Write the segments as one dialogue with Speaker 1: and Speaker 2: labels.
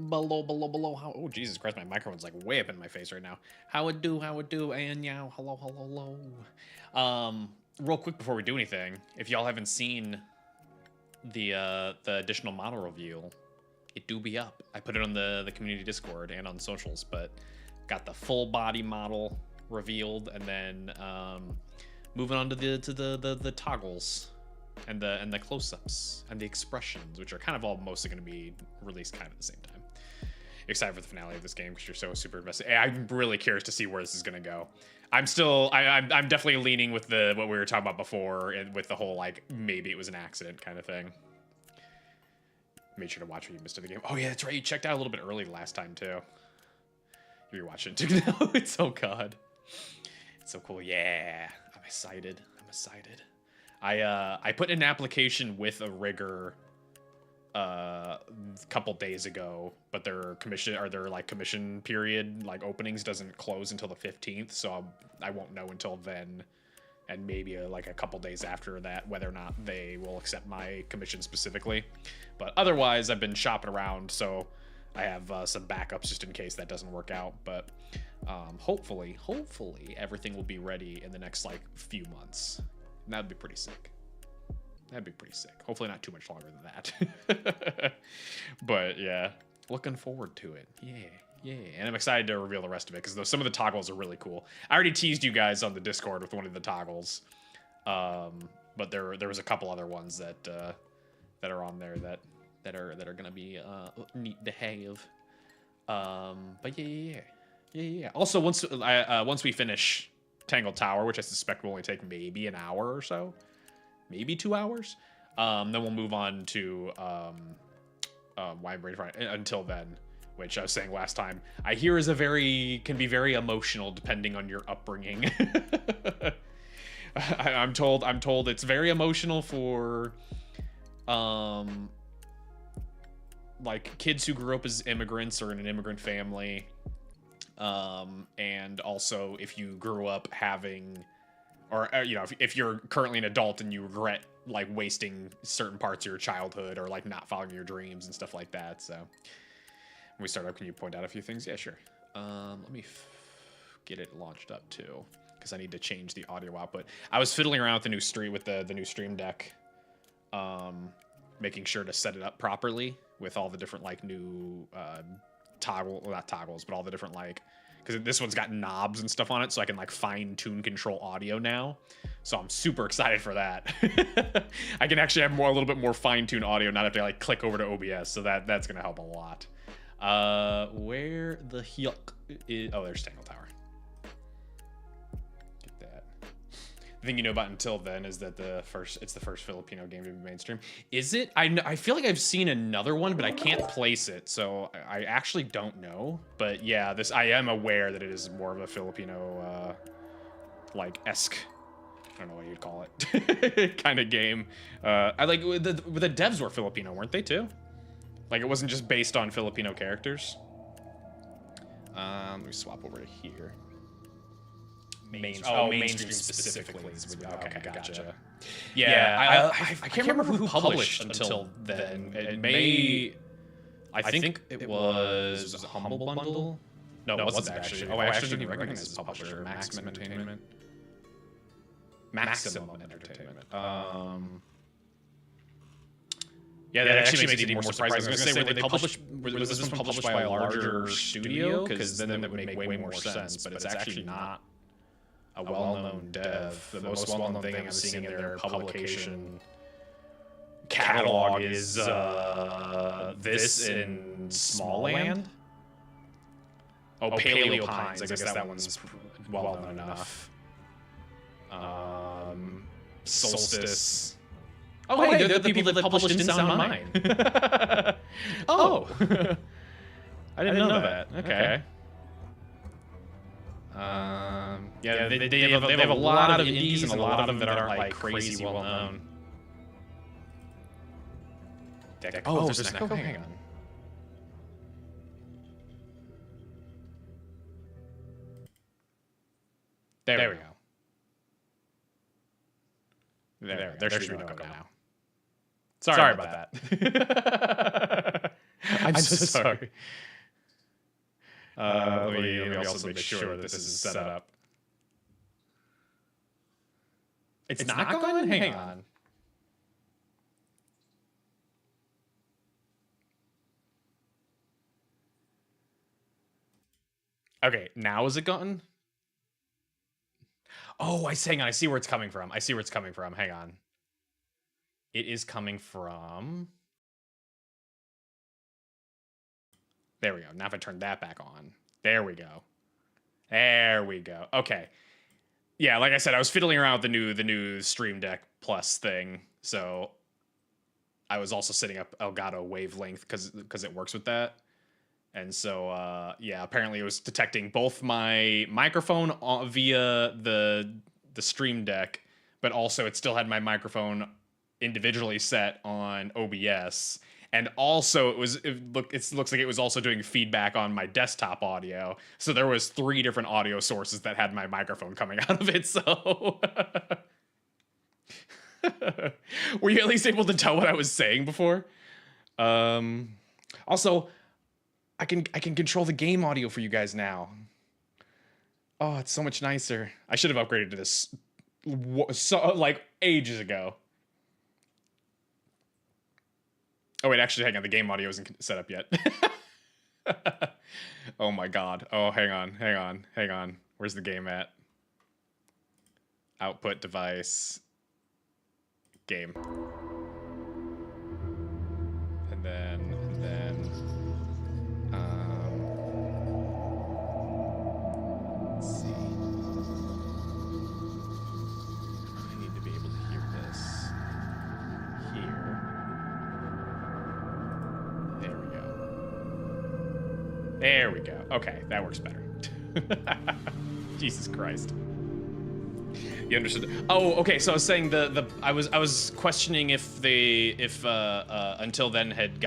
Speaker 1: below. How? Oh, Jesus Christ, my microphone's like way up in my face right now. How it do, and yow, hello. Real quick before we do anything, if y'all haven't seen the additional model reveal, it do be up. I put it on the community Discord and on socials, but got the full body model revealed, and then moving on to the toggles and the close-ups and the expressions, which are kind of all mostly going to be released kind of at the same time. Excited for the finale of this game because you're so super invested. I'm really curious to see where this is going to go. I'm definitely leaning with what we were talking about before, and with the whole like maybe it was an accident kind of thing. Made sure to watch what you missed of the game. Oh yeah, that's right. You checked out a little bit early last time too. You're watching too now. It's oh god. It's so cool. Yeah, I'm excited. I put in an application with a rigger a couple days ago, but their commission period, like openings, doesn't close until the 15th, so I won't know until then, and maybe like a couple days after that whether or not they will accept my commission specifically. But otherwise, I've been shopping around, so I have some backups just in case that doesn't work out. But hopefully everything will be ready in the next like few months. And that'd be pretty sick. Hopefully not too much longer than that. But yeah, looking forward to it. Yeah. And I'm excited to reveal the rest of it because some of the toggles are really cool. I already teased you guys on the Discord with one of the toggles, but there was a couple other ones that are on there that are gonna be neat to have. But yeah. Also, once we finish Tangle Tower, which I suspect will only take maybe an hour or so, maybe 2 hours, then we'll move on to Wide Brain Friday. Until then, which I was saying last time, I hear can be very emotional depending on your upbringing. I'm told it's very emotional for like kids who grew up as immigrants or in an immigrant family, and also if you grew up having, or if you're currently an adult and you regret like wasting certain parts of your childhood or like not following your dreams and stuff like that. So when we start up, can you point out a few things? Yeah, sure. Let me get it launched up too, because I need to change the audio output. I was fiddling around with the new Stream Deck, making sure to set it up properly with all the different like new not toggles, but all the different like, because this one's got knobs and stuff on it, so I can like fine tune control audio now. So I'm super excited for that. I can actually have a little bit more fine tuned audio, not have to like click over to OBS. So that's gonna help a lot. Where the heck is? Oh, there's Tangle Tower. Get that. The thing you know about Until Then is that it's the first Filipino game to be mainstream. Is it? I feel like I've seen another one, but I can't place it, so I actually don't know. But yeah, I am aware that it is more of a Filipino like esque, I don't know what you'd call it, kind of game. I like the devs were Filipino, weren't they too? Like it wasn't just based on Filipino characters. Let me swap over to here. Mainstream specifically. Okay, gotcha. Yeah, I can't remember who published Until Then. I think it was Humble Bundle. No, it wasn't actually. Oh, I actually didn't recognize this publisher. Maximum Entertainment. Yeah, that actually makes it even more surprising. I was gonna say, was this one published by a larger studio? Because then that would make way more sense. But it's actually not a well-known dev. The most well-known thing I'm seeing in their publication catalog is this in Smallland. Oh, Paleo Pines. I guess that one's well-known enough. Solstice. Oh, hey, they're the people that published In Sound Mind. Oh. I didn't know that. Okay. Yeah, they have a lot of indies and a lot of them that aren't like crazy well known. Oh, there's an echo. Hang on. There we go. There should be no echo now. Sorry about that. I'm so sorry. Let me also make sure that this is set up. It's not going? Hang on. Okay, now is it gone? Oh, hang on. I see where it's coming from. Hang on. It is coming from... There we go. Now if I turn that back on. There we go. Okay. Yeah, like I said, I was fiddling around with the new Stream Deck Plus thing. So I was also setting up Elgato Wavelength because it works with that. And so yeah, apparently it was detecting both my microphone via the Stream Deck, but also it still had my microphone individually set on OBS. And also it looks like it was also doing feedback on my desktop audio. So there was 3 different audio sources that had my microphone coming out of it. So were you at least able to tell what I was saying before? Also, I can control the game audio for you guys now. Oh, it's so much nicer. I should have upgraded to this like ages ago. Oh wait, actually, hang on. The game audio isn't set up yet. Oh my god. Oh, hang on. Where's the game at? Output device. Game. And then. Let's see. I need to be able to hear this here. There we go. Okay, that works better. Jesus Christ. You understood? Oh, okay. So I was saying I was questioning if until then had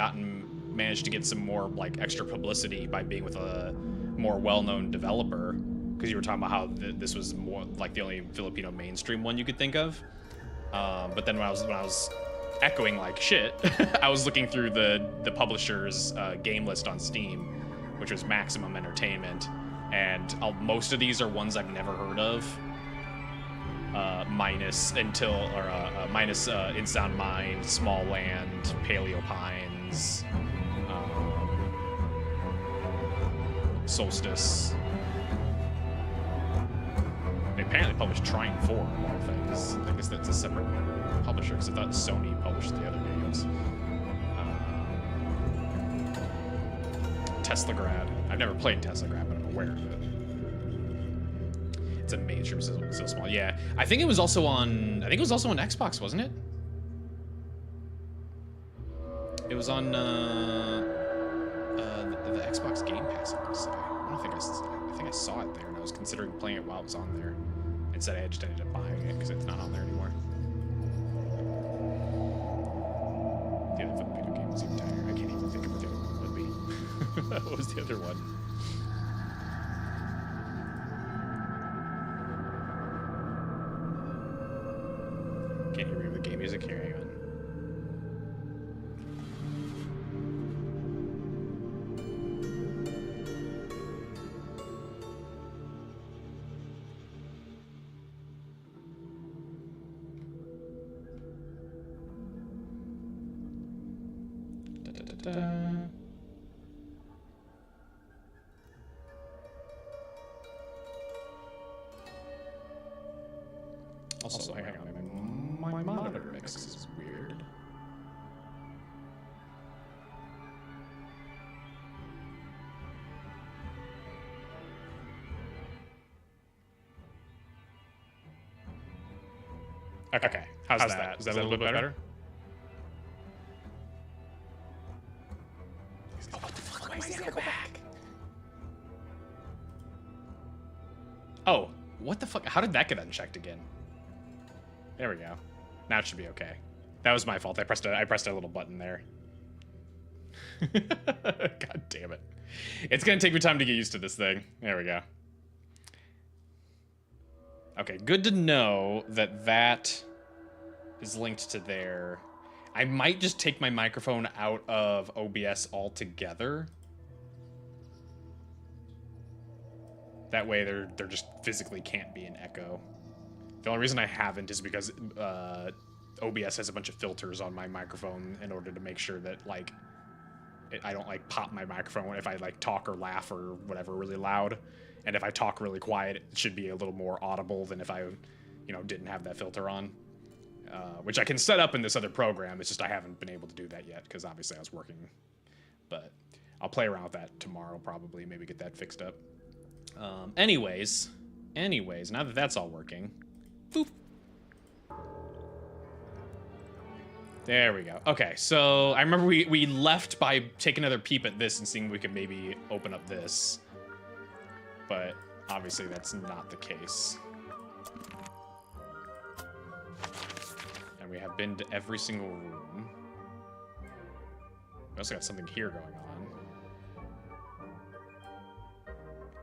Speaker 1: managed to get some more like extra publicity by being with a more well-known developer, because you were talking about how this was more like the only Filipino mainstream one you could think of. But then when I was echoing like shit, I was looking through the publisher's game list on Steam, which was Maximum Entertainment, and most of these are ones I've never heard of. Minus In Sound Mind, Small Land, Paleo Pines, Solstice. They apparently published Trine 4 of all things. I guess that's a separate publisher, because I thought Sony published the other games. Teslagrad. I've never played Teslagrad, but I'm aware of it. It's a mainstream, so small. Yeah, I think it was also on Xbox, wasn't it? It was on the Xbox Game Pass, I want to say. I think I saw it there, and I was considering playing it while it was on there. Instead, I just ended up buying it because it's not on there anymore. The other Filipino game was even tinier. I can't even think of what the other one would be. What was the other one? Can't you read the game music? Here, hang on. Also, hang on, my monitor mix is weird. Okay, how's that? Is that a little bit better? Oh, what the fuck? Why is he gonna go back? Oh, what the fuck? How did that get unchecked again? There we go. Now it should be okay. That was my fault. I pressed a little button there. God damn it. It's gonna take me time to get used to this thing. There we go. Okay, good to know that is linked to there. I might just take my microphone out of OBS altogether. That way there just physically can't be an echo. The only reason I haven't is because OBS has a bunch of filters on my microphone in order to make sure that, like, I don't, like, pop my microphone if I, like, talk or laugh or whatever really loud. And if I talk really quiet, it should be a little more audible than if I, you know, didn't have that filter on. Which I can set up in this other program. It's just I haven't been able to do that yet because obviously I was working. But I'll play around with that tomorrow probably. Maybe get that fixed up. Anyways, now that that's all working. Boop. There we go. Okay, so I remember we left by taking another peep at this and seeing if we could maybe open up this. But obviously that's not the case. And we have been to every single room. We also got something here going on.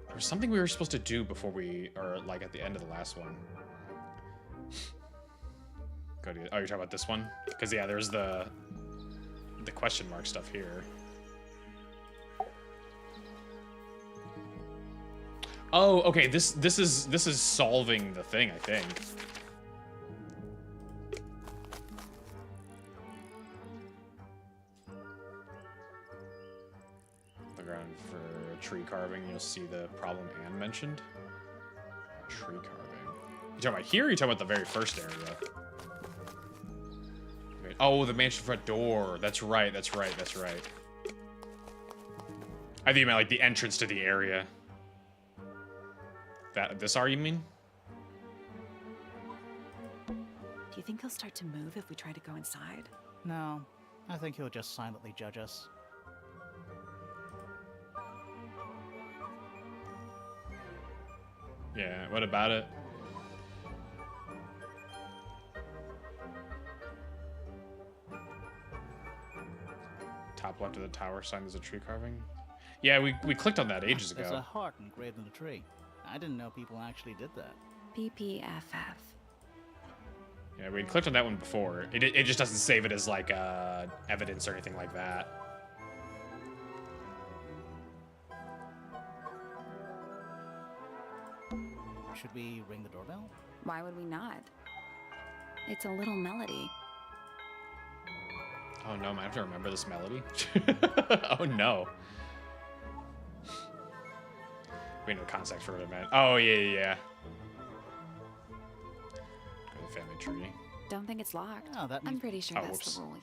Speaker 1: There was something we were supposed to do before we, or like at the end of the last one. Go to, oh, you're talking about this one? Because yeah, there's the question mark stuff here. Oh, okay. This is solving the thing, I think. Look around for tree carving. You'll see the problem Anne mentioned. Tree carving. You talking about here? Or you talking about the very first area? Wait, oh, the mansion front door. That's right. That's right. That's right. I think you meant like the entrance to the area. This are you mean?
Speaker 2: Do you think he'll start to move if we try to go inside?
Speaker 3: No, I think he'll just silently judge us.
Speaker 1: Yeah, what about it? Top left of the tower sign is a tree carving. Yeah, we clicked on that ages ago.
Speaker 3: There's a heart engraved in the tree. I didn't know people actually did that.
Speaker 2: PPFF.
Speaker 1: Yeah, we clicked on that one before. It just doesn't save it as like evidence or anything like that.
Speaker 3: Should we ring the doorbell?
Speaker 2: Why would we not? It's a little melody.
Speaker 1: Oh no, I have to remember this melody. Oh no. We know context for what it meant. Oh yeah. Go to the family tree.
Speaker 2: Don't think it's locked.
Speaker 3: Oh, that
Speaker 2: I'm pretty sure
Speaker 1: Oh,
Speaker 2: that's
Speaker 1: whoops.
Speaker 2: the rule,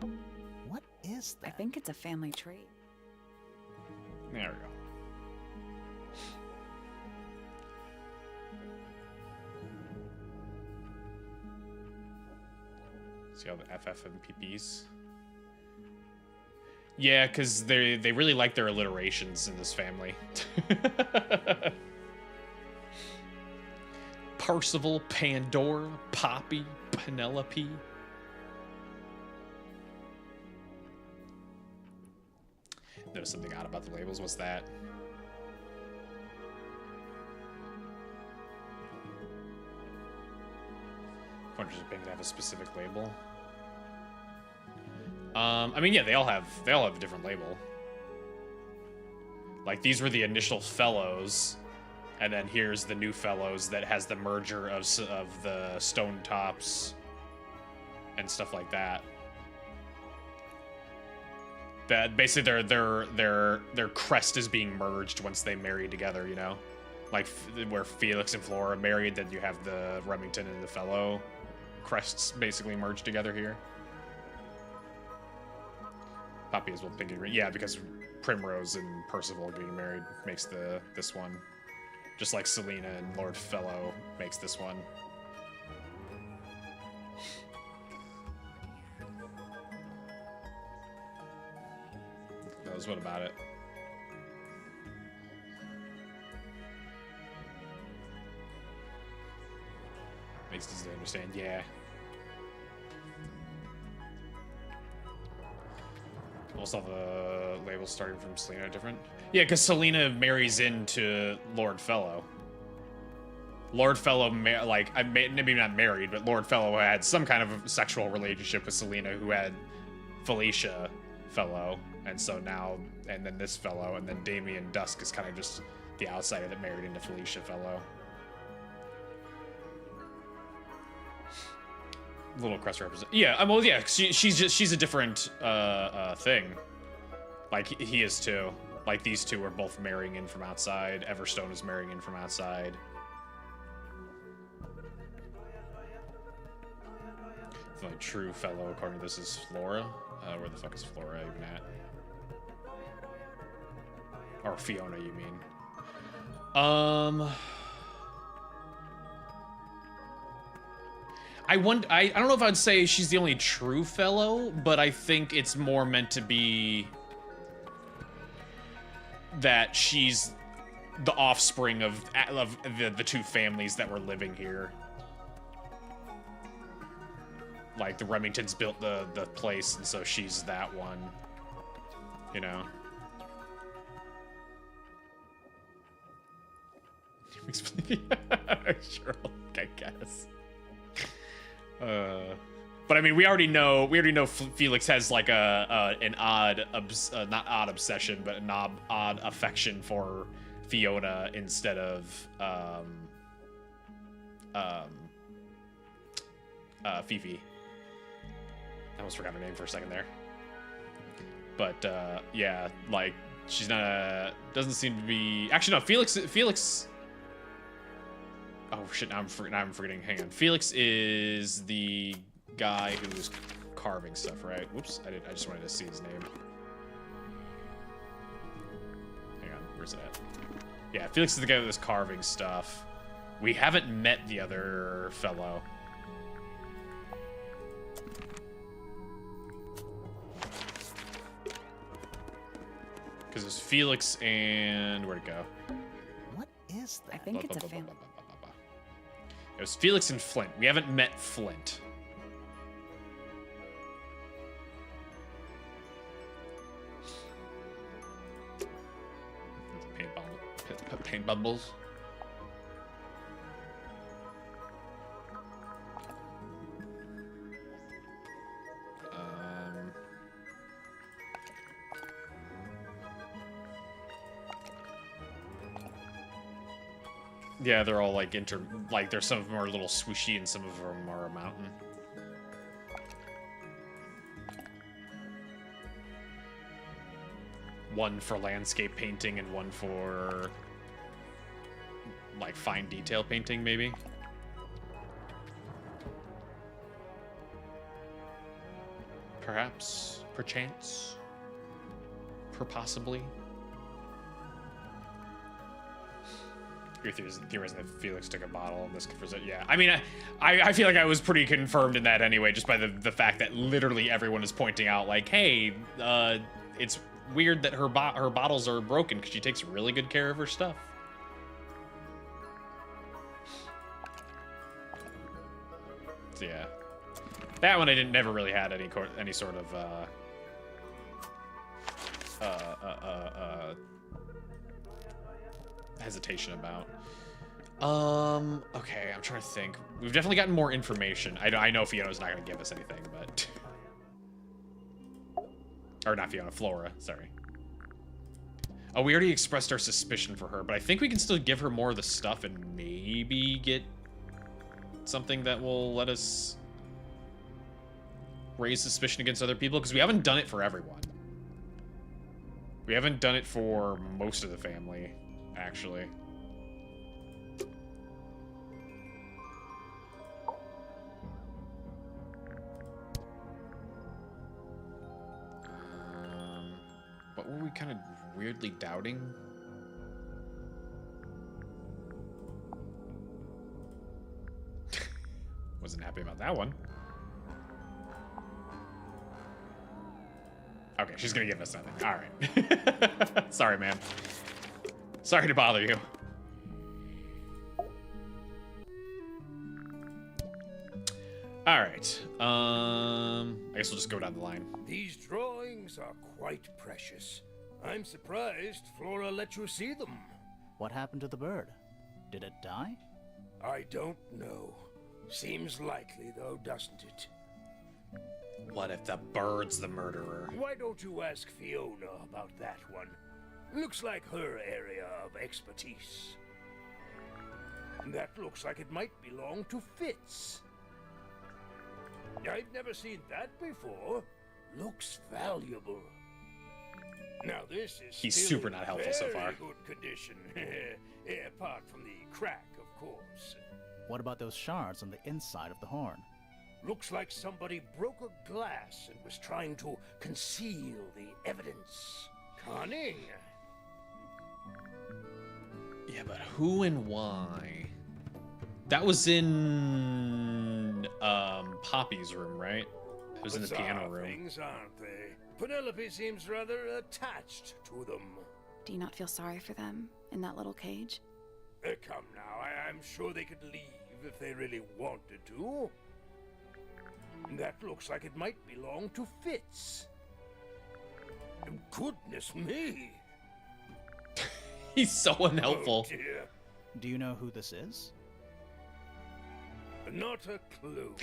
Speaker 2: yeah.
Speaker 3: What is
Speaker 2: I
Speaker 3: that?
Speaker 2: think it's a family tree.
Speaker 1: There we go. See all the FF and PPs? Yeah, because they really like their alliterations in this family. Percival, Pandora, Poppy, Penelope. Notice something odd about the labels. What's that? Wonders if they have a specific label. I mean, yeah, they all have a different label. Like these were the initial fellows, and then here's the new fellows that has the merger of the stone tops and stuff like that. That basically their crest is being merged once they marry together, you know, like where Felix and Flora are married. Then you have the Remington and the fellow crests basically merged together here. Poppy as well, pink and green. Yeah, because Primrose and Percival getting married makes this one. Just like Selena and Lord Fellow makes this one. Knows what about it? Makes it easy to understand, yeah. Also, the labels starting from Selena are different. Yeah, because Selena marries into Lord Fellow. Lord Fellow, maybe not married, but Lord Fellow had some kind of sexual relationship with Selena, who had Felicia Fellow, and so now, and then this fellow, and then Damien Dusk is kind of just the outsider that married into Felicia Fellow. Little crest represent. Yeah, well, yeah. She's a different thing. Like he is too. Like these two are both marrying in from outside. Everstone is marrying in from outside. My true fellow, according to this, is Flora. Where the fuck is Flora even at? Or Fiona, you mean? I don't know if I'd say she's the only true fellow, but I think it's more meant to be that she's the offspring of the two families that were living here. Like the Remingtons built the place, and so she's that one, you know. Sure, I guess. But I mean, we already know Felix has like an odd not odd obsession, but an odd affection for Fiona instead of Fifi. I almost forgot her name for a second there. But yeah, like she's not doesn't seem to be. Actually, no. Felix. Oh shit! Now I'm forgetting. Hang on. Felix is the guy who's carving stuff, right? Whoops! I just wanted to see his name. Hang on. Where's it at? Yeah, Felix is the guy who's carving stuff. We haven't met the other fellow. Because it's Felix and where'd it go?
Speaker 3: What is that?
Speaker 2: I think it's a family.
Speaker 1: It was Felix and Flint. We haven't met Flint. Paint bubbles. Yeah, they're all like there's some of them are a little swooshy and some of them are a mountain. One for landscape painting and one for like fine detail painting, maybe. Perhaps, perchance, possibly. Your theorizing that Felix took a bottle and this could present. Yeah, I mean, I feel like I was pretty confirmed in that anyway, just by the fact that literally everyone is pointing out like, hey, it's weird that her bottles are broken because she takes really good care of her stuff. So yeah, that one I never really had any sort of hesitation about. Okay, I'm trying to think. We've definitely gotten more information. I know Fiona's not going to give us anything, but or not Fiona, Flora, sorry. Oh, we already expressed our suspicion for her, but I think we can still give her more of the stuff and maybe get something that will let us raise suspicion against other people, because we haven't done it for everyone. We haven't done it for most of the family, actually. What were we kind of weirdly doubting? Wasn't happy about that one. Okay, she's gonna give us nothing. All right. Sorry, man. Sorry to bother you. All right. I guess we'll just go down the line.
Speaker 4: These drawings are quite precious. I'm surprised Flora let you see them.
Speaker 3: What happened to the bird? Did it die?
Speaker 4: I don't know. Seems likely, though, doesn't it?
Speaker 1: What if the bird's the murderer?
Speaker 4: Why don't you ask Fiona about that one? Looks like her area of expertise. That looks like it might belong to Fitz. I've never seen that before. Looks valuable. Now this is
Speaker 1: He's
Speaker 4: still
Speaker 1: super
Speaker 4: in
Speaker 1: not helpful so far.
Speaker 4: very good condition. Apart from the crack, of course.
Speaker 3: What about those shards on the inside of the horn?
Speaker 4: Looks like somebody broke a glass and was trying to conceal the evidence. Cunning.
Speaker 1: Yeah, but who and why? That was in Poppy's room, right? It was in the piano
Speaker 4: Bizarre
Speaker 1: room.
Speaker 4: things, aren't they? Penelope seems rather attached to them.
Speaker 2: Do you not feel sorry for them in that little cage?
Speaker 4: Come now, I'm sure they could leave if they really wanted to. That looks like it might belong to Fitz. Goodness me!
Speaker 1: He's so unhelpful.
Speaker 4: Oh dear.
Speaker 3: Do you know who this is?
Speaker 4: Not a clue.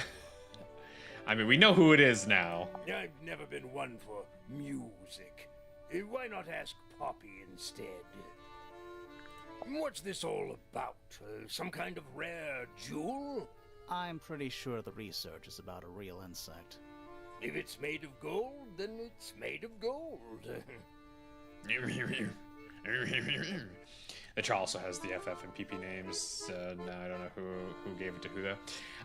Speaker 1: I mean, we know who it is now.
Speaker 4: I've never been one for music. Why not ask Poppy instead? What's this all about? Some kind of rare jewel?
Speaker 3: I'm pretty sure the research is about a real insect.
Speaker 4: If it's made of gold, then it's made of gold.
Speaker 1: The trial also has the FF and PP names. No, I don't know who gave it to who though.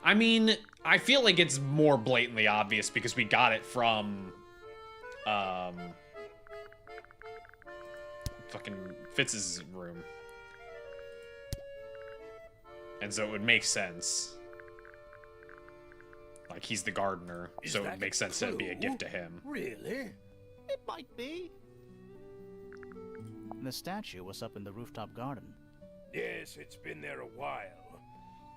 Speaker 1: I mean, I feel like it's more blatantly obvious because we got it from fucking Fitz's room. And so it would make sense. Like, he's the gardener,
Speaker 4: Is
Speaker 1: so it
Speaker 4: that
Speaker 1: would make sense that it'd be a gift to him.
Speaker 4: Really?
Speaker 3: It might be. The statue was up in the rooftop garden.
Speaker 4: Yes, it's been there a while.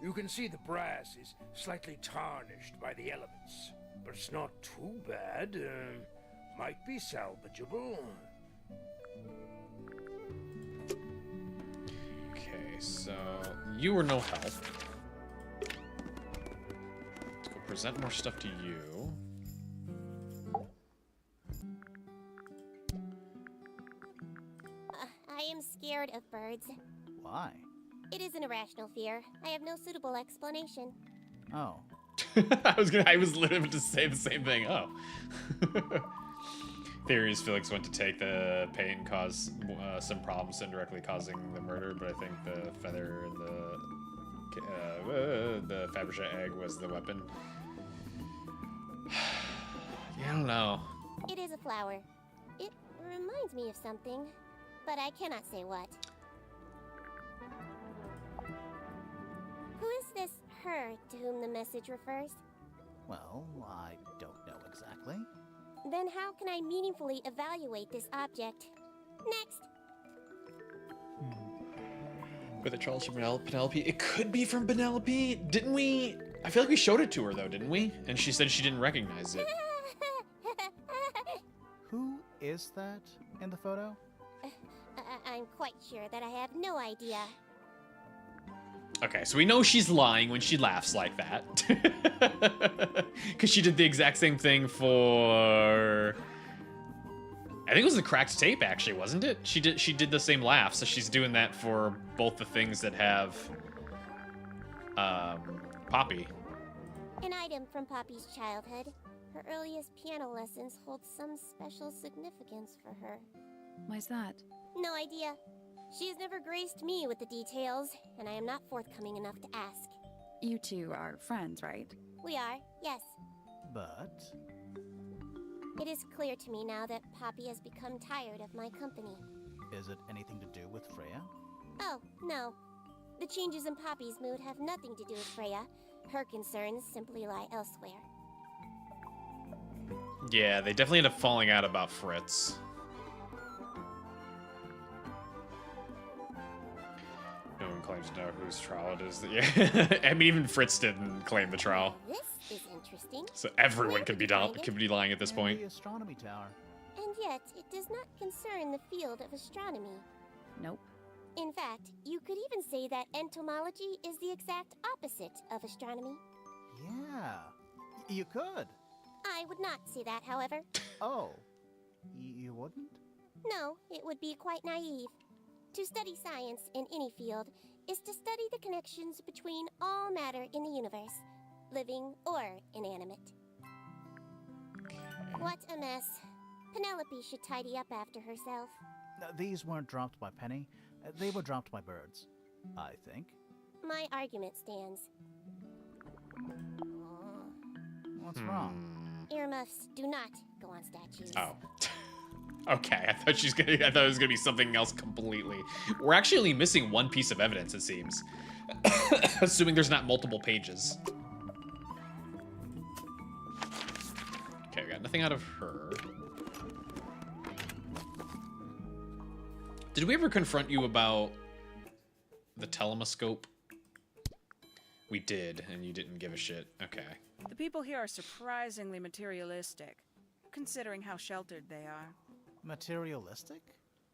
Speaker 4: You can see the brass is slightly tarnished by the elements. But it's not too bad. Might be salvageable.
Speaker 1: Okay, so you were no help. Let's go present more stuff to you.
Speaker 5: I am scared of birds.
Speaker 3: Why?
Speaker 5: It is an irrational fear. I have no suitable explanation.
Speaker 3: Oh.
Speaker 1: I was literally to say the same thing. Oh. Theories Felix went to take the paint and cause some problems indirectly causing the murder, but I think the feather and the Fabergé egg was the weapon. Yeah, I don't know.
Speaker 5: It is a flower. It reminds me of something, but I cannot say what. Who is this her to whom the message refers?
Speaker 3: Well, I don't know exactly.
Speaker 5: Then how can I meaningfully evaluate this object? Next!
Speaker 1: With a Charles from Penelope? It could be from Penelope. Didn't we? I feel like we showed it to her though, didn't we? And she said she didn't recognize it.
Speaker 3: Who is that in the photo?
Speaker 5: I'm quite sure that I have no idea.
Speaker 1: Okay, so we know she's lying when she laughs like that. Because she did the exact same thing for... I think it was the cracked tape, actually, wasn't it? She did the same laugh, so she's doing that for both the things that have... Poppy.
Speaker 5: An item from Poppy's childhood. Her earliest piano lessons hold some special significance for her.
Speaker 2: Why's that?
Speaker 5: No idea. She has never graced me with the details, and I am not forthcoming enough to ask.
Speaker 2: You two are friends, right?
Speaker 5: We are, yes.
Speaker 3: But...
Speaker 5: It is clear to me now that Poppy has become tired of my company.
Speaker 3: is it anything to do with Freya?
Speaker 5: Oh, no. The changes in Poppy's mood have nothing to do with Freya. Her concerns simply lie elsewhere.
Speaker 1: Yeah, they definitely end up falling out about Fritz. No one claims to know whose trial it is. Yeah, I mean, even Fritz didn't claim the trial.
Speaker 5: This is interesting.
Speaker 1: So everyone could be lying at this
Speaker 3: And
Speaker 1: point.
Speaker 3: the astronomy tower.
Speaker 5: And yet, it does not concern the field of astronomy.
Speaker 2: Nope.
Speaker 5: In fact, you could even say that entomology is the exact opposite of astronomy.
Speaker 3: Yeah, you could.
Speaker 5: I would not say that, however.
Speaker 3: Oh, you wouldn't?
Speaker 5: No, it would be quite naive. To study science in any field is to study the connections between all matter in the universe, living or inanimate. What a mess. Penelope should tidy up after herself.
Speaker 3: These weren't dropped by Penny. They were dropped by birds, I think.
Speaker 5: My argument stands.
Speaker 3: What's wrong?
Speaker 5: Earmuffs do not go on statues.
Speaker 1: Oh. Okay, I thought it was gonna be something else completely. We're actually only missing one piece of evidence, it seems. Assuming there's not multiple pages. Okay, we got nothing out of her. Did we ever confront you about the telescope? We did, and you didn't give a shit. Okay.
Speaker 6: The people here are surprisingly materialistic, considering how sheltered they are.
Speaker 3: Materialistic?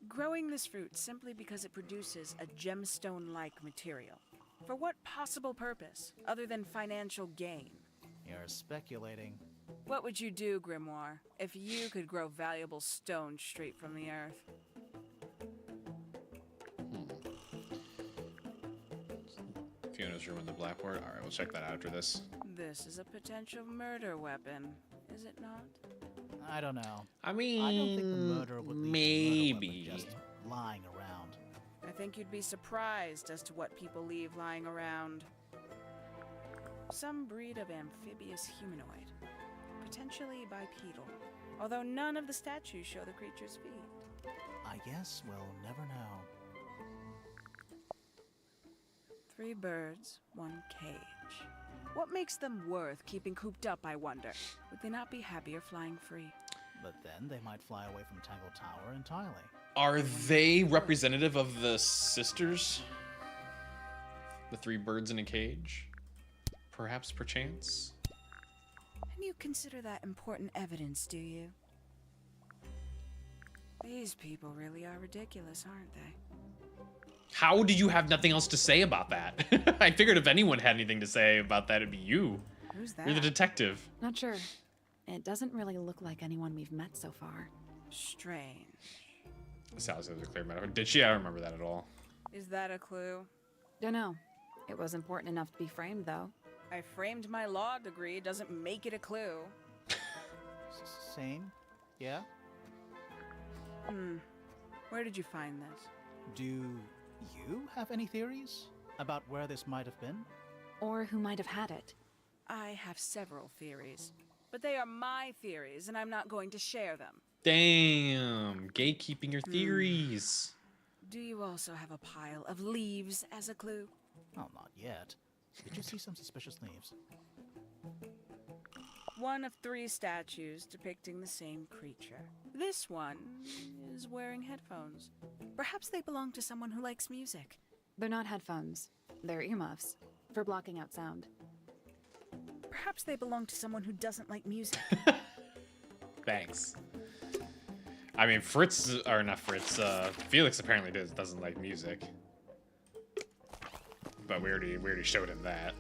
Speaker 6: Growing this fruit simply because it produces a gemstone-like material. For what possible purpose, other than financial gain?
Speaker 3: You're speculating.
Speaker 6: What would you do, Grimoire, if you could grow valuable stone straight from the earth?
Speaker 1: Fiona's ruined the blackboard. Alright, we'll check that out after this.
Speaker 6: This is a potential murder weapon, is it not?
Speaker 3: I don't know.
Speaker 1: I mean,
Speaker 3: I don't think the murderer would leave
Speaker 1: maybe.
Speaker 3: the murder weapon just lying around.
Speaker 6: I think you'd be surprised as to what people leave lying around. Some breed of amphibious humanoid, potentially bipedal, although none of the statues show the creature's feet.
Speaker 3: I guess we'll never know.
Speaker 6: 3 birds, 1 cage. What makes them worth keeping cooped up, I wonder? Would they not be happier flying free?
Speaker 3: But then they might fly away from Tangle Tower entirely.
Speaker 1: Are they representative of the sisters? The 3 birds in a cage? Perhaps, perchance?
Speaker 6: And you consider that important evidence, do you? These people really are ridiculous, aren't they?
Speaker 1: How did you have nothing else to say about that? I figured if anyone had anything to say about that, it'd be you.
Speaker 6: Who's that?
Speaker 1: You're the detective.
Speaker 2: Not sure. It doesn't really look like anyone we've met so far.
Speaker 6: Strange.
Speaker 1: Sounds like it was a clear metaphor. Did she? I don't remember that at all.
Speaker 6: Is that a clue?
Speaker 2: Dunno. It was important enough to be framed, though.
Speaker 6: I framed my law degree, doesn't make it a clue.
Speaker 3: Same? Yeah?
Speaker 6: Where did you find this?
Speaker 3: Do you have any theories about where this might have been?
Speaker 2: Or who might have had it.
Speaker 6: I have several theories, but they are my theories, and I'm not going to share them.
Speaker 1: Damn, gatekeeping your theories.
Speaker 6: Do you also have a pile of leaves as a clue?
Speaker 3: Well, not yet. Did you see some suspicious leaves?
Speaker 6: One of 3 statues depicting the same creature. This one is wearing headphones. Perhaps they belong to someone who likes music.
Speaker 2: They're not headphones. They're earmuffs. For blocking out sound.
Speaker 6: Perhaps they belong to someone who doesn't like music.
Speaker 1: Thanks. I mean, Felix apparently doesn't like music. But we already showed him that.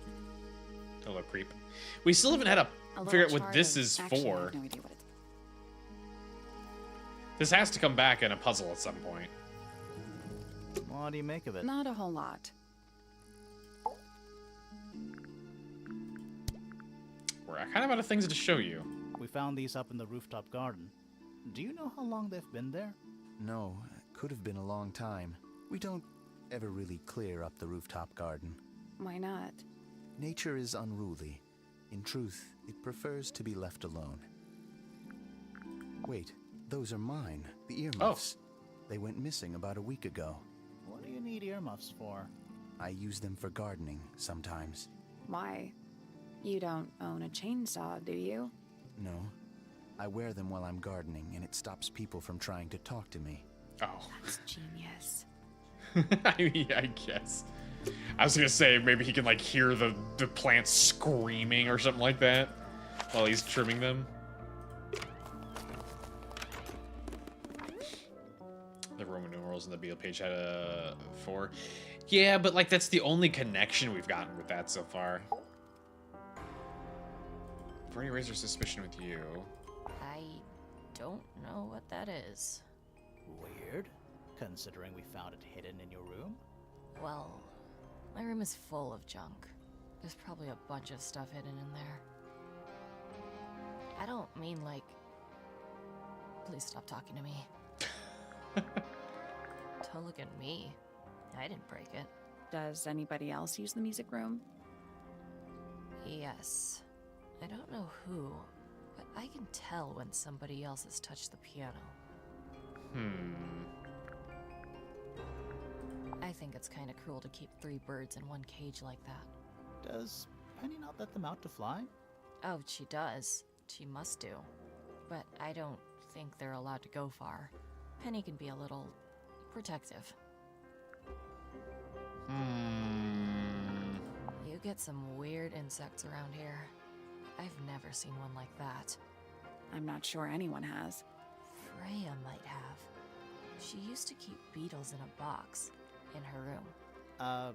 Speaker 1: Hello, creep. We still haven't had figure out what this is
Speaker 2: Actually, I
Speaker 1: for.
Speaker 2: have no idea what it's...
Speaker 1: This has to come back in a puzzle at some point.
Speaker 3: What do you make of it?
Speaker 2: Not a whole lot.
Speaker 1: We're kind of out of things to show you.
Speaker 3: We found these up in the rooftop garden. Do you know how long they've been there?
Speaker 7: No, it could have been a long time. We don't ever really clear up the rooftop garden.
Speaker 2: Why not?
Speaker 7: Nature is unruly. In truth, it prefers to be left alone. Wait, those are mine, the earmuffs. They went missing about a week ago.
Speaker 3: What do you need earmuffs for?
Speaker 7: I use them for gardening sometimes.
Speaker 2: Why? You don't own a chainsaw, do you?
Speaker 7: No. I wear them while I'm gardening, and it stops people from trying to talk to me.
Speaker 1: Oh.
Speaker 2: That's genius.
Speaker 1: I mean, I guess. I was gonna say maybe he can like hear the plants screaming or something like that while he's trimming them. The Roman numerals and the Beal page had a 4. Yeah, but like that's the only connection we've gotten with that so far. Bernie raised her suspicion with you.
Speaker 8: I don't know what that is.
Speaker 3: Weird, considering we found it hidden in your room.
Speaker 8: Well, my room is full of junk. There's probably a bunch of stuff hidden in there. I don't mean like... Please stop talking to me. Don't look at me. I didn't break it.
Speaker 2: Does anybody else use the music room?
Speaker 8: Yes. I don't know who, but I can tell when somebody else has touched the piano. I think it's kind of cruel to keep 3 birds in one cage like that.
Speaker 3: Does Penny not let them out to fly?
Speaker 8: Oh, she does. She must do. But I don't think they're allowed to go far. Penny can be a little protective. You get some weird insects around here. I've never seen one like that.
Speaker 2: I'm not sure anyone has.
Speaker 8: Freya might have. She used to keep beetles in a box in her room.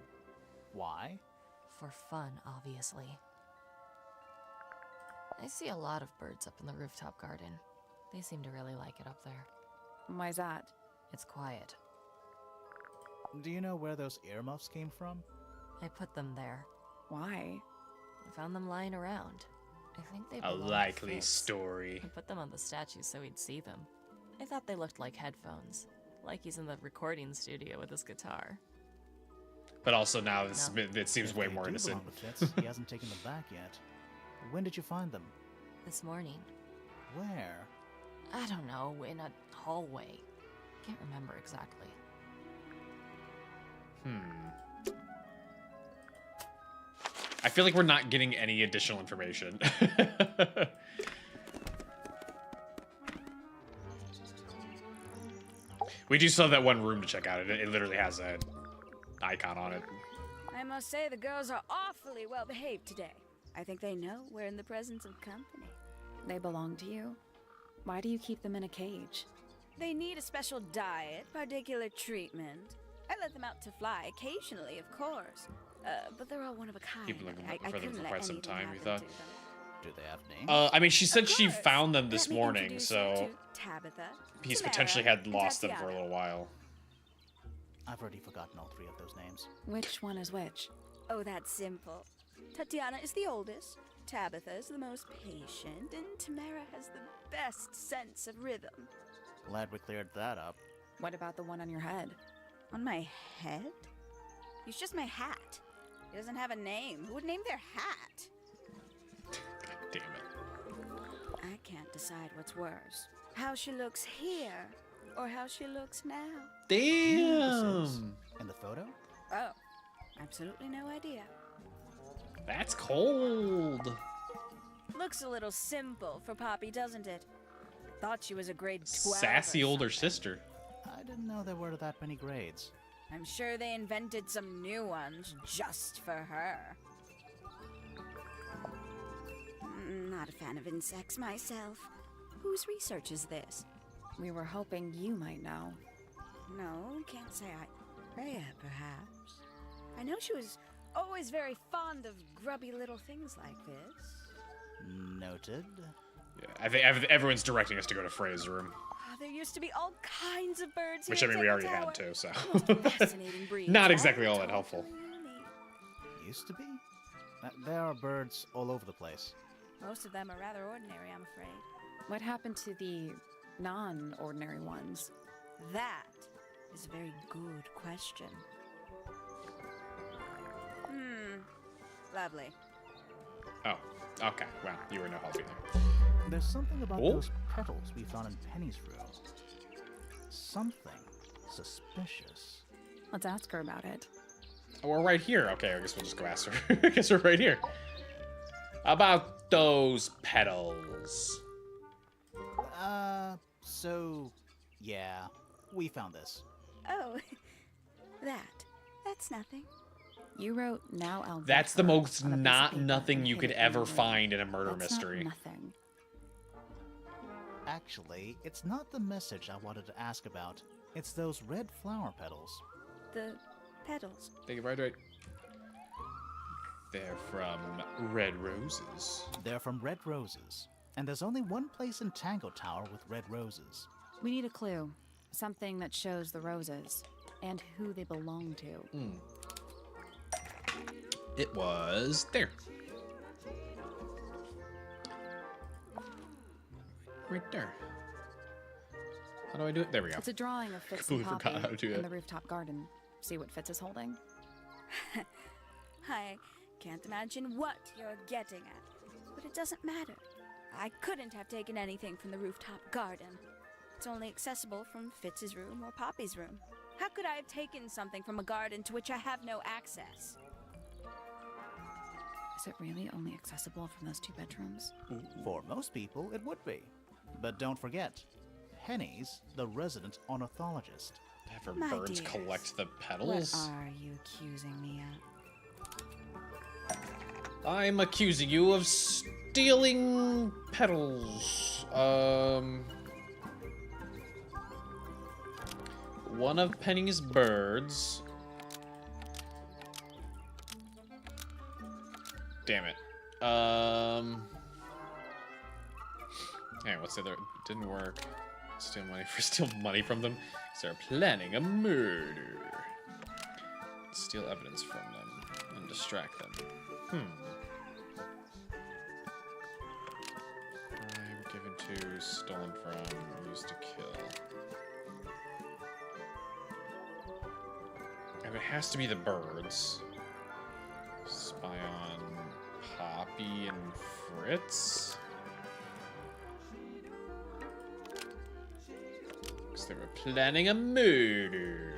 Speaker 3: Why?
Speaker 8: For fun, obviously. I see a lot of birds up in the rooftop garden. They seem to really like it up there.
Speaker 2: Why's that?
Speaker 8: It's quiet.
Speaker 3: Do you know where those earmuffs came from?
Speaker 8: I put them there.
Speaker 2: Why?
Speaker 8: I found them lying around. I think they
Speaker 1: A
Speaker 8: belong to
Speaker 1: likely
Speaker 8: Fitz.
Speaker 1: story.
Speaker 8: I put them on the statue so he'd see them. I thought they looked like headphones. Like he's in the recording studio with his guitar.
Speaker 1: But also now this,
Speaker 8: No.
Speaker 1: it seems
Speaker 3: If
Speaker 1: way
Speaker 3: they
Speaker 1: more
Speaker 3: do
Speaker 1: innocent.
Speaker 3: belong to Fitz, he hasn't taken them back yet. When did you find them?
Speaker 8: This morning.
Speaker 3: Where?
Speaker 8: I don't know, in a hallway. Can't remember exactly.
Speaker 1: I feel like we're not getting any additional information. We do still have that one room to check out. It literally has an icon on it.
Speaker 6: I must say the girls are awfully well behaved today. I think they know we're in the presence of company.
Speaker 2: They belong to you? Why do you keep them in a cage?
Speaker 6: They need a special diet, particular treatment. I let them out to fly occasionally, of course. But they're all one of a kind.
Speaker 1: You've been looking
Speaker 6: I
Speaker 1: for them
Speaker 6: couldn't
Speaker 1: for
Speaker 6: let
Speaker 1: quite some
Speaker 6: anything
Speaker 1: time, you
Speaker 6: happen
Speaker 1: thought?
Speaker 6: to them.
Speaker 3: Do they have names?
Speaker 1: I mean, she said
Speaker 6: Of
Speaker 1: she
Speaker 6: course.
Speaker 1: found them this
Speaker 6: Let me
Speaker 1: morning,
Speaker 6: introduce
Speaker 1: so
Speaker 6: you to Tabitha,
Speaker 1: he's
Speaker 6: Tamara,
Speaker 1: potentially had
Speaker 6: and
Speaker 1: lost them for a
Speaker 6: Tatiana.
Speaker 1: little while.
Speaker 3: I've already forgotten all 3 of those names.
Speaker 2: Which one is which?
Speaker 6: Oh, that's simple. Tatiana is the oldest, Tabitha is the most patient, and Tamara has the best sense of rhythm.
Speaker 3: Glad we cleared that up.
Speaker 2: What about the one on your head?
Speaker 6: On my head? He's just my hat. He doesn't have a name. Who would name their hat?
Speaker 1: God damn it.
Speaker 6: I can't decide what's worse. How she looks here, or how she looks now.
Speaker 3: Do you know who this is?
Speaker 1: Damn.
Speaker 3: In the photo?
Speaker 6: Oh, absolutely no idea.
Speaker 1: That's cold.
Speaker 6: Looks a little simple for Poppy, doesn't it? Thought she was a grade 12
Speaker 1: Sassy
Speaker 6: or
Speaker 1: older
Speaker 6: something.
Speaker 1: sister.
Speaker 3: I didn't know there were that many grades.
Speaker 6: I'm sure they invented some new ones just for her. Not a fan of insects myself. Whose research is this?
Speaker 2: We were hoping you might know.
Speaker 6: No, can't say I... Freya, perhaps. I know she was always very fond of grubby little things like this.
Speaker 3: Noted.
Speaker 1: Yeah, I think everyone's directing us to go to Freya's room,
Speaker 6: There used to be all kinds of birds
Speaker 1: which
Speaker 6: here
Speaker 1: I
Speaker 6: in
Speaker 1: mean we
Speaker 6: Tangle
Speaker 1: already
Speaker 6: Tower.
Speaker 1: had too, so
Speaker 6: Most fascinating breeds.
Speaker 1: not exactly all that
Speaker 6: totally
Speaker 1: helpful.
Speaker 6: unique.
Speaker 3: Used to be? There are birds all over the place.
Speaker 6: Most of them are rather ordinary, I'm afraid.
Speaker 2: What happened to the non-ordinary ones?
Speaker 6: That is a very good question. Lovely.
Speaker 1: Oh, okay. Well, you were no help either.
Speaker 3: There's something about
Speaker 1: Oh.
Speaker 3: those petals we found in Penny's room. Something suspicious.
Speaker 2: Let's ask her about it.
Speaker 1: Oh, we're right here. Okay, I guess we'll just go ask her. I guess we're right here. About those petals.
Speaker 3: So, yeah, we found this.
Speaker 6: Oh, that's nothing.
Speaker 2: You wrote now I'll
Speaker 1: That's
Speaker 2: get
Speaker 1: the
Speaker 2: her
Speaker 1: most
Speaker 2: on a piece of
Speaker 1: not
Speaker 2: paper
Speaker 1: nothing
Speaker 2: and
Speaker 1: you
Speaker 2: hid
Speaker 1: could
Speaker 2: it in
Speaker 1: ever
Speaker 2: your room.
Speaker 1: find in a murder
Speaker 2: That's
Speaker 1: mystery.
Speaker 2: Not nothing.
Speaker 3: Actually, it's not the message I wanted to ask about. It's those red flower petals.
Speaker 6: The petals.
Speaker 1: Thank you, right. They're from red roses.
Speaker 3: They're from red roses. And there's only one place in Tangle Tower with red roses.
Speaker 2: We need a clue. Something that shows the roses and who they belong to.
Speaker 1: It was there. Right there. How do I do it? There we go.
Speaker 2: It's a drawing of Fitz and
Speaker 1: Completely forgot how to
Speaker 2: Poppy
Speaker 1: do
Speaker 2: in
Speaker 1: it.
Speaker 2: the rooftop garden. See what Fitz is holding?
Speaker 6: I can't imagine what you're getting at, but it doesn't matter. I couldn't have taken anything from the rooftop garden. It's only accessible from Fitz's room or Poppy's room. How could I have taken something from a garden to which I have no access?
Speaker 2: Is it really only accessible from those 2 bedrooms?
Speaker 3: For most people, it would be. But don't forget, Penny's the resident ornithologist.
Speaker 1: Have her
Speaker 6: My
Speaker 1: birds
Speaker 6: dears,
Speaker 1: collect the
Speaker 2: What
Speaker 1: petals.
Speaker 2: are you accusing me of?
Speaker 1: I'm accusing you of stealing petals. One of Penny's birds. Damn it. Hey, what's the other? Didn't work. Steal money from them. 'Cause they're planning a murder. Steal evidence from them and distract them. Bribe given to, stolen from, used to kill. And it has to be the birds. Spy on Poppy and Fritz. Because they were planning a murder.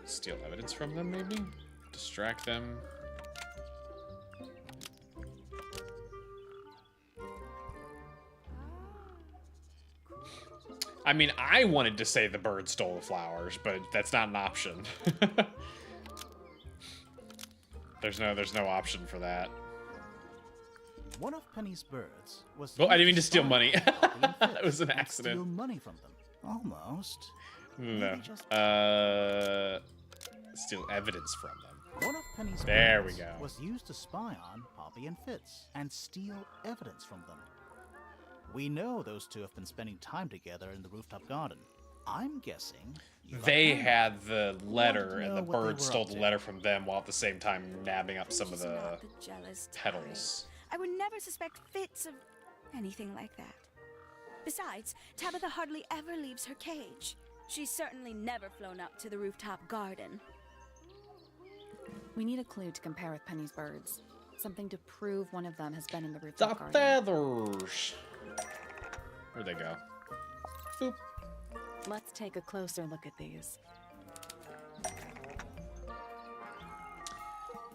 Speaker 1: Steal evidence from them, maybe? Distract them. I mean, I wanted to say the bird stole the flowers, but that's not an option. There's no option for that.
Speaker 3: One of Penny's birds was.
Speaker 1: Well, I didn't mean to steal
Speaker 3: spy
Speaker 1: money.
Speaker 3: on Poppy and
Speaker 1: That
Speaker 3: Fitz
Speaker 1: was an
Speaker 3: and
Speaker 1: accident.
Speaker 3: Steal money from them. Almost.
Speaker 1: No.
Speaker 3: Maybe just-
Speaker 1: Steal evidence from them.
Speaker 3: One of Penny's
Speaker 1: There
Speaker 3: birds
Speaker 1: we go.
Speaker 3: was used to spy on Poppy and Fitz and steal evidence from them. We know those 2 have been spending time together in the rooftop garden. I'm guessing you got
Speaker 1: They
Speaker 3: Penny.
Speaker 1: had the letter,
Speaker 3: know
Speaker 1: and the
Speaker 3: what they
Speaker 1: bird
Speaker 3: were
Speaker 1: stole
Speaker 3: up
Speaker 1: the
Speaker 3: to.
Speaker 1: letter from them, while at the same time nabbing up some of
Speaker 6: She's
Speaker 1: the
Speaker 6: not the jealous
Speaker 1: petals.
Speaker 6: type. I would never suspect Fitz of anything like that. Besides, Tabitha hardly ever leaves her cage. She's certainly never flown up to the rooftop garden.
Speaker 2: We need a clue to compare with Penny's birds. Something to prove one of them has been in the
Speaker 1: The
Speaker 2: rooftop garden.
Speaker 1: feathers. Where'd they go? Boop.
Speaker 2: Let's take a closer look at these.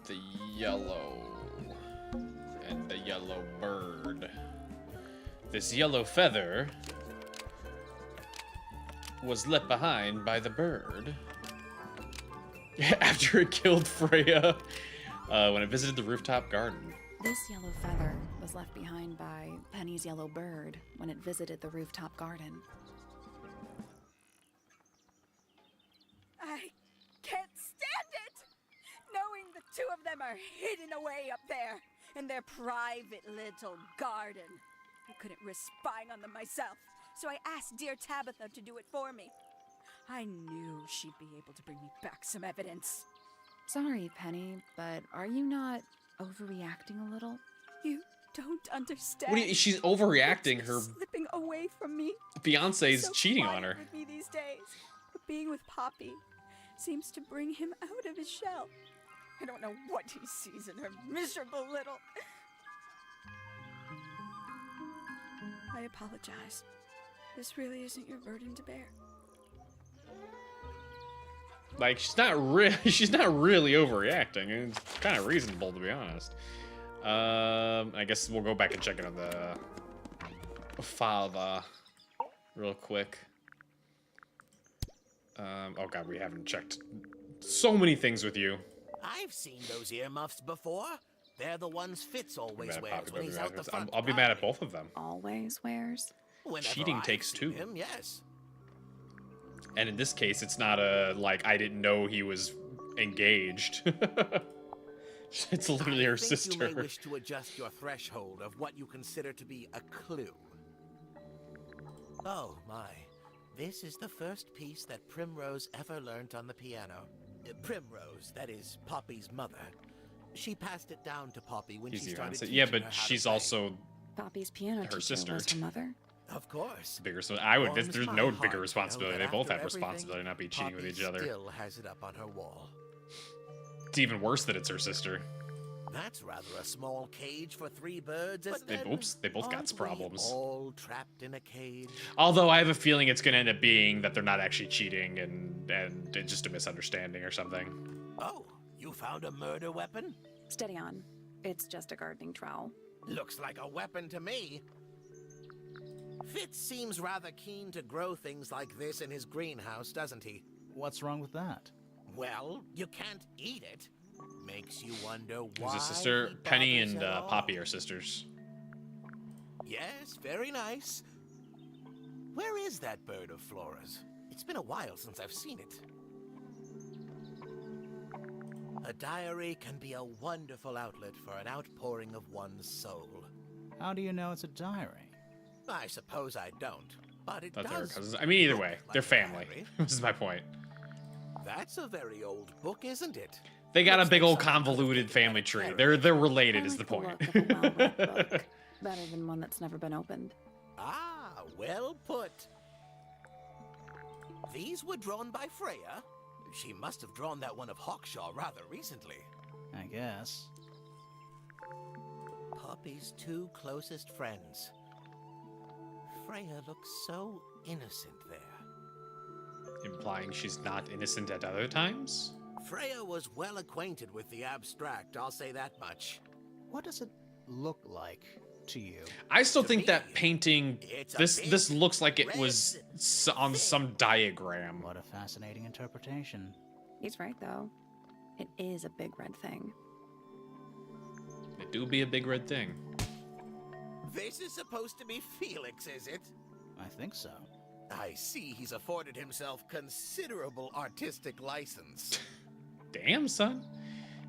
Speaker 1: The yellow and the yellow bird. This yellow feather was left behind by the bird after it killed Freya when it visited the rooftop garden.
Speaker 2: This yellow feather was left behind by Penny's yellow bird when it visited the rooftop garden.
Speaker 6: I can't stand it! Knowing the 2 of them are hidden away up there in their private little garden. I couldn't risk spying on them myself, so I asked dear Tabitha to do it for me. I knew she'd be able to bring me back some evidence.
Speaker 2: Sorry, Penny, but are you not overreacting a little?
Speaker 6: You don't understand.
Speaker 1: What do you, she's overreacting. Her
Speaker 6: Slipping away from me.
Speaker 1: fiance's
Speaker 6: So
Speaker 1: cheating on
Speaker 6: quiet
Speaker 1: her.
Speaker 6: with me these days, but being with Poppy seems to bring him out of his shell. I don't know what he sees in her miserable little. I apologize. This really isn't your burden to bear.
Speaker 1: Like, she's not really overreacting. And it's kind of reasonable, to be honest. I guess we'll go back and check it on the father real quick. Oh god, we haven't checked so many things with you.
Speaker 9: I've seen those earmuffs before. They're the ones Fitz always
Speaker 1: Mad at
Speaker 9: wears
Speaker 1: Poppy,
Speaker 9: when
Speaker 1: but
Speaker 9: he's
Speaker 1: we
Speaker 9: out
Speaker 1: haven't-
Speaker 9: the front.
Speaker 1: I'll be mad at both of them.
Speaker 2: Always wears?
Speaker 9: Whenever
Speaker 1: Cheating
Speaker 9: I've
Speaker 1: takes
Speaker 9: seen
Speaker 1: 2.
Speaker 9: Him, yes.
Speaker 1: And in this case, it's not a, like, I didn't know he was engaged. It's literally her
Speaker 9: I think
Speaker 1: sister.
Speaker 9: You may wish to adjust your threshold of what you consider to be a clue. Oh my. This is the first piece that Primrose ever learnt on the piano. Primrose, that is Poppy's mother. She passed it down to Poppy when she started teaching
Speaker 1: Yeah,
Speaker 9: her
Speaker 1: but
Speaker 9: how to
Speaker 1: she's
Speaker 9: play.
Speaker 1: also
Speaker 2: Poppy's piano
Speaker 1: her
Speaker 2: teacher
Speaker 1: sister.
Speaker 2: was her mother.
Speaker 9: Of course.
Speaker 1: bigger. So I would.
Speaker 9: Warms
Speaker 1: There's
Speaker 9: my
Speaker 1: no
Speaker 9: heart
Speaker 1: bigger
Speaker 9: to know
Speaker 1: responsibility.
Speaker 9: that
Speaker 1: They both
Speaker 9: after
Speaker 1: have responsibility,
Speaker 9: everything,
Speaker 1: not be cheating with
Speaker 9: Poppy
Speaker 1: each other.
Speaker 9: Still has it up on her wall.
Speaker 1: It's even worse that it's her sister.
Speaker 9: That's rather a small cage for 3 birds, isn't
Speaker 1: They
Speaker 9: it?
Speaker 1: both got
Speaker 9: Aren't we
Speaker 1: problems.
Speaker 9: all trapped in a cage.
Speaker 1: Although I have a feeling it's gonna end up being that they're not actually cheating and it's just a misunderstanding or something.
Speaker 9: Oh, you found a murder weapon?
Speaker 2: Steady on. It's just a gardening trowel.
Speaker 9: Looks like a weapon to me. Fitz seems rather keen to grow things like this in his greenhouse, doesn't he?
Speaker 3: What's wrong with that?
Speaker 9: Well, you can't eat it. Makes you wonder why.
Speaker 1: Who's his sister?
Speaker 9: he
Speaker 1: Penny
Speaker 9: bothers
Speaker 1: and
Speaker 9: at all.
Speaker 1: Poppy are sisters.
Speaker 9: Yes, very nice. Where is that bird of Flora's? It's been a while since I've seen it. A diary can be a wonderful outlet for an outpouring of one's soul.
Speaker 3: How do you know it's a diary?
Speaker 9: I suppose I don't, but it
Speaker 1: That they're
Speaker 9: does.
Speaker 1: cousins. I mean, either
Speaker 9: look
Speaker 1: way,
Speaker 9: like
Speaker 1: they're
Speaker 9: a
Speaker 1: family.
Speaker 9: diary.
Speaker 1: This is my point.
Speaker 9: That's a very old book, isn't it?
Speaker 1: They got a
Speaker 9: Looks
Speaker 1: big
Speaker 9: like
Speaker 1: old
Speaker 9: someone could've
Speaker 1: convoluted
Speaker 9: taken
Speaker 1: family
Speaker 9: that
Speaker 1: tree.
Speaker 9: diary.
Speaker 1: They're related,
Speaker 2: I
Speaker 1: is
Speaker 2: like
Speaker 1: the
Speaker 2: the
Speaker 1: point.
Speaker 2: look of a well-read book. Better than one that's never been opened.
Speaker 9: Ah, well put. These were drawn by Freya. She must have drawn that one of Hawkshaw rather recently.
Speaker 3: I guess.
Speaker 9: Poppy's 2 closest friends. Freya looks so innocent there.
Speaker 1: Implying she's not innocent at other times?
Speaker 9: Freya was well acquainted with the abstract, I'll say that much.
Speaker 3: What does it look like to you?
Speaker 1: I still
Speaker 9: To
Speaker 1: think
Speaker 9: me,
Speaker 1: that painting,
Speaker 9: it's a
Speaker 1: this
Speaker 9: big
Speaker 1: looks like it
Speaker 9: red
Speaker 1: was on some diagram.
Speaker 3: What a fascinating interpretation.
Speaker 2: He's right, though. It is a big red thing.
Speaker 1: It do be a big red thing.
Speaker 9: This is supposed to be Felix, is it?
Speaker 3: I think so.
Speaker 9: I see he's afforded himself considerable artistic license.
Speaker 1: Damn, son.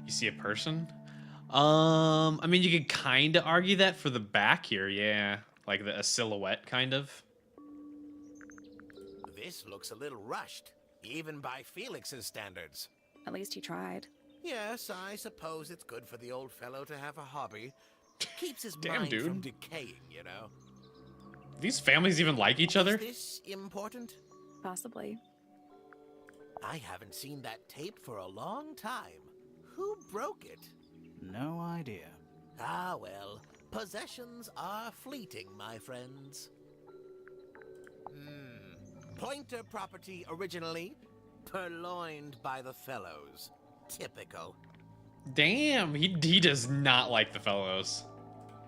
Speaker 1: You see a person? I mean, you could kind of argue that for the back here, yeah. Like a silhouette, kind of.
Speaker 9: This looks a little rushed, even by Felix's standards.
Speaker 2: At least he tried.
Speaker 9: Yes, I suppose it's good for the old fellow to have a hobby. Keeps his
Speaker 1: Damn,
Speaker 9: mind from
Speaker 1: dude.
Speaker 9: decaying, you know.
Speaker 1: These families even like each other?
Speaker 9: Is this important?
Speaker 2: Possibly.
Speaker 9: I haven't seen that tape for a long time. Who broke it?
Speaker 3: No idea.
Speaker 9: Ah, well, possessions are fleeting, my friends. Pointer property originally, purloined by the fellows. Typical.
Speaker 1: Damn, he does not like the fellows.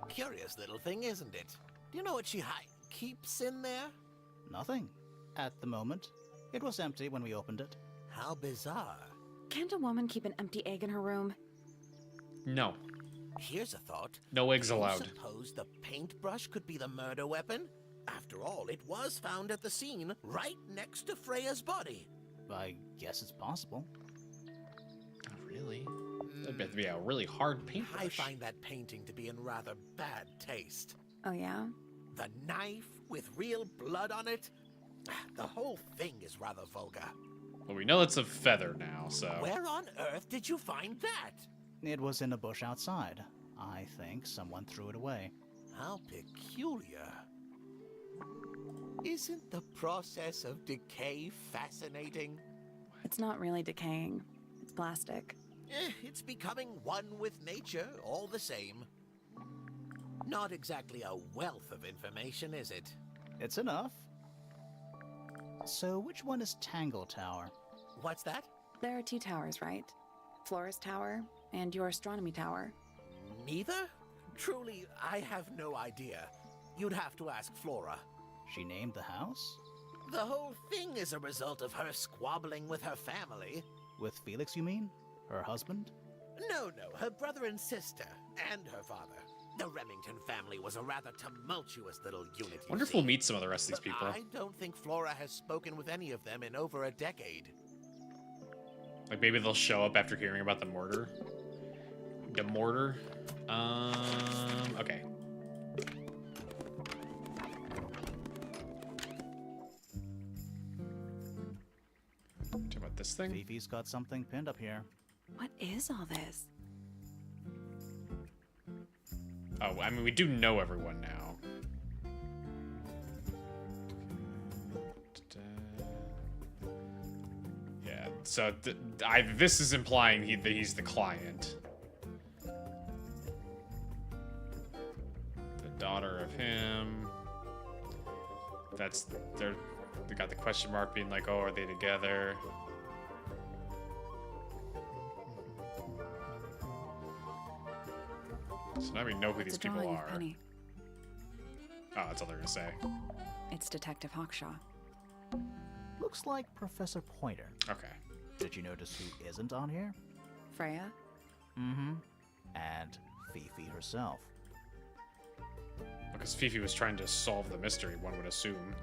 Speaker 9: Curious little thing, isn't it? Do you know what she keeps in there?
Speaker 3: Nothing. At the moment. It was empty when we opened it.
Speaker 9: How bizarre.
Speaker 2: Can't a woman keep an empty egg in her room?
Speaker 1: No.
Speaker 9: Here's a thought.
Speaker 1: No eggs
Speaker 9: Do you
Speaker 1: allowed.
Speaker 9: suppose the paintbrush could be the murder weapon? After all, it was found at the scene, right next to Freya's body.
Speaker 3: I guess it's possible.
Speaker 1: Not really. That'd have to be a really hard paintbrush.
Speaker 9: I find that painting to be in rather bad taste.
Speaker 2: Oh, yeah?
Speaker 9: The knife with real blood on it? The whole thing is rather vulgar.
Speaker 1: Well, we know it's a feather now, so...
Speaker 9: Where on earth did you find that?
Speaker 3: It was in a bush outside. I think someone threw it away.
Speaker 9: How peculiar. Isn't the process of decay fascinating?
Speaker 2: It's not really decaying. It's plastic.
Speaker 9: It's becoming one with nature, all the same. Not exactly a wealth of information, is it?
Speaker 3: It's enough. So which one is Tangle Tower?
Speaker 9: What's that?
Speaker 2: There are 2 towers, right? Flora's tower and your astronomy tower.
Speaker 9: Neither? Truly, I have no idea. You'd have to ask Flora.
Speaker 3: She named the house?
Speaker 9: The whole thing is a result of her squabbling with her family.
Speaker 3: With Felix, you mean? Her husband?
Speaker 9: No, her brother and sister, and her father. The Remington family was a rather tumultuous little unit.
Speaker 1: Wonder if we'll meet some of the rest of these people.
Speaker 9: I don't think Flora has spoken with any of them in over a decade.
Speaker 1: Like maybe they'll show up after hearing about the mortar. The mortar. Okay. Talk about this thing.
Speaker 3: Fifi's got something pinned up here.
Speaker 2: What is all this?
Speaker 1: Oh, I mean, we do know everyone now. Yeah, so this is implying that he's the client. The daughter of him. They got the question mark being like, oh, are they together? So now we know who these people are.
Speaker 2: Penny.
Speaker 1: Oh, that's all they're gonna say.
Speaker 2: It's Detective Hawkshaw.
Speaker 3: Looks like Professor Pointer.
Speaker 1: Okay.
Speaker 3: Did you notice who isn't on here?
Speaker 2: Freya?
Speaker 3: Mm-hmm. And Fifi herself.
Speaker 1: Because Fifi was trying to solve the mystery, one would assume.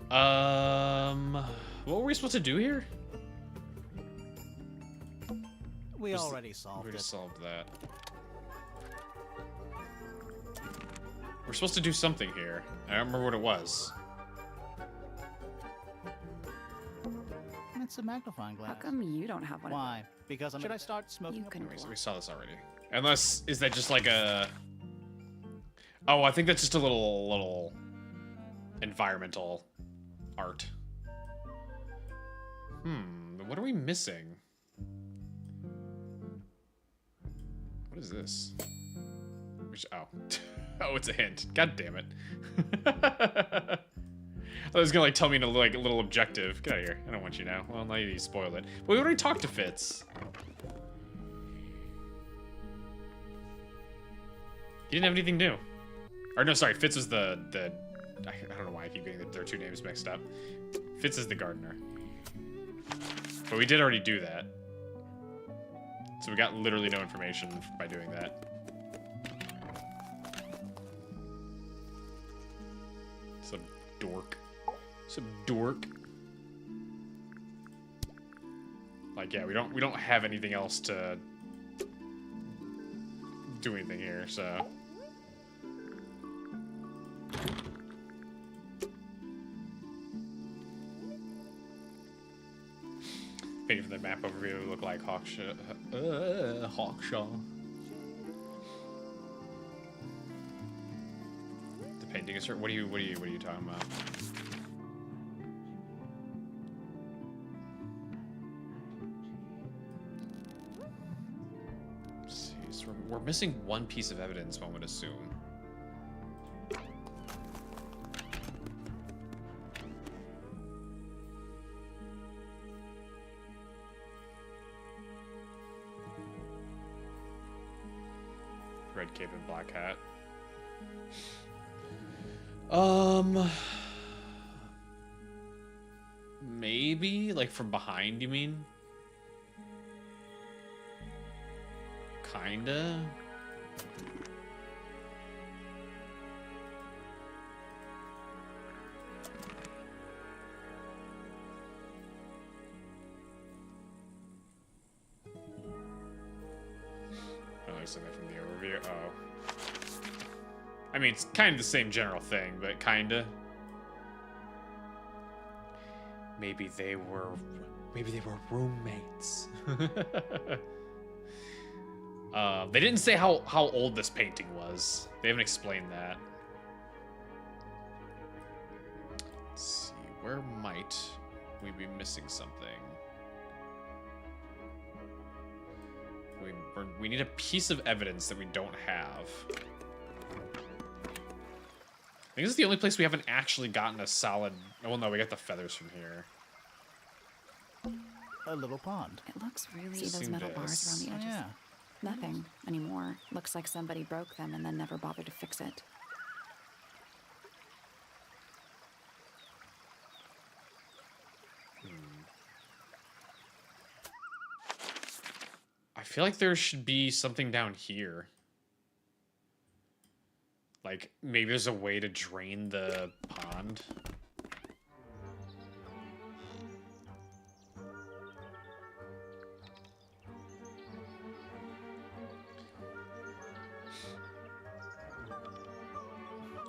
Speaker 1: What were we supposed to do here?
Speaker 3: We already solved
Speaker 1: We
Speaker 3: it.
Speaker 1: already solved that. We're supposed to do something here. I don't remember what it was.
Speaker 3: It's a magnifying glass.
Speaker 2: How come you don't have one?
Speaker 3: Why? Because should I start smoking?
Speaker 2: You can.
Speaker 1: We saw this already. Unless, is that just like a... Oh, I think that's just a little environmental art. What are we missing? What is this? Oh. Oh, it's a hint. God damn it. I thought it was gonna like tell me to like a little objective. Get out of here. I don't want you now. Well, now you spoiled it. But we already talked to Fitz. He didn't have anything new. Or no, sorry, Fitz was the I don't know why I keep getting their two names mixed up. Fitz is the gardener. But we did already do that. So we got literally no information by doing that. Some dork. Some dork. Like, yeah, we don't have anything else to do anything here, so. Waiting for the map overview to look like Hawkshaw. Hawkshaw. The painting is. What are you talking about? Let's see, so we're missing one piece of evidence, one would assume. Red cape and black hat. Maybe like from behind, you mean? Kinda. Something from the overview. Oh. I mean, it's kind of the same general thing, but kinda. Maybe they were roommates. They didn't say how old this painting was. They haven't explained that. Let's see, where might we be missing something? We need a piece of evidence that we don't have. I think this is the only place we haven't actually gotten a solid... Oh, well, no, we got the feathers from here.
Speaker 3: A little pond.
Speaker 2: It looks really...
Speaker 1: Just
Speaker 2: Those metal
Speaker 1: this.
Speaker 2: bars around the edges.
Speaker 3: Yeah.
Speaker 2: Nothing anymore. Looks like somebody broke them and then never bothered to fix it. I feel like there should be something down here.
Speaker 1: Like, maybe there's a way to drain the pond.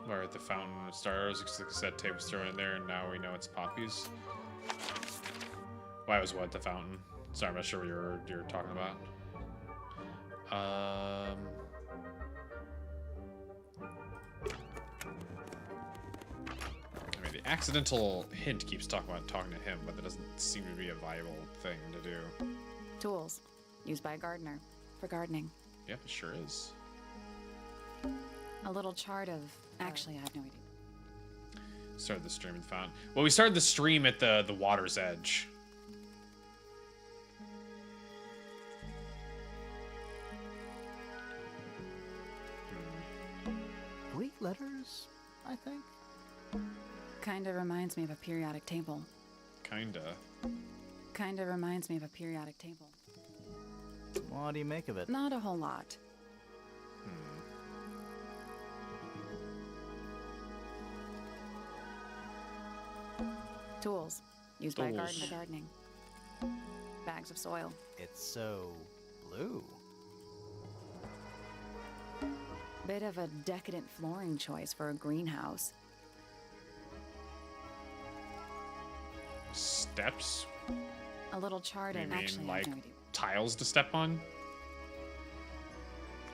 Speaker 1: Where at the Fountain of Stars, set tape was thrown in there, and now we know it's poppies. Why was what the fountain? Sorry, I'm not sure what you're talking about. I mean, the accidental hint keeps talking to him, but that doesn't seem to be a viable thing to do.
Speaker 2: Tools used by a gardener for gardening.
Speaker 1: Yep, it sure is.
Speaker 2: A little chart of. Actually, I have no idea.
Speaker 1: Started the stream at the fountain. Well, we started the stream at the water's edge.
Speaker 3: Greek letters, I think.
Speaker 2: Kinda reminds me of a periodic table.
Speaker 1: Kinda.
Speaker 2: Kinda reminds me of a periodic table.
Speaker 3: What do you make of it?
Speaker 2: Not a whole lot. Tools used by a gardener for gardening. Bags of soil.
Speaker 3: It's so blue.
Speaker 2: Bit of a decadent flooring choice for a greenhouse.
Speaker 1: Steps?
Speaker 2: A little chart
Speaker 1: You
Speaker 2: of.
Speaker 1: mean
Speaker 2: Actually, I
Speaker 1: like
Speaker 2: have no idea.
Speaker 1: tiles to step on?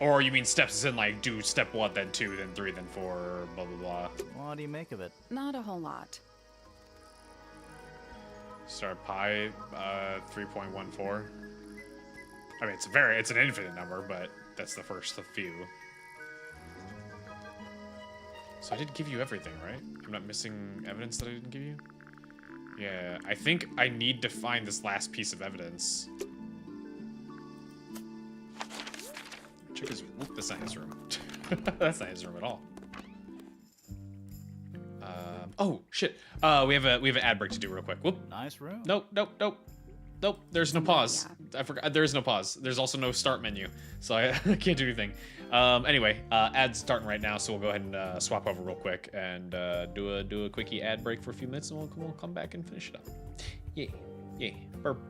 Speaker 1: Or you mean steps as in like do step 1, then 2, then 3, then 4, blah blah blah.
Speaker 3: What do you make of it?
Speaker 2: Not a whole lot.
Speaker 1: Start pi 3.14. I mean, it's an infinite number, but that's the first of few. So I did give you everything, right? I'm not missing evidence that I didn't give you? Yeah, I think I need to find this last piece of evidence. Check his room. That's not his room. That's not his room at all. Oh shit! We have an ad break to do real quick. Whoop.
Speaker 3: Nice room.
Speaker 1: Nope. There's no pause. I forgot. There is no pause. There's also no start menu, so I can't do anything. Anyway, ad's starting right now, so we'll go ahead and swap over real quick and do a quickie ad break for a few minutes, and we'll come back and finish it up. Yeah. Burp.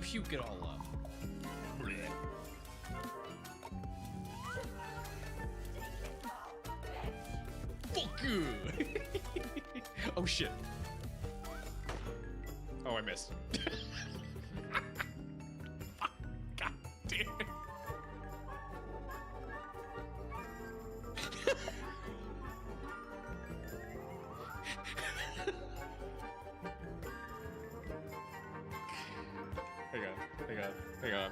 Speaker 1: Puke it all up. Fuck you! Oh shit. Oh, I missed. God damn it. Hang on.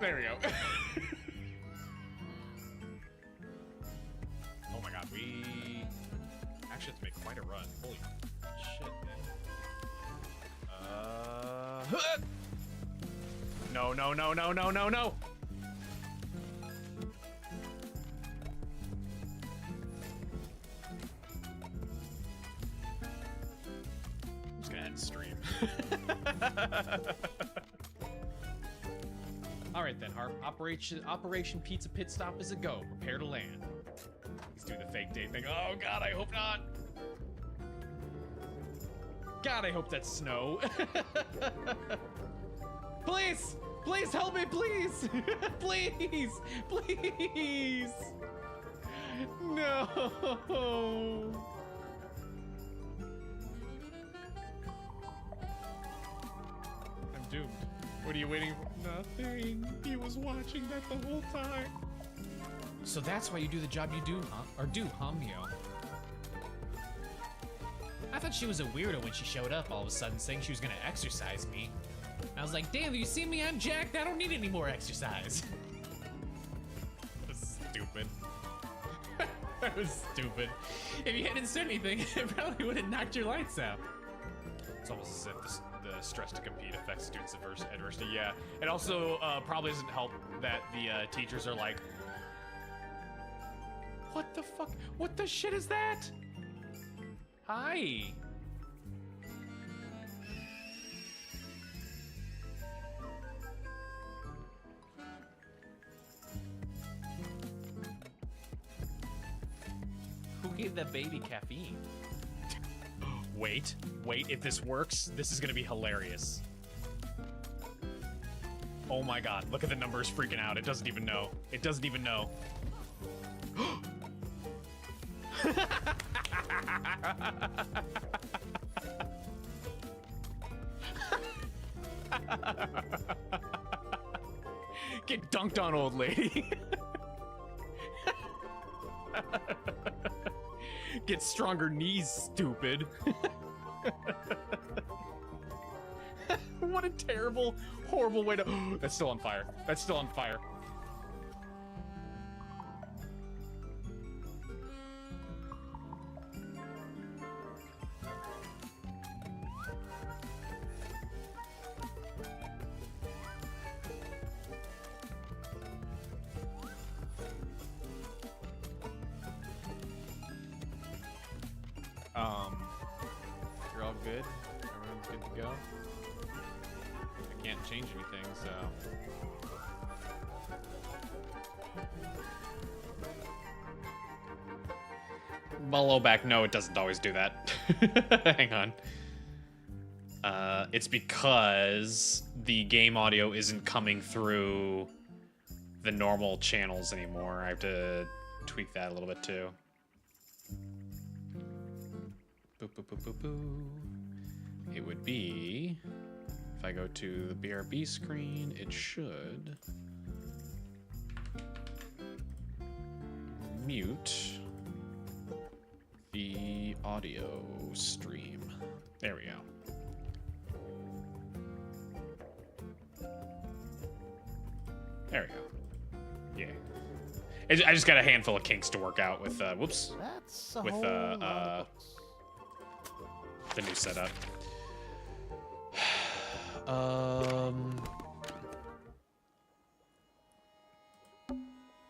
Speaker 1: There we go. Oh my god, we actually have to make quite a run. Holy shit, man. No. I'm just gonna end stream. Alright then, Harp. Operation Pizza Pit Stop is a go. Prepare to land. He's doing the fake date thing. Oh god, I hope not. God, I hope that's snow. Please! Please help me, please! Please! Please! No! I'm doomed. What are you waiting for? Nothing. He was watching that the whole time. So that's why you do the job you do, huh? Or do, huh, Mio? I thought she was a weirdo when she showed up all of a sudden saying she was gonna exercise me. I was like, damn, you see me? I'm jacked. I don't need any more exercise. Stupid. That was stupid. If you hadn't said anything, it probably would have knocked your lights out. It's almost as if the stress to compete affects students' adversity. Yeah. It also probably doesn't help that the teachers are like, what the fuck? What the shit is that? Hi. Who gave that baby caffeine? Wait, if this works, this is gonna be hilarious. Oh my god, look at the numbers freaking out. It doesn't even know. It doesn't even know. Get dunked on, old lady. Get stronger knees, stupid. What a terrible, horrible way to... That's still on fire. That's still on fire. You're all good? Everyone's good to go? I can't change anything, so... Below back, no, it doesn't always do that. Hang on. It's because the game audio isn't coming through the normal channels anymore. I have to tweak that a little bit too. Boop, boop, boop, boop, boop. It would be, if I go to the BRB screen, it should mute the audio stream. There we go. There we go. Yeah. I just got a handful of kinks to work out with, whoops.
Speaker 3: That's a
Speaker 1: with,
Speaker 3: whole lot of books.
Speaker 1: The new setup.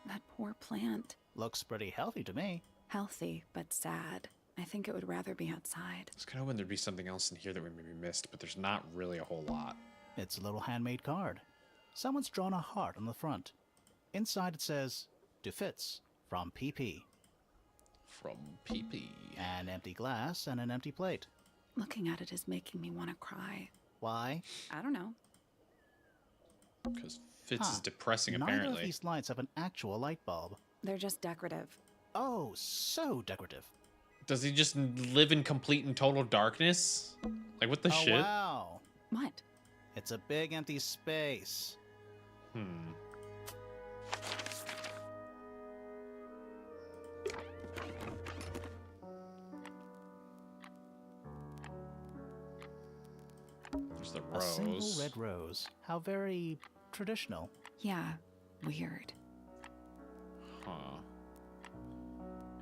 Speaker 2: That poor plant.
Speaker 3: Looks pretty healthy to me.
Speaker 2: Healthy, but sad. I think it would rather be outside.
Speaker 1: I was kind of hoping there'd be something else in here that we maybe missed, but there's not really a whole lot.
Speaker 3: It's a little handmade card. Someone's drawn a heart on the front. Inside it says, "To Fitz, from PP."
Speaker 1: From PP.
Speaker 3: An empty glass and an empty plate.
Speaker 2: Looking at it is making me want to cry.
Speaker 3: Why?
Speaker 2: I don't know.
Speaker 1: Because Fitz is depressing,
Speaker 3: Neither
Speaker 1: apparently.
Speaker 3: of these lights have an actual light bulb.
Speaker 2: They're just decorative.
Speaker 3: Oh, so decorative.
Speaker 1: Does he just live in complete and total darkness? Like, what the
Speaker 3: Oh,
Speaker 1: shit?
Speaker 3: wow.
Speaker 2: What?
Speaker 3: It's a big empty space.
Speaker 1: There's the
Speaker 3: A single
Speaker 1: rose.
Speaker 3: red rose. How very traditional.
Speaker 2: Yeah, weird.
Speaker 1: Huh.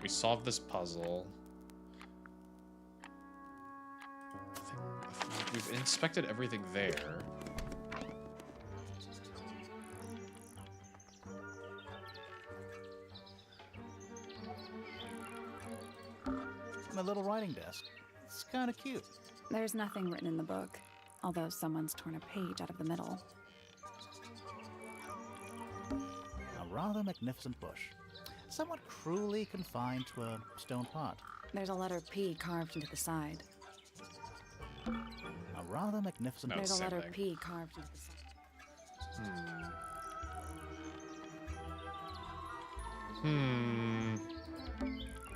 Speaker 1: We solved this puzzle. I think we've inspected everything there.
Speaker 3: My little writing desk. It's kind of cute.
Speaker 2: There's nothing written in the book, although someone's torn a page out of the middle.
Speaker 3: A rather magnificent bush. Somewhat cruelly confined to a stone pot.
Speaker 2: There's a letter P carved into the side.
Speaker 3: A rather magnificent
Speaker 1: No,
Speaker 2: There's a
Speaker 1: same
Speaker 2: letter
Speaker 1: thing.
Speaker 2: P carved into the side.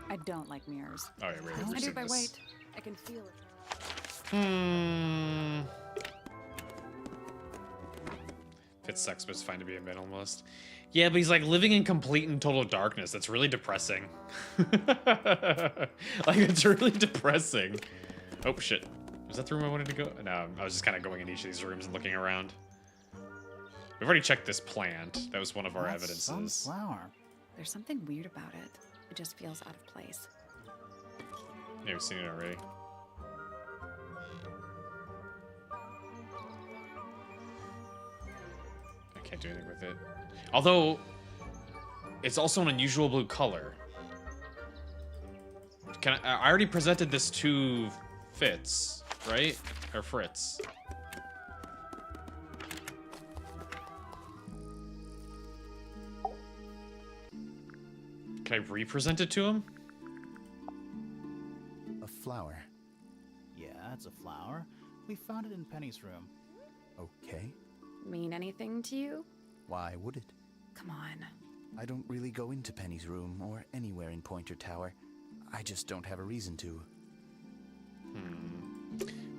Speaker 2: I don't like mirrors.
Speaker 1: Oh, yeah, we've
Speaker 2: I do
Speaker 1: seen
Speaker 2: by
Speaker 1: this.
Speaker 2: weight. I can feel it.
Speaker 1: Fitz sucks, but it's fine to be a minimalist. Yeah, but he's like living in complete and total darkness. That's really depressing. Like, it's really depressing. Oh, shit. Was that the room I wanted to go? No, I was just kind of going in each of these rooms and looking around. We've already checked this plant. That was one of our
Speaker 3: That's
Speaker 1: evidences.
Speaker 3: sunflower.
Speaker 2: There's something weird about it. It just feels out of place.
Speaker 1: Yeah, we've seen it already. I can't do anything with it. Although, it's also an unusual blue color. I already presented this to Fitz, right? Or Fritz. Can I re-present it to him?
Speaker 7: A flower.
Speaker 3: Yeah, it's a flower. We found it in Penny's room.
Speaker 7: Okay.
Speaker 2: Mean anything to you?
Speaker 7: Why would it?
Speaker 2: Come on.
Speaker 7: I don't really go into Penny's room or anywhere in Pointer Tower. I just don't have a reason to.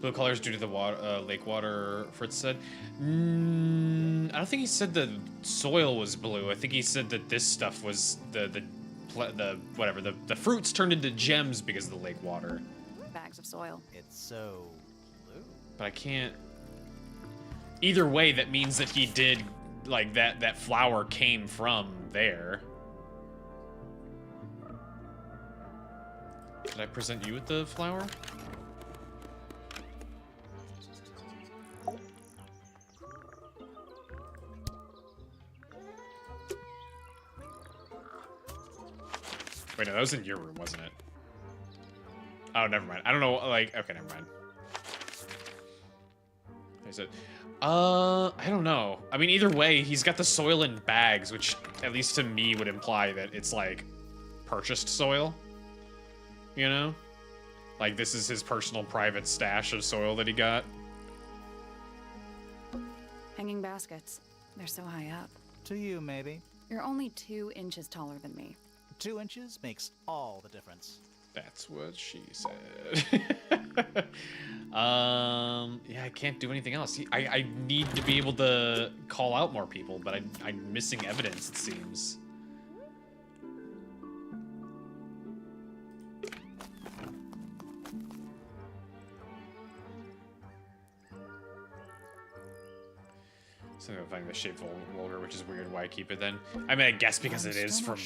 Speaker 1: Blue colors due to the water, lake water, Fritz said. I don't think he said the soil was blue. I think he said that this stuff was the fruits turned into gems because of the lake water.
Speaker 2: Bags of soil.
Speaker 3: It's so blue.
Speaker 1: But I can't. Either way, that means that he did, like, that flower came from there. Did I present you with the flower? Wait, no, that was in your room, wasn't it? Oh, never mind. I don't know, like, okay, never mind. I said, I don't know. I mean, either way, he's got the soil in bags, which, at least to me, would imply that it's, like, purchased soil. You know? Like, this is his personal private stash of soil that he got.
Speaker 2: Hanging baskets. They're so high up.
Speaker 3: To you, maybe.
Speaker 2: You're only 2 inches taller than me.
Speaker 3: 2 inches makes all the difference.
Speaker 1: That's what she said. Yeah, I can't do anything else. I need to be able to call out more people, but I'm missing evidence, it seems. So I'm finding the shape vulgar, which is weird. Why keep it then? I mean, I guess because it is from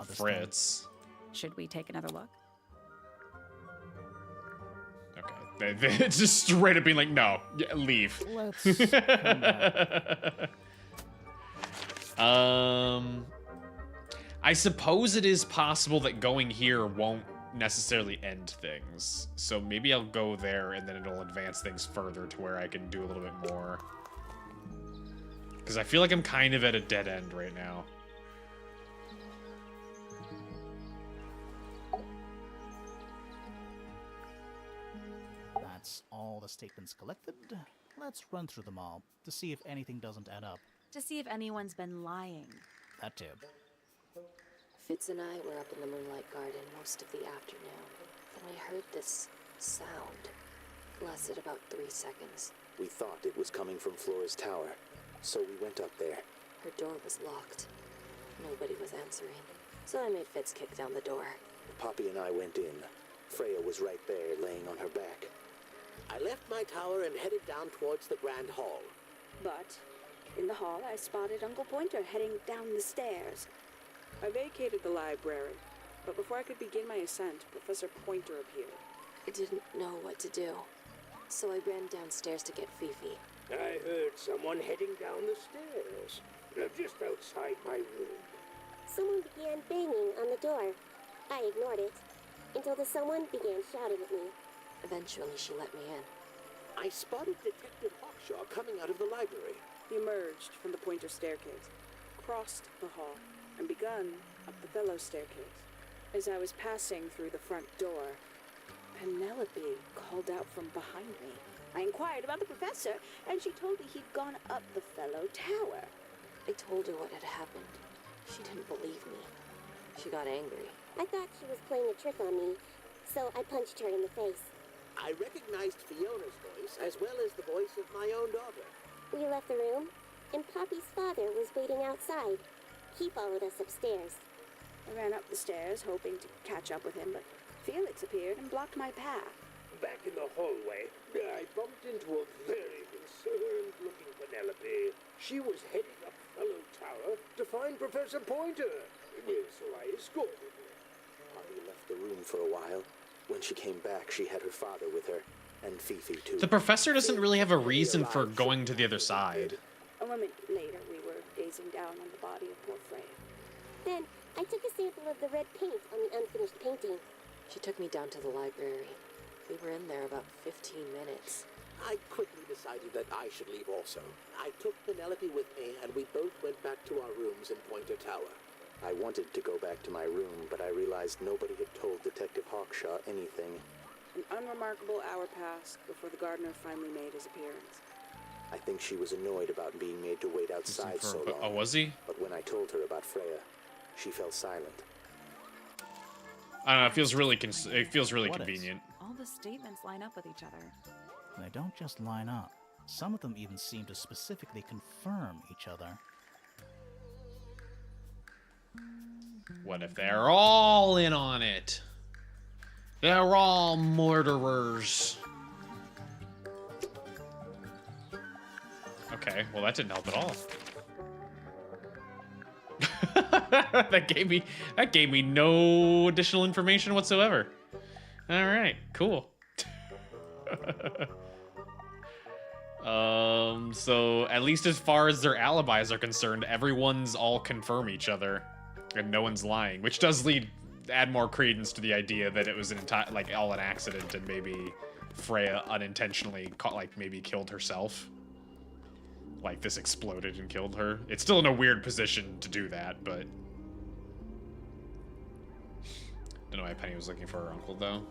Speaker 1: Fritz.
Speaker 2: Should we take another look?
Speaker 1: Okay, it's just straight up being like, no, yeah, leave.
Speaker 3: Let's come back.
Speaker 1: I suppose it is possible that going here won't necessarily end things. So maybe I'll go there and then it'll advance things further to where I can do a little bit more. Because I feel like I'm kind of at a dead end right now.
Speaker 3: That's all the statements collected. Let's run through them all to see if anything doesn't add up.
Speaker 2: To see if anyone's been lying.
Speaker 3: That too.
Speaker 8: Fitz and I were up in the Moonlight Garden most of the afternoon. Then we heard this sound. It lasted about 3 seconds.
Speaker 7: We thought it was coming from Flora's tower, so we went up there.
Speaker 8: Her door was locked. Nobody was answering. So I made Fitz kick down the door.
Speaker 7: Poppy and I went in. Freya was right there, laying on her back.
Speaker 9: I left my tower and headed down towards the Grand Hall.
Speaker 10: But in the hall, I spotted Uncle Pointer heading down the stairs. I vacated the library, but before I could begin my ascent, Professor Pointer appeared.
Speaker 8: I didn't know what to do, so I ran downstairs to get Fifi.
Speaker 4: I heard someone heading down the stairs, just outside my room.
Speaker 5: Someone began banging on the door. I ignored it until the someone began shouting at me.
Speaker 8: Eventually, she let me in.
Speaker 9: I spotted Detective Hawkshaw coming out of the library.
Speaker 10: He emerged from the Pointer staircase, crossed the hall, and begun up the fellow staircase. As I was passing through the front door, Penelope called out from behind me. I inquired about the professor, and she told me he'd gone up the fellow tower.
Speaker 8: I told her what had happened. She didn't believe me. She got angry.
Speaker 5: I thought she was playing a trick on me, so I punched her in the face.
Speaker 9: I recognized Fiona's voice as well as the voice of my own daughter.
Speaker 5: We left the room, and Poppy's father was waiting outside. He followed us upstairs.
Speaker 10: I ran up the stairs, hoping to catch up with him, but Felix appeared and blocked my path.
Speaker 4: Back in the hallway, I bumped into a very concerned-looking Penelope. She was heading up Fellow Tower to find Professor Pointer, so I escorted her.
Speaker 7: the room for a while. When she came back, she had her father with her, and Fifi too.
Speaker 1: The professor doesn't really have a reason for going to the other side.
Speaker 10: A moment later, we were gazing down on the body of poor Freya.
Speaker 5: Then I took a sample of the red paint on the unfinished painting.
Speaker 11: She took me down to the library. We were in there about 15 minutes.
Speaker 9: I quickly decided that I should leave also. I took Penelope with me, and we both went back to our rooms in Pointer Tower.
Speaker 7: I wanted to go back to my room, but I realized nobody had told Detective Hawkshaw anything.
Speaker 10: An unremarkable hour passed before the gardener finally made his appearance.
Speaker 7: I think she was annoyed about being made to wait outside so long.
Speaker 1: Oh, was he?
Speaker 7: But when I told her about Freya, she fell silent.
Speaker 1: I don't know. It feels really convenient.
Speaker 2: All the statements line up with each other.
Speaker 3: They don't just line up. Some of them even seem to specifically confirm each other.
Speaker 1: What if they're all in on it? They're all murderers. Okay, well that didn't help at all. that gave me no additional information whatsoever. All right, cool. So at least as far as their alibis are concerned, everyone's all confirm each other, and no one's lying, which does add more credence to the idea that it was all an accident, and maybe Freya unintentionally maybe killed herself. Like this exploded and killed her. It's still in a weird position to do that, but don't know why Penny was looking for her uncle though.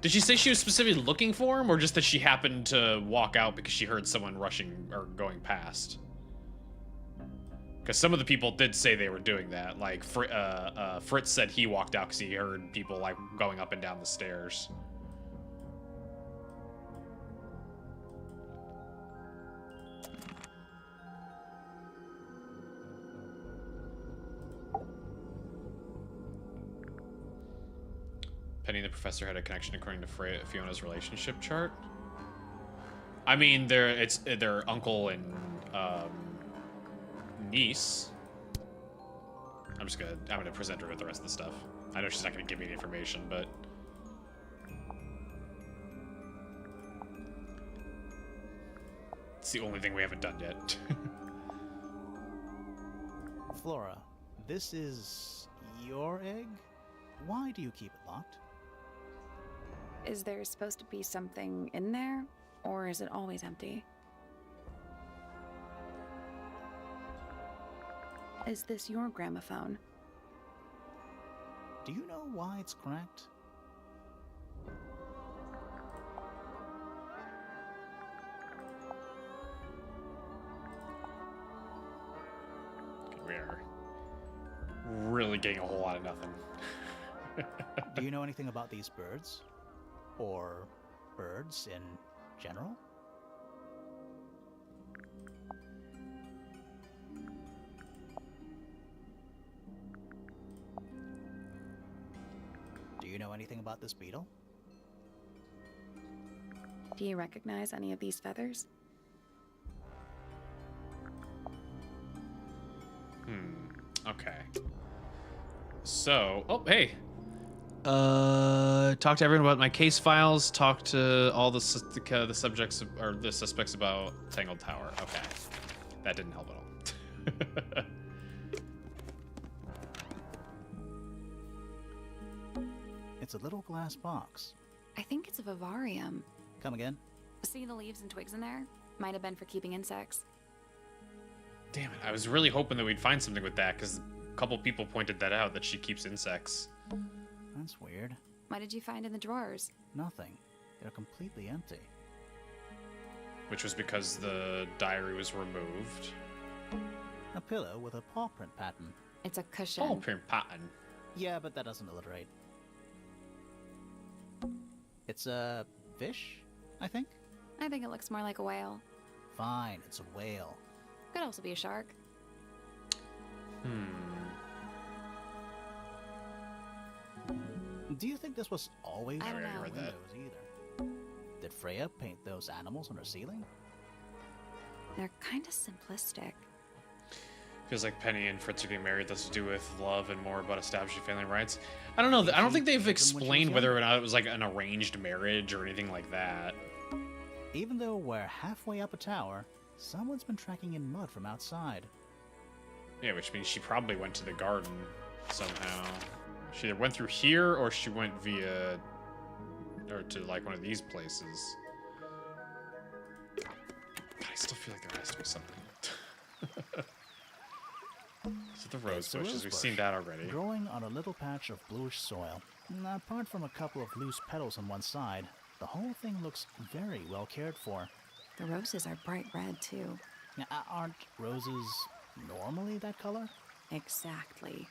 Speaker 1: Did she say she was specifically looking for him, or just that she happened to walk out because she heard someone rushing or going past? Because some of the people did say they were doing that. Like Fritz said he walked out because he heard people like going up and down the stairs. Penny and the professor had a connection according to Fiona's relationship chart. I mean, they're uncle and niece. I'm gonna present her with the rest of the stuff. I know she's not gonna give me the information, but it's the only thing we haven't done yet.
Speaker 3: Flora, this is your egg? Why do you keep it locked?
Speaker 2: Is there supposed to be something in there, or is it always empty? Is this your gramophone?
Speaker 3: Do you know why it's cracked?
Speaker 1: We are really getting a whole lot of nothing.
Speaker 3: Do you know anything about these birds? Or birds in general? Do you know anything about this beetle?
Speaker 2: Do you recognize any of these feathers?
Speaker 1: Okay. So, oh, hey. Talk to everyone about my case files. Talk to all the subjects or the suspects about Tangle Tower. Okay, that didn't help at all.
Speaker 3: It's a little glass box.
Speaker 2: I think it's a vivarium.
Speaker 3: Come again?
Speaker 2: See the leaves and twigs in there? Might have been for keeping insects.
Speaker 1: Damn it! I was really hoping that we'd find something with that, because a couple people pointed that out, that she keeps insects.
Speaker 3: That's weird.
Speaker 2: What did you find in the drawers?
Speaker 3: Nothing. They're completely empty.
Speaker 1: Which was because the diary was removed.
Speaker 3: A pillow with a paw print pattern.
Speaker 2: It's a cushion.
Speaker 1: Paw print pattern.
Speaker 3: Yeah, but that doesn't alliterate. It's a fish, I think?
Speaker 2: I think it looks more like a whale.
Speaker 3: Fine, it's a whale.
Speaker 2: Could also be a shark.
Speaker 3: Do you think this was always
Speaker 2: I don't know.
Speaker 3: windows either? Did Freya paint those animals on her ceiling?
Speaker 2: They're kind of simplistic.
Speaker 1: Feels like Penny and Fritz are getting married. That's to do with love and more about establishing family rights. I don't know. I don't think they've explained whether or not it was like an arranged marriage or anything like that.
Speaker 3: Even though we're halfway up a tower, someone's been tracking in mud from outside.
Speaker 1: Yeah, which means she probably went to the garden somehow. She either went through here or she went via... or to like one of these places. God, I still feel like there has to be something. So the rose bushes, we've seen that already.
Speaker 3: Growing on a little patch of bluish soil. Apart from a couple of loose petals on one side, the whole thing looks very well cared for.
Speaker 2: The roses are bright red, too.
Speaker 3: Now, aren't roses normally that color?
Speaker 2: Exactly.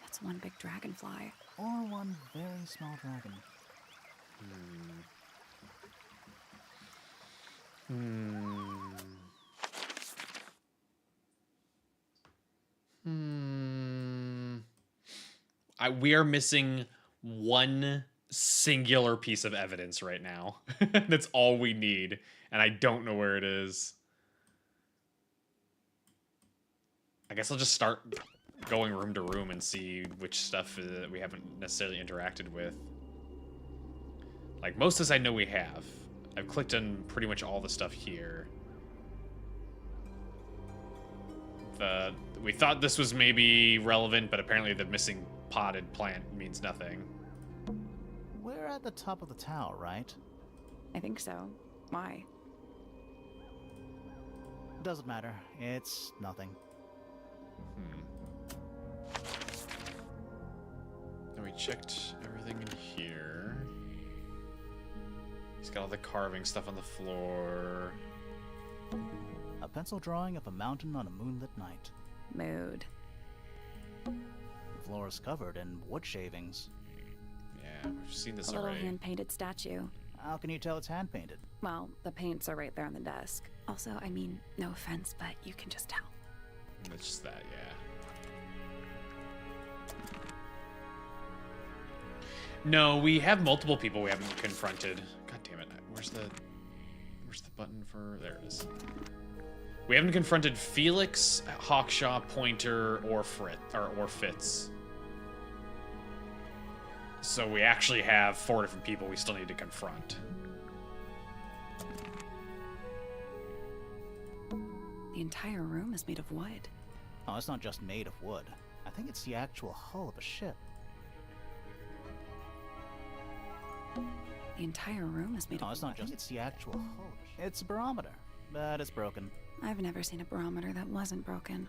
Speaker 2: That's one big dragonfly.
Speaker 3: Or one very small dragon.
Speaker 1: We are missing one singular piece of evidence right now. That's all we need, and I don't know where it is. I guess I'll just start going room to room and see which stuff we haven't necessarily interacted with. Like, most of this I know we have. I've clicked on pretty much all the stuff here. We thought this was maybe relevant, but apparently the missing potted plant means nothing.
Speaker 3: We're at the top of the tower, right?
Speaker 2: I think so. Why?
Speaker 3: Doesn't matter. It's nothing.
Speaker 1: Then we checked everything in here. He's got all the carving stuff on the floor.
Speaker 3: A pencil drawing of a mountain on a moonlit night.
Speaker 2: Mood.
Speaker 3: The floor is covered in wood shavings.
Speaker 1: Yeah, we've seen this
Speaker 2: A little
Speaker 1: already.
Speaker 2: hand-painted statue.
Speaker 3: How can you tell it's hand-painted?
Speaker 2: Well, the paints are right there on the desk. Also, I mean, no offense, but you can just tell.
Speaker 1: It's just that, yeah. No, we have multiple people we haven't confronted. God damn it. Where's the button for... There it is. We haven't confronted Felix, Hawkshaw, Pointer, or Fitz. So we actually have 4 different people we still need to confront.
Speaker 2: The entire room is made of wood.
Speaker 3: Oh, it's not just made of wood. I think it's the actual hull of a ship.
Speaker 2: The entire room is made of wood.
Speaker 3: Oh, it's not just... It's the actual hull. It's a barometer, but it's broken.
Speaker 2: I've never seen a barometer that wasn't broken.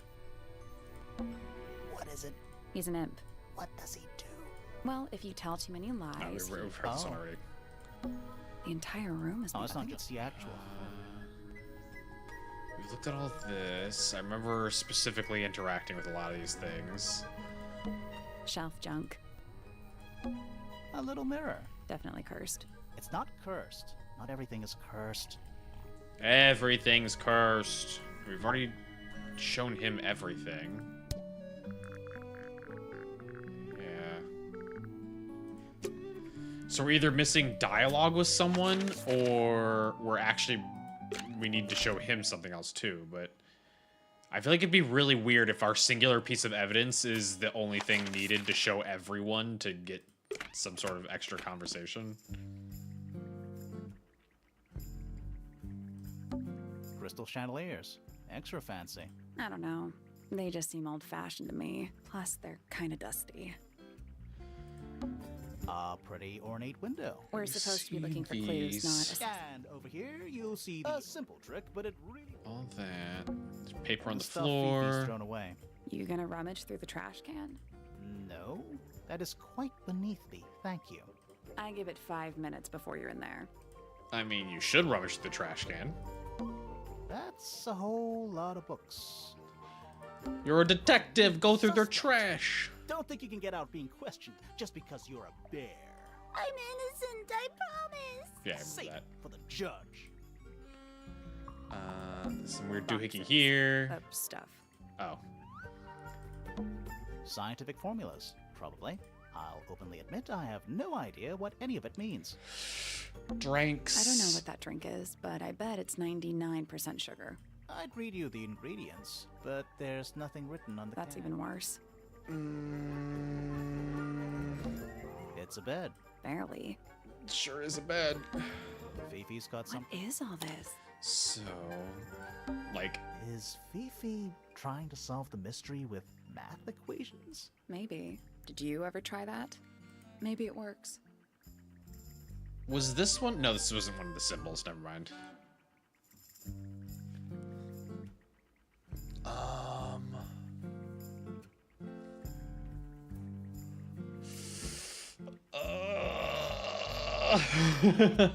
Speaker 3: What is it?
Speaker 2: He's an imp.
Speaker 3: What does he do?
Speaker 2: Well, if you tell too many lies...
Speaker 1: We've heard this already.
Speaker 2: The entire room is made
Speaker 3: Oh, it's
Speaker 2: of
Speaker 3: not
Speaker 2: wood.
Speaker 3: just the actual
Speaker 1: We've looked at all this. I remember specifically interacting with a lot of these things.
Speaker 2: Shelf junk.
Speaker 3: A little mirror.
Speaker 2: Definitely cursed.
Speaker 3: It's not cursed. Not everything is cursed.
Speaker 1: Everything's cursed. We've already shown him everything. Yeah. So we're either missing dialogue with someone, or we need to show him something else too, but I feel like it'd be really weird if our singular piece of evidence is the only thing needed to show everyone to get some sort of extra conversation.
Speaker 3: Crystal chandeliers. Extra fancy.
Speaker 2: I don't know. They just seem old-fashioned to me. Plus, they're kind of dusty.
Speaker 3: A pretty ornate window.
Speaker 2: We're supposed to be looking for clues, not
Speaker 3: And over here, you'll see a simple trick, but it really...
Speaker 1: All that. There's paper on the
Speaker 3: stuff
Speaker 1: floor.
Speaker 3: Fifi's thrown away.
Speaker 2: You gonna rummage through the trash can?
Speaker 3: No, that is quite beneath me. Thank you.
Speaker 2: I give it 5 minutes before you're in there.
Speaker 1: I mean, you should rummage through the trash can.
Speaker 3: That's a whole lot of books.
Speaker 1: You're a detective. Go through their trash.
Speaker 3: Don't think you can get out being questioned just because you're a bear.
Speaker 5: I'm innocent, I promise.
Speaker 1: Yeah, I remember
Speaker 3: Safe
Speaker 1: that.
Speaker 3: for the judge.
Speaker 1: There's some weird doohickey here.
Speaker 2: Stuff.
Speaker 1: Oh.
Speaker 3: Scientific formulas, probably. I'll openly admit I have no idea what any of it means.
Speaker 1: Drinks.
Speaker 2: I don't know what that drink is, but I bet it's 99% sugar.
Speaker 3: I'd read you the ingredients, but there's nothing written on the
Speaker 2: That's
Speaker 3: can.
Speaker 2: even worse.
Speaker 3: It's a bed.
Speaker 2: Barely.
Speaker 1: Sure is a bed.
Speaker 3: Fifi's got
Speaker 2: What
Speaker 3: something.
Speaker 2: is all this?
Speaker 1: So, like,
Speaker 3: Is Fifi trying to solve the mystery with math equations?
Speaker 2: Maybe. Did you ever try that? Maybe it works.
Speaker 1: was this one? No, this wasn't one of the symbols. Never mind.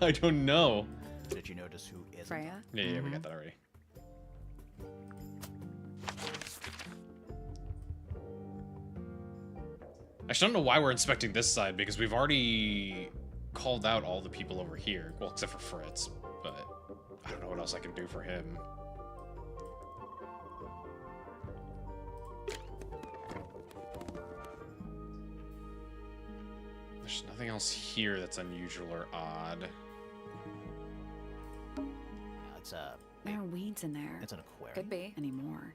Speaker 1: I don't know.
Speaker 3: Did you notice who isn't?
Speaker 2: Freya?
Speaker 1: Yeah, we got that already. I just don't know why we're inspecting this side, because we've already called out all the people over here. Well, except for Fritz, but I don't know what else I can do for him. There's nothing else here that's unusual or odd.
Speaker 3: It's a.
Speaker 2: There are weeds in there.
Speaker 3: It's an aquarium.
Speaker 2: Could be. Anymore.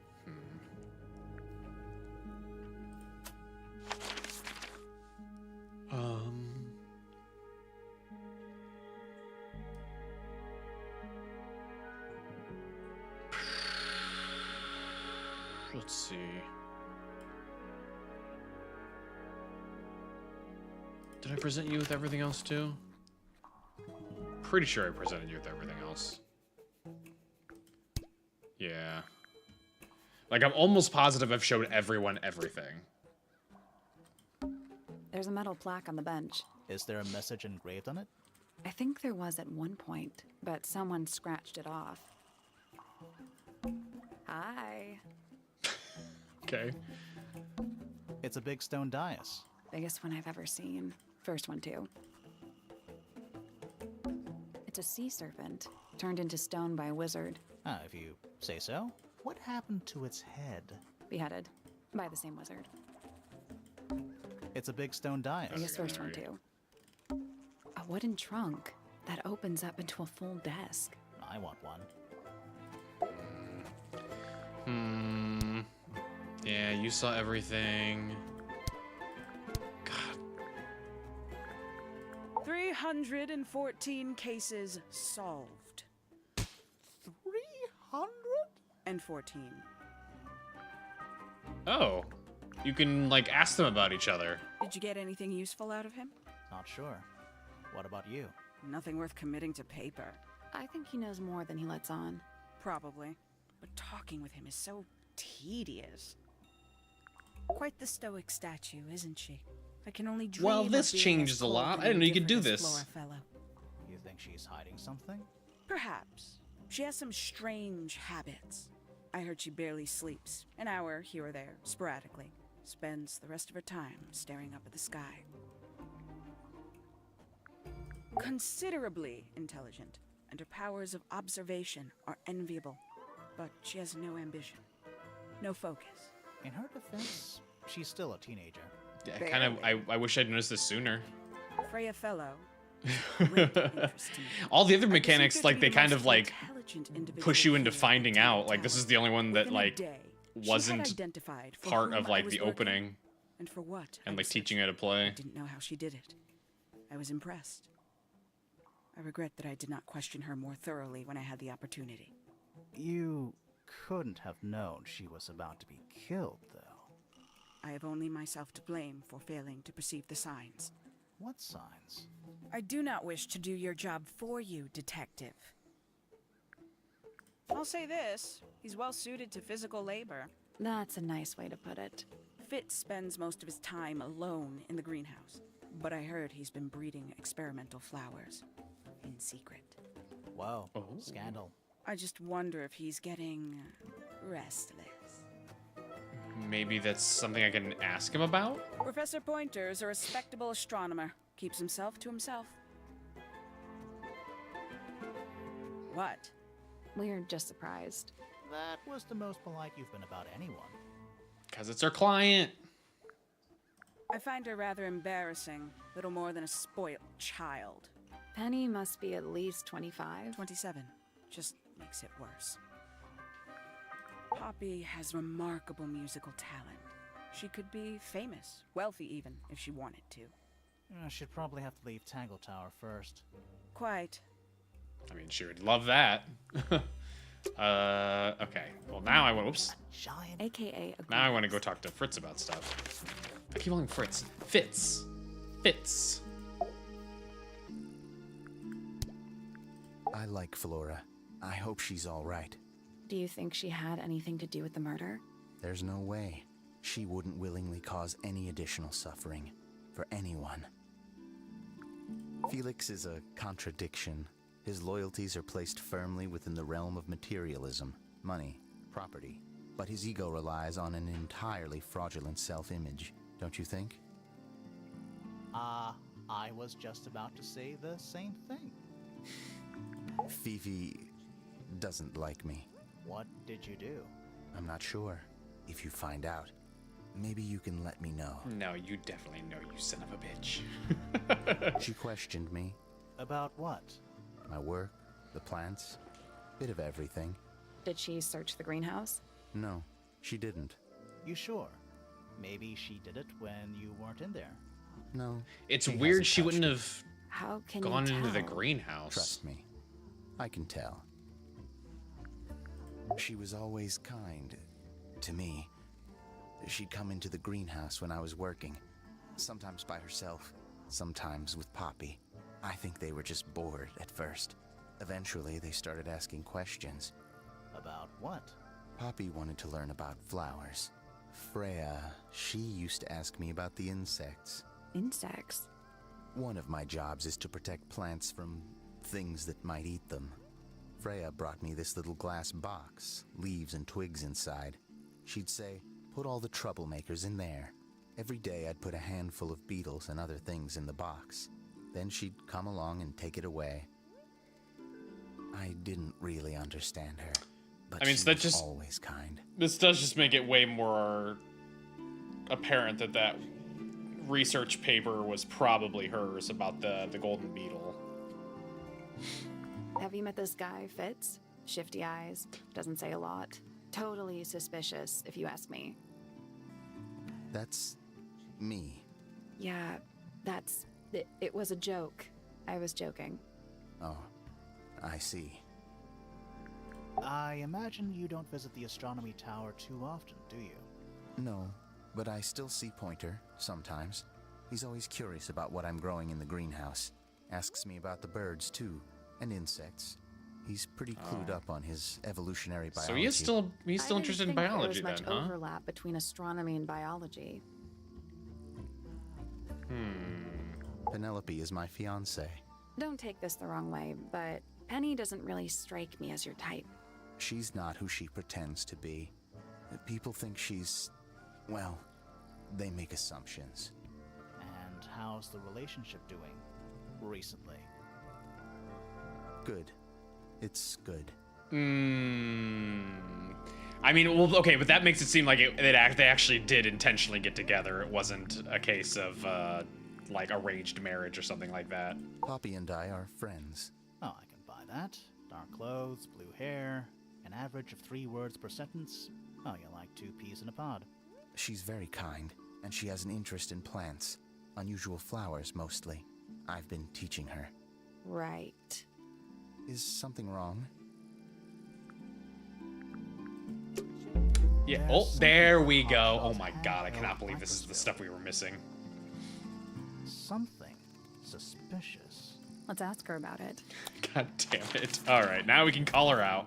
Speaker 1: Let's see. Did I present you with everything else too? Pretty sure I presented you with everything else. Yeah. Like, I'm almost positive I've showed everyone everything.
Speaker 2: There's a metal plaque on the bench.
Speaker 3: Is there a message engraved on it?
Speaker 2: I think there was at one point, but someone scratched it off. Hi.
Speaker 1: Okay.
Speaker 3: It's a big stone dais.
Speaker 2: Biggest one I've ever seen. First one, too. It's a sea serpent, turned into stone by a wizard.
Speaker 3: Ah, if you say so. What happened to its head?
Speaker 2: Beheaded. By the same wizard.
Speaker 3: It's a big stone dais.
Speaker 2: Biggest first one, too. A wooden trunk that opens up into a full desk.
Speaker 3: I want one.
Speaker 1: Yeah, you saw everything. God.
Speaker 6: 314 solved.
Speaker 3: 314?
Speaker 1: Oh. You can, like, ask them about each other.
Speaker 6: Did you get anything useful out of him?
Speaker 3: Not sure. What about you?
Speaker 6: Nothing worth committing to paper.
Speaker 2: I think he knows more than he lets on.
Speaker 6: Probably. But talking with him is so tedious. Quite the stoic statue, isn't she? I can only dream
Speaker 1: Well,
Speaker 6: of
Speaker 1: this
Speaker 6: being
Speaker 1: changes
Speaker 6: as
Speaker 1: a
Speaker 6: cold
Speaker 1: lot.
Speaker 6: and
Speaker 1: I didn't know you could do
Speaker 6: indifferent as
Speaker 1: this.
Speaker 6: Flora Fellow.
Speaker 3: You think she's hiding something?
Speaker 6: Perhaps. She has some strange habits. I heard she barely sleeps, an hour here or there, sporadically. Spends the rest of her time staring up at the sky. Considerably intelligent, and her powers of observation are enviable. But she has no ambition, no focus.
Speaker 3: In her defense, she's still a teenager.
Speaker 1: Yeah, I wish I'd noticed this sooner.
Speaker 6: Freya Fellow. Great interest to me.
Speaker 1: All the other
Speaker 6: I perceive
Speaker 1: mechanics,
Speaker 6: her to
Speaker 1: like,
Speaker 6: be
Speaker 1: they
Speaker 6: the
Speaker 1: kind
Speaker 6: most
Speaker 1: of, like,
Speaker 6: intelligent individual
Speaker 1: push you into
Speaker 6: here at
Speaker 1: finding
Speaker 6: Tangle
Speaker 1: out. Like, this
Speaker 6: Tower.
Speaker 1: is the only one that,
Speaker 6: Within a
Speaker 1: like,
Speaker 6: day, she had
Speaker 1: wasn't
Speaker 6: identified for
Speaker 1: part
Speaker 6: whom
Speaker 1: of,
Speaker 6: I
Speaker 1: like,
Speaker 6: was
Speaker 1: the
Speaker 6: working,
Speaker 1: opening.
Speaker 6: and for what I
Speaker 1: And, like,
Speaker 6: was
Speaker 1: teaching
Speaker 6: searching.
Speaker 1: you how to play.
Speaker 6: I didn't know how she did it. I was impressed. I regret that I did not question her more thoroughly when I had the opportunity.
Speaker 3: You couldn't have known she was about to be killed, though.
Speaker 6: I have only myself to blame for failing to perceive the signs.
Speaker 3: What signs?
Speaker 6: I do not wish to do your job for you, detective. I'll say this, he's well suited to physical labor.
Speaker 2: That's a nice way to put it.
Speaker 6: Fitz spends most of his time alone in the greenhouse, but I heard he's been breeding experimental flowers in secret.
Speaker 3: Whoa,
Speaker 1: Oh.
Speaker 3: scandal.
Speaker 6: I just wonder if he's getting restless.
Speaker 1: Maybe that's something I can ask him about?
Speaker 6: Professor Pointer is a respectable astronomer. Keeps himself to himself. What?
Speaker 2: We're just surprised.
Speaker 3: That was the most polite you've been about anyone.
Speaker 1: Because it's our client.
Speaker 6: I find her rather embarrassing, little more than a spoiled child.
Speaker 2: Penny must be at least 25.
Speaker 6: 27. Just makes it worse. Poppy has remarkable musical talent. She could be famous, wealthy even, if she wanted to.
Speaker 3: She'd probably have to leave Tangle Tower first.
Speaker 6: Quite.
Speaker 1: I mean, she would love that. Okay. Well, now I want. Oops.
Speaker 3: Giant.
Speaker 2: AKA a
Speaker 1: Now I want to go talk to Fritz about stuff. I keep calling Fritz. Fitz. Fitz.
Speaker 7: I like Flora. I hope she's all right.
Speaker 2: Do you think she had anything to do with the murder?
Speaker 7: There's no way. She wouldn't willingly cause any additional suffering for anyone. Felix is a contradiction. His loyalties are placed firmly within the realm of materialism, money, property. But his ego relies on an entirely fraudulent self-image, don't you think?
Speaker 3: I was just about to say the same thing.
Speaker 7: Fifi doesn't like me.
Speaker 3: What did you do?
Speaker 7: I'm not sure. If you find out, maybe you can let me know.
Speaker 1: No, you definitely know, you son of a bitch.
Speaker 7: She questioned me.
Speaker 3: About what?
Speaker 7: My work, the plants, bit of everything.
Speaker 2: Did she search the greenhouse?
Speaker 7: No, she didn't.
Speaker 3: You sure? Maybe she did it when you weren't in there.
Speaker 7: No.
Speaker 1: It's
Speaker 7: she
Speaker 1: weird
Speaker 7: hasn't
Speaker 1: she wouldn't
Speaker 7: touched
Speaker 1: have
Speaker 2: How can
Speaker 1: gone
Speaker 2: you
Speaker 1: into the
Speaker 2: tell?
Speaker 1: greenhouse.
Speaker 7: Trust me. I can tell. She was always kind to me. She'd come into the greenhouse when I was working, sometimes by herself, sometimes with Poppy. I think they were just bored at first. Eventually, they started asking questions.
Speaker 3: About what?
Speaker 7: Poppy wanted to learn about flowers. Freya, she used to ask me about the insects.
Speaker 2: Insects?
Speaker 7: One of my jobs is to protect plants from things that might eat them. Freya brought me this little glass box, leaves and twigs inside. She'd say, put all the troublemakers in there. Every day I'd put a handful of beetles and other things in the box. Then she'd come along and take it away. I didn't really understand her, but
Speaker 1: I mean,
Speaker 7: she
Speaker 1: so that
Speaker 7: was
Speaker 1: just
Speaker 7: always kind.
Speaker 1: This does just make it way more apparent that that research paper was probably hers about the golden beetle.
Speaker 2: Have you met this guy, Fitz? Shifty eyes, doesn't say a lot. Totally suspicious, if you ask me.
Speaker 7: That's me.
Speaker 2: Yeah, that's... It was a joke. I was joking.
Speaker 7: Oh, I see.
Speaker 3: I imagine you don't visit the astronomy tower too often, do you?
Speaker 7: No, but I still see Pointer, sometimes. He's always curious about what I'm growing in the greenhouse. Asks me about the birds, too, and insects. He's pretty clued up on his evolutionary biology.
Speaker 1: So he's still interested in biology
Speaker 2: there was
Speaker 1: then,
Speaker 2: much
Speaker 1: huh?
Speaker 2: overlap between astronomy and biology.
Speaker 7: Penelope is my fiancée.
Speaker 2: Don't take this the wrong way, but Penny doesn't really strike me as your type.
Speaker 7: She's not who she pretends to be. People think she's... well, they make assumptions.
Speaker 3: And how's the relationship doing recently?
Speaker 7: Good. It's good.
Speaker 1: I mean, well, okay, but that makes it seem like they actually did intentionally get together. It wasn't a case of, like, arranged marriage or something like that.
Speaker 7: Poppy and I are friends.
Speaker 3: Oh, I can buy that. Dark clothes, blue hair, an average of 3 words per sentence. Oh, you're like 2 peas in a pod.
Speaker 7: She's very kind, and she has an interest in plants. Unusual flowers, mostly. I've been teaching her.
Speaker 2: Right.
Speaker 7: Is something wrong?
Speaker 1: Yeah. Oh, there we go. Oh my god, I cannot believe this is the stuff we were missing.
Speaker 3: Something suspicious.
Speaker 2: Let's ask her about it.
Speaker 1: God damn it. Alright, now we can call her out.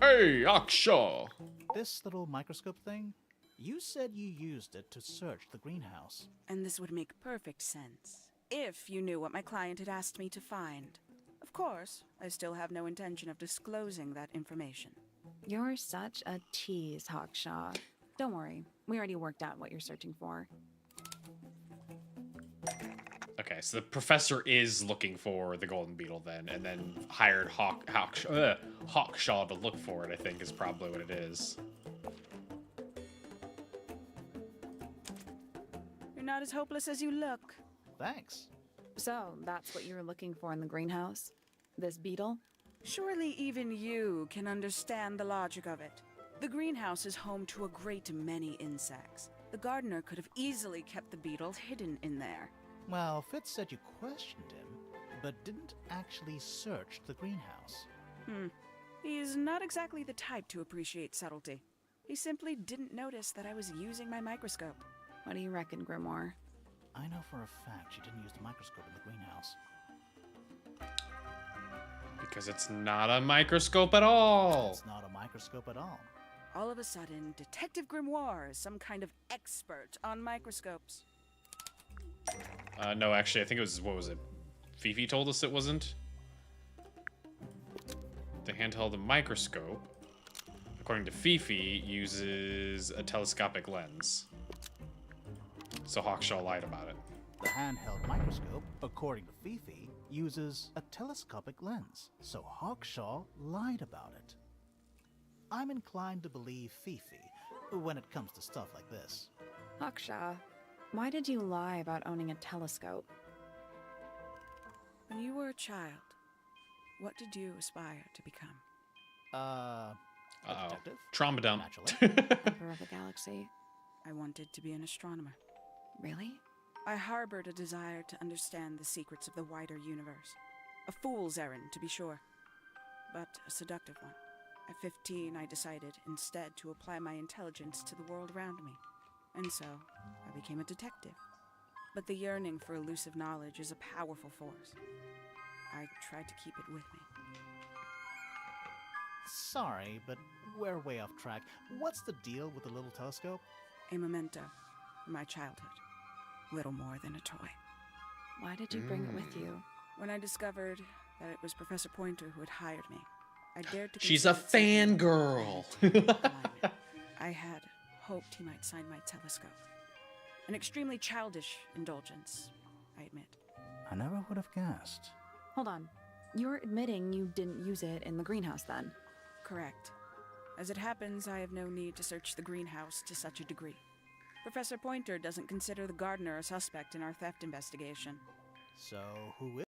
Speaker 1: Hey, Aksha!
Speaker 3: This little microscope thing? You said you used it to search the greenhouse.
Speaker 6: And this would make perfect sense, if you knew what my client had asked me to find. Of course, I still have no intention of disclosing that information.
Speaker 2: You're such a tease, Hawkshaw. Don't worry, we already worked out what you're searching for.
Speaker 1: Okay, so the professor is looking for the golden beetle then, and then hired Hawkshaw to look for it, I think, is probably what it is.
Speaker 6: not as hopeless as you look.
Speaker 3: Thanks.
Speaker 2: So, that's what you were looking for in the greenhouse? This beetle?
Speaker 6: Surely even you can understand the logic of it. The greenhouse is home to a great many insects. The gardener could have easily kept the beetle hidden in there.
Speaker 3: Well, Fitz said you questioned him, but didn't actually search the greenhouse.
Speaker 6: He's not exactly the type to appreciate subtlety. He simply didn't notice that I was using my microscope.
Speaker 2: What do you reckon, Grimoire?
Speaker 3: I know for a fact she didn't use the microscope in the greenhouse.
Speaker 1: Because it's not a microscope at all.
Speaker 3: It's not a microscope at all.
Speaker 6: All of a sudden, Detective Grimoire is some kind of expert on microscopes.
Speaker 1: No, actually, I think it was, what was it? Fifi told us it wasn't. The handheld microscope, according to Fifi, uses a telescopic lens. So Hawkshaw lied about it.
Speaker 3: The handheld microscope, according to Fifi, uses a telescopic lens, so Hawkshaw lied about it. I'm inclined to believe Fifi when it comes to stuff like this.
Speaker 2: Hawkshaw, why did you lie about owning a telescope?
Speaker 6: When you were a child, what did you aspire to become?
Speaker 3: A detective?
Speaker 1: Trauma dump.
Speaker 3: Naturally.
Speaker 2: Emperor of the Galaxy?
Speaker 6: I wanted to be an astronomer.
Speaker 2: Really?
Speaker 6: I harbored a desire to understand the secrets of the wider universe. A fool's errand, to be sure, but a seductive one. At 15, I decided instead to apply my intelligence to the world around me. And so, I became a detective. But the yearning for elusive knowledge is a powerful force. I tried to keep it with me.
Speaker 3: Sorry, but we're way off track. What's the deal with the little telescope?
Speaker 6: A memento from my childhood. Little more than a toy.
Speaker 2: Why did you bring it with you?
Speaker 6: When I discovered that it was Professor Pointer who had hired me, I dared to.
Speaker 1: She's a fangirl.
Speaker 6: I had hoped he might sign my telescope. An extremely childish indulgence, I admit.
Speaker 3: I never would have guessed.
Speaker 2: Hold on. You're admitting you didn't use it in the greenhouse then?
Speaker 6: Correct. As it happens, I have no need to search the greenhouse to such a degree. Professor Pointer doesn't consider the gardener a suspect in our theft investigation.
Speaker 3: So, who is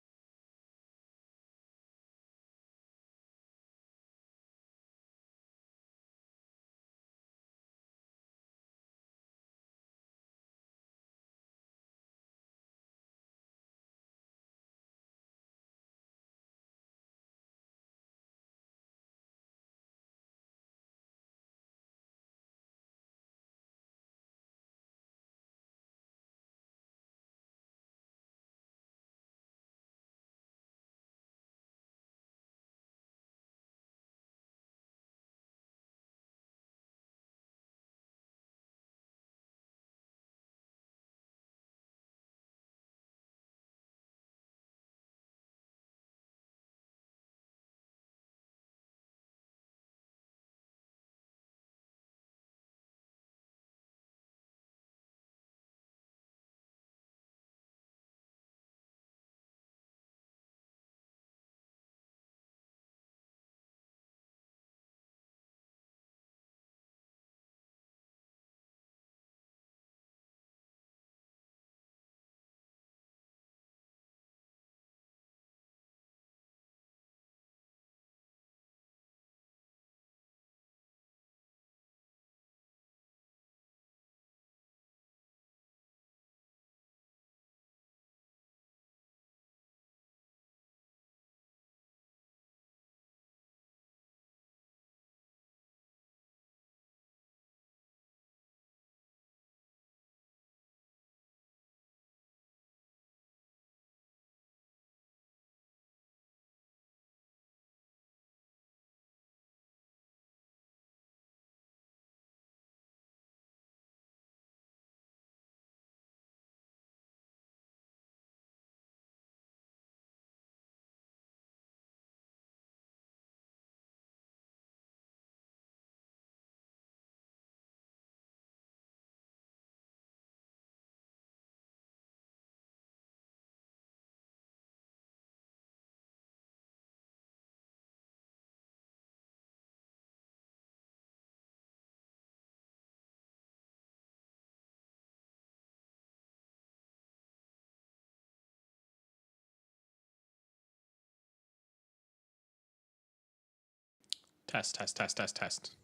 Speaker 1: Test, test, test, test, test.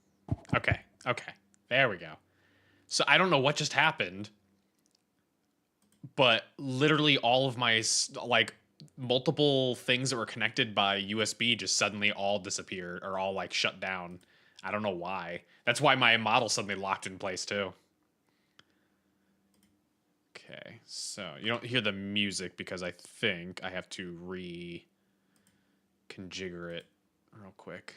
Speaker 1: Okay, okay. There we go. So I don't know what just happened, but literally all of my, like, multiple things that were connected by USB just suddenly all disappeared or all, like, shut down. I don't know why. That's why my model suddenly locked in place, too. Okay, so you don't hear the music because I think I have to reconfigure it real quick.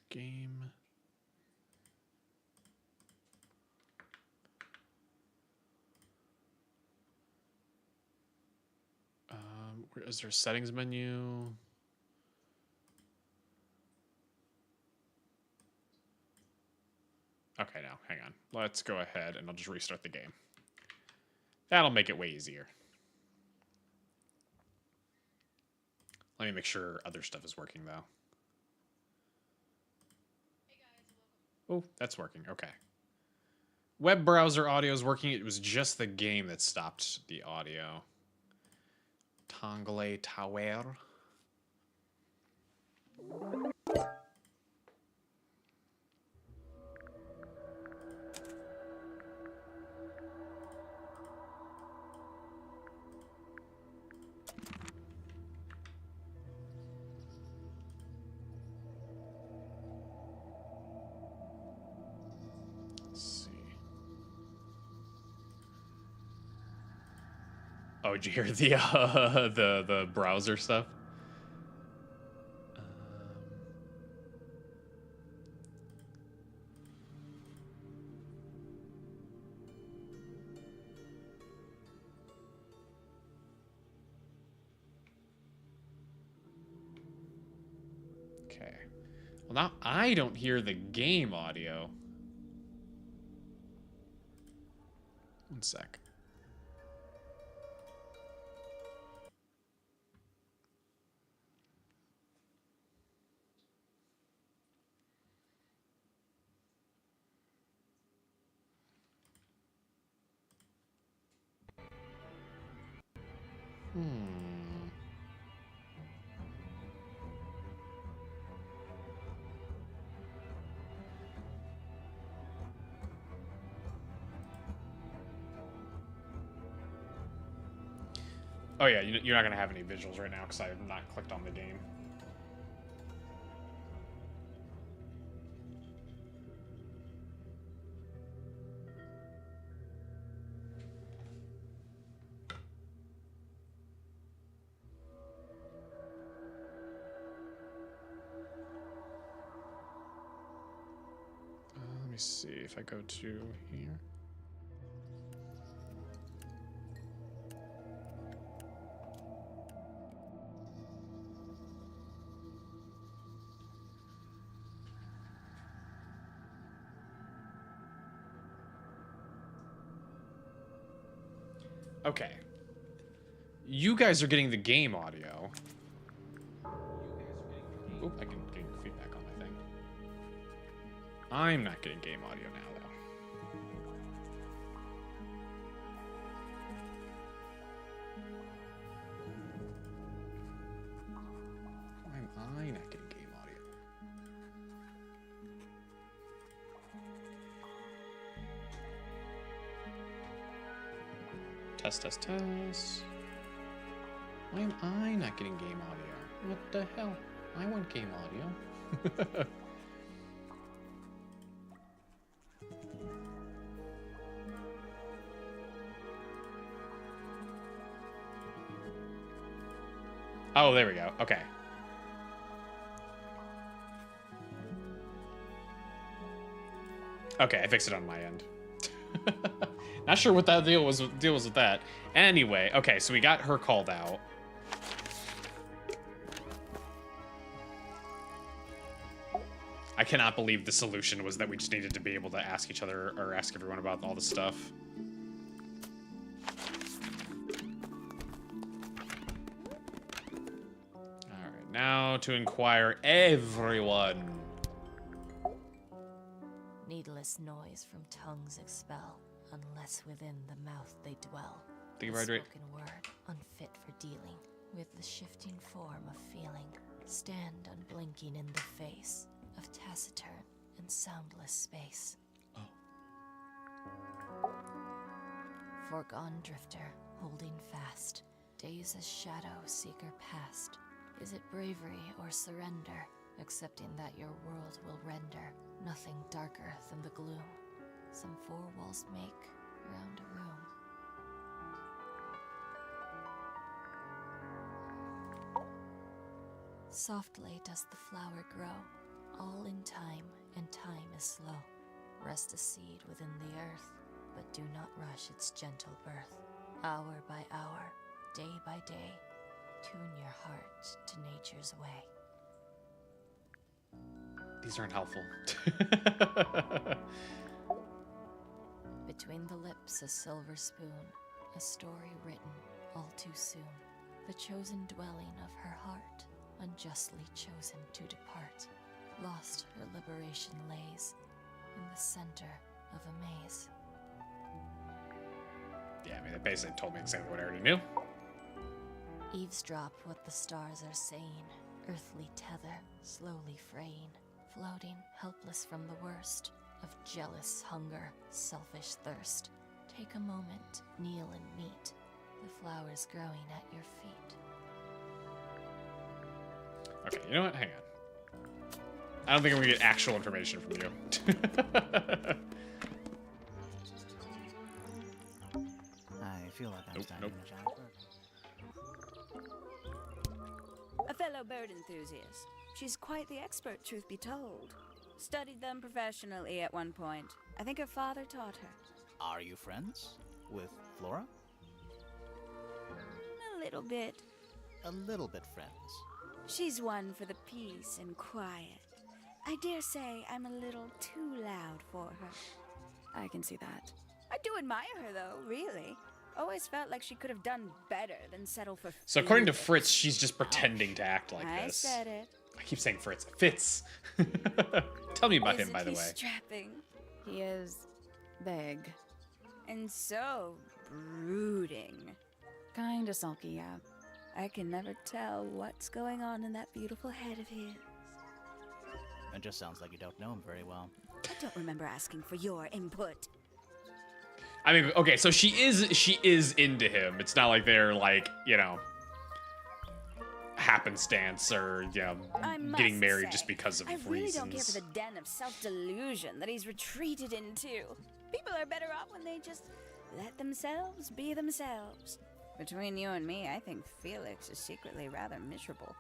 Speaker 1: Game. Where is there a settings menu? Okay, now hang on. Let's go ahead and I'll just restart the game. That'll make it way easier. Let me make sure other stuff is working though. Oh, that's working. Okay. Web browser audio is working. It was just the game that stopped the audio. Tangle Tower. Oh, did you hear the browser stuff? Okay. Well, now I don't hear the game audio. One sec. Oh yeah, you're not gonna have any visuals right now because I have not clicked on the game. Let me see if I go to here. Okay. You guys are getting the game audio. Oop, I can get feedback on my thing. I'm not getting game audio now, though. Why am I not getting game audio? Test, test, test. Why am I not getting game audio? What the hell? I want game audio. Oh, there we go. Okay. Okay, I fixed it on my end. Not sure what that deal was with that. Anyway, okay, so we got her called out. I cannot believe the solution was that we just needed to be able to ask each other or ask everyone about all the stuff. Alright, now to inquire everyone.
Speaker 8: Needless noise from tongues expel, unless within the mouth they dwell.
Speaker 1: Think
Speaker 8: The
Speaker 1: about it.
Speaker 8: spoken word, unfit for dealing with the shifting form of feeling. Stand unblinking in the face of taciturn and soundless space. Foregone drifter, holding fast, days as shadow seeker past. Is it bravery or surrender, accepting that your world will render nothing darker than the gloom some four walls make round a room? Softly does the flower grow, all in time, and time is slow. Rest a seed within the earth, but do not rush its gentle birth. Hour by hour, day by day, tune your heart to nature's way.
Speaker 1: These aren't helpful.
Speaker 8: Between the lips a silver spoon, a story written all too soon. The chosen dwelling of her heart, unjustly chosen to depart. Lost her liberation lays in the center of a maze.
Speaker 1: Yeah, I mean, they basically told me exactly what I already knew.
Speaker 8: Eavesdrop what the stars are saying, earthly tether slowly fraying, floating helpless from the worst of jealous hunger, selfish thirst. Take a moment, kneel and meet the flowers growing at your feet.
Speaker 1: Okay, you know what? Hang on. I don't think I'm gonna get actual information from you.
Speaker 3: I feel like I'm
Speaker 1: Nope,
Speaker 3: standing
Speaker 1: nope.
Speaker 3: in a giant bird.
Speaker 6: A fellow bird enthusiast. She's quite the expert, truth be told. Studied them professionally at one point. I think her father taught her.
Speaker 3: Are you friends with Flora?
Speaker 6: A little bit.
Speaker 3: A little bit friends.
Speaker 6: She's one for the peace and quiet. I dare say I'm a little too loud for her.
Speaker 2: I can see that.
Speaker 6: I do admire her, though, really. Always felt like she could have done better than settle for
Speaker 1: So according to
Speaker 6: Felix.
Speaker 1: Fritz, she's just pretending to act like
Speaker 6: I
Speaker 1: this.
Speaker 6: said it.
Speaker 1: I keep saying Fritz. Fitz. Tell me about him,
Speaker 6: Isn't
Speaker 1: by the
Speaker 6: he
Speaker 1: way.
Speaker 6: strapping?
Speaker 2: He is big.
Speaker 6: And so brooding.
Speaker 2: Kinda sulky, yeah.
Speaker 6: I can never tell what's going on in that beautiful head of his.
Speaker 3: It just sounds like you don't know him very well.
Speaker 6: I don't remember asking for your input.
Speaker 1: I mean, okay, so she is into him. It's not like they're like, you know, happenstance or, you know,
Speaker 6: I must
Speaker 1: getting married
Speaker 6: say,
Speaker 1: just because of
Speaker 6: I really
Speaker 1: reasons.
Speaker 6: don't care for the den of self-delusion that he's retreated into. People are better off when they just let themselves be themselves. Between you and me, I think Felix is secretly rather miserable.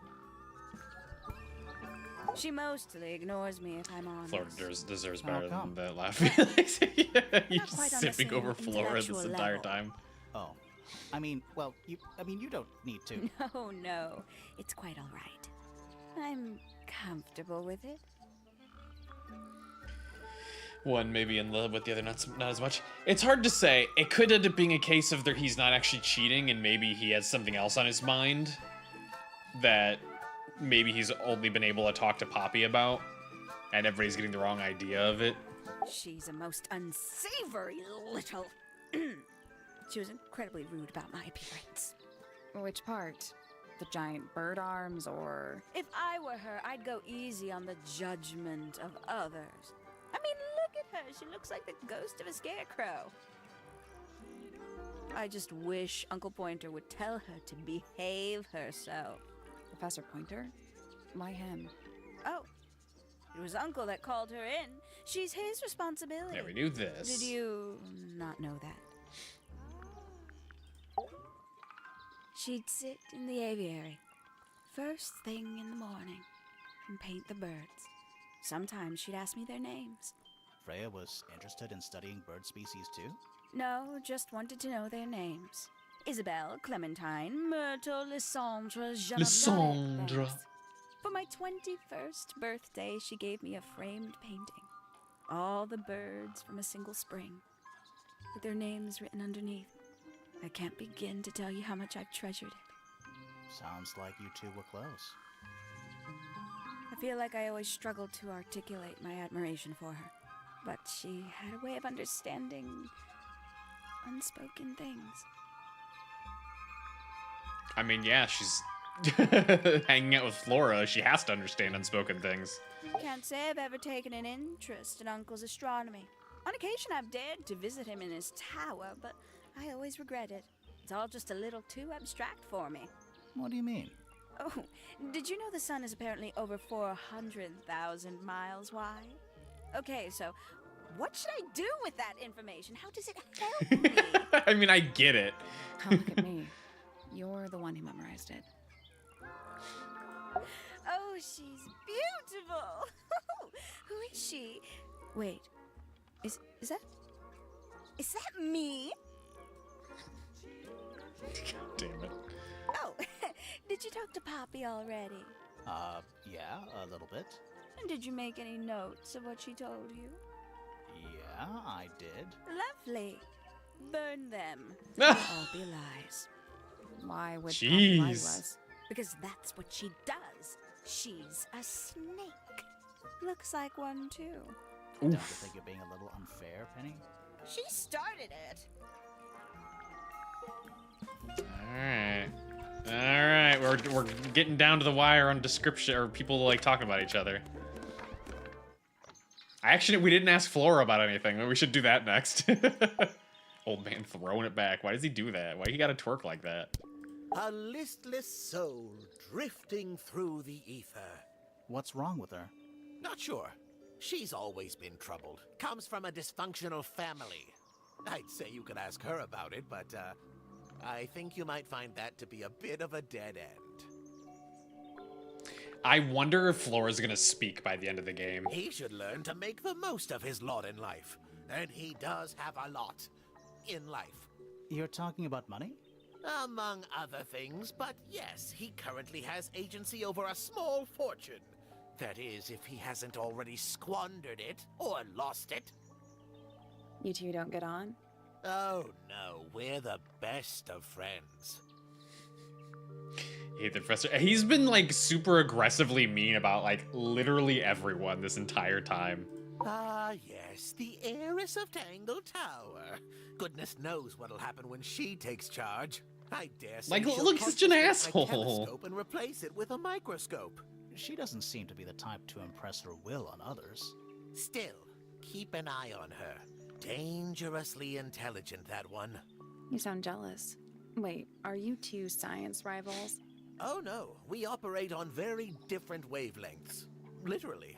Speaker 6: She mostly ignores me if I'm honest.
Speaker 1: Flora deserves
Speaker 3: How
Speaker 1: better
Speaker 3: come?
Speaker 1: than that laugh. Yeah, you're
Speaker 6: Not quite on the
Speaker 1: sipping
Speaker 6: same
Speaker 1: over Flora this
Speaker 6: intellectual
Speaker 1: entire
Speaker 6: level.
Speaker 1: time.
Speaker 3: Oh. I mean, well, you don't need to.
Speaker 6: No, no. It's quite all right. I'm comfortable with it.
Speaker 1: One maybe in love with the other, not as much. It's hard to say. It could end up being a case of that he's not actually cheating, and maybe he has something else on his mind that maybe he's only been able to talk to Poppy about, and everybody's getting the wrong idea of it.
Speaker 6: She's a most unsavory little... She was incredibly rude about my appearance.
Speaker 2: Which part? The giant bird arms, or...
Speaker 6: If I were her, I'd go easy on the judgment of others. I mean, look at her. She looks like the ghost of a scarecrow. I just wish Uncle Pointer would tell her to behave herself.
Speaker 2: Professor Pointer? Why him?
Speaker 6: Oh, it was Uncle that called her in. She's his responsibility.
Speaker 1: Yeah, we knew this.
Speaker 6: Did you not know that? She'd sit in the aviary, first thing in the morning, and paint the birds. Sometimes she'd ask me their names.
Speaker 3: Freya was interested in studying bird species too?
Speaker 6: No, just wanted to know their names. Isabelle, Clementine, Myrtle, Lysandre, Jeanne.
Speaker 1: Lysandre.
Speaker 6: For my 21st birthday, she gave me a framed painting. All the birds from a single spring, with their names written underneath. I can't begin to tell you how much I've treasured it.
Speaker 3: Sounds like you two were close.
Speaker 6: I feel like I always struggled to articulate my admiration for her. but she had a way of understanding unspoken things.
Speaker 1: I mean, yeah, she's hanging out with Flora. She has to understand unspoken things.
Speaker 6: Can't say I've ever taken an interest in Uncle's astronomy. On occasion, I've dared to visit him in his tower, but I always regret it. It's all just a little too abstract for me.
Speaker 3: What do you mean?
Speaker 6: Oh, did you know the sun is apparently over 400,000 miles wide? Okay, so what should I do with that information? How does it help me?
Speaker 1: I mean, I get it.
Speaker 2: Oh, look at me. You're the one who memorized it.
Speaker 6: Oh, she's beautiful. Who is she? Wait, is that me?
Speaker 1: God damn it.
Speaker 6: Oh, did you talk to Poppy already?
Speaker 3: Yeah, a little bit.
Speaker 6: And did you make any notes of what she told you?
Speaker 3: Yeah, I did.
Speaker 6: Lovely. Burn them. They'll all be lies.
Speaker 2: Why would Poppy lie to us?
Speaker 6: Because that's what she does. She's a snake. Looks like one, too.
Speaker 3: Don't you think you're being a little unfair, Penny?
Speaker 6: She started it.
Speaker 1: Alright, we're getting down to the wire on description, or people like talking about each other. We didn't ask Flora about anything. We should do that next. Old man throwing it back. Why does he do that? Why he gotta twerk like that?
Speaker 9: A listless soul drifting through the ether.
Speaker 3: What's wrong with her?
Speaker 9: Not sure. She's always been troubled. Comes from a dysfunctional family. I'd say you could ask her about it, but I think you might find that to be a bit of a dead end.
Speaker 1: I wonder if Flora's gonna speak by the end of the game.
Speaker 9: He should learn to make the most of his lot in life. And he does have a lot in life.
Speaker 3: You're talking about money?
Speaker 9: Among other things, but yes, he currently has agency over a small fortune. That is, if he hasn't already squandered it or lost it.
Speaker 2: You two don't get on?
Speaker 9: Oh no, we're the best of friends.
Speaker 1: Hate the professor. He's been like super aggressively mean about like literally everyone this entire time.
Speaker 9: Ah, yes, the heiress of Tangle Tower. Goodness knows what'll happen when she takes charge. I dare say
Speaker 1: Like,
Speaker 9: she'll
Speaker 1: look, he's such an
Speaker 9: confiscate my
Speaker 1: asshole.
Speaker 9: telescope and replace it with a microscope.
Speaker 3: She doesn't seem to be the type to impress her will on others.
Speaker 9: Still, keep an eye on her. Dangerously intelligent, that one.
Speaker 2: You sound jealous. Wait, are you two science rivals?
Speaker 9: Oh no, we operate on very different wavelengths. Literally.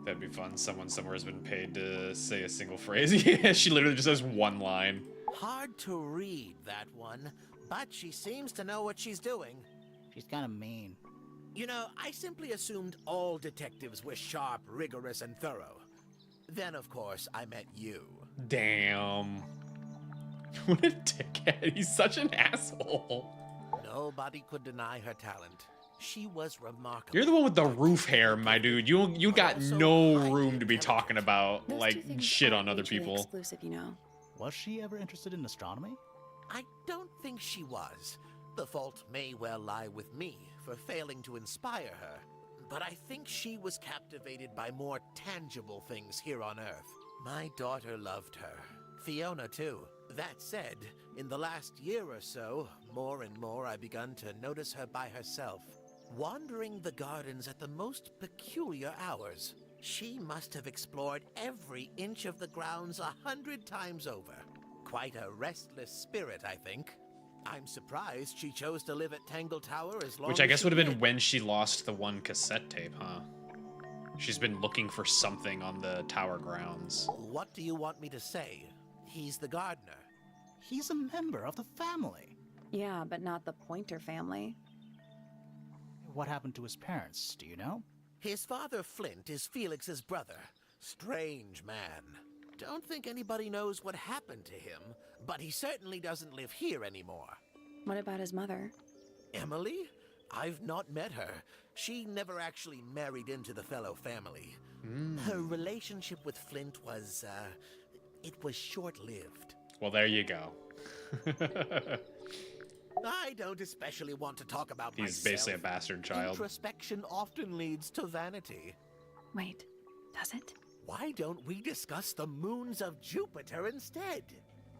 Speaker 1: That'd be fun. Someone somewhere has been paid to say a single phrase. Yeah, she literally just has one line.
Speaker 9: Hard to read, that one, but she seems to know what she's doing.
Speaker 3: She's kind of mean.
Speaker 9: You know, I simply assumed all detectives were sharp, rigorous, and thorough. Then, of course, I met you.
Speaker 1: Damn. What a dickhead. He's such an asshole.
Speaker 9: Nobody could deny her talent. She was remarkable.
Speaker 1: You're the one with the roof hair, my dude. You got no room to be talking about
Speaker 2: Those
Speaker 1: like
Speaker 2: two things
Speaker 1: shit
Speaker 2: aren't
Speaker 1: on other
Speaker 2: mutually
Speaker 1: people.
Speaker 2: Exclusive, you know.
Speaker 3: Was she ever interested in astronomy?
Speaker 9: I don't think she was. The fault may well lie with me for failing to inspire her. But I think she was captivated by more tangible things here on Earth. My daughter loved her. Fiona, too. That said, in the last year or so, more and more I've begun to notice her by herself, wandering the gardens at the most peculiar hours. She must have explored every inch of the grounds 100 times over. Quite a restless spirit, I think. I'm surprised she chose to live at Tangle Tower as long as
Speaker 1: Which I guess
Speaker 9: she
Speaker 1: would have been
Speaker 9: did.
Speaker 1: when she lost the one cassette tape, huh? She's been looking for something on the tower grounds.
Speaker 9: What do you want me to say? He's the gardener.
Speaker 3: He's a member of the family.
Speaker 2: Yeah, but not the Pointer family.
Speaker 3: What happened to his parents, do you know?
Speaker 9: His father, Flint, is Felix's brother. Strange man. Don't think anybody knows what happened to him, but he certainly doesn't live here anymore.
Speaker 2: What about his mother?
Speaker 9: Emily? I've not met her. She never actually married into the fellow family. Her relationship with Flint was, it was short-lived.
Speaker 1: Well, there you go.
Speaker 9: I don't especially want to talk about
Speaker 1: He's
Speaker 9: myself.
Speaker 1: basically a bastard child.
Speaker 9: Introspection often leads to vanity.
Speaker 2: Wait, Does it?
Speaker 9: Why don't we discuss the moons of Jupiter instead?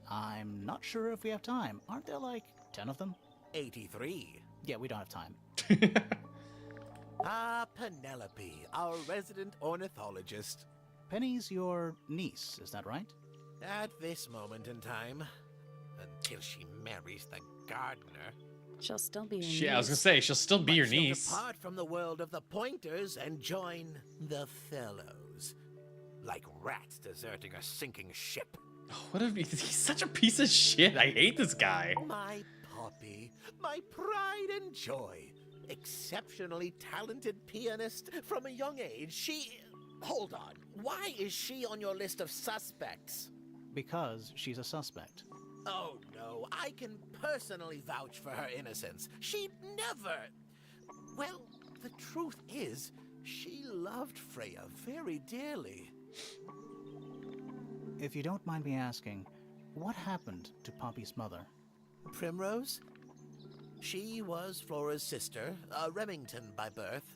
Speaker 3: I'm not sure if we have time. Aren't there like 10 of them?
Speaker 9: 83.
Speaker 3: Yeah, we don't have time.
Speaker 9: Ah, Penelope, our resident ornithologist.
Speaker 3: Penny's your niece, is that right?
Speaker 9: At this moment in time, until she marries the gardener.
Speaker 2: She'll still be your
Speaker 1: I was gonna
Speaker 2: niece.
Speaker 1: say she'll still be your
Speaker 9: But she'll
Speaker 1: niece.
Speaker 9: depart from the world of the Pointers and join the Fellows. Like rats deserting a sinking ship.
Speaker 1: Oh, what if he's such a piece of shit? I hate this guy.
Speaker 9: My Poppy, my pride and joy. Exceptionally talented pianist from a young age. She... Hold on. Why is she on your list of suspects?
Speaker 3: Because she's a suspect.
Speaker 9: Oh no, I can personally vouch for her innocence. She'd never... Well, the truth is, she loved Freya very dearly.
Speaker 3: If you don't mind me asking, what happened to Poppy's mother?
Speaker 9: Primrose? She was Flora's sister, a Remington by birth.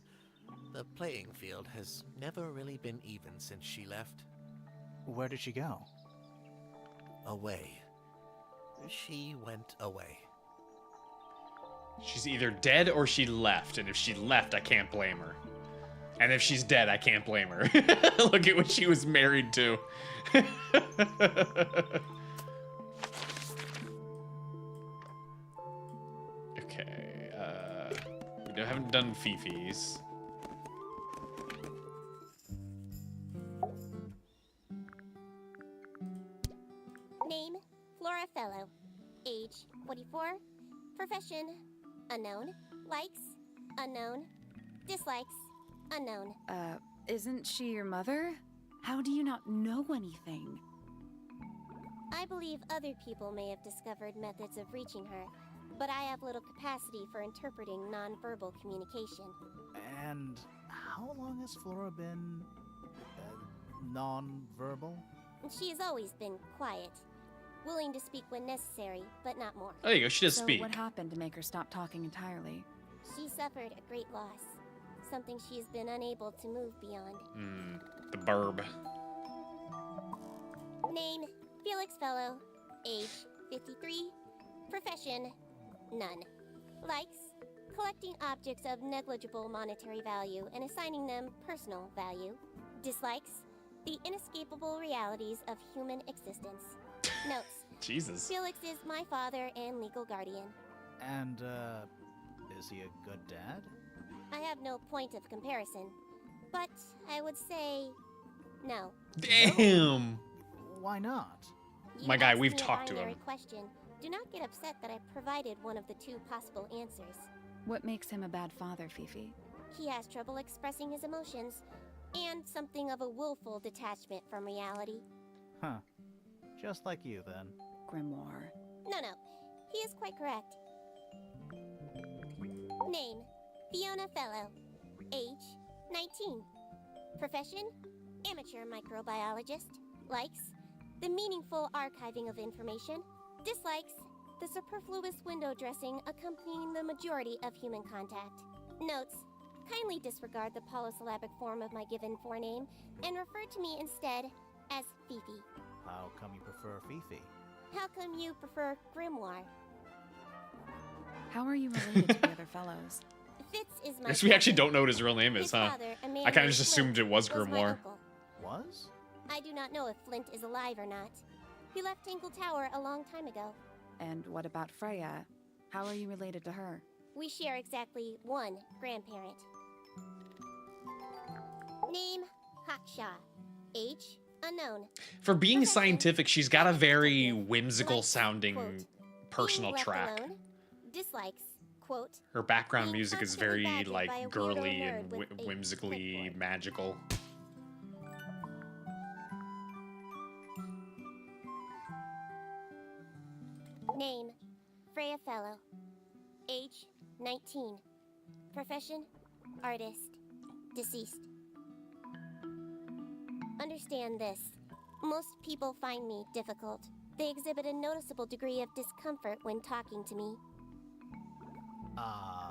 Speaker 9: The playing field has never really been even since she left.
Speaker 3: Where did she go?
Speaker 9: Away. She went away.
Speaker 1: She's either dead or she left, and if she left, I can't blame her. And if she's dead, I can't blame her. Look at what she was married to. Okay, we haven't done Fifi's.
Speaker 5: Name, Flora Fellow. Age, 44. Profession, unknown. Likes, unknown. Dislikes, unknown.
Speaker 2: Isn't she your mother? How do you not know anything?
Speaker 5: I believe other people may have discovered methods of reaching her, but I have little capacity for interpreting nonverbal communication.
Speaker 3: And how long has Flora been... non-verbal?
Speaker 5: She has always been quiet, willing to speak when necessary, but not more.
Speaker 1: Oh, there you go. She does
Speaker 2: So
Speaker 1: speak.
Speaker 2: what happened to make her stop talking entirely?
Speaker 5: She suffered a great loss, something she has been unable to move beyond.
Speaker 1: The burb.
Speaker 5: Name, Felix Fellow. Age, 53. Profession, none. Likes, collecting objects of negligible monetary value and assigning them personal value. Dislikes, the inescapable realities of human existence. Notes,
Speaker 1: Jesus.
Speaker 5: Felix is my father and legal guardian.
Speaker 3: And, is he a good dad?
Speaker 5: I have no point of comparison, but I would say no.
Speaker 1: Damn.
Speaker 3: Why not?
Speaker 5: You
Speaker 1: My guy,
Speaker 5: asked
Speaker 1: we've
Speaker 5: me a
Speaker 1: talked to
Speaker 5: binary
Speaker 1: him.
Speaker 5: question. Do not get upset that I provided one of the two possible answers.
Speaker 2: What makes him a bad father, Fifi?
Speaker 5: He has trouble expressing his emotions, and something of a willful detachment from reality.
Speaker 3: Huh. Just like you, then.
Speaker 2: Grimoire.
Speaker 5: No, he is quite correct. Name, Fiona Fellow. Age, 19. Profession, amateur microbiologist. Likes, the meaningful archiving of information. Dislikes, the superfluous window dressing accompanying the majority of human contact. Notes, kindly disregard the polysyllabic form of my given forename and refer to me instead as Fifi.
Speaker 3: How come you prefer Fifi?
Speaker 5: How come you prefer Grimoire?
Speaker 2: How are you related to the other fellows?
Speaker 5: Fitz is my
Speaker 1: Guess we actually
Speaker 5: father.
Speaker 1: don't know what his real name
Speaker 5: His
Speaker 1: is, huh?
Speaker 5: father, a man
Speaker 1: I kind of
Speaker 5: named
Speaker 1: just
Speaker 5: Flint,
Speaker 1: assumed it was
Speaker 5: my
Speaker 1: Grimoire.
Speaker 5: uncle.
Speaker 3: Was?
Speaker 5: I do not know if Flint is alive or not. He left Tangle Tower a long time ago.
Speaker 2: And what about Freya? How are you related to her?
Speaker 5: We share exactly one grandparent. Name, Hawkshaw. Age, unknown.
Speaker 1: For being
Speaker 5: Profession,
Speaker 1: scientific, she's got a very
Speaker 5: detective.
Speaker 1: whimsical
Speaker 5: Likes,
Speaker 1: sounding
Speaker 5: quote,
Speaker 1: personal
Speaker 5: being left
Speaker 1: track.
Speaker 5: alone. Dislikes, quote,
Speaker 1: Her background
Speaker 5: being
Speaker 1: music is
Speaker 5: constantly
Speaker 1: very
Speaker 5: badgered by a
Speaker 1: like
Speaker 5: weirdo
Speaker 1: girly
Speaker 5: nerd
Speaker 1: and
Speaker 5: with a
Speaker 1: whimsically
Speaker 5: clipboard.
Speaker 1: magical.
Speaker 5: Name, Freya Fellow. Age, 19. Profession, artist. Deceased. Understand this. Most people find me difficult. They exhibit a noticeable degree of discomfort when talking to me.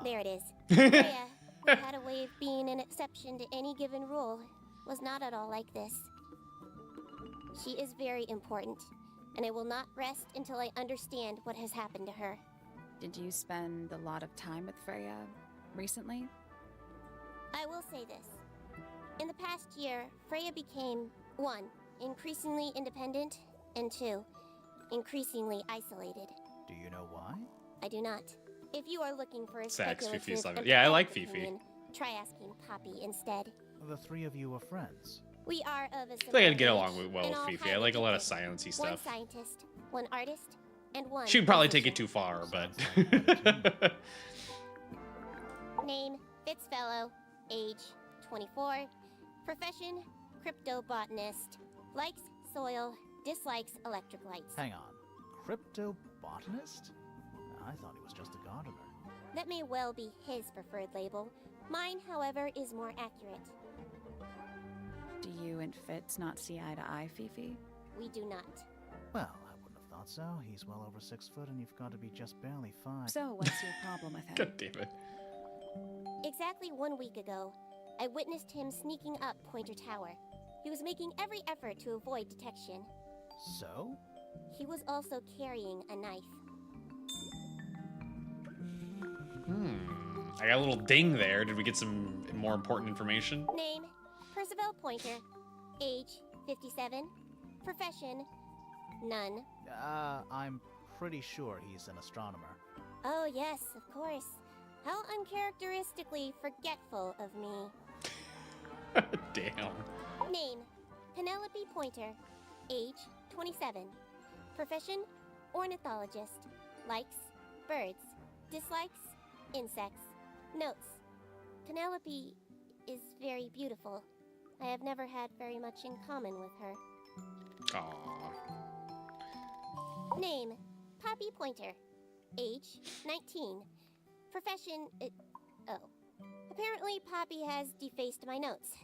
Speaker 5: There it is. Freya, who had a way of being an exception to any given rule, was not at all like this. She is very important, and I will not rest until I understand what has happened to her.
Speaker 2: Did you spend a lot of time with Freya recently?
Speaker 5: I will say this. In the past year, Freya became, 1, increasingly independent, and 2, increasingly isolated.
Speaker 3: Do you know why?
Speaker 5: I do not. If you are looking for a
Speaker 1: Sax,
Speaker 5: speculative
Speaker 1: Fifi's like,
Speaker 5: and
Speaker 1: yeah, I like
Speaker 5: pathetic
Speaker 1: Fifi.
Speaker 5: opinion, try asking Poppy instead.
Speaker 3: The three of you are friends.
Speaker 5: We are of a
Speaker 1: I think
Speaker 5: similar
Speaker 1: I'd get
Speaker 5: age
Speaker 1: along well
Speaker 5: and
Speaker 1: with
Speaker 5: all
Speaker 1: Fifi. I
Speaker 5: highly
Speaker 1: like a lot of
Speaker 5: gifted.
Speaker 1: sciencey
Speaker 5: One
Speaker 1: stuff.
Speaker 5: scientist, one artist, and one
Speaker 1: She'd probably take it
Speaker 5: musician.
Speaker 1: too far, but.
Speaker 5: Name, Fitzfellow, age, 24, profession, cryptobotanist, likes soil, dislikes electric lights.
Speaker 3: Hang on. Cryptobotanist? I thought he was just a gardener.
Speaker 5: That may well be his preferred label. Mine, however, is more accurate.
Speaker 2: Do you and Fitz not see eye to eye, Fifi?
Speaker 5: We do not.
Speaker 3: Well, I wouldn't have thought so. He's well over 6 foot and you've got to be just barely 5.
Speaker 2: So what's your problem with him?
Speaker 1: God damn it.
Speaker 5: Exactly 1 week ago, I witnessed him sneaking up Pointer Tower. He was making every effort to avoid detection.
Speaker 3: So?
Speaker 5: He was also carrying a knife.
Speaker 1: I got a little ding there. Did we get some more important information?
Speaker 5: Name, Percival Pointer. Age, 57. Profession, none.
Speaker 3: I'm pretty sure he's an astronomer.
Speaker 5: Oh yes, of course. How uncharacteristically forgetful of me.
Speaker 1: Damn.
Speaker 5: Name, Penelope Pointer. Age, 27. Profession, ornithologist. Likes, birds. Dislikes, insects. Notes, Penelope is very beautiful. I have never had very much in common with her.
Speaker 1: Aww.
Speaker 5: Name, Poppy Pointer. Age, 19. Profession, Apparently Poppy has defaced my notes.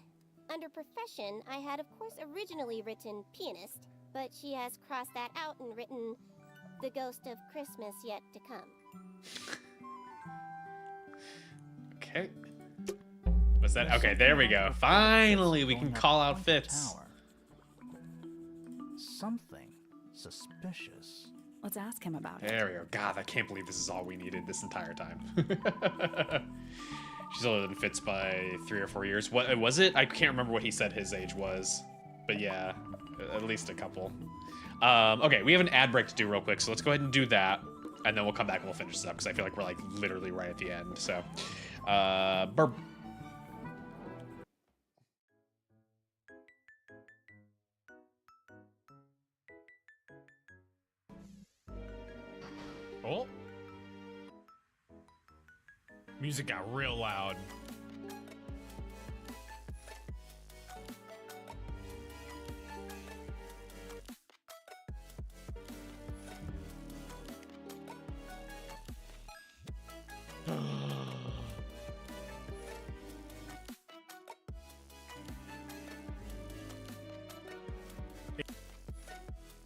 Speaker 5: Under profession, I had of course originally written pianist, but she has crossed that out and written the ghost of Christmas yet to come.
Speaker 1: Okay. What's that? Okay, there we go. Finally, we can call out Fitz.
Speaker 3: Something suspicious.
Speaker 2: Let's ask him about it.
Speaker 1: There we go. God, I can't believe this is all we needed this entire time. She's older than Fitz by 3 or 4 years. What was it? I can't remember what he said his age was. But yeah, at least a couple. Okay, we have an ad break to do real quick, so let's go ahead and do that. And then we'll come back and we'll finish this up, because I feel like we're like literally right at the end. So, burp. Oh. Music got real loud.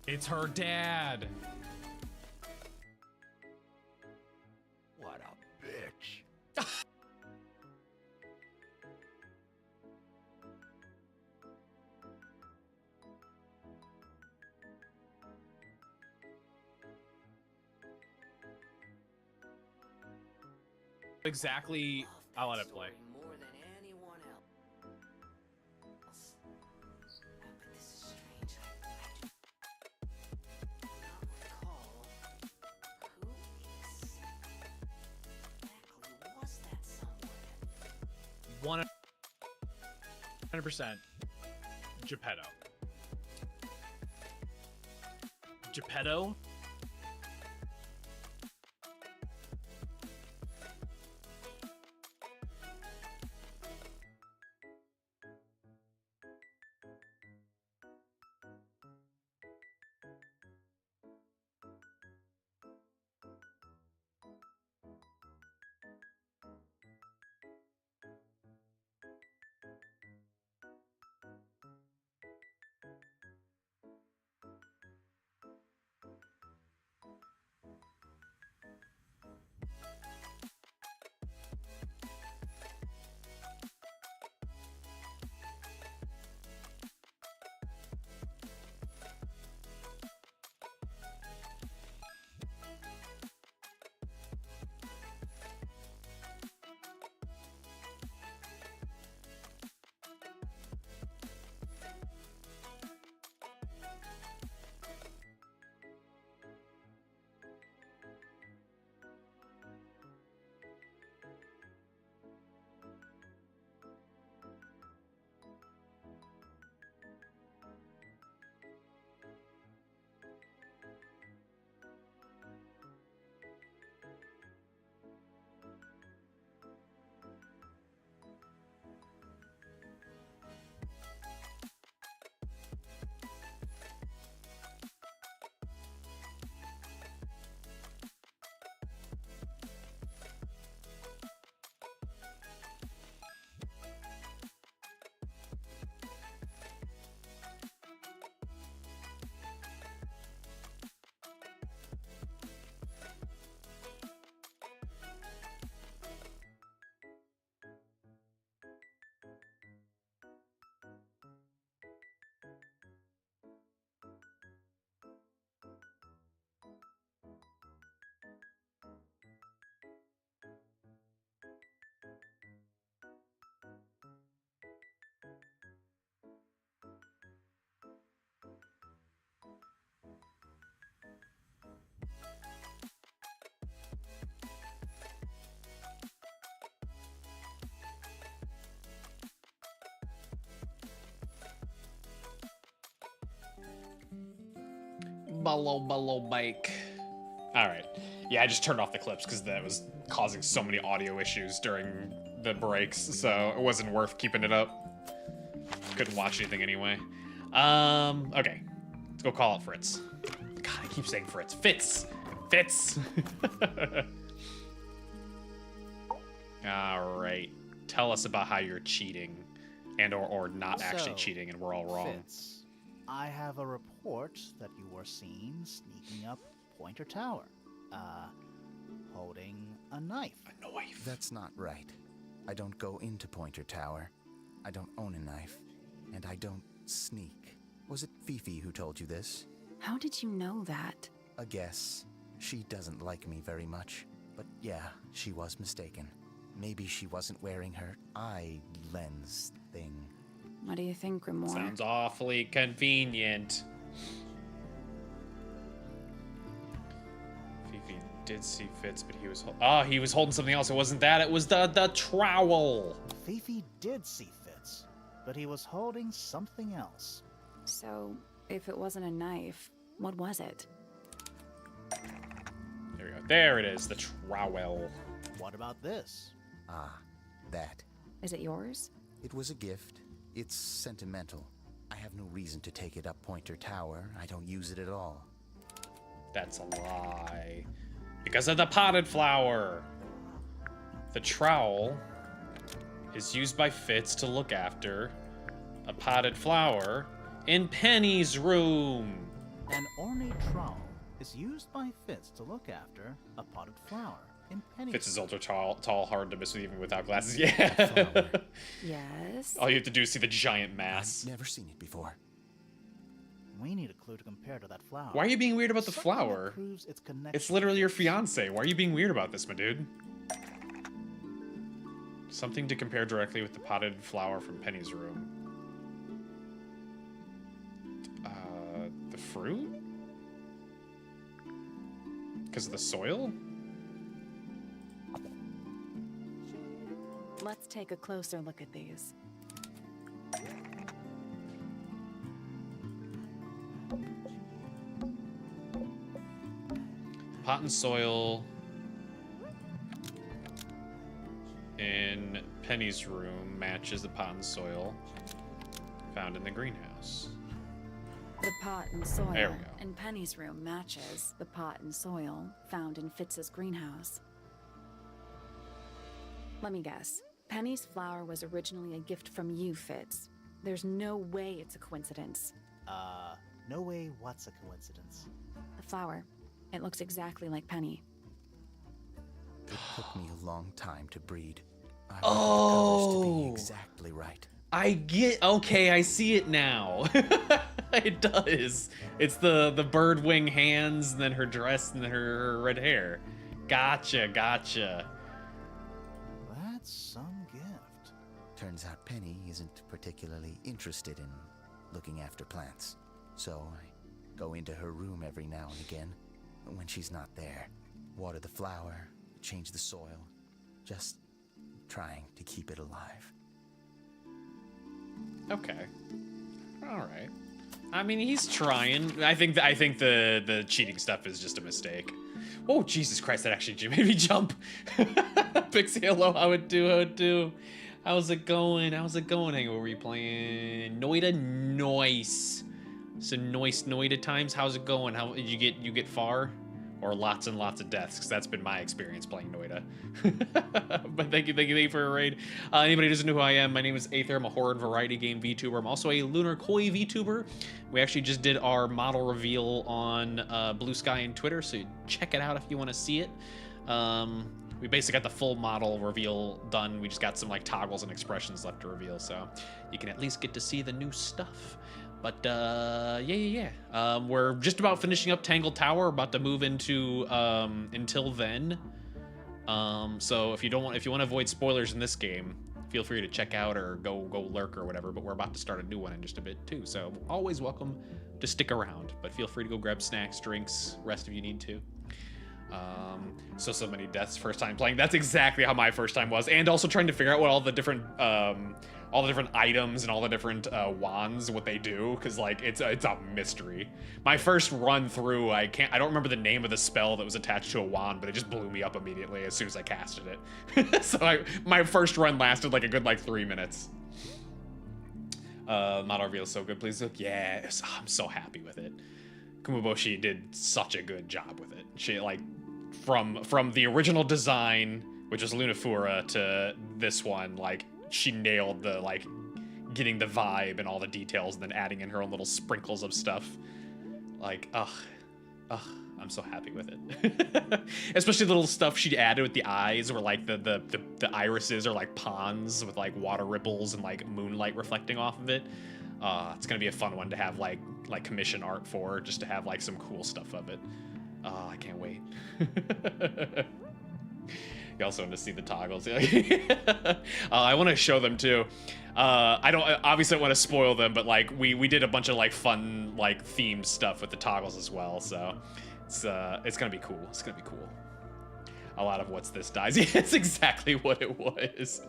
Speaker 1: It's her dad.
Speaker 4: What a bitch.
Speaker 1: Exactly. I'll let it play.
Speaker 11: More than anyone else. But this is strange. I do not recall who exactly was that someone.
Speaker 1: 100% Geppetto. Geppetto? Bellow bike. All right. Yeah, I just turned off the clips because that was causing so many audio issues during the breaks, so it wasn't worth keeping it up. Couldn't watch anything anyway. Okay. Let's go call out Fritz. God, I keep saying Fritz. Fitz! All right. Tell us about how you're cheating and or not actually cheating and we're all wrong.
Speaker 3: Fitz, I have a report that you were seen sneaking up Pointer Tower, holding a knife.
Speaker 1: A knife?
Speaker 7: That's not right. I don't go into Pointer Tower. I don't own a knife. And I don't sneak. Was it Fifi who told you this?
Speaker 2: How did you know that?
Speaker 7: A guess. She doesn't like me very much. But yeah, she was mistaken. Maybe she wasn't wearing her eye lens thing.
Speaker 2: What do you think, Grimoire?
Speaker 1: Sounds awfully convenient. Fifi did see Fitz, but he was he was holding something else. It wasn't that. It was the trowel.
Speaker 3: Fifi did see Fitz, but he was holding something else.
Speaker 2: So, if it wasn't a knife, what was it?
Speaker 1: There we go. There it is, the trowel.
Speaker 3: What about this?
Speaker 7: Ah, that.
Speaker 2: Is it yours?
Speaker 7: It was a gift. It's sentimental. I have no reason to take it up Pointer Tower. I don't use it at all.
Speaker 1: That's a lie. Because of the potted flower. The trowel is used by Fitz to look after a potted flower in Penny's room.
Speaker 3: An ornate trowel is used by Fitz to look after a potted flower in Penny's.
Speaker 1: Fitz is ultra tall, hard to miss with even without glasses. Yeah.
Speaker 2: Yes.
Speaker 1: All you have to do is see the giant mass.
Speaker 7: I've never seen it before.
Speaker 3: We need a clue to compare to that flower.
Speaker 1: Why are you being weird about the
Speaker 3: Something that
Speaker 1: flower?
Speaker 3: proves its connection
Speaker 1: It's literally your
Speaker 3: to Fitz.
Speaker 1: fiance. Why are you being weird about this, my dude? Something to compare directly with the potted flower from Penny's room. The fruit? Because of the soil?
Speaker 2: Let's take a closer look at these.
Speaker 1: Pot and soil in Penny's room matches the pot and soil found in the greenhouse.
Speaker 2: The pot and soil
Speaker 1: There we go.
Speaker 2: in Penny's room matches the pot and soil found in Fitz's greenhouse. Let me guess. Penny's flower was originally a gift from you, Fitz. There's no way it's a coincidence.
Speaker 3: No way what's a coincidence.
Speaker 2: The flower. It looks exactly like Penny.
Speaker 7: It took me a long time to breed. I want the colors to be exactly right.
Speaker 1: Okay, I see it now. It does. It's the bird wing hands, and then her dress, and then her red hair. Gotcha.
Speaker 3: That's some gift.
Speaker 7: Turns out Penny isn't particularly interested in looking after plants. So I go into her room every now and again when she's not there. Water the flower, change the soil. Just trying to keep it alive.
Speaker 1: Okay. All right. I mean, he's trying. I think the cheating stuff is just a mistake. Oh, Jesus Christ, that actually made me jump. Pixie, hello, how it do? How's it going? Hey, what were you playing? Noida Noise. So Noida times, how's it going? How did you get far? Or lots and lots of deaths, because that's been my experience playing Noida. But thank you for a raid. Anybody who doesn't know who I am, my name is Aether. I'm a horror and variety game VTuber. I'm also a lunar koi VTuber. We actually just did our model reveal on Blue Sky and Twitter, so check it out if you want to see it. We basically got the full model reveal done. We just got some like toggles and expressions left to reveal, so you can at least get to see the new stuff. But yeah. We're just about finishing up Tangle Tower. About to move into Until Then. So if you want to avoid spoilers in this game, feel free to check out or go lurk or whatever. But we're about to start a new one in just a bit too. So always welcome to stick around. But feel free to go grab snacks, drinks, rest if you need to. So many deaths first time playing. That's exactly how my first time was, and also trying to figure out what all the different items and all the different wands, what they do, because like it's a mystery. My first run through, I don't remember the name of the spell that was attached to a wand, but it just blew me up immediately as soon as I casted it. So my first run lasted like a good 3 minutes. Model reveal is so good, please look. Yeah, I'm so happy with it. Kumaboshi did such a good job with it. She like from the original design, which was Lunafura, to this one, like she nailed the like getting the vibe and all the details, and then adding in her own little sprinkles of stuff. Like, I'm so happy with it. Especially the little stuff she added with the eyes, where like the irises are like ponds with like water ripples and like moonlight reflecting off of it. It's gonna be a fun one to have like commission art for, just to have like some cool stuff of it. I can't wait. You also want to see the toggles. I want to show them too. I obviously don't want to spoil them, but like we did a bunch of like fun like themed stuff with the toggles as well. So it's gonna be cool. It's gonna be cool. A lot of what's this dies. Yeah, it's exactly what it was.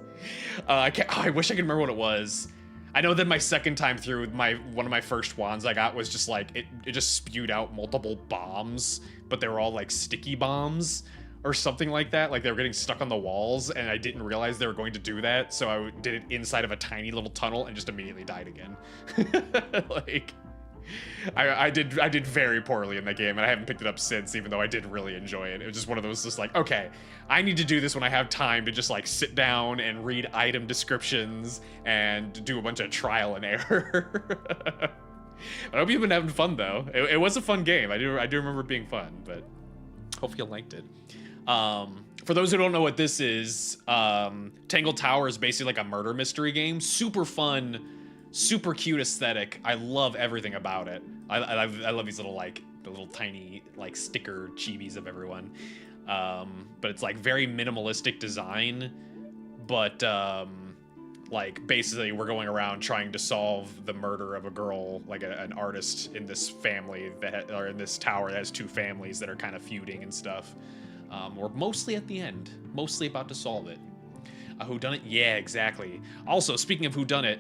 Speaker 1: I wish I could remember what it was. I know that my second time through, one of my first wands I got was just like it just spewed out multiple bombs, but they were all like sticky bombs or something like that. Like they were getting stuck on the walls, and I didn't realize they were going to do that, so I did it inside of a tiny little tunnel and just immediately died again. Like I did very poorly in that game, and I haven't picked it up since, even though I did really enjoy it. It was just one of those just like, okay, I need to do this when I have time to just like sit down and read item descriptions and do a bunch of trial and error. I hope you've been having fun though. It was a fun game. I do remember it being fun, but hope you liked it. For those who don't know what this is, Tangle Tower is basically like a murder mystery game. Super fun, super cute aesthetic. I love everything about it. I love these little like the little tiny like sticker chibis of everyone. But it's like very minimalistic design, but like basically we're going around trying to solve the murder of a girl, like an artist in this family or in this tower that has two families that are kind of feuding and stuff. We're mostly at the end, mostly about to solve it. Whodunit? Yeah, exactly. Also, speaking of whodunit,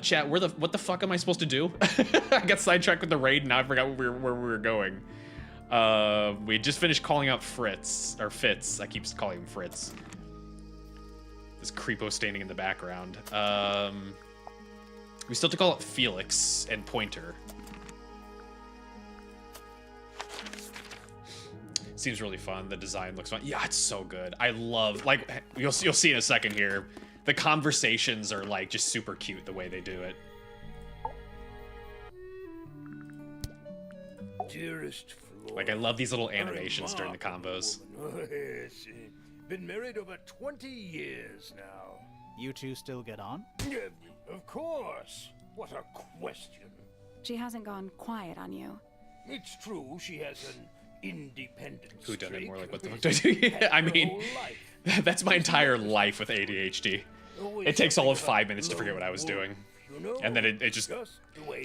Speaker 1: chat, what the fuck am I supposed to do? I got sidetracked with the raid and now I forgot where we were going. We just finished calling out Fritz, or Fitz. I keep calling him Fritz. This creepo standing in the background. We still have to call out Felix and Pointer. Seems really fun. The design looks fun. Yeah, it's so good. I love, like, you'll see in a second here. The conversations are like just super cute the way they do it.
Speaker 4: Dearest Flora,
Speaker 1: like, I love these little animations during the combos.
Speaker 4: Oh, yes. Been married over 20 years now.
Speaker 3: You two still get on?
Speaker 4: Of course. What a question.
Speaker 2: She hasn't gone quiet on you.
Speaker 4: It's true, she has an independent
Speaker 1: Who done it
Speaker 4: streak.
Speaker 1: more like, what the fuck do I do? Yeah, I mean, that's my entire life with ADHD. It takes all of 5 minutes to forget what I was doing. And then it just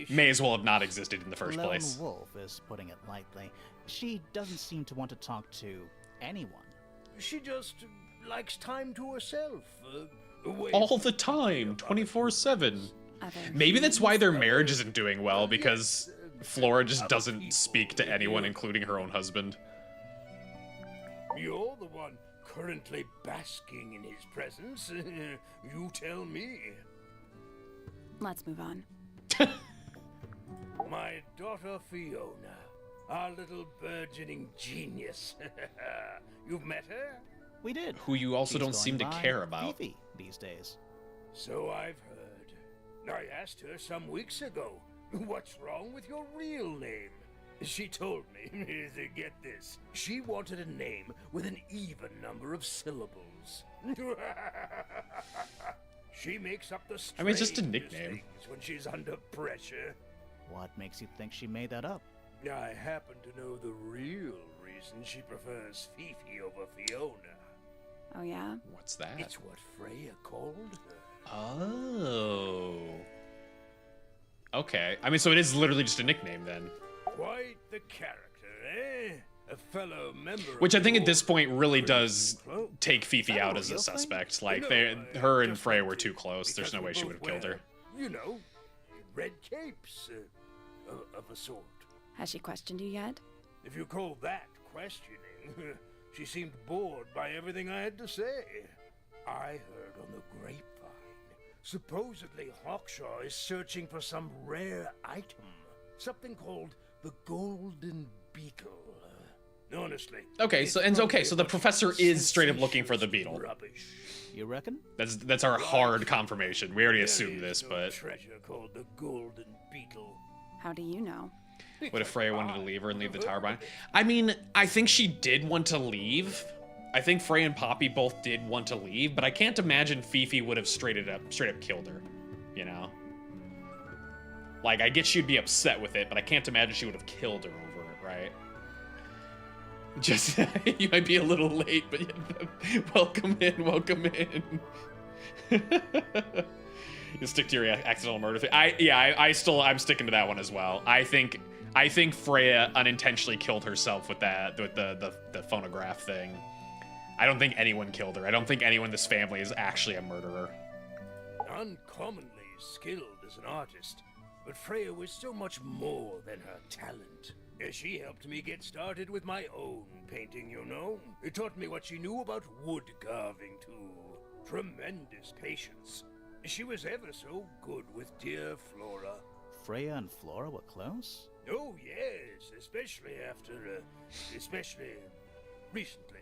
Speaker 1: may as well have not existed in the first place.
Speaker 3: Lone Wolf is putting it lightly. She doesn't seem to want to talk to anyone.
Speaker 4: She just likes time to herself.
Speaker 1: All the time, 24/7. Maybe that's why their marriage isn't doing well, because Flora just doesn't speak to anyone, including her own husband.
Speaker 4: You're the one currently basking in his presence. You tell me.
Speaker 2: Let's move on.
Speaker 4: My daughter Fiona, our little burgeoning genius. You've met her?
Speaker 3: We did.
Speaker 1: Who you also
Speaker 3: She's
Speaker 1: don't seem to
Speaker 3: going by
Speaker 1: care about.
Speaker 3: Fifi these days.
Speaker 4: So I've heard. I asked her some weeks ago, what's wrong with your real name? She told me, get this, she wanted a name with an even number of syllables. She makes up the
Speaker 1: I mean, it's just a
Speaker 4: strangest
Speaker 1: nickname.
Speaker 4: things when she's under pressure.
Speaker 3: What makes you think she made that up?
Speaker 4: I happen to know the real reason she prefers Fifi over Fiona.
Speaker 2: Oh, yeah?
Speaker 1: What's that?
Speaker 4: It's what Freya called her.
Speaker 1: Oh. Okay. I mean, so it is literally just a nickname then.
Speaker 4: Quite the character, eh? A fellow member.
Speaker 1: Which I think at
Speaker 4: of
Speaker 1: this point really does
Speaker 4: your-
Speaker 1: take Fifi out as a suspect. Like, her and Freya were too close. There's no way she would have killed her.
Speaker 4: You know, red capes of a sort.
Speaker 2: Has she questioned you yet?
Speaker 4: If you call that questioning, she seemed bored by everything I had to say. I heard on the grapevine, supposedly Hawkshaw is searching for some rare item, something called the Golden Beetle. Honestly.
Speaker 1: Okay, so the professor is straight up looking for the beetle.
Speaker 4: Rubbish.
Speaker 3: You reckon?
Speaker 1: That's our hard confirmation. We already assumed this, but
Speaker 4: Treasure called the Golden Beetle.
Speaker 2: How do you know?
Speaker 1: what if Freya wanted to leave her and leave the tower behind? I mean, I think she did want to leave. I think Freya and Poppy both did want to leave, but I can't imagine Fifi would have straight up killed her. You know? Like, I get she'd be upset with it, but I can't imagine she would have killed her over it, right? Just, you might be a little late, but welcome in. You stick to your accidental murder thing. I'm sticking to that one as well. I think Freya unintentionally killed herself with the phonograph thing. I don't think anyone killed her. I don't think anyone in this family is actually a murderer.
Speaker 4: Uncommonly skilled as an artist, but Freya was so much more than her talent. She helped me get started with my own painting, you know. It taught me what she knew about wood carving, too. Tremendous patience. She was ever so good with dear Flora.
Speaker 3: Freya and Flora were close?
Speaker 4: Oh, yes, especially recently.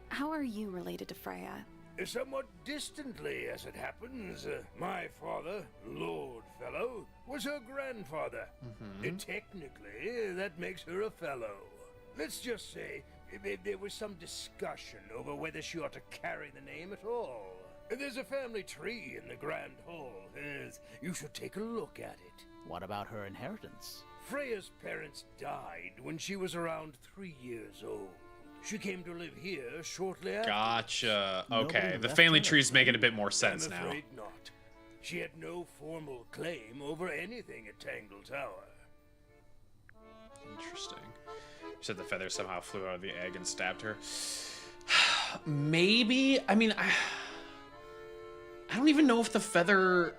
Speaker 2: How are you related to Freya?
Speaker 4: Somewhat distantly, as it happens. My father, Lord Fellow, was her grandfather. Technically, that makes her a fellow. Let's just say there was some discussion over whether she ought to carry the name at all. There's a family tree in the Grand Hall. You should take a look at it.
Speaker 3: What about her inheritance?
Speaker 4: Freya's parents died when she was around 3 years old. She came to live here shortly after.
Speaker 1: Gotcha. Okay,
Speaker 3: Nobody
Speaker 1: the
Speaker 3: left
Speaker 1: family
Speaker 3: her.
Speaker 1: tree's making a bit more sense
Speaker 4: I'm
Speaker 1: now.
Speaker 4: afraid not. She had no formal claim over anything at Tangle Tower.
Speaker 1: Interesting. You said the feather somehow flew out of the egg and stabbed her. Maybe. I mean, I don't even know if the feather.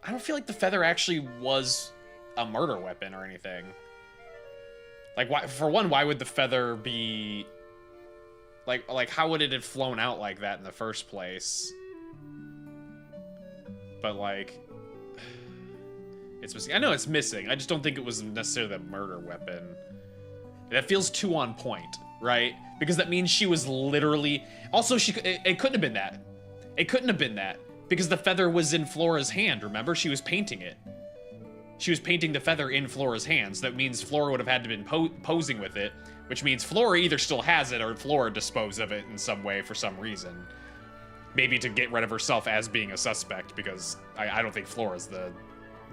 Speaker 1: I don't feel like the feather actually was a murder weapon or anything. Like, why? For one, why would the feather be? Like, how would it have flown out like that in the first place? But like, it's missing. I know it's missing. I just don't think it was necessarily a murder weapon. That feels too on point, right? Because that means she was literally. Also, it couldn't have been that. It couldn't have been that because the feather was in Flora's hand. Remember, she was painting it. She was painting the feather in Flora's hands. That means Flora would have had to have been posing with it, which means Flora either still has it or Flora disposed of it in some way for some reason. Maybe to get rid of herself as being a suspect, because I don't think Flora's the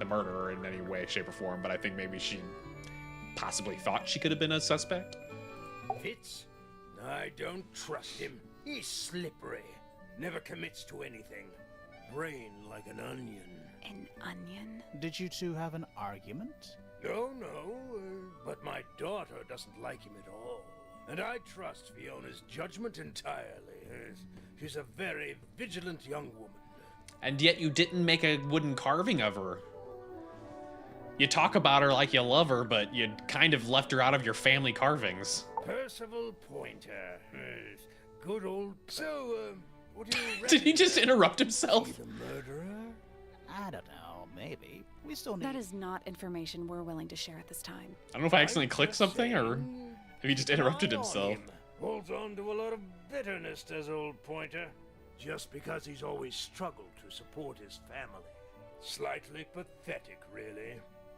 Speaker 1: murderer in any way, shape, or form, but I think maybe she possibly thought she could have been a suspect.
Speaker 4: Fitz? I don't trust him. He's slippery. Never commits to anything. Brain like an onion.
Speaker 2: An onion?
Speaker 3: Did you two have an argument?
Speaker 4: No, but my daughter doesn't like him at all. And I trust Fiona's judgment entirely. She's a very vigilant young woman.
Speaker 1: And yet you didn't make a wooden carving of her. You talk about her like you love her, but you kind of left her out of your family carvings.
Speaker 4: Percival Pointer. Good old... So, what do you reckon?
Speaker 1: Did he just interrupt himself?
Speaker 4: Is he the murderer?
Speaker 3: I don't know, maybe. We still need...
Speaker 2: That is not information we're willing to share at this time.
Speaker 1: I don't know if I accidentally clicked something or if he just interrupted
Speaker 4: Eye on
Speaker 1: himself.
Speaker 4: him. Holds on to a lot of bitterness, does old Pointer. Just because he's always struggled to support his family. Slightly pathetic, really.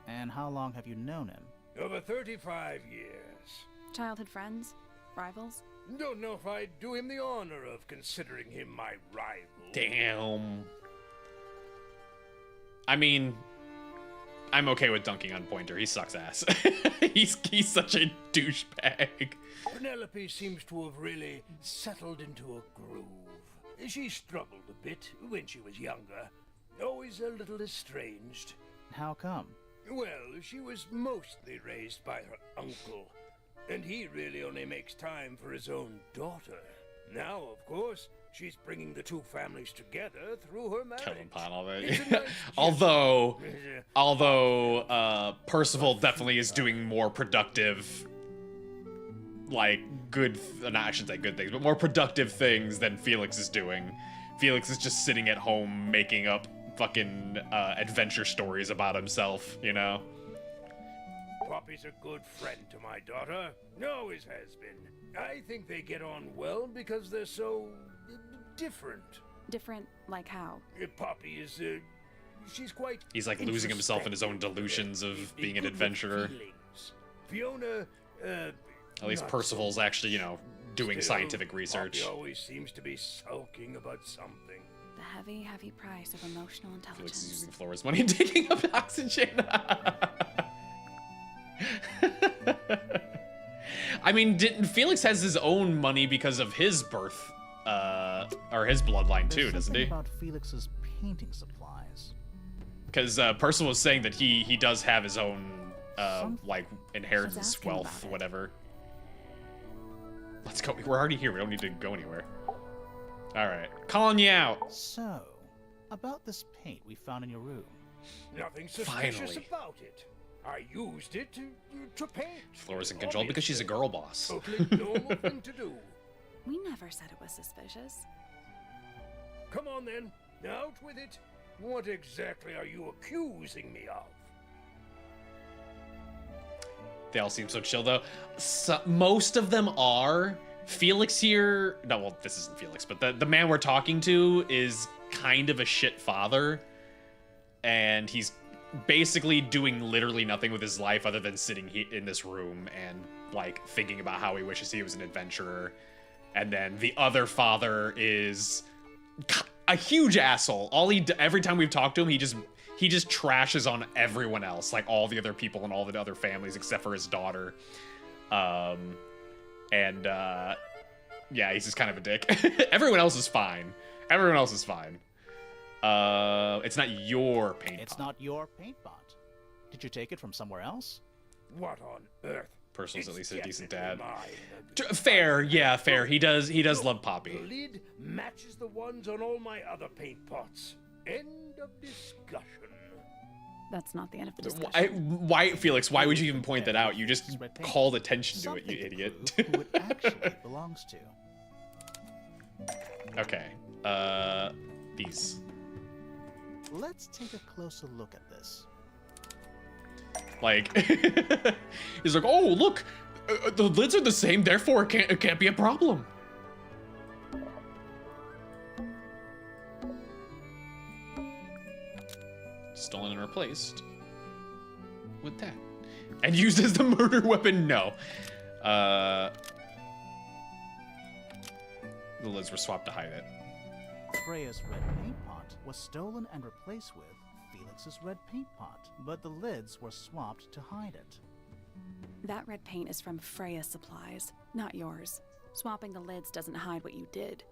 Speaker 3: And how long have you known him?
Speaker 4: Over 35 years.
Speaker 2: Childhood friends? Rivals?
Speaker 4: Don't know if I'd do him the honor of considering him my rival.
Speaker 1: Damn. I mean, I'm okay with dunking on Pointer. He sucks ass. he's such a douchebag.
Speaker 4: Penelope seems to have really settled into a groove. She struggled a bit when she was younger. Always a little estranged.
Speaker 3: How come?
Speaker 4: Well, she was mostly raised by her uncle. And he really only makes time for his own daughter. Now, of course, she's bringing the two families together through her marriage.
Speaker 1: Killing pot all
Speaker 4: It's a
Speaker 1: that.
Speaker 4: nice
Speaker 1: although Percival definitely is doing more productive, like I shouldn't say good things, but more productive things than Felix is doing. Felix is just sitting at home making up fucking adventure stories about himself, you know?
Speaker 4: Poppy's a good friend to my daughter. Always has been. I think they get on well because they're so different.
Speaker 2: Different, like how?
Speaker 4: Poppy is, she's quite.
Speaker 1: He's like losing himself in his own delusions of being an adventurer.
Speaker 4: Fiona,
Speaker 1: At least Percival's actually, you know, doing scientific research.
Speaker 4: Poppy always seems to be sulking about something.
Speaker 2: The heavy, heavy price of emotional
Speaker 1: Felix is
Speaker 2: intelligence.
Speaker 1: using Flora's money and taking up oxygen. I mean, Felix has his own money because of his birth, or his bloodline too, doesn't he?
Speaker 3: About Felix's painting supplies.
Speaker 1: Because Percival was saying that he does have his own, like, inheritance wealth, whatever. Let's go. We're already here. We don't need to go anywhere. All right, calling you out.
Speaker 3: So, about this paint we found in your room.
Speaker 4: Nothing suspicious
Speaker 1: Finally.
Speaker 4: about it. I used it to paint.
Speaker 1: Flora's in control because she's a girl boss.
Speaker 4: Totally normal thing to do.
Speaker 2: We never said it was suspicious.
Speaker 4: Come on then, out with it. What exactly are you accusing me of?
Speaker 1: They all seem so chill though. Most of them are. Felix here, no, well, this isn't Felix, but the man we're talking to is kind of a shit father. And he's basically doing literally nothing with his life other than sitting in this room and, like, thinking about how he wishes he was an adventurer. And then the other father is a huge asshole. Every time we've talked to him, he just trashes on everyone else, like all the other people and all the other families except for his daughter. Yeah, he's just kind of a dick. Everyone else is fine. Everyone else is fine. It's not your paint pot.
Speaker 3: It's not your paint pot. Did you take it from somewhere else?
Speaker 4: What on earth?
Speaker 1: Personal's at least a decent
Speaker 4: definitely
Speaker 1: dad.
Speaker 4: mine.
Speaker 1: Fair, yeah, fair. He does love Poppy.
Speaker 4: The lid matches the ones on all my other paint pots. End of discussion.
Speaker 2: That's not the end of the discussion.
Speaker 1: Why, Felix, why would you even point that out? You just called attention to it, you
Speaker 3: Something
Speaker 1: idiot.
Speaker 3: to prove who it actually belongs to.
Speaker 1: Okay. These.
Speaker 3: Let's take a closer look at this.
Speaker 1: Like, he's like, oh, look, the lids are the same, therefore it can't be a problem. Stolen and replaced with that. And used as the murder weapon? No. The lids were swapped to hide it.
Speaker 3: Freya's red paint pot was stolen and replaced with Felix's red paint pot, but the lids were swapped to hide it.
Speaker 2: That red paint is from Freya Supplies, not yours. Swapping the lids doesn't hide what you did.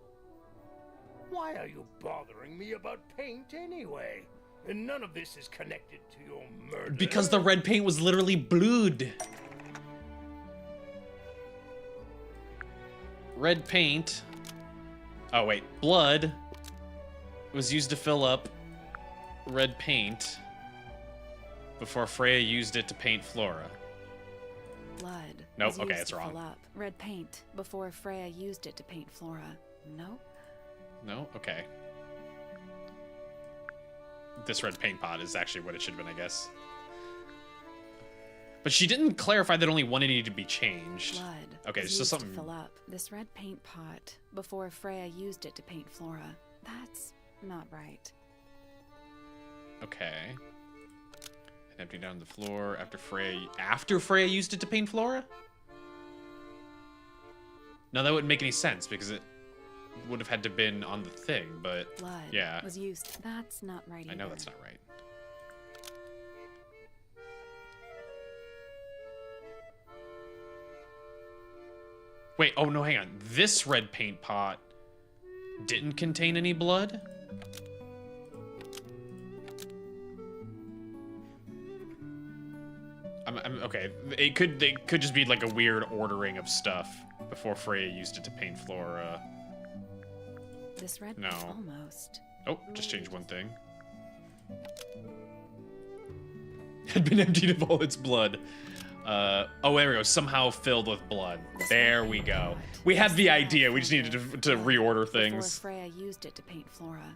Speaker 4: Why are you bothering me about paint anyway? And none of this is connected to your murder.
Speaker 1: Because the red paint was literally blood. Red paint. Oh, wait. Blood was used to fill up red paint before Freya used it to paint Flora.
Speaker 2: Blood.
Speaker 1: Nope,
Speaker 2: was
Speaker 1: okay,
Speaker 2: used
Speaker 1: it's
Speaker 2: to
Speaker 1: wrong.
Speaker 2: Fill up red paint before Freya used it to paint Flora. Nope.
Speaker 1: No? Okay. This red paint pot is actually what it should have been, I guess. But she didn't clarify that only one needed to be changed.
Speaker 2: Blood.
Speaker 1: Okay,
Speaker 2: was
Speaker 1: so
Speaker 2: used
Speaker 1: something.
Speaker 2: to fill up this red paint pot before Freya used it to paint Flora. That's not right.
Speaker 1: Okay. And empty down the floor after Freya used it to paint Flora? No, that wouldn't make any sense because it would have had to been on the thing, but
Speaker 2: Blood
Speaker 1: yeah.
Speaker 2: was used. That's not right either.
Speaker 1: I know that's not right. Wait, oh no, hang on. This red paint pot didn't contain any blood? I'm okay. It could just be like a weird ordering of stuff before Freya used it to paint Flora.
Speaker 2: This red
Speaker 1: No.
Speaker 2: almost.
Speaker 1: Oh, just changed one thing. Had been emptied of all its blood. Oh, there we go. Somehow filled with blood. There we go. We had the idea. We just needed to reorder things.
Speaker 2: Before Freya used it to paint Flora.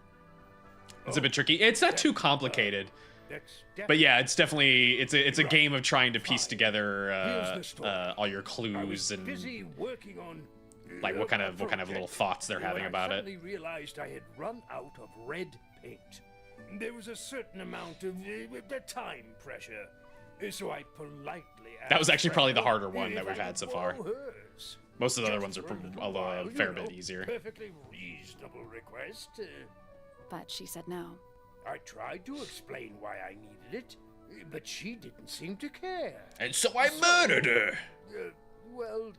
Speaker 1: It's a bit tricky. It's not too complicated. But yeah, it's definitely it's a game of trying to piece together all your clues and
Speaker 4: busy working on
Speaker 1: like what kind of little thoughts they're having about
Speaker 4: I
Speaker 1: it.
Speaker 4: suddenly realized I had run out of red paint. There was a certain amount of time pressure, so I politely asked
Speaker 1: That was actually probably the
Speaker 4: Freya
Speaker 1: harder one that
Speaker 4: if
Speaker 1: we've
Speaker 4: I
Speaker 1: had
Speaker 4: could
Speaker 1: so far.
Speaker 4: borrow hers.
Speaker 1: Most of the other
Speaker 4: Just
Speaker 1: ones are
Speaker 4: for a little while,
Speaker 1: a fair
Speaker 4: you know,
Speaker 1: bit easier.
Speaker 4: Perfectly reasonable request.
Speaker 2: But she said no.
Speaker 4: I tried to explain why I needed it, but she didn't seem to care.
Speaker 1: And so I murdered her.
Speaker 4: Well,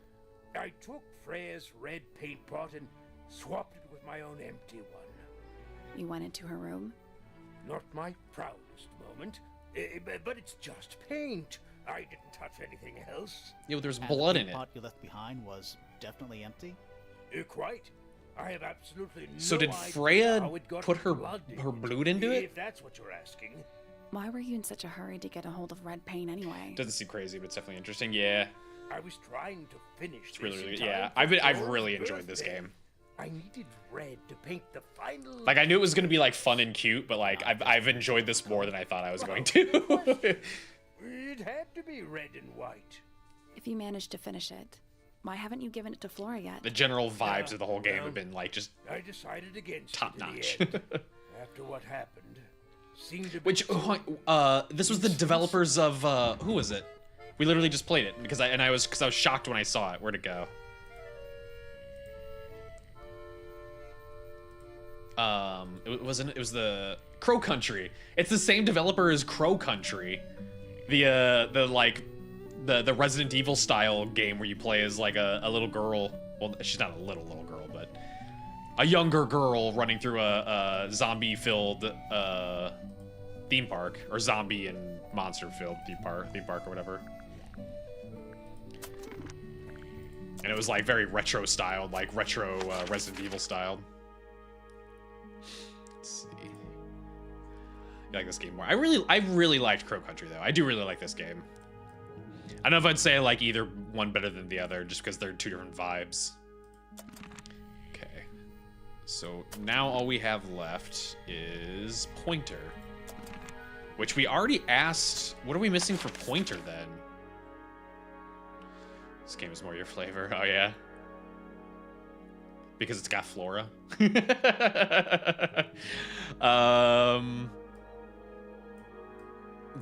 Speaker 4: I took Freya's red paint pot and swapped it with my own empty one.
Speaker 2: You went into her room?
Speaker 4: Not my proudest moment, but it's just paint. I didn't touch anything else.
Speaker 1: Yeah, there's
Speaker 3: And
Speaker 1: blood
Speaker 3: the
Speaker 1: in
Speaker 3: paint
Speaker 1: it.
Speaker 3: pot you left behind was definitely empty?
Speaker 4: Quite. I have absolutely no
Speaker 1: So did
Speaker 4: idea
Speaker 1: Freya
Speaker 4: how it got
Speaker 1: put her
Speaker 4: blood in
Speaker 1: blood into it?
Speaker 4: If that's what you're asking.
Speaker 2: Why were you in such a hurry to get a hold of red paint anyway?
Speaker 1: Doesn't seem crazy, but it's definitely interesting. Yeah,
Speaker 4: I was trying to finish
Speaker 1: it's really,
Speaker 4: this
Speaker 1: really
Speaker 4: in time
Speaker 1: yeah.
Speaker 4: for
Speaker 1: I've
Speaker 4: Flora's
Speaker 1: really enjoyed this
Speaker 4: birthday.
Speaker 1: game.
Speaker 4: I needed red to paint the final.
Speaker 1: Like I knew it was gonna be like fun and cute, but like I've enjoyed this more than I thought I was going to.
Speaker 4: It had to be red and white.
Speaker 2: If you managed to finish it, why haven't you given it to Flora yet?
Speaker 1: The general vibes of the whole game have been like just
Speaker 4: I decided against
Speaker 1: top
Speaker 4: it in
Speaker 1: notch.
Speaker 4: the end. After what happened, seemed a bit
Speaker 1: Which this was the developers of who was it? We literally just played it because I was shocked when I saw it. Where'd it go? It was the Crow Country. It's the same developer as Crow Country, the Resident Evil style game where you play as like a little girl. Well, she's not a little girl, but a younger girl running through a zombie-filled theme park, or zombie and monster-filled theme park or whatever. And it was like very retro styled, like retro Resident Evil styled. Let's see. I like this game more. I really liked Crow Country though. I do really like this game. I don't know if I'd say I like either one better than the other, just because they're two different vibes. Okay. So now all we have left is Pointer. Which we already asked. What are we missing for Pointer then? This game is more your flavor. Oh yeah. Because it's got Flora.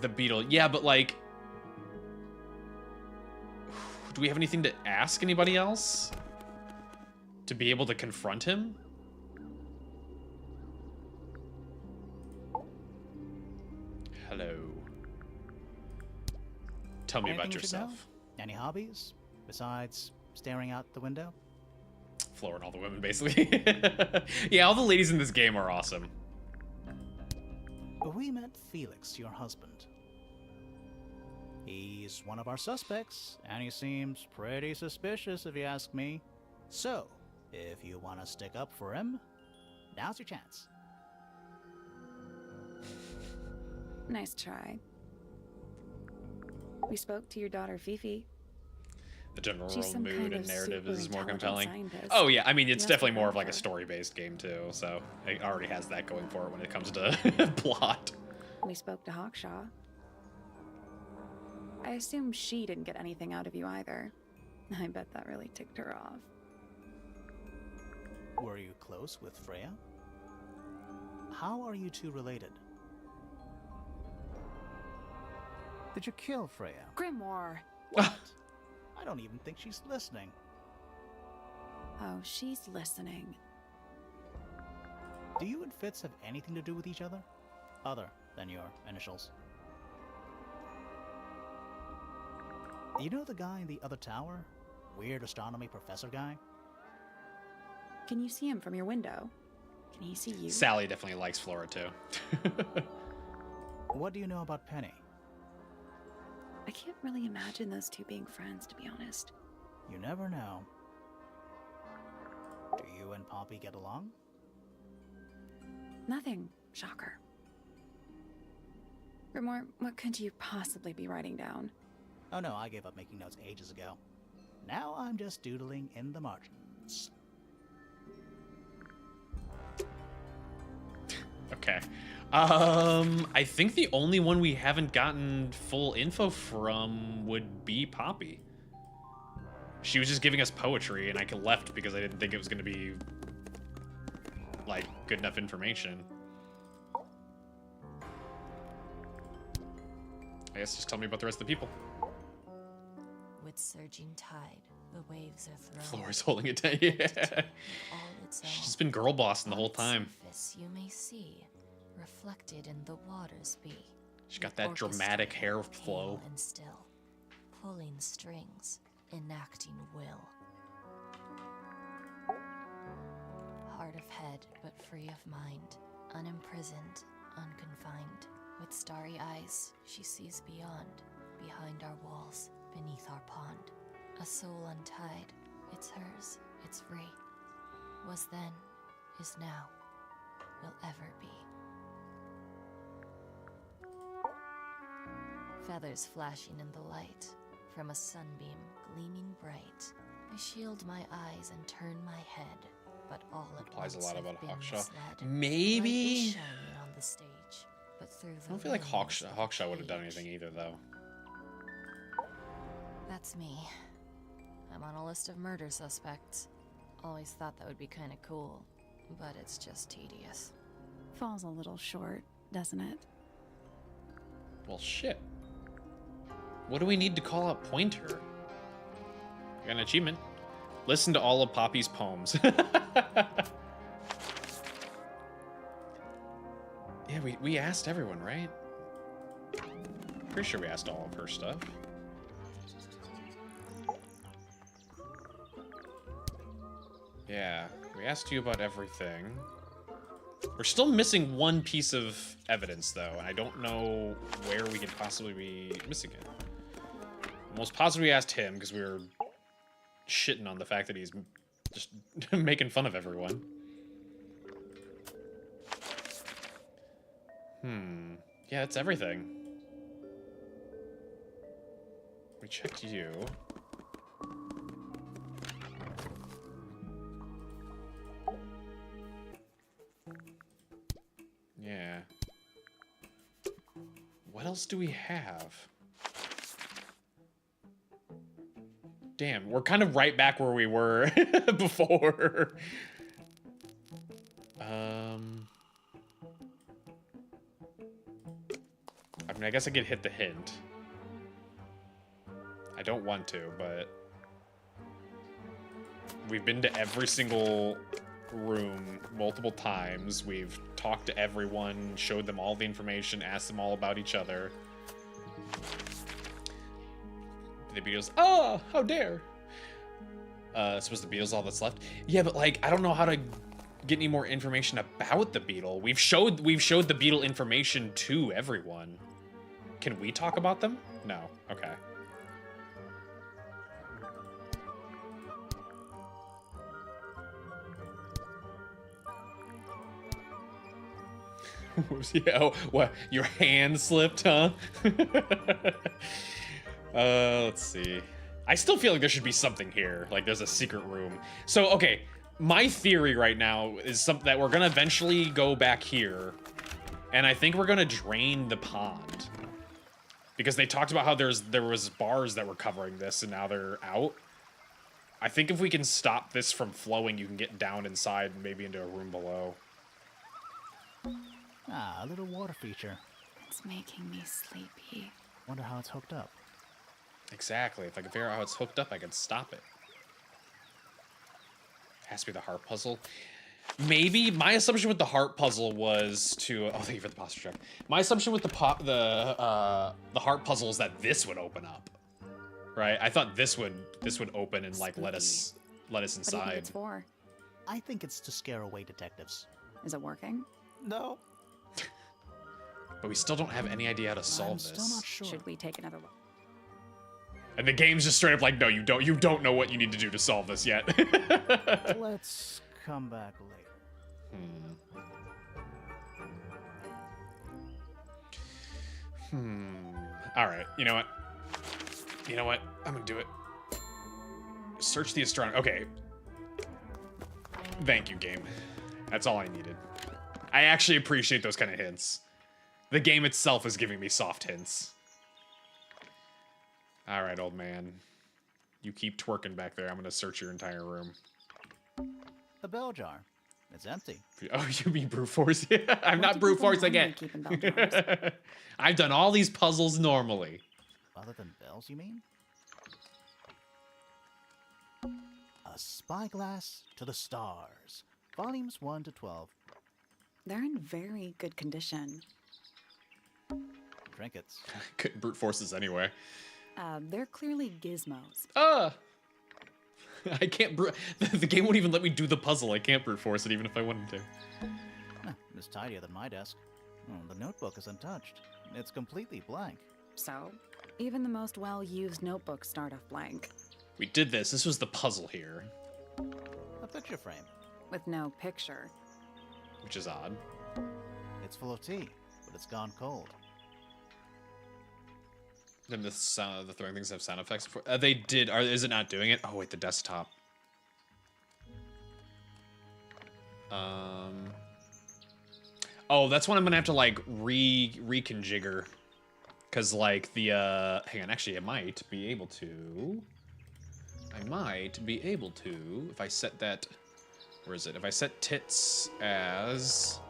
Speaker 1: The beetle. Yeah, but like, do we have anything to ask anybody else to be able to confront him? Hello. Tell me
Speaker 3: Anything
Speaker 1: about
Speaker 3: we should know?
Speaker 1: yourself.
Speaker 3: Any hobbies besides staring out the window?
Speaker 1: Flora and all the women, basically. Yeah, all the ladies in this game are awesome.
Speaker 3: We met Felix, your husband. He's one of our suspects, and he seems pretty suspicious if you ask me. So, if you want to stick up for him, now's your chance.
Speaker 2: Nice try. We spoke to your daughter Fifi.
Speaker 1: The general
Speaker 2: She's some
Speaker 1: mood
Speaker 2: kind
Speaker 1: and
Speaker 2: of
Speaker 1: narrative
Speaker 2: super
Speaker 1: is more
Speaker 2: intelligent
Speaker 1: compelling.
Speaker 2: scientist.
Speaker 1: Oh yeah, I mean it's
Speaker 2: You
Speaker 1: definitely
Speaker 2: asked
Speaker 1: more
Speaker 2: her
Speaker 1: of like a
Speaker 2: for-
Speaker 1: story-based game too, so it already has that going for it when it comes to plot.
Speaker 2: We spoke to Hawkshaw. I assume she didn't get anything out of you either. I bet that really ticked her off.
Speaker 3: Were you close with Freya? How are you two related? Did you kill Freya?
Speaker 2: Grimoire!
Speaker 3: What? I don't even think she's listening.
Speaker 2: Oh, she's listening.
Speaker 3: Do you and Fitz have anything to do with each other? Other than your initials? You know the guy in the other tower? Weird astronomy professor guy?
Speaker 2: Can you see him from your window? Can he see you?
Speaker 1: Sally definitely likes Flora too.
Speaker 3: What do you know about Penny?
Speaker 2: I can't really imagine those two being friends, to be honest.
Speaker 3: You never know. Do you and Poppy get along?
Speaker 2: Nothing. Shocker. Grimoire, what could you possibly be writing down?
Speaker 3: Oh no, I gave up making notes ages ago. Now I'm just doodling in the margins.
Speaker 1: Okay. I think the only one we haven't gotten full info from would be Poppy. She was just giving us poetry, and I left because I didn't think it was going to be, like, good enough information. I guess just tell me about the rest of the people.
Speaker 8: With surging tide, the waves are thrown.
Speaker 1: Flora's holding it down. Yeah.
Speaker 8: All its own.
Speaker 1: She's been girl bossing the whole time.
Speaker 8: Surface you may see, reflected in the waters be.
Speaker 1: She's got that dramatic hair flow.
Speaker 8: And still, pulling strings, enacting will. Hard of head, but free of mind, unimprisoned, unconfined. With starry eyes, she sees beyond, behind our walls, beneath our pond. A soul untied, it's hers, it's free. Was then, is now, will ever be. Feathers flashing in the light, from a sunbeam gleaming bright. I shield my eyes and turn my head, but all at
Speaker 1: Implies
Speaker 8: once
Speaker 1: a lot
Speaker 8: I've
Speaker 1: about
Speaker 8: been
Speaker 1: Hawkshaw.
Speaker 8: misled.
Speaker 1: Maybe.
Speaker 8: Light is shining on the stage, but through the
Speaker 1: I don't feel like
Speaker 8: rings of the
Speaker 1: Hawkshaw would have done
Speaker 8: cage.
Speaker 1: anything either, though.
Speaker 8: That's me. I'm on a list of murder suspects. Always thought that would be kind of cool, but it's just tedious.
Speaker 2: Falls a little short, doesn't it?
Speaker 1: Well, shit. What do we need to call out Pointer? I got an achievement. Listen to all of Poppy's poems. Yeah, we asked everyone, right? Pretty sure we asked all of her stuff. Yeah, we asked you about everything. We're still missing one piece of evidence, though, and I don't know where we could possibly be missing it. Most positively we asked him, because we were shitting on the fact that he's just making fun of everyone. Yeah, that's everything. We checked you. Yeah. What else do we have? Damn, we're kind of right back where we were before. I mean, I guess I could hit the hint. I don't want to, but we've been to every single room multiple times. We've talked to everyone, showed them all the information, asked them all about each other. The Beatles, oh, how dare. Suppose the Beatles all that's left. Yeah, but like, I don't know how to get any more information about the Beetle. We've showed the Beetle information to everyone. Can we talk about them? No. Okay. Yeah, oh, what? Your hand slipped, huh? Let's see. I still feel like there should be something here. Like there's a secret room. So, okay. My theory right now is that we're gonna eventually go back here, and I think we're gonna drain the pond. Because they talked about how there was bars that were covering this, and now they're out. I think if we can stop this from flowing, you can get down inside and maybe into a room below.
Speaker 3: Ah, a little water feature.
Speaker 2: It's making me sleepy.
Speaker 3: Wonder how it's hooked up.
Speaker 1: Exactly. If I could figure out how it's hooked up, I could stop it. Has to be the heart puzzle. Maybe my assumption with the heart puzzle was to. Oh, thank you for the posture check. My assumption with the heart puzzle is that this would open up, right? I thought this would open and like let us
Speaker 2: What do you think
Speaker 1: inside.
Speaker 2: it's for?
Speaker 3: I think it's to scare away detectives.
Speaker 2: Is it working?
Speaker 3: No.
Speaker 1: But we still don't have any idea how to solve
Speaker 3: I'm
Speaker 1: this.
Speaker 3: still not sure.
Speaker 2: Should we take another look?
Speaker 1: And the game's just straight up like, no, you don't know what you need to do to solve this yet.
Speaker 3: Let's come back later.
Speaker 1: All right, you know what? I'm gonna do it. Search the astronomy. Okay. Thank you, game. That's all I needed. I actually appreciate those kind of hints. The game itself is giving me soft hints. All right, old man. You keep twerking back there. I'm gonna search your entire room.
Speaker 3: The bell jar. It's empty.
Speaker 1: Oh, you mean brute force? I'm not
Speaker 2: do
Speaker 1: brute
Speaker 2: people
Speaker 1: force again.
Speaker 2: normally keep in bell jars?
Speaker 1: I've done all these puzzles normally.
Speaker 3: Other than bells, you mean? A Spyglass to the Stars. Volumes 1 to 12.
Speaker 2: They're in very good condition.
Speaker 3: Trinkets.
Speaker 1: Couldn't brute forces anyway.
Speaker 2: They're clearly gizmos.
Speaker 1: I can't the game won't even let me do the puzzle. I can't brute force it even if I wanted to.
Speaker 3: It's tidier than my desk. The notebook is untouched. It's completely blank.
Speaker 2: So, even the most well-used notebooks start off blank.
Speaker 1: We did this. This was the puzzle here.
Speaker 3: A picture frame.
Speaker 2: With no picture.
Speaker 1: Which is odd.
Speaker 3: It's full of tea, but it's gone cold.
Speaker 1: Then the throwing things have sound effects for they did. Is it not doing it? Oh wait, the desktop. Oh, that's when I'm gonna have to like reconfigure, cause like the hang on, actually I might be able to if I set that. Where is it? If I set tits as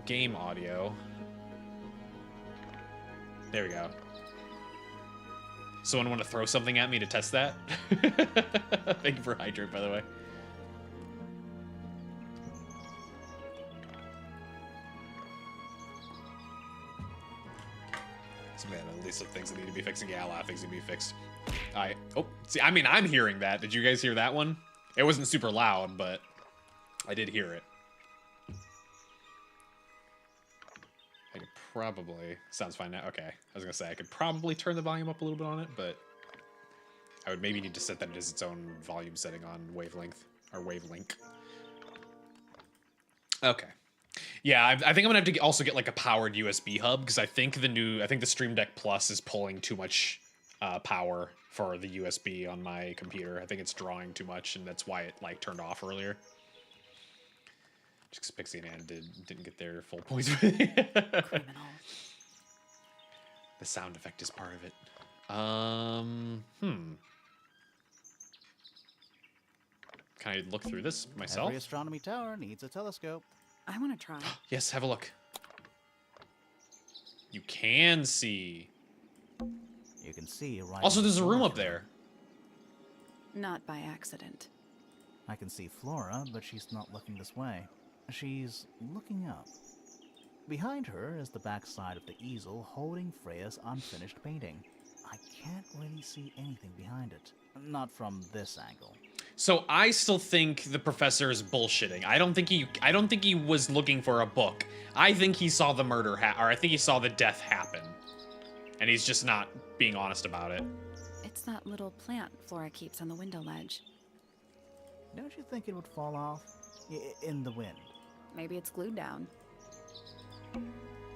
Speaker 1: game audio. There we go. Someone want to throw something at me to test that? Thank you for hydrate, by the way. So man, at least some things that need to be fixed. Yeah, a lot of things need to be fixed. Oh, see, I mean, I'm hearing that. Did you guys hear that one? It wasn't super loud, but I did hear it. I could probably... Sounds fine now. Okay. I was going to say, I could probably turn the volume up a little bit on it, but I would maybe need to set that as its own volume setting on wavelength, or wavelength. Okay. Yeah, I think I'm going to have to also get like a powered USB hub, because I think the Stream Deck Plus is pulling too much power for the USB on my computer. I think it's drawing too much, and that's why it like turned off earlier. Just Pixie and Anna didn't get their full points with it.
Speaker 2: Criminal.
Speaker 1: The sound effect is part of it. Can I look through this myself?
Speaker 3: Every astronomy tower needs a telescope.
Speaker 2: I want to try.
Speaker 1: Yes, have a look. You can see.
Speaker 3: You can see right.
Speaker 1: Also, there's a room up there.
Speaker 2: Not by accident.
Speaker 3: I can see Flora, but she's not looking this way. She's looking up. Behind her is the backside of the easel holding Freya's unfinished painting. I can't really see anything behind it. Not from this angle.
Speaker 1: So I still think the professor is bullshitting. I don't think he was looking for a book. I think he saw the murder or I think he saw the death happen. And he's just not being honest about it.
Speaker 2: It's that little plant Flora keeps on the window ledge.
Speaker 3: Don't you think it would fall off in the wind?
Speaker 2: Maybe it's glued down.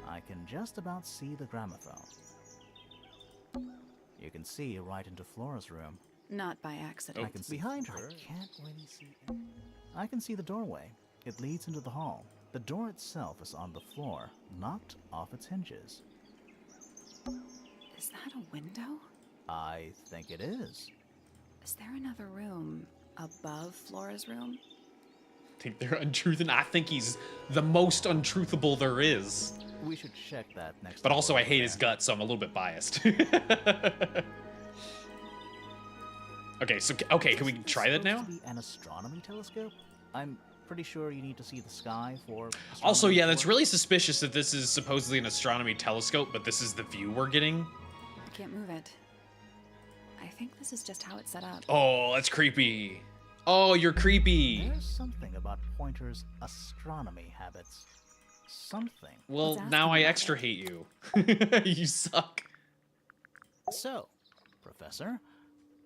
Speaker 3: I can just about see the gramophone. You can see right into Flora's room.
Speaker 2: Not by accident.
Speaker 3: I can see behind her. I can't really see. I can see the doorway. It leads into the hall. The door itself is on the floor, knocked off its hinges.
Speaker 2: Is that a window?
Speaker 3: I think it is.
Speaker 2: Is there another room above Flora's room?
Speaker 1: I think they're untruthing. I think he's the most untruthable there is.
Speaker 3: We should check that next.
Speaker 1: But also, I hate his guts, so I'm a little bit biased. Okay, so can we try that now?
Speaker 3: An astronomy telescope? I'm pretty sure you need to see the sky for.
Speaker 1: Also, yeah, that's really suspicious that this is supposedly an astronomy telescope, but this is the view we're getting.
Speaker 2: I can't move it. I think this is just how it's set up.
Speaker 1: Oh, that's creepy. Oh, you're creepy.
Speaker 3: There's something about Pointer's astronomy habits. Something.
Speaker 1: Well, now I extra hate you. You suck.
Speaker 3: So, Professor,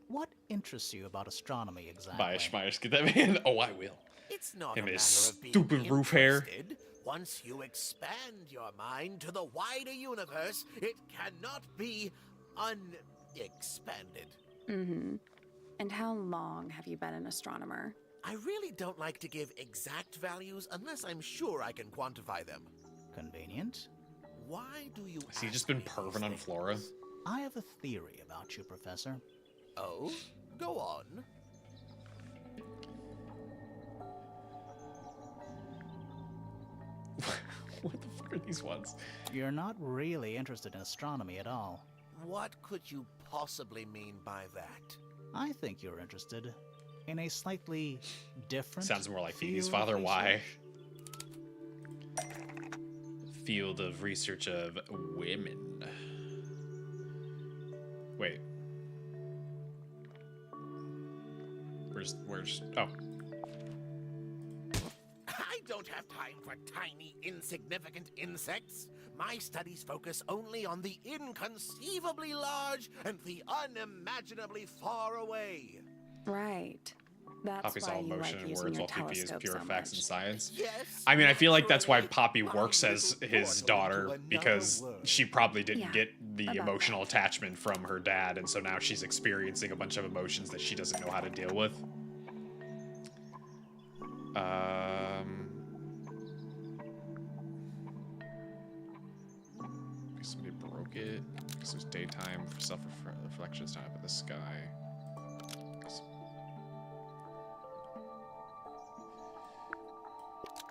Speaker 3: what interests you about astronomy exactly?
Speaker 1: Buy a Schmeyers, get that man. Oh, I will.
Speaker 9: It's not
Speaker 1: Him
Speaker 9: a
Speaker 1: and
Speaker 9: matter
Speaker 1: his
Speaker 9: of being
Speaker 1: stupid roof hair.
Speaker 9: interested. Once you expand your mind to the wider universe, it cannot be unexpanded.
Speaker 2: Mm-hmm. And how long have you been an astronomer?
Speaker 9: I really don't like to give exact values unless I'm sure I can quantify them.
Speaker 3: Convenient.
Speaker 9: Why do you
Speaker 1: Has he
Speaker 9: ask
Speaker 1: just been
Speaker 9: me these
Speaker 1: perving on
Speaker 9: things?
Speaker 1: Flora?
Speaker 3: I have a theory about you, Professor.
Speaker 9: Oh? Go on.
Speaker 1: What the fuck are these ones?
Speaker 3: You're not really interested in astronomy at all.
Speaker 9: What could you possibly mean by that?
Speaker 3: I think you're interested in a slightly different.
Speaker 1: Sounds more like Phoebe's
Speaker 3: field of
Speaker 1: father. Why?
Speaker 3: research.
Speaker 1: Field of research of women. Wait. Where's oh.
Speaker 9: I don't have time for tiny, insignificant insects. My studies focus only on the inconceivably large and the unimaginably far away.
Speaker 2: Right. That's
Speaker 1: Poppy's
Speaker 2: why
Speaker 1: all
Speaker 2: you
Speaker 1: emotion
Speaker 2: like
Speaker 1: and
Speaker 2: using
Speaker 1: words
Speaker 2: your
Speaker 1: while Poppy is
Speaker 2: telescope
Speaker 1: pure
Speaker 2: so
Speaker 1: facts and
Speaker 2: much.
Speaker 1: science.
Speaker 9: Yes.
Speaker 1: I mean, I feel like that's why
Speaker 9: naturally,
Speaker 1: Poppy
Speaker 9: my
Speaker 1: works as
Speaker 9: little
Speaker 1: his
Speaker 9: portal
Speaker 1: daughter
Speaker 9: into another
Speaker 1: because
Speaker 9: world.
Speaker 1: she probably didn't
Speaker 2: Yeah,
Speaker 1: get the
Speaker 2: about
Speaker 1: emotional
Speaker 2: that.
Speaker 1: attachment from her dad, and so now she's experiencing a bunch of emotions that she doesn't know how to deal with. Somebody broke it because it was daytime for self-reflection. It's not up at the sky.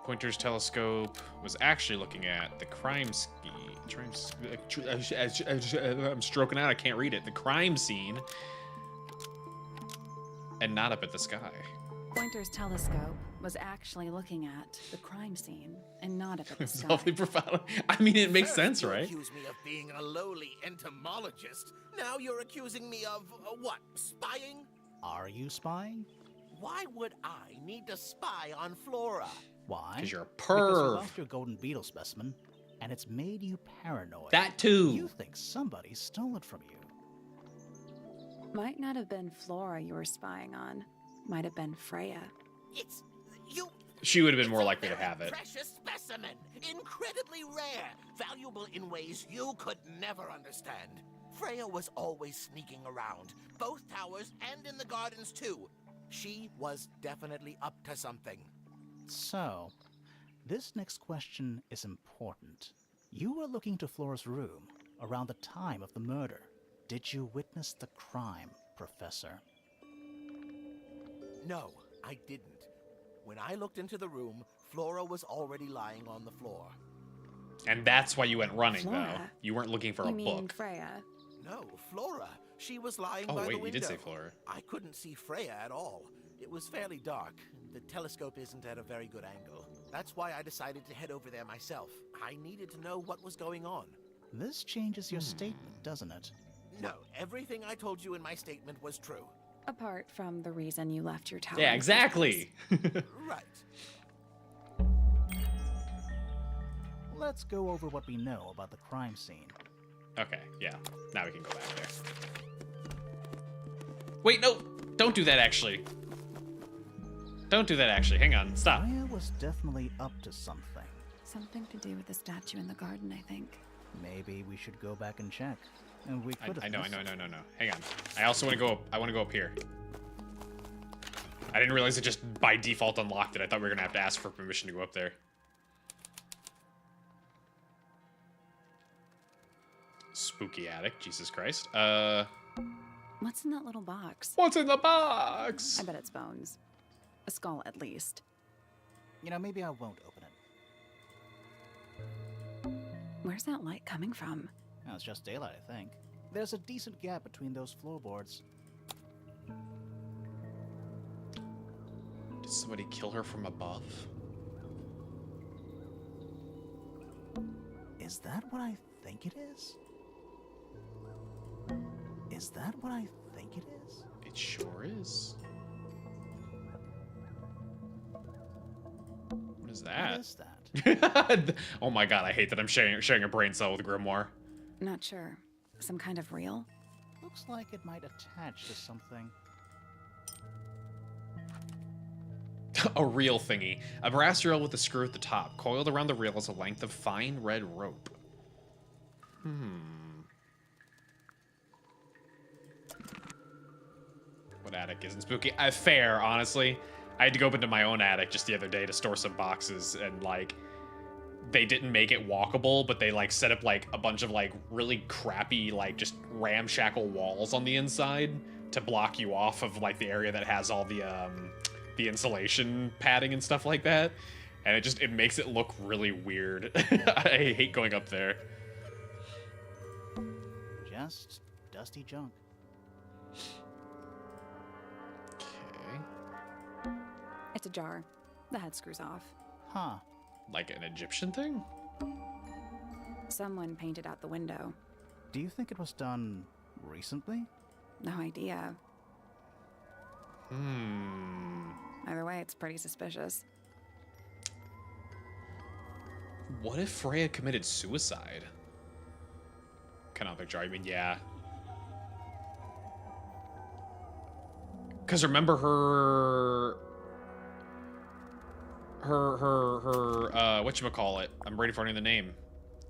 Speaker 1: Pointer's telescope was actually looking at the crime scene. I'm stroking out. I can't read it. The crime scene, and not up at the sky.
Speaker 2: Pointer's telescope was actually looking at the crime scene and not up at the
Speaker 1: It's
Speaker 2: sky.
Speaker 1: awfully profound. I mean, it makes
Speaker 9: First
Speaker 1: sense,
Speaker 9: you
Speaker 1: right?
Speaker 9: accuse me of being a lowly entomologist. Now you're accusing me of, what, spying?
Speaker 3: Are you spying?
Speaker 9: Why would I need to spy on Flora?
Speaker 3: Why?
Speaker 1: Because you're a
Speaker 3: Because you
Speaker 1: perv.
Speaker 3: lost your golden beetle specimen, and it's made you paranoid.
Speaker 1: That too.
Speaker 3: You think somebody stole it from you.
Speaker 2: Might not have been Flora you were spying on. Might have been Freya.
Speaker 9: It's... you...
Speaker 1: She would have been
Speaker 9: It's
Speaker 1: more
Speaker 9: a
Speaker 1: likely to
Speaker 9: very
Speaker 1: have it.
Speaker 9: Precious specimen, incredibly rare, valuable in ways you could never understand. Freya was always sneaking around, both towers and in the gardens too. She was definitely up to something.
Speaker 3: So, this next question is important. You were looking to Flora's room around the time of the murder. Did you witness the crime, Professor?
Speaker 9: No, I didn't. When I looked into the room, Flora was already lying on the floor.
Speaker 1: And that's why you went running, though.
Speaker 2: Flora?
Speaker 1: You weren't looking for
Speaker 2: You
Speaker 1: a
Speaker 2: mean
Speaker 1: book.
Speaker 2: Freya?
Speaker 9: No, Flora. She was lying
Speaker 1: Oh,
Speaker 9: by
Speaker 1: wait,
Speaker 9: the window.
Speaker 1: you did say Flora.
Speaker 9: I couldn't see Freya at all. It was fairly dark. The telescope isn't at a very good angle. That's why I decided to head over there myself. I needed to know what was going on.
Speaker 3: This changes your statement, doesn't it?
Speaker 9: No, everything I told you in my statement was true.
Speaker 2: Apart from the reason you left your tower.
Speaker 1: Yeah,
Speaker 2: in the first
Speaker 1: exactly.
Speaker 9: Right.
Speaker 3: Let's go over what we know about the crime scene.
Speaker 1: Okay, yeah. Now we can go back there. Wait, no! Don't do that, actually. Don't do that, actually. Hang on. Stop.
Speaker 3: Freya was definitely up to something.
Speaker 2: Something to do with the statue in the garden, I think.
Speaker 3: Maybe we should go back and check. And we could have
Speaker 1: I know.
Speaker 3: missed it.
Speaker 1: Hang on. I also want to go up. I want to go up here. I didn't realize it just by default unlocked it. I thought we were gonna have to ask for permission to go up there. Spooky attic. Jesus Christ.
Speaker 2: What's in that little box?
Speaker 1: What's in the box?
Speaker 2: I bet it's bones. A skull, at least.
Speaker 3: You know, maybe I won't open it.
Speaker 2: Where's that light coming from?
Speaker 3: Well, it's just daylight, I think. There's a decent gap between those floorboards.
Speaker 1: Did somebody kill her from above?
Speaker 3: Is that what I think it is? Is that what I think it is?
Speaker 1: It sure is. What is that?
Speaker 3: What is that?
Speaker 1: Oh my god, I hate that I'm sharing a brain cell with Grimoire.
Speaker 2: Not sure. Some kind of reel?
Speaker 3: Looks like it might attach to something.
Speaker 1: A reel thingy. A brass reel with a screw at the top. Coiled around the reel is a length of fine red rope. What attic isn't spooky? Fair, honestly. I had to go up into my own attic just the other day to store some boxes, and like, they didn't make it walkable, but they like set up like a bunch of like really crappy, like just ramshackle walls on the inside to block you off of like the area that has all the insulation padding and stuff like that. And it makes it look really weird. I hate going up there.
Speaker 3: Just dusty junk.
Speaker 1: Okay.
Speaker 2: It's a jar. The head screws off.
Speaker 3: Huh.
Speaker 1: Like an Egyptian thing?
Speaker 2: Someone painted out the window.
Speaker 3: Do you think it was done recently?
Speaker 2: No idea. Either way, it's pretty suspicious.
Speaker 1: What if Freya committed suicide? Canonic jar, I mean, yeah. Because remember her whatchamacallit? I'm ready for the name.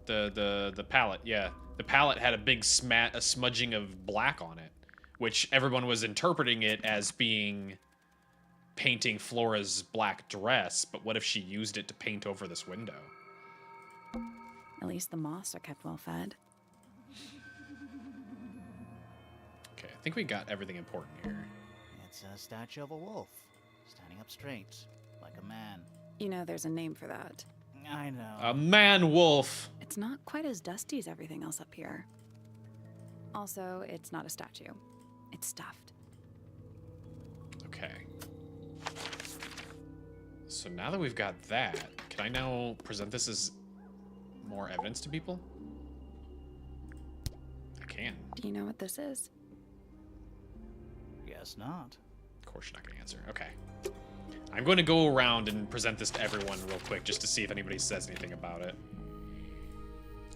Speaker 1: The palette, yeah. The palette had a big smudging of black on it, which everyone was interpreting it as being painting Flora's black dress, but what if she used it to paint over this window?
Speaker 2: At least the moths are kept well fed.
Speaker 1: Okay, I think we got everything important here.
Speaker 3: It's a statue of a wolf, standing up straight, like a man.
Speaker 2: You know, there's a name for that.
Speaker 3: I know.
Speaker 1: A man-wolf!
Speaker 2: It's not quite as dusty as everything else up here. Also, it's not a statue. It's stuffed.
Speaker 1: Okay. So now that we've got that, can I now present this as more evidence to people? I can.
Speaker 2: Do you know what this is?
Speaker 3: Guess not.
Speaker 1: Of course you're not going to answer. Okay. I'm going to go around and present this to everyone real quick just to see if anybody says anything about it.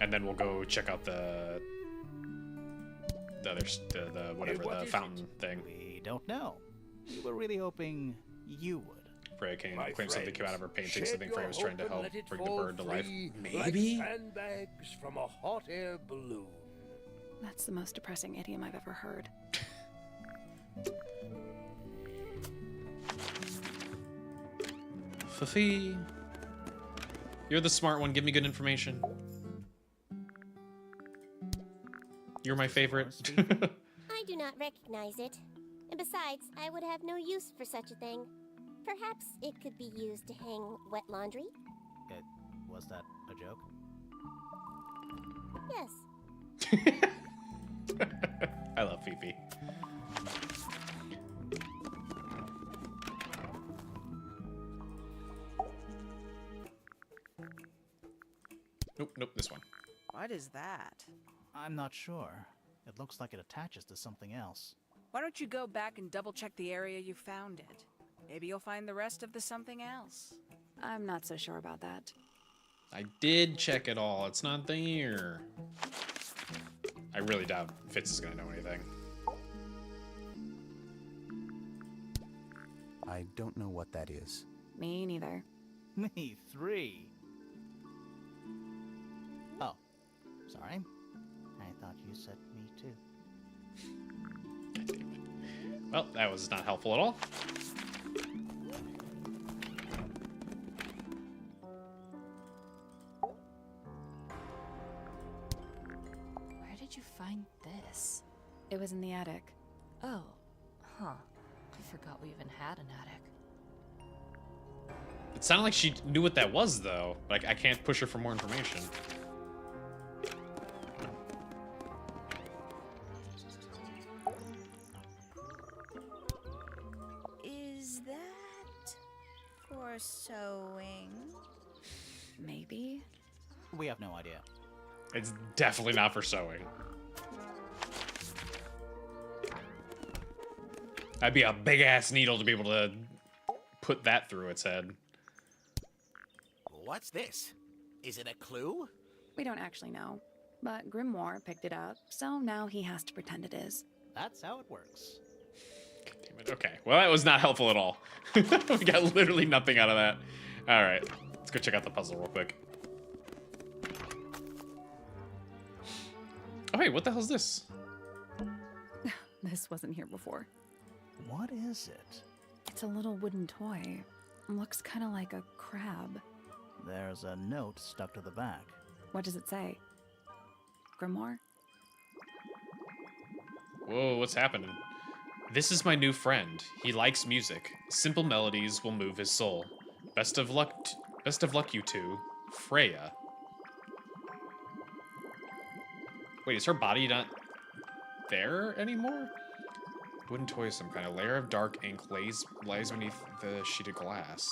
Speaker 1: And then we'll go check out the fountain thing.
Speaker 3: We don't know. We were really hoping you would.
Speaker 1: Freya came
Speaker 4: My
Speaker 1: claimed something came out of her paintings. I
Speaker 4: shed
Speaker 1: think Freya was
Speaker 4: your
Speaker 1: trying to
Speaker 4: hope and
Speaker 1: help
Speaker 4: let it
Speaker 1: bring the
Speaker 4: fall
Speaker 1: bird to life.
Speaker 4: free
Speaker 1: Maybe?
Speaker 4: like sandbags from a hot air balloon.
Speaker 2: That's the most depressing idiom I've ever heard.
Speaker 1: Fifi. You're the smart one. Give me good information. You're my favorite.
Speaker 5: I do not recognize it. And besides, I would have no use for such a thing. Perhaps it could be used to hang wet laundry?
Speaker 3: Was that a joke?
Speaker 5: Yes.
Speaker 1: I love Fifi. Nope, this one.
Speaker 6: What is that?
Speaker 3: I'm not sure. It looks like it attaches to something else.
Speaker 6: Why don't you go back and double check the area you found it? Maybe you'll find the rest of the something else.
Speaker 2: I'm not so sure about that.
Speaker 1: I did check it all. It's not there. I really doubt Fitz is gonna know anything.
Speaker 7: I don't know what that is.
Speaker 2: Me neither.
Speaker 3: Me 3. Oh, sorry. I thought you said me too.
Speaker 1: God damn it. Well, that was not helpful at all.
Speaker 8: Where did you find this?
Speaker 2: It was in the attic.
Speaker 8: Oh, huh. I forgot we even had an attic.
Speaker 1: It sounded like she knew what that was, though. Like, I can't push her for more information.
Speaker 6: Is that for sewing?
Speaker 2: Maybe?
Speaker 3: We have no idea.
Speaker 1: It's definitely not for sewing. That'd be a big-ass needle to be able to put that through its head.
Speaker 9: What's this? Is it a clue?
Speaker 2: We don't actually know. But Grimoire picked it up, so now he has to pretend it is.
Speaker 3: That's how it works.
Speaker 1: Damn it. Okay, well, that was not helpful at all. We got literally nothing out of that. All right, let's go check out the puzzle real quick. Oh, hey, what the hell is this?
Speaker 2: This wasn't here before.
Speaker 3: What is it?
Speaker 2: It's a little wooden toy. Looks kind of like a crab.
Speaker 3: There's a note stuck to the back.
Speaker 2: What does it say? Grimoire?
Speaker 1: Whoa, what's happening? This is my new friend. He likes music. Simple melodies will move his soul. Best of luck, you two. Freya. Wait, is her body not there anymore? Wooden toy of some kind. A layer of dark ink lies beneath the sheet of glass.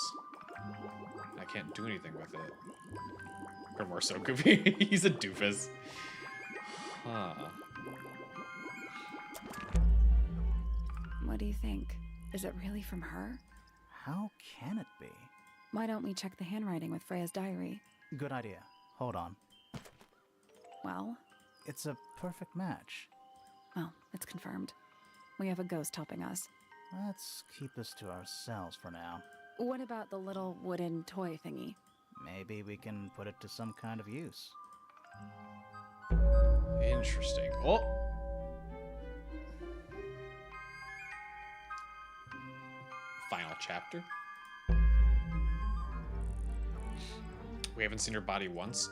Speaker 1: I can't do anything with it. Grimoire's so goofy. He's a doofus. Huh.
Speaker 2: What do you think? Is it really from her?
Speaker 3: How can it be?
Speaker 2: Why don't we check the handwriting with Freya's diary?
Speaker 3: Good idea. Hold on.
Speaker 2: Well?
Speaker 3: It's a perfect match.
Speaker 2: Well, it's confirmed. We have a ghost helping us.
Speaker 3: Let's keep this to ourselves for now.
Speaker 2: What about the little wooden toy thingy?
Speaker 3: Maybe we can put it to some kind of use.
Speaker 1: Interesting. Oh! Final chapter. We haven't seen her body once.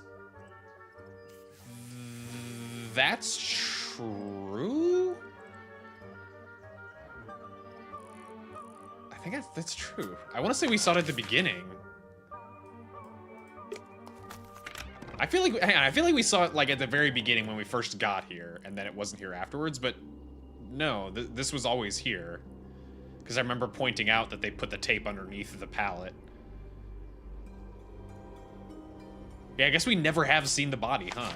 Speaker 1: That's true? I think that's true. I want to say we saw it at the beginning. I feel like, hang on, I feel like we saw it like at the very beginning when we first got here, and then it wasn't here afterwards, but no, this was always here. Because I remember pointing out that they put the tape underneath the pallet. Yeah, I guess we never have seen the body, huh?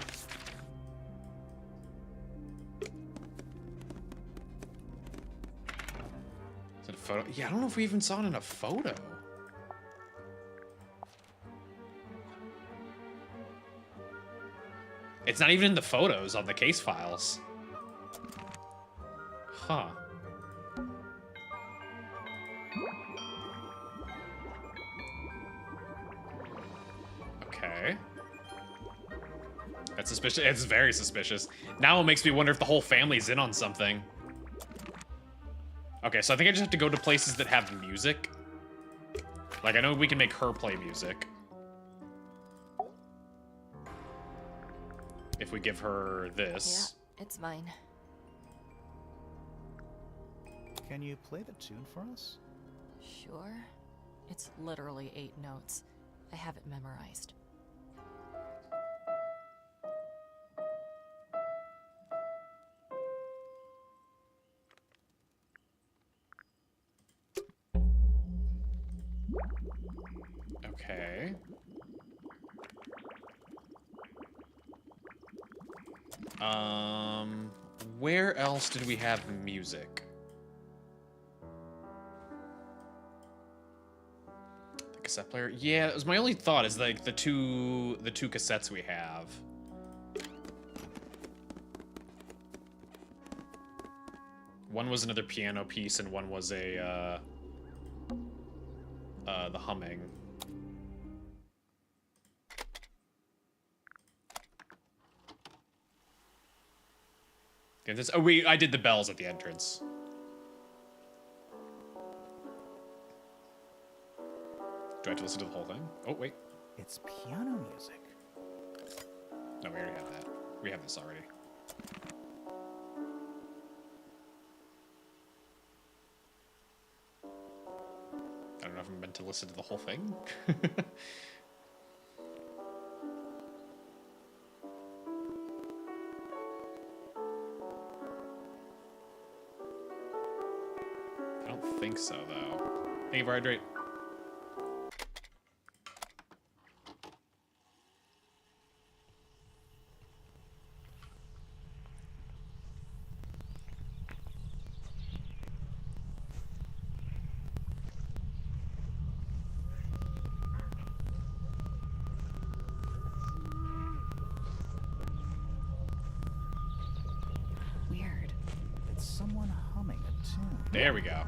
Speaker 1: Is it a photo? Yeah, I don't know if we even saw it in a photo. It's not even in the photos on the case files. Huh. Okay. That's suspicious. It's very suspicious. Now it makes me wonder if the whole family's in on something. Okay, so I think I just have to go to places that have music. Like, I know we can make her play music. If we give her this.
Speaker 8: Yeah, it's mine.
Speaker 3: Can you play the tune for us?
Speaker 8: Sure. It's literally 8 notes. I have it memorized.
Speaker 1: Okay. Where else did we have music? The cassette player? Yeah, it was my only thought is like the two cassettes we have. One was another piano piece and one was a the humming. Yeah, this, oh, I did the bells at the entrance. Do I have to listen to the whole thing? Oh, wait.
Speaker 3: It's piano music.
Speaker 1: No, we already have that. We have this already. I don't know if I'm meant to listen to the whole thing. I don't think so, though. Thank you for hydrate.
Speaker 3: someone humming a tune.
Speaker 1: There we go.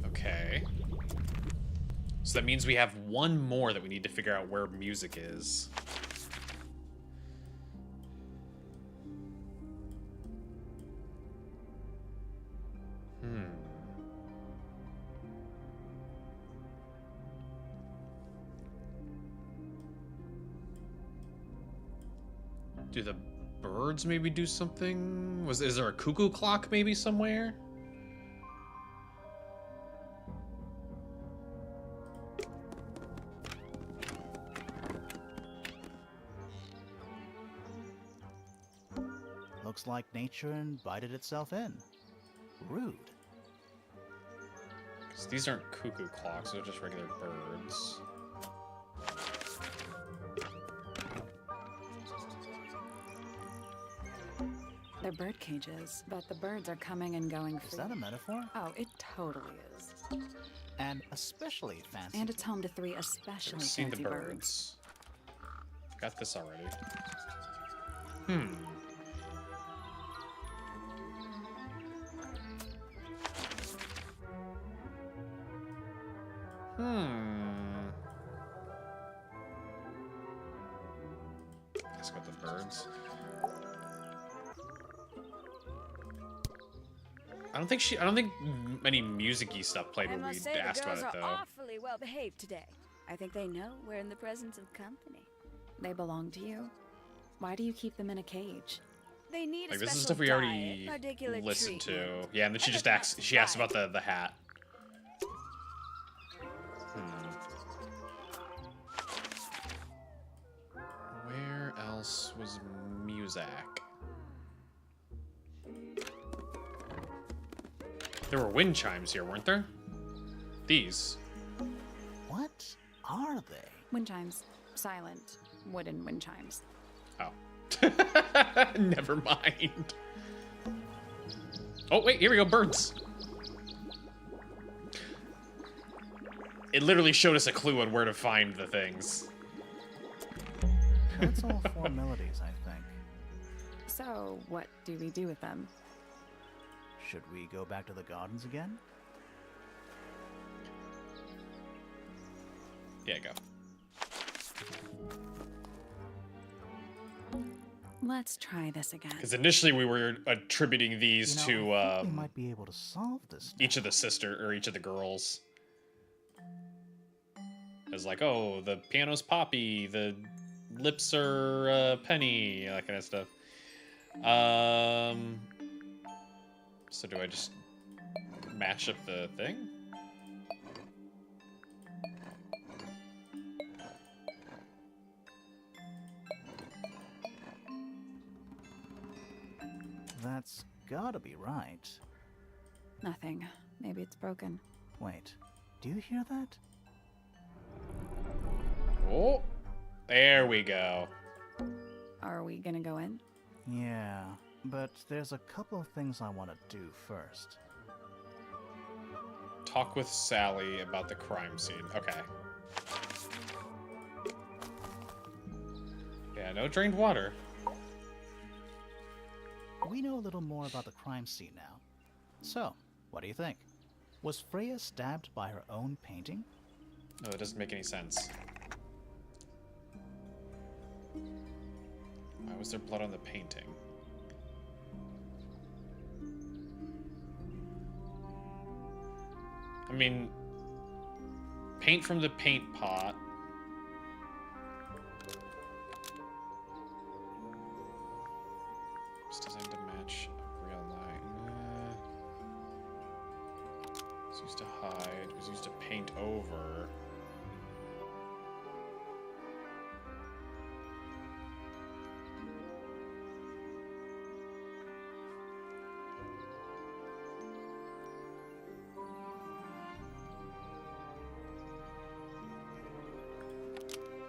Speaker 1: Okay. So that means we have one more that we need to figure out where music is. Do the birds maybe do something? Is there a cuckoo clock maybe somewhere?
Speaker 3: Looks like nature invited itself in. Rude.
Speaker 1: 'Cause these aren't cuckoo clocks, they're just regular birds.
Speaker 2: They're bird cages, but the birds are coming and going free.
Speaker 3: Is that a metaphor?
Speaker 2: Oh, it totally is.
Speaker 3: And especially fancy.
Speaker 2: And it's home to 3 especially
Speaker 1: I've seen the
Speaker 2: fancy
Speaker 1: birds. Got this already. Let's go with the birds. I don't think any music-y stuff played
Speaker 6: I
Speaker 1: when we
Speaker 6: must say
Speaker 1: asked
Speaker 6: the
Speaker 1: about
Speaker 6: girls
Speaker 1: it
Speaker 6: are
Speaker 1: though.
Speaker 6: awfully well behaved today. I think they know we're in the presence of company.
Speaker 2: They belong to you? Why do you keep them in a cage?
Speaker 6: They need
Speaker 1: Like
Speaker 6: a
Speaker 1: this is
Speaker 6: special
Speaker 1: stuff we already
Speaker 6: diet, particular
Speaker 1: listened to.
Speaker 6: treatment.
Speaker 1: Yeah, and then she just asks. She asked about the hat. Where else was music? There were wind chimes here, weren't there? These.
Speaker 3: What are they?
Speaker 2: Wind chimes. Silent, wooden wind chimes.
Speaker 1: Oh. Never mind. Oh, wait, here we go, birds. It literally showed us a clue on where to find the things.
Speaker 3: That's all 4 melodies, I think.
Speaker 2: So, what do we do with them?
Speaker 3: Should we go back to the gardens again?
Speaker 1: Yeah, go.
Speaker 2: Let's try this again.
Speaker 1: Because initially we were attributing these
Speaker 3: I think
Speaker 1: to
Speaker 3: we might be able to solve this.
Speaker 1: each of the each of the girls. As like, oh, the piano's Poppy, the lips are Penny, that kind of stuff. So do I just match up the thing?
Speaker 3: That's gotta be right.
Speaker 2: Nothing. Maybe it's broken.
Speaker 3: Wait, do you hear that?
Speaker 1: Oh, there we go.
Speaker 2: Are we gonna go in?
Speaker 3: Yeah, but there's a couple of things I want to do first.
Speaker 1: Talk with Sally about the crime scene. Okay. Yeah, no drained water.
Speaker 3: We know a little more about the crime scene now. So, what do you think? Was Freya stabbed by her own painting?
Speaker 1: No, that doesn't make any sense. Why was there blood on the painting? I mean, paint from the paint pot. It's designed to match real life. It's used to hide. It was used to paint over.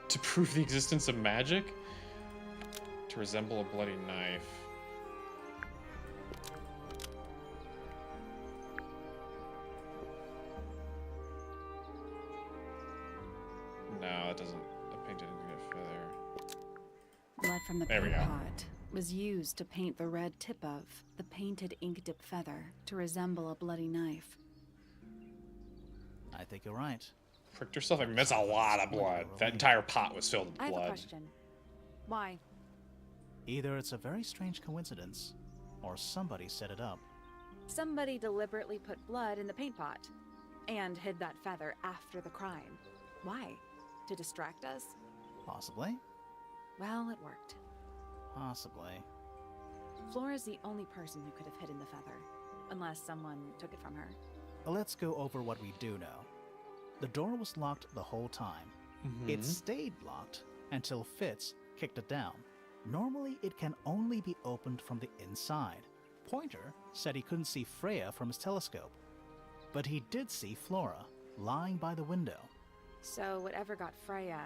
Speaker 1: To prove the existence of magic? To resemble a bloody knife. No, it doesn't. The paint didn't get further.
Speaker 2: Blood from the
Speaker 1: There we
Speaker 2: The
Speaker 1: go.
Speaker 2: pot was used to paint the red tip of the painted ink dip feather to resemble a bloody knife.
Speaker 3: I think you're right.
Speaker 1: Pricked herself. I mean, that's a lot of blood. That entire pot was filled with
Speaker 2: I have a
Speaker 1: blood.
Speaker 2: question. Why?
Speaker 3: Either it's a very strange coincidence, or somebody set it up.
Speaker 2: Somebody deliberately put blood in the paint pot and hid that feather after the crime. Why? To distract us?
Speaker 3: Possibly.
Speaker 2: Well, it worked.
Speaker 3: Possibly.
Speaker 2: Flora's the only person who could have hidden the feather, unless someone took it from her.
Speaker 3: Let's go over what we do know. The door was locked the whole time. It stayed locked until Fitz kicked it down. Normally, it can only be opened from the inside. Pointer said he couldn't see Freya from his telescope, but he did see Flora lying by the window.
Speaker 2: So whatever got Freya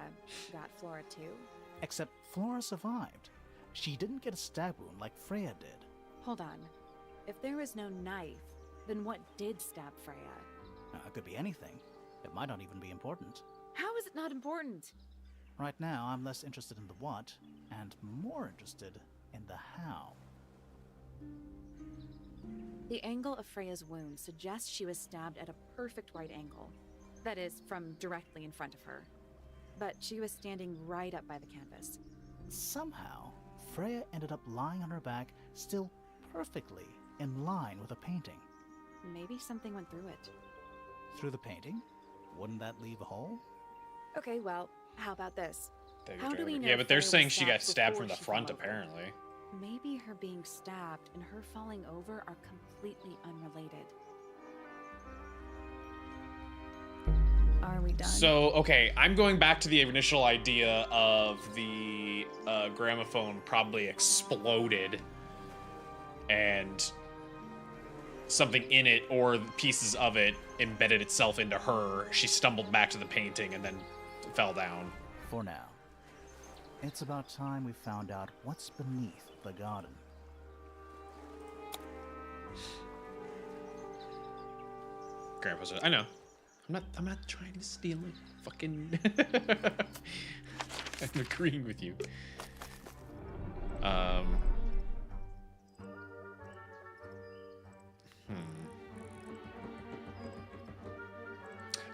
Speaker 2: got Flora too?
Speaker 3: Except Flora survived. She didn't get a stab wound like Freya did.
Speaker 2: Hold on. If there was no knife, then what did stab Freya?
Speaker 3: It could be anything. It might not even be important.
Speaker 2: How is it not important?
Speaker 3: Right now, I'm less interested in the what, and more interested in the how.
Speaker 2: The angle of Freya's wound suggests she was stabbed at a perfect right angle. That is, from directly in front of her. But she was standing right up by the canvas.
Speaker 3: Somehow, Freya ended up lying on her back, still perfectly in line with a painting.
Speaker 2: Maybe something went through it.
Speaker 3: Through the painting? Wouldn't that leave a hole?
Speaker 2: Okay, well, how about this?
Speaker 1: David
Speaker 2: How do we
Speaker 1: Draper.
Speaker 2: know
Speaker 1: Yeah, but they're
Speaker 2: Freya was
Speaker 1: saying she got
Speaker 2: stabbed
Speaker 1: stabbed from
Speaker 2: before
Speaker 1: the
Speaker 2: she
Speaker 1: front,
Speaker 2: fell over?
Speaker 1: apparently.
Speaker 2: Maybe her being stabbed and her falling over are completely unrelated. Are we done?
Speaker 1: So, okay, I'm going back to the initial idea of the gramophone probably exploded and something in it or pieces of it embedded itself into her. She stumbled back to the painting and then fell down.
Speaker 3: For now. It's about time we found out what's beneath the garden.
Speaker 1: Grandpa said, I know. I'm not trying to steal it. Fucking I'm agreeing with you.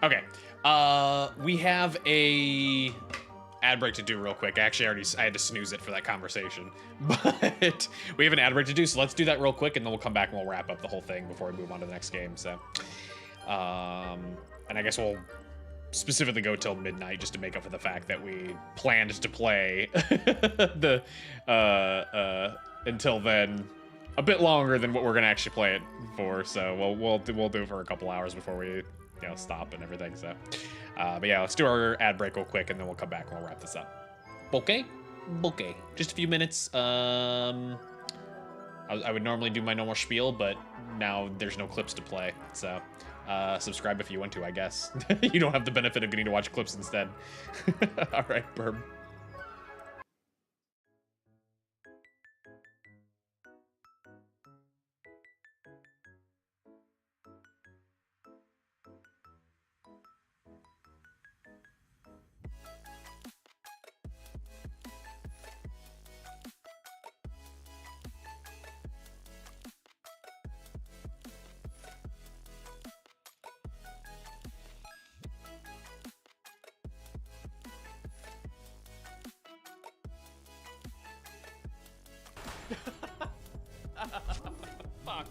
Speaker 1: Okay. We have a ad break to do real quick. Actually, I had to snooze it for that conversation. But we have an ad break to do, so let's do that real quick, and then we'll come back and we'll wrap up the whole thing before we move on to the next game. So, and I guess we'll specifically go till midnight just to make up for the fact that we planned to play the until then a bit longer than what we're gonna actually play it for. So we'll do it for a couple hours before we stop and everything. So, but yeah, let's do our ad break real quick and then we'll come back and we'll wrap this up. Okay, just a few minutes. I would normally do my normal spiel, but now there's no clips to play. So. Subscribe if you want to, I guess. You don't have the benefit of getting to watch clips instead. All right, Burb. Fuck.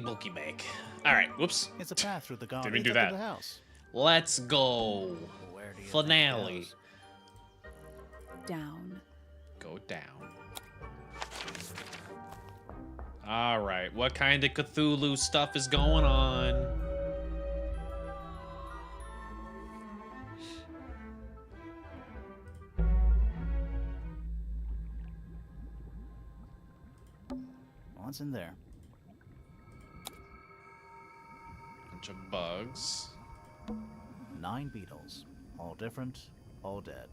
Speaker 1: bulky bake. All right, whoops.
Speaker 3: It's a path through the garden.
Speaker 1: Didn't we do
Speaker 3: to
Speaker 1: that?
Speaker 3: the house.
Speaker 1: Let's go.
Speaker 3: Where do you
Speaker 1: Finale.
Speaker 3: think it goes?
Speaker 2: Down.
Speaker 1: Go down. All right, what kind of Cthulhu stuff is going on?
Speaker 3: What's in there?
Speaker 1: Bunch of bugs.
Speaker 3: 9 beetles. All different, all dead.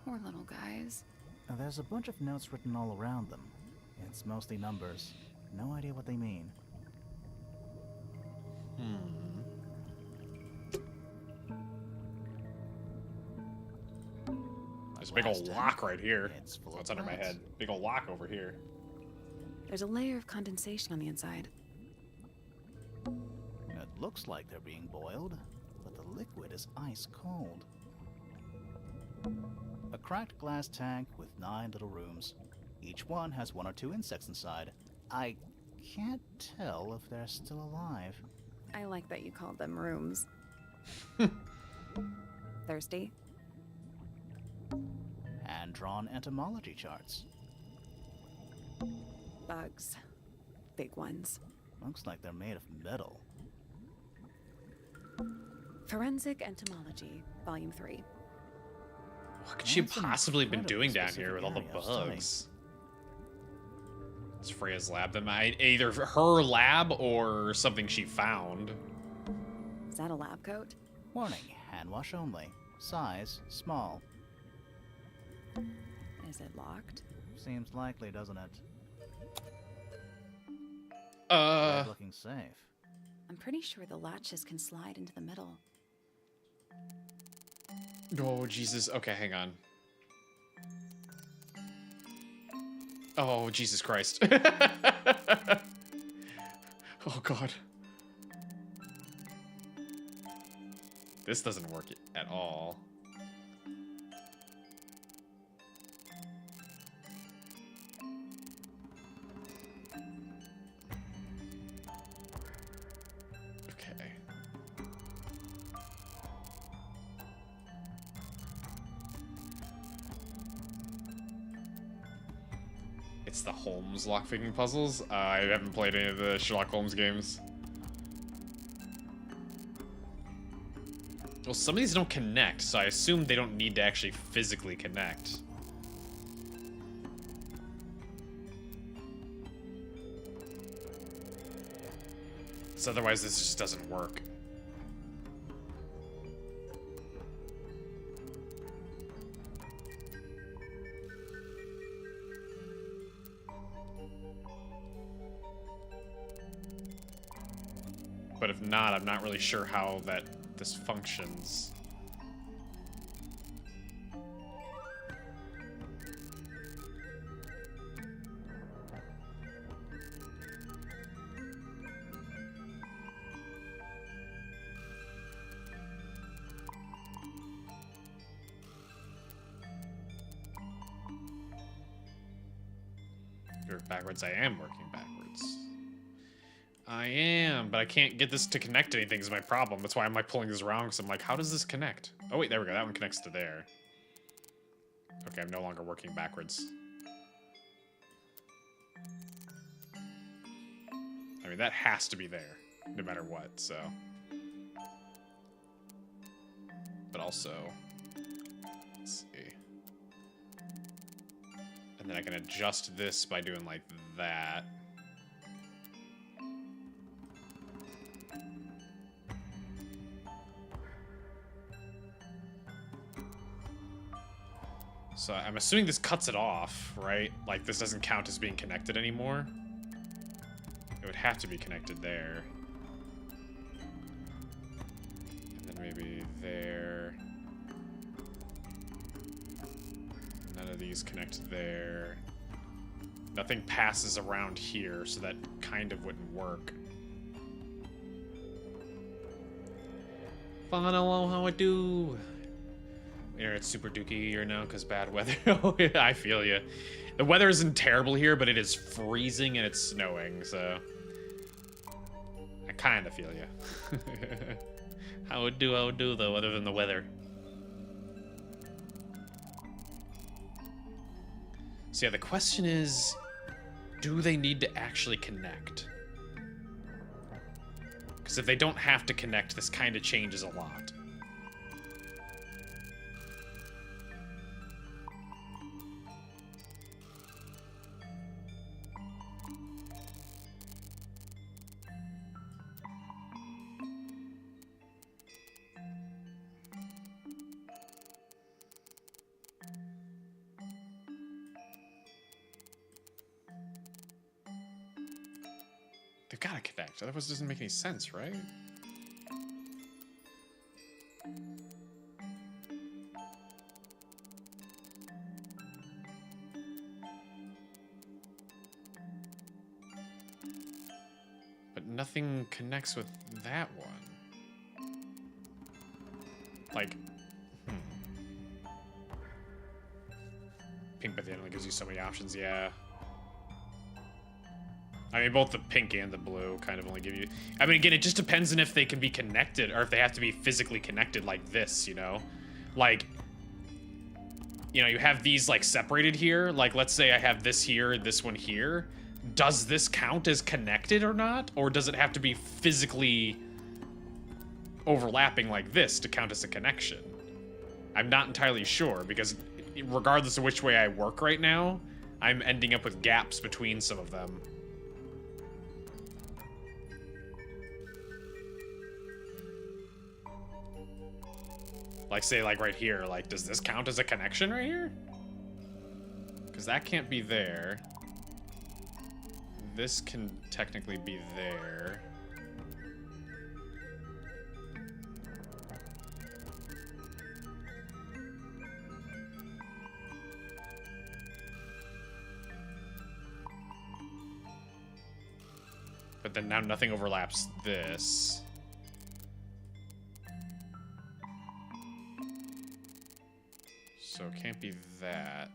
Speaker 2: Poor little guys.
Speaker 3: Now, there's a bunch of notes written all around them. It's mostly numbers. No idea what they mean.
Speaker 1: There's a big old lock right here.
Speaker 3: It's full
Speaker 1: Oh,
Speaker 3: of
Speaker 1: it's under my
Speaker 3: plants.
Speaker 1: head. Big old lock over here.
Speaker 2: There's a layer of condensation on the inside.
Speaker 3: It looks like they're being boiled, but the liquid is ice cold. A cracked glass tank with 9 little rooms. Each one has 1 or 2 insects inside. I can't tell if they're still alive.
Speaker 2: I like that you called them rooms. Thirsty?
Speaker 3: Hand-drawn entomology charts.
Speaker 2: Bugs. Big ones.
Speaker 3: Looks like they're made of metal.
Speaker 2: Forensic Entomology, Volume 3.
Speaker 1: What could she
Speaker 3: That's an
Speaker 1: possibly been
Speaker 3: incredibly
Speaker 1: doing down here with all the
Speaker 3: specific area of study.
Speaker 1: bugs? It's Freya's lab. That might either her lab or something she found.
Speaker 2: Is that a lab coat?
Speaker 3: Warning, hand wash only. Size, small.
Speaker 2: Is it locked?
Speaker 3: Seems likely, doesn't it? Looking safe.
Speaker 2: I'm pretty sure the latches can slide into the middle.
Speaker 1: Oh, Jesus. Okay, hang on. Oh, Jesus Christ. Oh, God. This doesn't work at all. Okay. It's the Holmes lockpicking puzzles. I haven't played any of the Sherlock Holmes games. Well, some of these don't connect, so I assume they don't need to actually physically connect. So otherwise this just doesn't work. But if not, I'm not really sure how this functions. Backwards, I am working backwards. I am, but I can't get this to connect to anything is my problem. That's why I'm like pulling this around, because I'm like, how does this connect? Oh wait, there we go. That one connects to there. Okay, I'm no longer working backwards. I mean, that has to be there, no matter what, so. But also, let's see. And then I can adjust this by doing like that. So I'm assuming this cuts it off, right? Like this doesn't count as being connected anymore. It would have to be connected there. And then maybe there. None of these connect there. Nothing passes around here, so that kind of wouldn't work. Hello, how I do? Internet's super dookie here now because bad weather. Oh, yeah, I feel you. The weather isn't terrible here, but it is freezing and it's snowing, so. kind of feel you. How would do though, other than the weather. So yeah, the question is, do they need to actually connect? Because if they don't have to connect, this kind of changes a lot. They've got to connect, otherwise it doesn't make any sense, right? But nothing connects with that one. Like, Pink by the end gives you so many options, yeah. I mean, both the pink and the blue kind of only give you... I mean, again, it just depends on if they can be connected, or if they have to be physically connected like this, you know? Like, you know, you have these, like, separated here. Like, let's say I have this here and this one here. Does this count as connected or not? Or does it have to be physically overlapping like this to count as a connection? I'm not entirely sure, because regardless of which way I work right now, I'm ending up with gaps between some of them. Like, say, like, right here, like, does this count as a connection right here? Because that can't be there. This can technically be there. But then now nothing overlaps this. So it can't be that.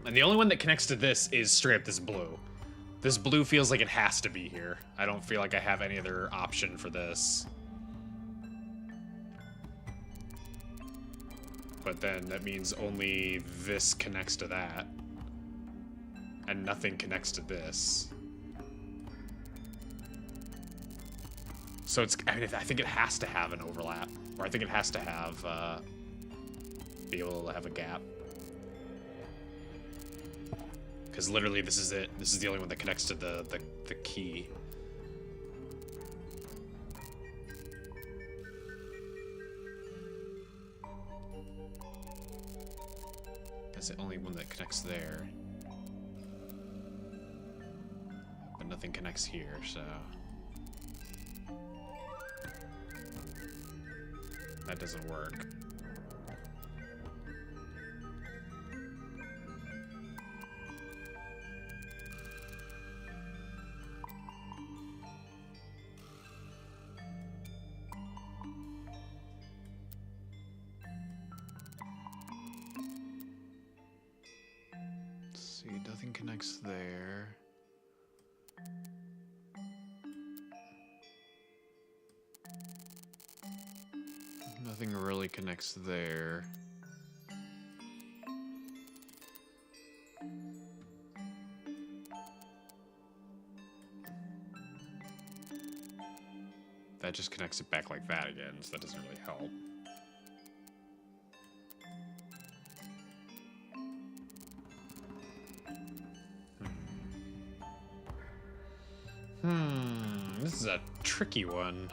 Speaker 1: And the only one that connects to this is straight up this blue. This blue feels like it has to be here. I don't feel like I have any other option for this. But then that means only this connects to that. And nothing connects to this. So it's, I mean, I think it has to have an overlap. Or I think it has to have, be able to have a gap. Because literally this is it. This is the only one that connects to the key. That's the only one that connects there. But nothing connects here, so... that doesn't work. Nothing connects there. Nothing really connects there. That just connects it back like that again, so that doesn't really help. This is a tricky one.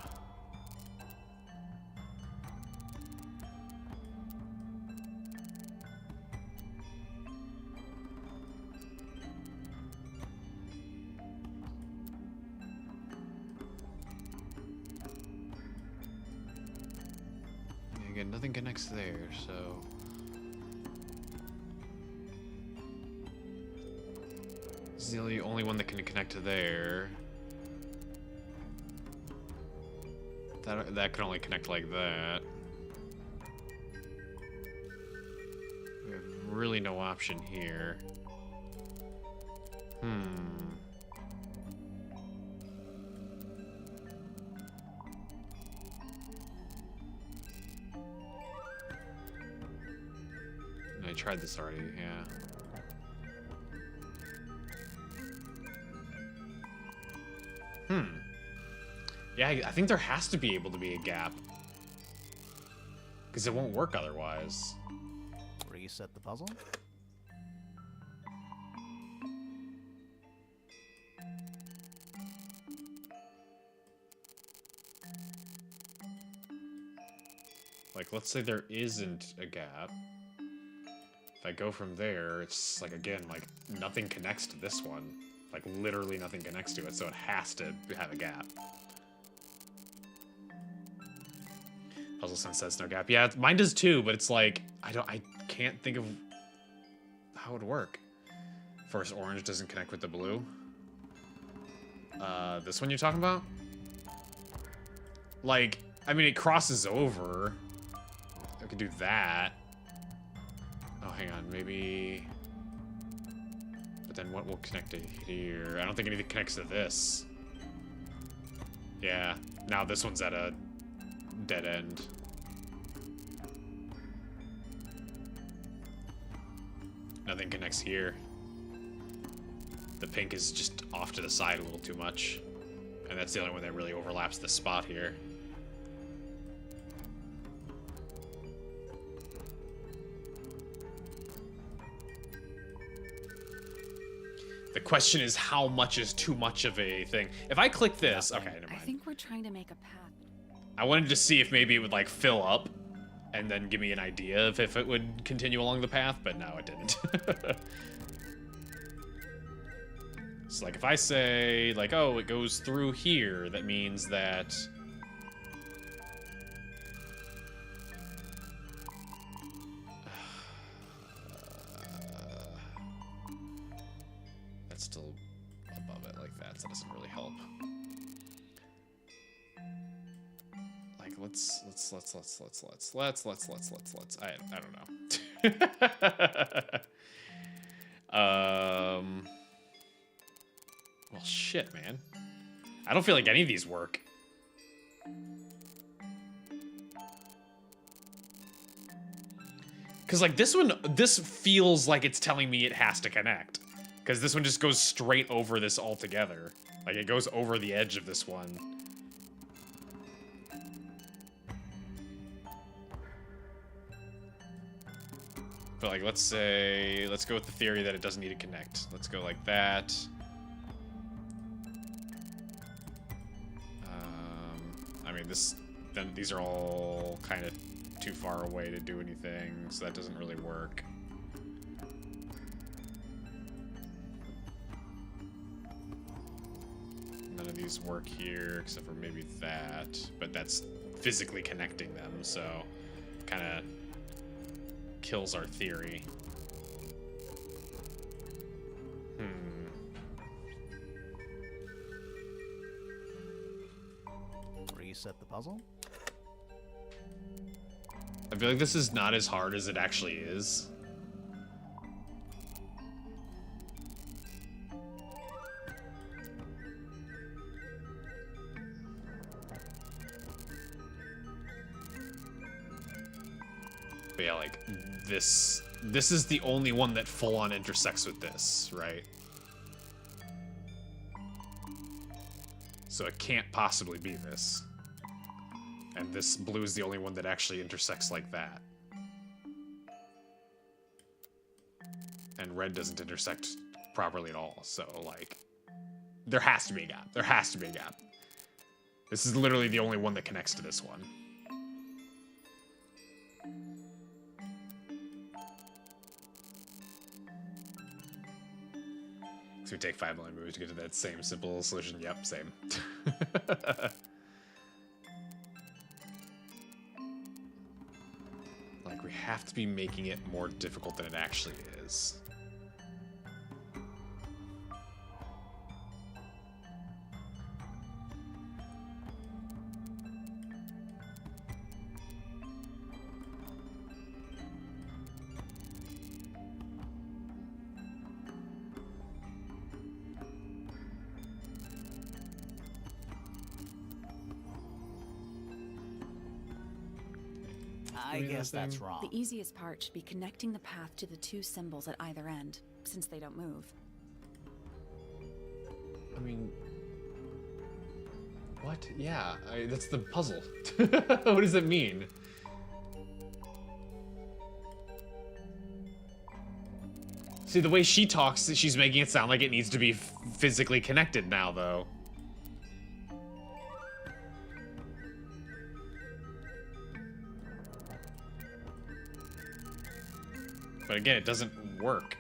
Speaker 1: again, nothing connects there, so... This is the only one that can connect to there. That can only connect like that. We have really no option here. I tried this already, yeah. Yeah, I think there has to be able to be a gap. Because it won't work otherwise.
Speaker 3: Reset the puzzle.
Speaker 1: Like, let's say there isn't a gap. If I go from there, it's like, again, like, nothing connects to this one. Like, literally nothing connects to it, so it has to have a gap. Puzzle Sense says no gap. Yeah, mine does too, but it's like, I can't think of how it would work. First, orange doesn't connect with the blue. This one you're talking about? Like, I mean, it crosses over. I could do that. Oh, hang on, maybe... But then what will connect to here? I don't think anything connects to this. Yeah, now this one's at a dead end. Nothing connects here. The pink is just off to the side a little too much. And that's the only one that really overlaps the spot here. The question is, how much is too much of a thing? If I click this, okay, never
Speaker 2: I
Speaker 1: mind.
Speaker 2: think we're trying to make a path.
Speaker 1: I wanted to see if maybe it would like fill up and then give me an idea of if it would continue along the path, but no, it didn't. So like if I say like, oh, it goes through here, that means that that's still above it like that, so that doesn't really help. Like let's I don't know. Well, shit, man. I don't feel like any of these work. Because, like, this feels like it's telling me it has to connect. Because this one just goes straight over this altogether. Like, it goes over the edge of this one. But, like, let's go with the theory that it doesn't need to connect. Let's go like that. I mean, these are all kind of too far away to do anything, so that doesn't really work. None of these work here, except for maybe that, but that's physically connecting them, so kind of kills our theory.
Speaker 3: Reset the puzzle.
Speaker 1: I feel like this is not as hard as it actually is. But yeah, like, this is the only one that full-on intersects with this, right? So it can't possibly be this. And this blue is the only one that actually intersects like that. And red doesn't intersect properly at all, so, like, there has to be a gap. There has to be a gap. This is literally the only one that connects to this one. So we take 5 million moves to get to that same simple solution. Yep, same. have to be making it more difficult than it actually is.
Speaker 3: I guess that's wrong.
Speaker 2: The easiest part should be connecting the path to the two symbols at either end, since they don't move.
Speaker 1: I mean, what? Yeah, that's the puzzle. What does it mean? See, the way she talks, she's making it sound like it needs to be physically connected now, though. But again, it doesn't work.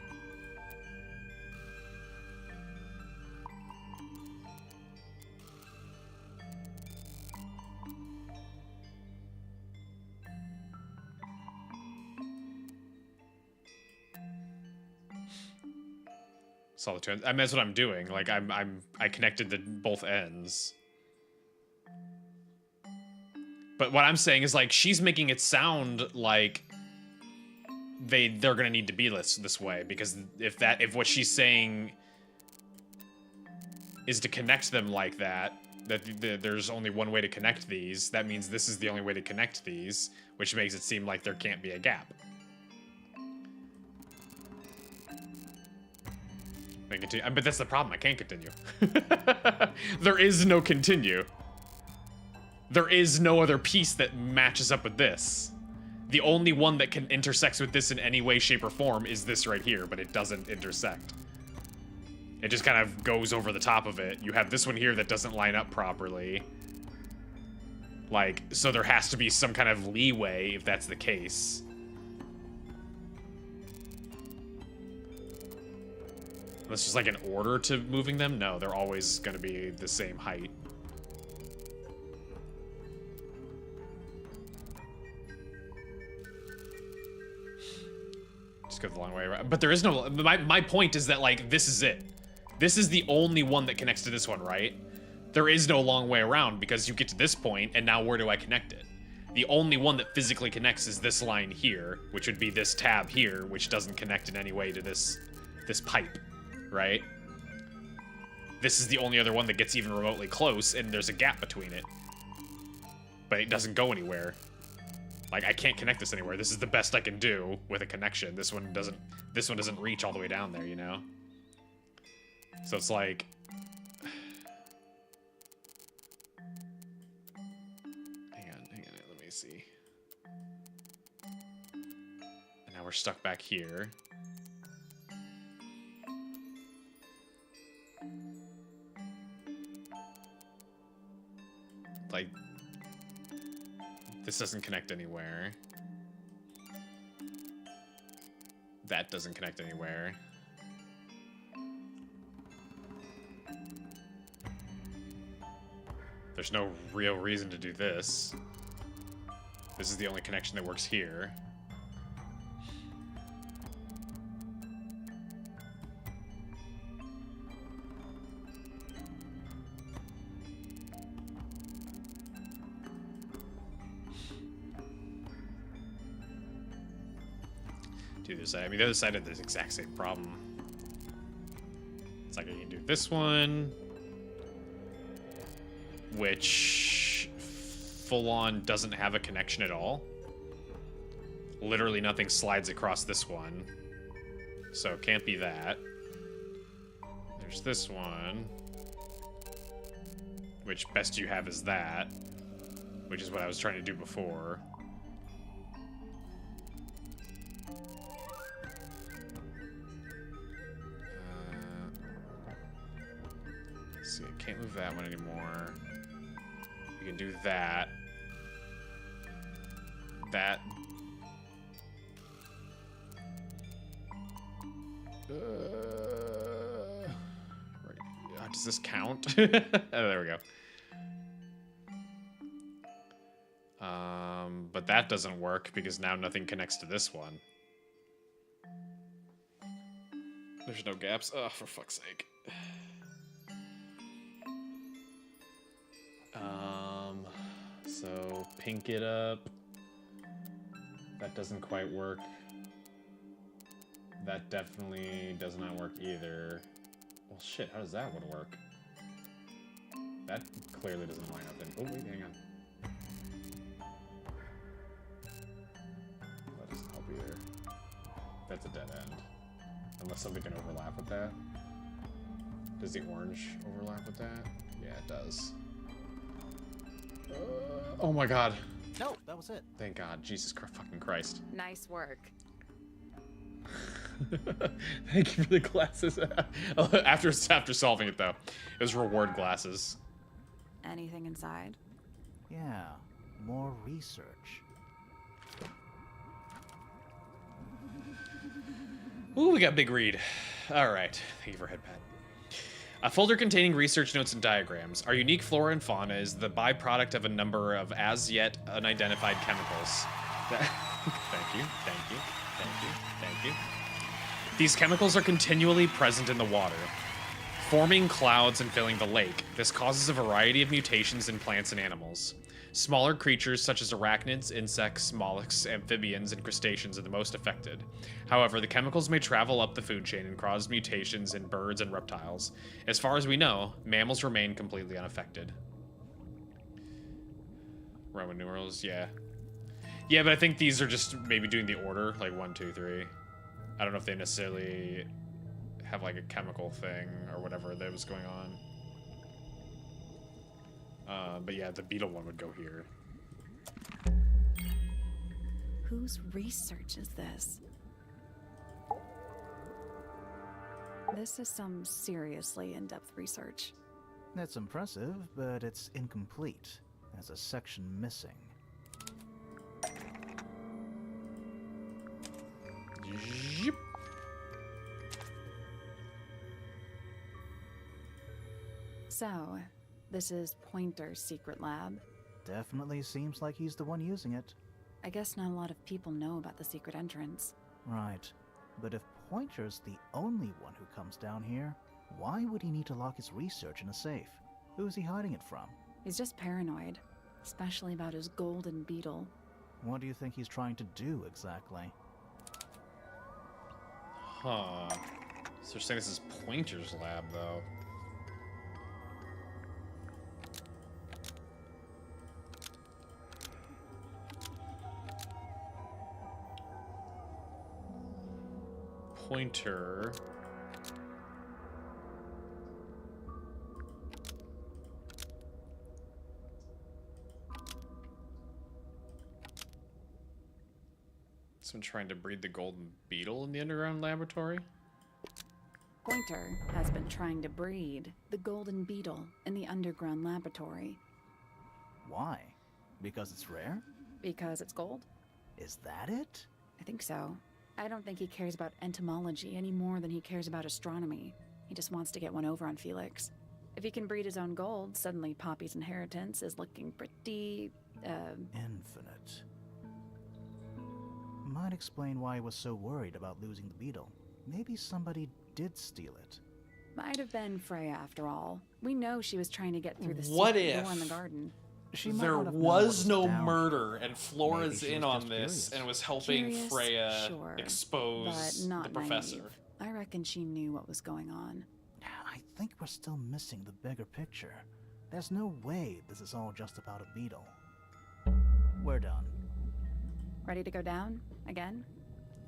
Speaker 1: Solitude. I mean, that's what I'm doing. Like I connected the both ends. But what I'm saying is like she's making it sound like they're gonna need to be this way, because if what she's saying is to connect them like that there's only one way to connect these, that means this is the only way to connect these, which makes it seem like there can't be a gap. I continue, but that's the problem, I can't continue. There is no continue. There is no other piece that matches up with this. The only one that can intersects with this in any way, shape, or form is this right here, but it doesn't intersect. It just kind of goes over the top of it. You have this one here that doesn't line up properly. Like, so there has to be some kind of leeway if that's the case. Unless there's like an order to moving them? No, they're always going to be the same height. Just go the long way around. But there is no... My point is that, like, this is it. This is the only one that connects to this one, right? There is no long way around, because you get to this point, and now where do I connect it? The only one that physically connects is this line here, which would be this tab here, which doesn't connect in any way to this pipe, right? This is the only other one that gets even remotely close, and there's a gap between it. But it doesn't go anywhere. Like, I can't connect this anywhere. This is the best I can do with a connection. This one doesn't reach all the way down there, you know? So it's like... Hang on, let me see. And now we're stuck back here. Like... This doesn't connect anywhere. That doesn't connect anywhere. There's no real reason to do this. This is the only connection that works here. To the other side. I mean, the other side of this exact same problem. It's like I can do this one, which full-on doesn't have a connection at all. Literally nothing slides across this one. So it can't be that. There's this one, which best you have is that, which is what I was trying to do before. See, I can't move that one anymore. You can do that. That. Right. Does this count? Oh, there we go. But that doesn't work because now nothing connects to this one. There's no gaps. Oh, for fuck's sake. So pink it up. That doesn't quite work. That definitely does not work either. Well, shit, how does that one work? That clearly doesn't line up then. Oh, wait, hang on. That doesn't help either. That's a dead end. Unless something can overlap with that. Does the orange overlap with that? Yeah, it does. Oh my god.
Speaker 3: No, that was it.
Speaker 1: Thank god. Jesus fucking Christ.
Speaker 2: Nice work.
Speaker 1: Thank you for the glasses. after solving it, though. It was reward glasses.
Speaker 2: Anything inside?
Speaker 3: Yeah, more research.
Speaker 1: Ooh, we got Big Read. Alright. Thank you for head pat. A folder containing research notes and diagrams. Our unique flora and fauna is the byproduct of a number of as yet unidentified chemicals. Thank you, thank you, thank you, thank you. These chemicals are continually present in the water, forming clouds and filling the lake. This causes a variety of mutations in plants and animals. Smaller creatures such as arachnids, insects, mollusks, amphibians, and crustaceans are the most affected. However, the chemicals may travel up the food chain and cause mutations in birds and reptiles. As far as we know, mammals remain completely unaffected. Roman numerals, yeah. Yeah, but I think these are just maybe doing the order, like 1, 2, 3. I don't know if they necessarily have like a chemical thing or whatever that was going on. But yeah, the beetle one would go here.
Speaker 2: Whose research is this? This is some seriously in-depth research.
Speaker 3: That's impressive, but it's incomplete. There's a section missing.
Speaker 1: Yep.
Speaker 2: So, this is Pointer's secret lab.
Speaker 3: Definitely seems like he's the one using it.
Speaker 2: I guess not a lot of people know about the secret entrance.
Speaker 3: Right. But if Pointer's the only one who comes down here, why would he need to lock his research in a safe? Who's he hiding it from?
Speaker 2: He's just paranoid, especially about his golden beetle.
Speaker 3: What do you think he's trying to do exactly?
Speaker 1: Huh. So you're saying this is Pointer's lab, though. Pointer. Someone trying to breed the golden beetle in the underground laboratory?
Speaker 2: Pointer has been trying to breed the golden beetle in the underground laboratory.
Speaker 3: Why? Because it's rare?
Speaker 2: Because it's gold?
Speaker 3: Is that it?
Speaker 2: I think so. I don't think he cares about entomology any more than he cares about astronomy. He just wants to get one over on Felix. If he can breed his own gold, suddenly Poppy's inheritance is looking pretty,
Speaker 3: Infinite. Might explain why he was so worried about losing the beetle. Maybe somebody did steal it.
Speaker 2: Might have been Freya after all. We know she was trying to get through the
Speaker 1: What
Speaker 2: secret
Speaker 1: if
Speaker 2: door in the garden.
Speaker 3: She might
Speaker 1: there
Speaker 3: not have known
Speaker 1: was
Speaker 3: what
Speaker 1: no
Speaker 3: down
Speaker 1: murder
Speaker 3: here.
Speaker 1: and Flora's
Speaker 3: Maybe she
Speaker 1: in
Speaker 3: was
Speaker 1: on
Speaker 3: just
Speaker 1: this
Speaker 3: curious.
Speaker 1: and was helping
Speaker 2: Curious,
Speaker 1: Freya
Speaker 2: sure,
Speaker 1: expose
Speaker 2: but not
Speaker 1: the professor.
Speaker 2: naive. I reckon she knew what was going on.
Speaker 3: I think we're still missing the bigger picture. There's no way this is all just about a beetle. We're done.
Speaker 2: Ready to go down? Again?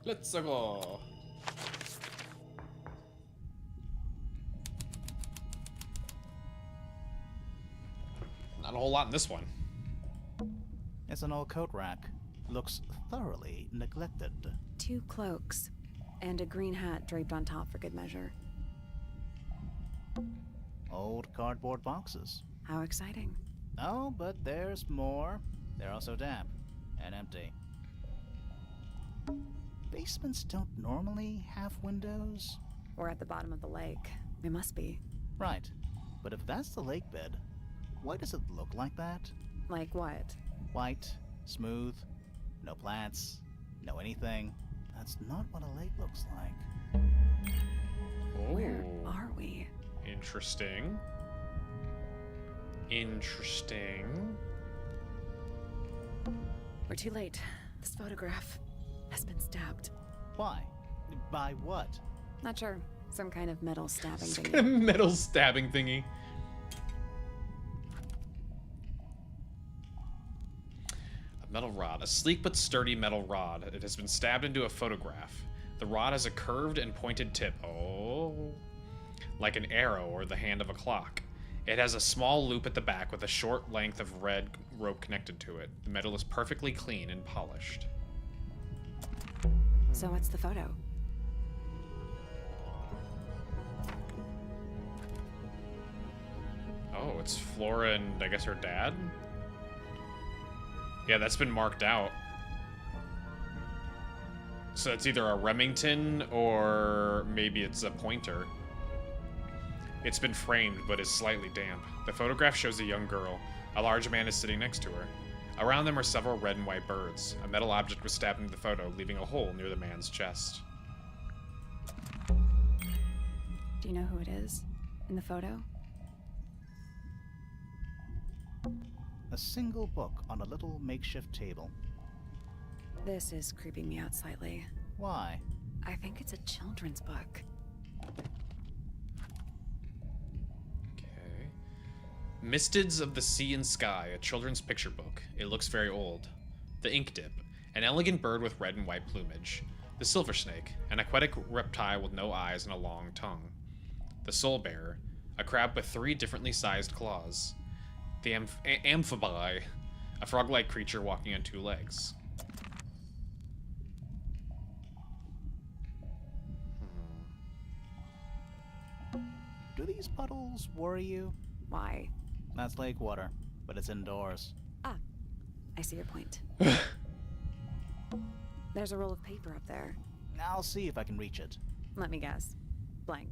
Speaker 1: Let's go. Not a whole lot in this one.
Speaker 3: It's an old coat rack. Looks thoroughly neglected.
Speaker 2: 2 cloaks, and a green hat draped on top for good measure.
Speaker 3: Old cardboard boxes.
Speaker 2: How exciting.
Speaker 3: Oh, but there's more. They're also damp and empty. Basements don't normally have windows.
Speaker 2: We're at the bottom of the lake. We must be.
Speaker 3: Right. But if that's the lake bed, why does it look like that?
Speaker 2: Like what?
Speaker 3: White, Smooth, no plants, no anything. That's not what a lake looks like.
Speaker 2: Where
Speaker 1: Oh,
Speaker 2: are we?
Speaker 1: interesting. Interesting.
Speaker 2: We're too late. This photograph has been stabbed.
Speaker 3: Why? By what?
Speaker 2: Not sure. Some kind of metal stabbing thing.
Speaker 1: Metal stabbing thingy. A metal rod. A sleek but sturdy metal rod. It has been stabbed into a photograph. The rod has a curved and pointed tip. Oh. Like an arrow or the hand of a clock. It has a small loop at the back with a short length of red rope connected to it. The metal is perfectly clean and polished.
Speaker 2: So what's the photo?
Speaker 1: Oh, it's Flora and I guess her dad? Yeah, that's been marked out. So it's either a Remington or maybe it's a pointer. It's been framed but is slightly damp. The photograph shows a young girl. A large man is sitting next to her. Around them are several red and white birds. A metal object was stabbed into the photo, leaving a hole near the man's chest.
Speaker 2: Do you know who it is in the photo?
Speaker 3: A single book on a little makeshift table.
Speaker 2: This is creeping me out slightly.
Speaker 3: Why?
Speaker 2: I think it's a children's book.
Speaker 1: Okay. Mistids of the Sea and Sky, a children's picture book. It looks very old. The Ink Dip, an elegant bird with red and white plumage. The Silver Snake, an aquatic reptile with no eyes and a long tongue. The Soul Bearer, a crab with 3 differently sized claws. The Amphibi, a frog-like creature walking on 2 legs.
Speaker 3: Do these puddles worry you?
Speaker 2: Why?
Speaker 3: That's lake water, but it's indoors.
Speaker 2: Ah, I see your point. There's a roll of paper up there.
Speaker 3: I'll see if I can reach it.
Speaker 2: Let me guess. Blank.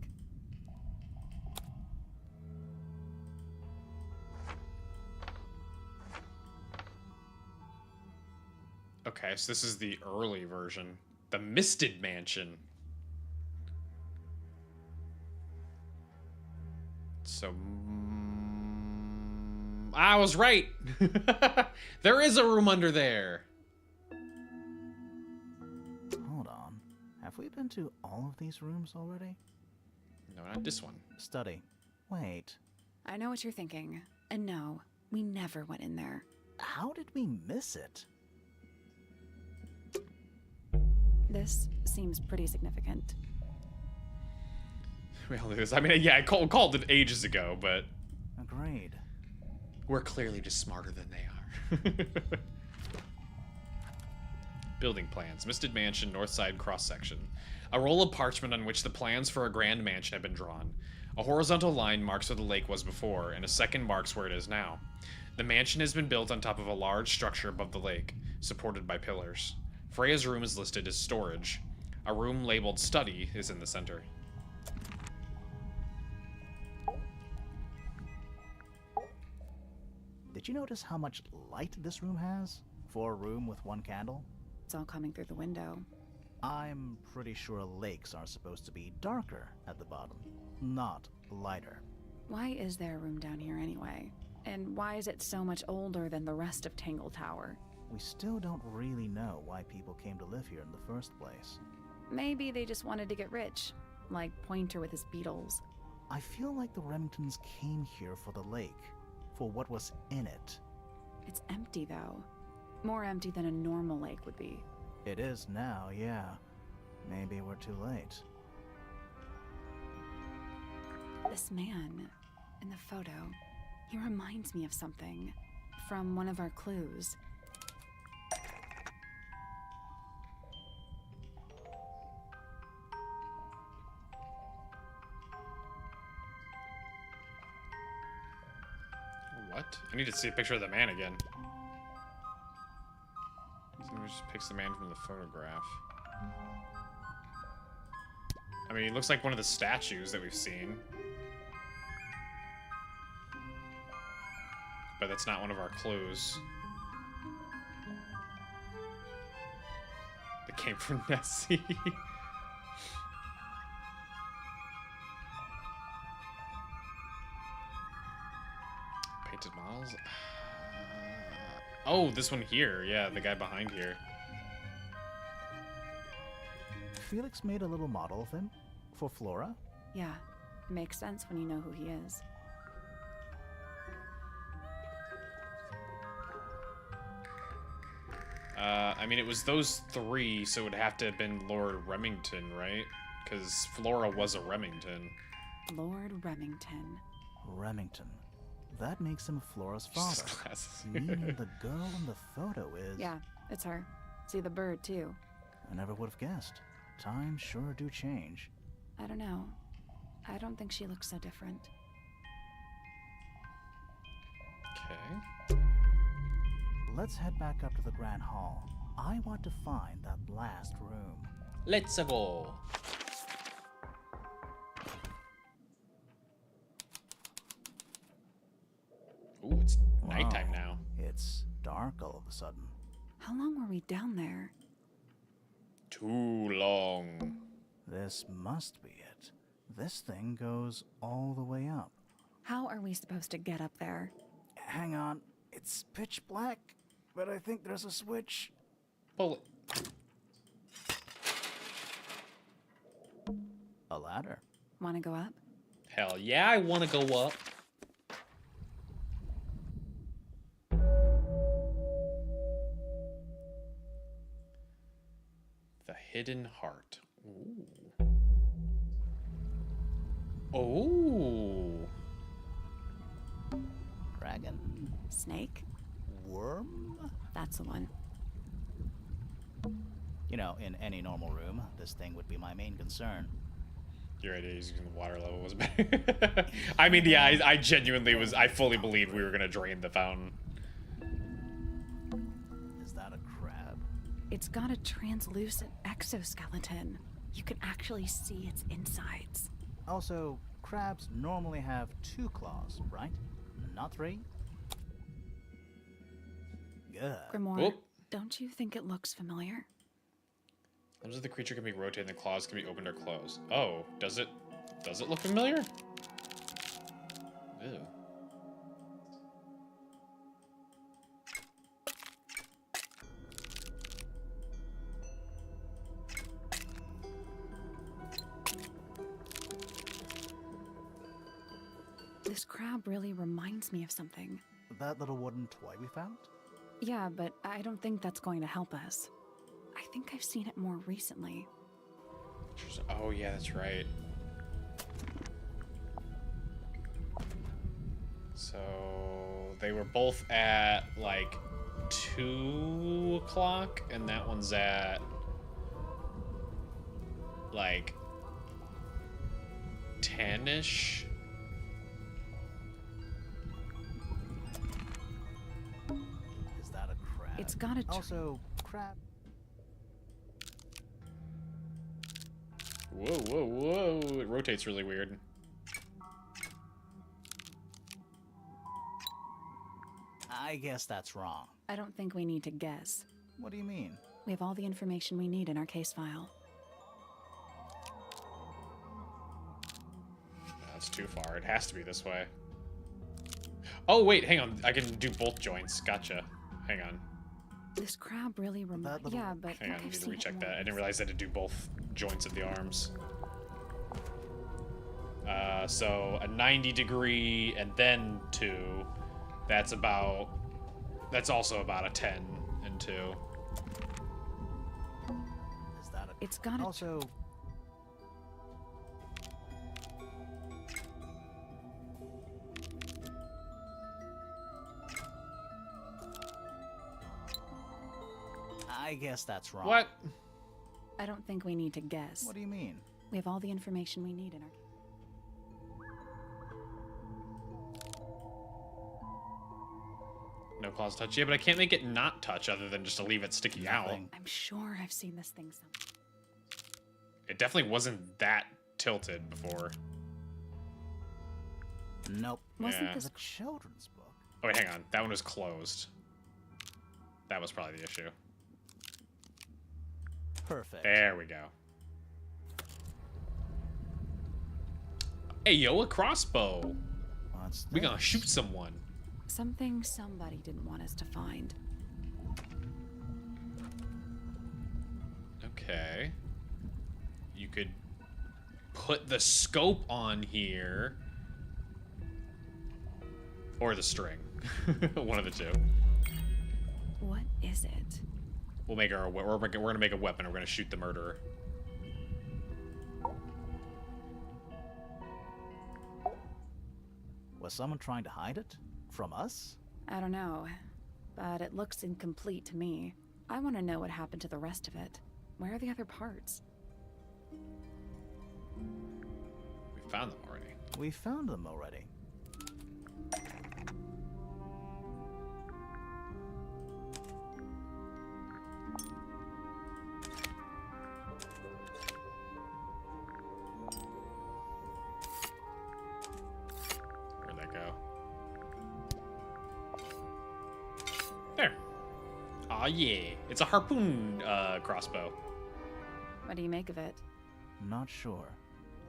Speaker 1: Okay, so this is the early version. The Misted Mansion. So... I was right! There is a room under there!
Speaker 3: Hold on. Have we been to all of these rooms already?
Speaker 1: No, not this one.
Speaker 3: Study. Wait.
Speaker 2: I know what you're thinking. And no, we never went in there.
Speaker 3: How did we miss it?
Speaker 2: This seems pretty significant.
Speaker 1: Well, it is. I mean, yeah, I called it ages ago, but...
Speaker 3: Agreed.
Speaker 1: We're clearly just smarter than they are. Building plans. Misted Mansion, north side cross-section. A roll of parchment on which the plans for a grand mansion have been drawn. A horizontal line marks where the lake was before, and a second marks where it is now. The mansion has been built on top of a large structure above the lake, supported by pillars. Freya's room is listed as storage. A room labeled study is in the center.
Speaker 3: Did you notice how much light this room has? For a room with 1 candle?
Speaker 2: It's all coming through the window.
Speaker 3: I'm pretty sure lakes are supposed to be darker at the bottom, not lighter.
Speaker 2: Why is there a room down here anyway? And why is it so much older than the rest of Tangle Tower?
Speaker 3: We still don't really know why people came to live here in the first place.
Speaker 2: Maybe they just wanted to get rich, like Pointer with his beetles.
Speaker 3: I feel like the Remingtons came here for the lake, for what was in it.
Speaker 2: It's empty, though. More empty than a normal lake would be.
Speaker 3: It is now, yeah. Maybe we're too late.
Speaker 2: This man in the photo, he reminds me of something from one of our clues.
Speaker 1: What? I need to see a picture of the man again. Somebody just picks the man from the photograph. I mean, he looks like one of the statues that we've seen. But that's not one of our clues. came from Nessie. Painted models? Oh, this one here. Yeah, the guy behind here.
Speaker 3: Felix made a little model of him for Flora.
Speaker 2: Yeah, it makes sense when you know who he is.
Speaker 1: I mean, it was those three, so it would have to have been Lord Remington, right? Because Flora was a Remington.
Speaker 2: Lord Remington.
Speaker 3: Remington. That makes him Flora's
Speaker 1: Just
Speaker 3: father.
Speaker 1: glasses.
Speaker 3: Meaning the girl in the photo is...
Speaker 2: Yeah, it's her. See the bird, too.
Speaker 3: I never would have guessed. Times sure do change.
Speaker 2: I don't know. I don't think she looks so different.
Speaker 1: Okay.
Speaker 3: Let's head back up to the Grand Hall. I want to find that last room.
Speaker 1: Let's go. Ooh, it's nighttime now.
Speaker 3: It's dark all of a sudden.
Speaker 2: How long were we down there?
Speaker 1: Too long.
Speaker 3: This must be it. This thing goes all the way up.
Speaker 2: How are we supposed to get up there?
Speaker 3: Hang on. It's pitch black, but I think there's a switch.
Speaker 1: Pull it.
Speaker 3: A ladder.
Speaker 2: Want to go up?
Speaker 1: Hell yeah, I want to go up. The Hidden Heart. Ooh. Oh.
Speaker 3: Dragon.
Speaker 2: Snake?
Speaker 3: Worm?
Speaker 2: That's the one.
Speaker 3: You know, in any normal room, this thing would be my main concern.
Speaker 1: Your idea using the water level was better. I mean, yeah, I genuinely was. I fully believed we were gonna drain the fountain.
Speaker 3: Is that a crab?
Speaker 2: It's got a translucent exoskeleton. You can actually see its insides.
Speaker 3: Also, crabs normally have 2 claws, right? Not 3? Good.
Speaker 2: Grimoire,
Speaker 1: Whoop.
Speaker 2: don't you think it looks familiar?
Speaker 1: Limbs of the creature can be rotated and the claws can be opened or closed. Oh, does it look familiar? Ew.
Speaker 2: This crab really reminds me of something.
Speaker 3: That little wooden toy we found?
Speaker 2: Yeah, but I don't think that's going to help us. I think I've seen it more recently.
Speaker 1: Oh yeah, that's right. So they were both at like 2 o'clock, and that one's at like 10-ish.
Speaker 3: Is that a crab?
Speaker 2: It's got a
Speaker 3: Also, crab.
Speaker 1: Whoa, whoa, whoa! It rotates really weird.
Speaker 3: I guess that's wrong.
Speaker 2: I don't think we need to guess.
Speaker 3: What do you mean?
Speaker 2: We have all the information we need in our case file.
Speaker 1: That's too far. It has to be this way. Oh, wait, hang on. I can do both joints. Gotcha. Hang on.
Speaker 2: This crab really reminds... Yeah, but
Speaker 1: Hang on, I
Speaker 2: I've
Speaker 1: need to
Speaker 2: seen it
Speaker 1: recheck
Speaker 2: more
Speaker 1: that. I didn't realize I had to do both joints of the arms. So a 90-degree and then 2. That's also about a 10 and 2.
Speaker 3: Is that a...
Speaker 2: It's got a...
Speaker 3: Also... I guess that's wrong.
Speaker 1: What?
Speaker 2: I don't think we need to guess.
Speaker 3: What do you mean?
Speaker 2: We have all the information we need in our...
Speaker 1: No claws touch. Yeah, but I can't make it not touch other than just to leave it sticking out.
Speaker 3: Nothing.
Speaker 2: I'm sure I've seen this thing somewhere.
Speaker 1: It definitely wasn't that tilted before.
Speaker 3: Nope.
Speaker 2: Wasn't
Speaker 1: Yeah.
Speaker 2: this...
Speaker 3: The children's book.
Speaker 1: Oh, wait, hang on. That one was closed. That was probably the issue.
Speaker 3: Perfect.
Speaker 1: There we go. Hey, yo, a crossbow.
Speaker 3: What's
Speaker 1: We gonna
Speaker 3: this?
Speaker 1: shoot someone.
Speaker 2: Something somebody didn't want us to find.
Speaker 1: Okay. You could put the scope on here. Or the string. One of the two.
Speaker 2: What is it?
Speaker 1: We're gonna make a weapon. We're gonna shoot the murderer.
Speaker 3: Was someone trying to hide it? From us?
Speaker 2: I don't know, but it looks incomplete to me. I want to know what happened to the rest of it. Where are the other parts?
Speaker 1: We found them already.
Speaker 3: We found them already.
Speaker 1: Where'd that go? There. Aw, yeah. It's a harpoon crossbow.
Speaker 2: What do you make of it?
Speaker 3: Not sure.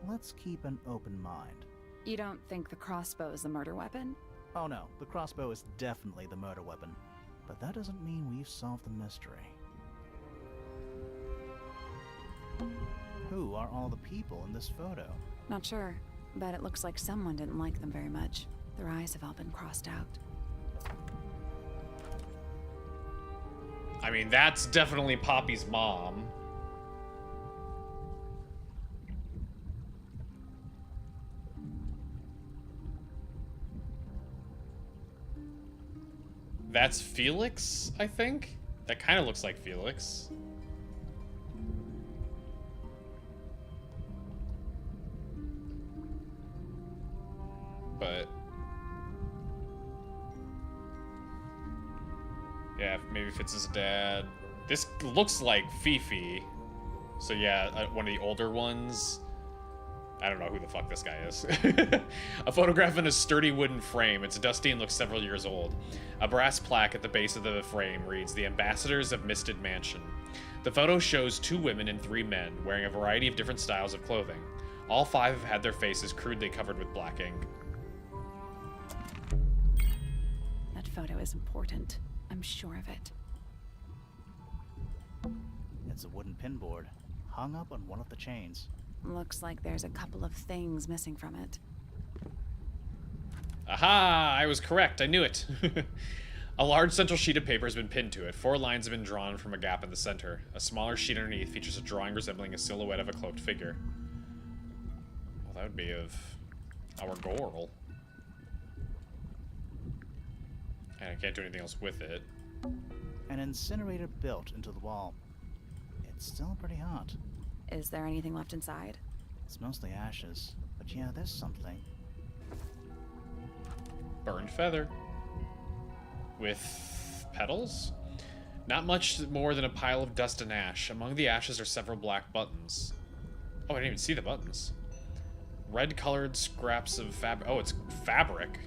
Speaker 3: Let's keep an open mind.
Speaker 2: You don't think the crossbow is the murder weapon?
Speaker 3: Oh no, the crossbow is definitely the murder weapon. But that doesn't mean we've solved the mystery. Who are all the people in this photo?
Speaker 2: Not sure, but it looks like someone didn't like them very much. Their eyes have all been crossed out.
Speaker 1: I mean, that's definitely Poppy's mom. That's Felix, I think? That kind of looks like Felix. But... yeah, maybe Fitz is dad. This looks like Fifi. So yeah, one of the older ones. I don't know who the fuck this guy is. A photograph in a sturdy wooden frame. It's dusty and looks several years old. A brass plaque at the base of the frame reads, "The Ambassadors of Misted Mansion." The photo shows 2 women and 3 men wearing a variety of different styles of clothing. All 5 have had their faces crudely covered with black ink.
Speaker 2: That photo is important. I'm sure of it.
Speaker 3: It's a wooden pinboard, hung up on one of the chains.
Speaker 2: Looks like there's a couple of things missing from it.
Speaker 1: Aha! I was correct. I knew it. A large central sheet of paper has been pinned to it. 4 lines have been drawn from a gap in the center. A smaller sheet underneath features a drawing resembling a silhouette of a cloaked figure. Well, that would be of our girl. And I can't do anything else with it.
Speaker 3: An incinerator built into the wall. It's still pretty hot.
Speaker 2: Is there anything left inside?
Speaker 3: It's mostly ashes, but yeah, there's something.
Speaker 1: Burned feather. With petals? Not much more than a pile of dust and ash. Among the ashes are several black buttons. Oh, I didn't even see the buttons. Red-colored scraps of fabric. Oh, it's fabric.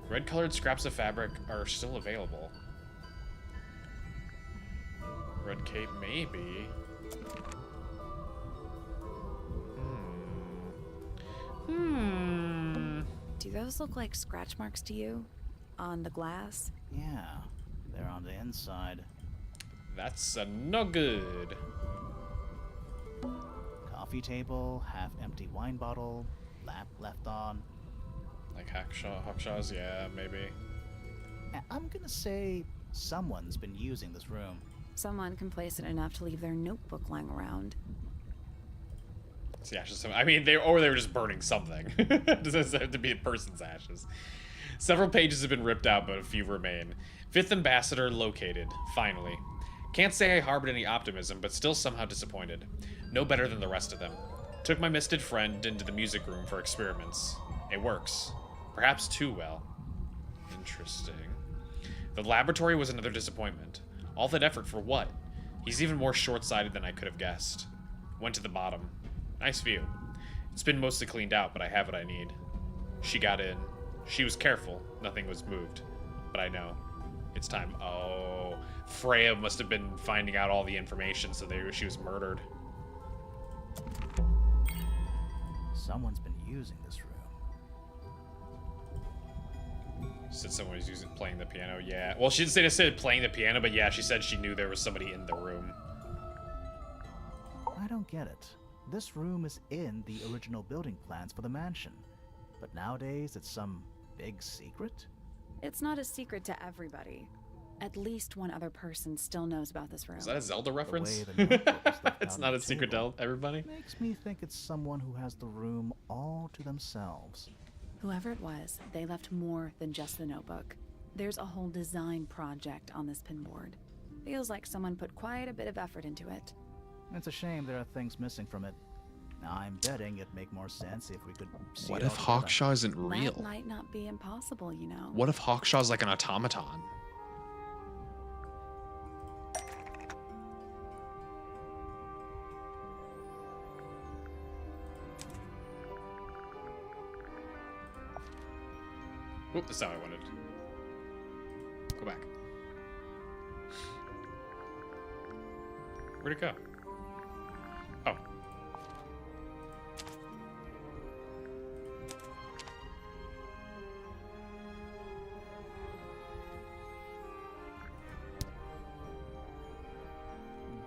Speaker 1: Red-colored scraps of fabric are still available. Red cape, maybe.
Speaker 2: Do those look like scratch marks to you? On the glass?
Speaker 3: Yeah, they're on the inside.
Speaker 1: That's no good.
Speaker 3: Coffee table, half-empty wine bottle, lamp left on.
Speaker 1: Like Hawkshaws, yeah, maybe.
Speaker 3: I'm gonna say someone's been using this room.
Speaker 2: Someone complacent enough to leave their notebook lying around.
Speaker 1: It's the ashes. I mean, they were just burning something. It doesn't have to be a person's ashes. Several pages have been ripped out, but a few remain. 5th Ambassador located, finally. Can't say I harbored any optimism, but still somehow disappointed. No better than the rest of them. Took my misted friend into the music room for experiments. It works. Perhaps too well. Interesting. The laboratory was another disappointment. All that effort for what? He's even more short-sighted than I could have guessed. Went to the bottom. Nice view. It's been mostly cleaned out, but I have what I need. She got in. She was careful. Nothing was moved. But I know. It's time. Oh, Freya must have been finding out all the information, so she was murdered.
Speaker 3: Someone's been using this room.
Speaker 1: She said someone was playing the piano. Yeah. Well, she didn't say playing the piano, but yeah, she said she knew there was somebody in the room.
Speaker 3: I don't get it. This room is in the original building plans for the mansion, but nowadays it's some big secret?
Speaker 2: It's not a secret to everybody. At least one other person still knows about this room.
Speaker 1: Is that a Zelda reference?
Speaker 3: The notebook is left
Speaker 1: It's
Speaker 3: out
Speaker 1: not
Speaker 3: on
Speaker 1: a
Speaker 3: the
Speaker 1: secret to
Speaker 3: table
Speaker 1: everybody?
Speaker 3: makes me think it's someone who has the room all to themselves.
Speaker 2: Whoever it was, they left more than just the notebook. There's a whole design project on this pinboard. Feels like someone put quite a bit of effort into it.
Speaker 3: It's a shame there are things missing from it. Now, I'm betting it'd make more sense if we could see
Speaker 1: What
Speaker 3: it
Speaker 1: if
Speaker 3: all together.
Speaker 1: Hawkshaw isn't real?
Speaker 2: That might not be impossible, you know.
Speaker 1: What if Hawkshaw's like an automaton? Oop, that's not what I wanted. Go back. Where'd it go? Oh.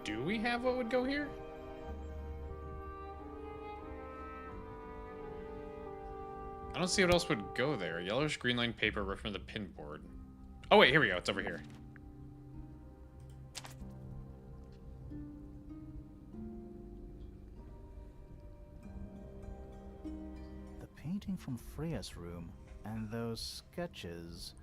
Speaker 1: Do we have what would go here? I don't see what else would go there. Yellowish green line paper ripped from the pin board. Oh wait, here we go. It's over here.
Speaker 3: The painting from Freya's room and those sketches.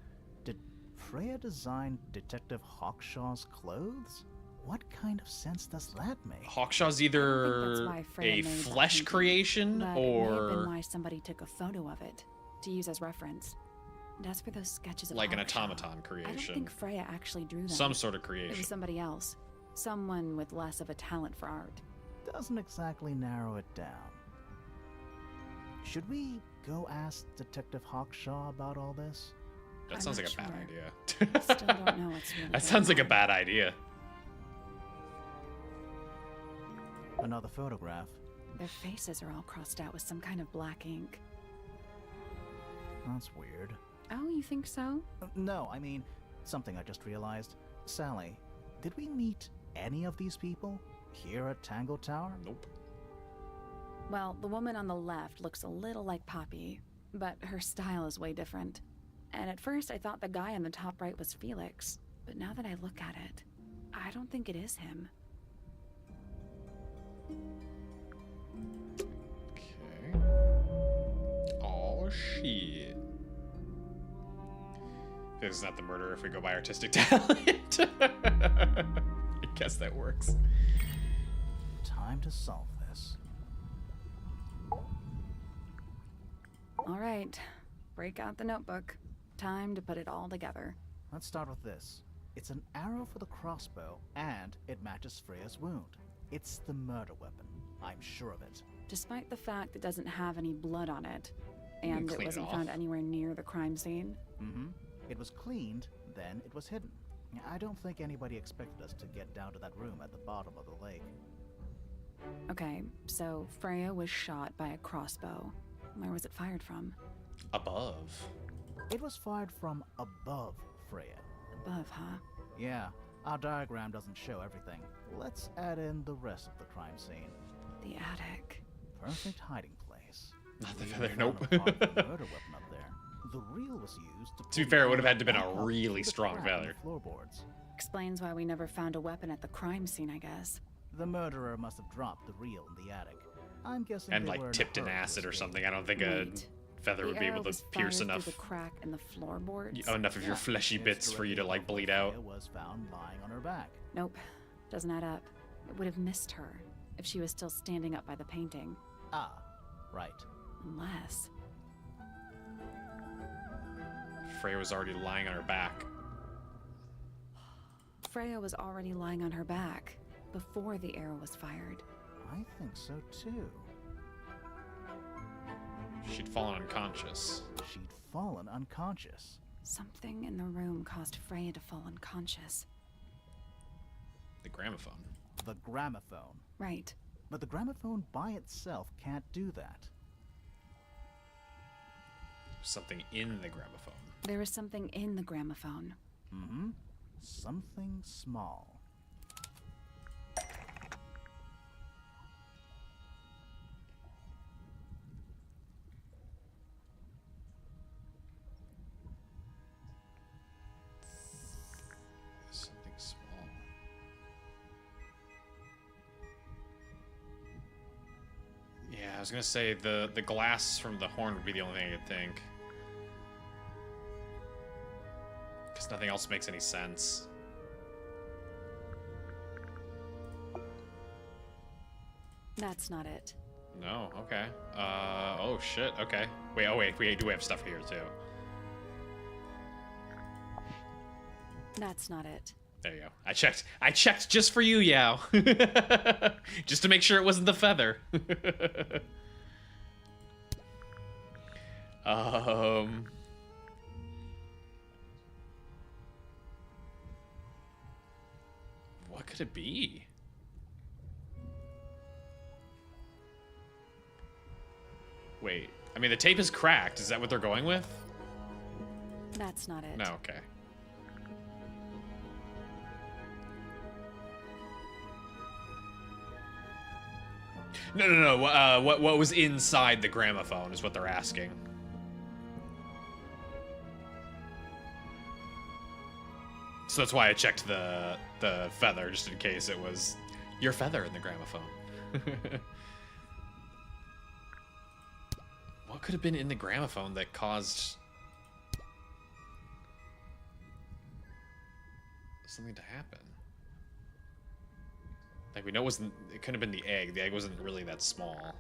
Speaker 3: Did Freya design Detective Hawkshaw's clothes? What kind of sense does that make?
Speaker 1: Hawkshaw's
Speaker 2: I think that's
Speaker 1: either
Speaker 2: why Freya
Speaker 1: a
Speaker 2: made that
Speaker 1: flesh
Speaker 2: painting,
Speaker 1: creation
Speaker 2: but it may have been
Speaker 1: or
Speaker 2: why somebody took a photo of it to use as reference. And as for those sketches of
Speaker 1: like an
Speaker 2: Hawkshaw,
Speaker 1: automaton
Speaker 2: I don't
Speaker 1: creation.
Speaker 2: think Freya actually drew them.
Speaker 1: Some sort of
Speaker 2: It
Speaker 1: creation.
Speaker 2: was somebody else. Someone with less of a talent for art.
Speaker 3: Doesn't exactly narrow it down. Should we go ask Detective Hawkshaw about all this?
Speaker 1: That
Speaker 2: I'm
Speaker 1: sounds
Speaker 2: not
Speaker 1: like a bad
Speaker 2: sure.
Speaker 1: idea.
Speaker 2: Still don't know what's really
Speaker 1: That sounds
Speaker 2: going
Speaker 1: like a
Speaker 2: on.
Speaker 1: bad idea.
Speaker 3: Another photograph.
Speaker 2: Their faces are all crossed out with some kind of black ink.
Speaker 3: That's weird.
Speaker 2: Oh, you think so?
Speaker 3: No, I mean, something I just realized. Sally, did we meet any of these people here at Tangle Tower?
Speaker 1: Nope.
Speaker 2: Well, the woman on the left looks a little like Poppy, but her style is way different. And at first I thought the guy on the top right was Felix, but now that I look at it, I don't think it is him.
Speaker 1: Okay. Oh shit. This is not the murderer if we go by artistic talent. I guess that works.
Speaker 3: Time to solve this.
Speaker 2: All right, break out the notebook. Time to put it all together.
Speaker 3: Let's start with this. It's an arrow for the crossbow, and it matches Freya's wound. It's the murder weapon. I'm sure of it.
Speaker 2: Despite the fact it doesn't have any blood on it, and it
Speaker 1: clean it
Speaker 2: wasn't
Speaker 1: off.
Speaker 2: found anywhere near the crime scene.
Speaker 3: Mm-hmm. It was cleaned, then it was hidden. I don't think anybody expected us to get down to that room at the bottom of the lake.
Speaker 2: Okay, so Freya was shot by a crossbow. Where was it fired from?
Speaker 1: Above.
Speaker 3: It was fired from above Freya.
Speaker 2: Above, huh?
Speaker 3: Yeah, our diagram doesn't show everything. Let's add in the rest of the crime scene.
Speaker 2: The attic.
Speaker 3: Perfect hiding place.
Speaker 1: Not the
Speaker 3: We
Speaker 1: feather,
Speaker 3: found
Speaker 1: nope.
Speaker 3: a part of the murder weapon up there. The reel was used to
Speaker 1: be
Speaker 3: pull
Speaker 1: fair, it
Speaker 3: the
Speaker 1: would have had to
Speaker 3: iron
Speaker 1: been a
Speaker 3: back up
Speaker 1: really
Speaker 3: through the
Speaker 1: strong
Speaker 3: crack in the
Speaker 1: feather.
Speaker 3: Floorboards.
Speaker 2: Explains why we never found a weapon at the crime scene, I guess.
Speaker 3: The murderer must have dropped the reel in the attic. I'm guessing
Speaker 1: And
Speaker 3: they were
Speaker 1: like
Speaker 3: in a
Speaker 1: tipped in
Speaker 3: hurry to
Speaker 1: acid or
Speaker 3: escape.
Speaker 1: something. I don't think a
Speaker 2: Wait.
Speaker 1: feather
Speaker 2: The
Speaker 1: would be
Speaker 2: arrow
Speaker 1: able to
Speaker 2: was
Speaker 1: pierce
Speaker 2: fired
Speaker 1: enough
Speaker 2: through the crack in the floorboards?
Speaker 1: enough of your
Speaker 3: Yeah,
Speaker 1: fleshy
Speaker 3: it's
Speaker 1: bits for you to
Speaker 3: directly
Speaker 1: like
Speaker 3: above
Speaker 1: bleed
Speaker 3: where
Speaker 1: out.
Speaker 3: Freya was found lying on her back.
Speaker 2: Nope. Doesn't add up. It would have missed her if she was still standing up by the painting.
Speaker 3: Ah, right.
Speaker 2: Unless...
Speaker 1: Freya was already lying on her back.
Speaker 2: Freya was already lying on her back before the arrow was fired.
Speaker 3: I think so too.
Speaker 1: She'd fallen unconscious.
Speaker 3: She'd fallen unconscious.
Speaker 2: Something in the room caused Freya to fall unconscious.
Speaker 1: The gramophone.
Speaker 3: The gramophone.
Speaker 2: Right.
Speaker 3: But the gramophone by itself can't do that.
Speaker 1: Something in the gramophone.
Speaker 2: There is something in the gramophone.
Speaker 3: Mm-hmm. Something small.
Speaker 1: Something small. Yeah, I was gonna say the glass from the horn would be the only thing I could think. Because nothing else makes any sense.
Speaker 2: That's not it.
Speaker 1: No, okay. Oh shit, okay. Wait, oh wait, we do have stuff here too.
Speaker 2: That's not it.
Speaker 1: There you go. I checked just for you, Yao. Just to make sure it wasn't the feather. What could it be? Wait, I mean the tape is cracked. Is that what they're going with?
Speaker 2: That's not it.
Speaker 1: No, okay. No. What was inside the gramophone is what they're asking. So that's why I checked the feather, just in case it was your feather in the gramophone. What could have been in the gramophone that caused something to happen? Like, we know it couldn't have been the egg. The egg wasn't really that small.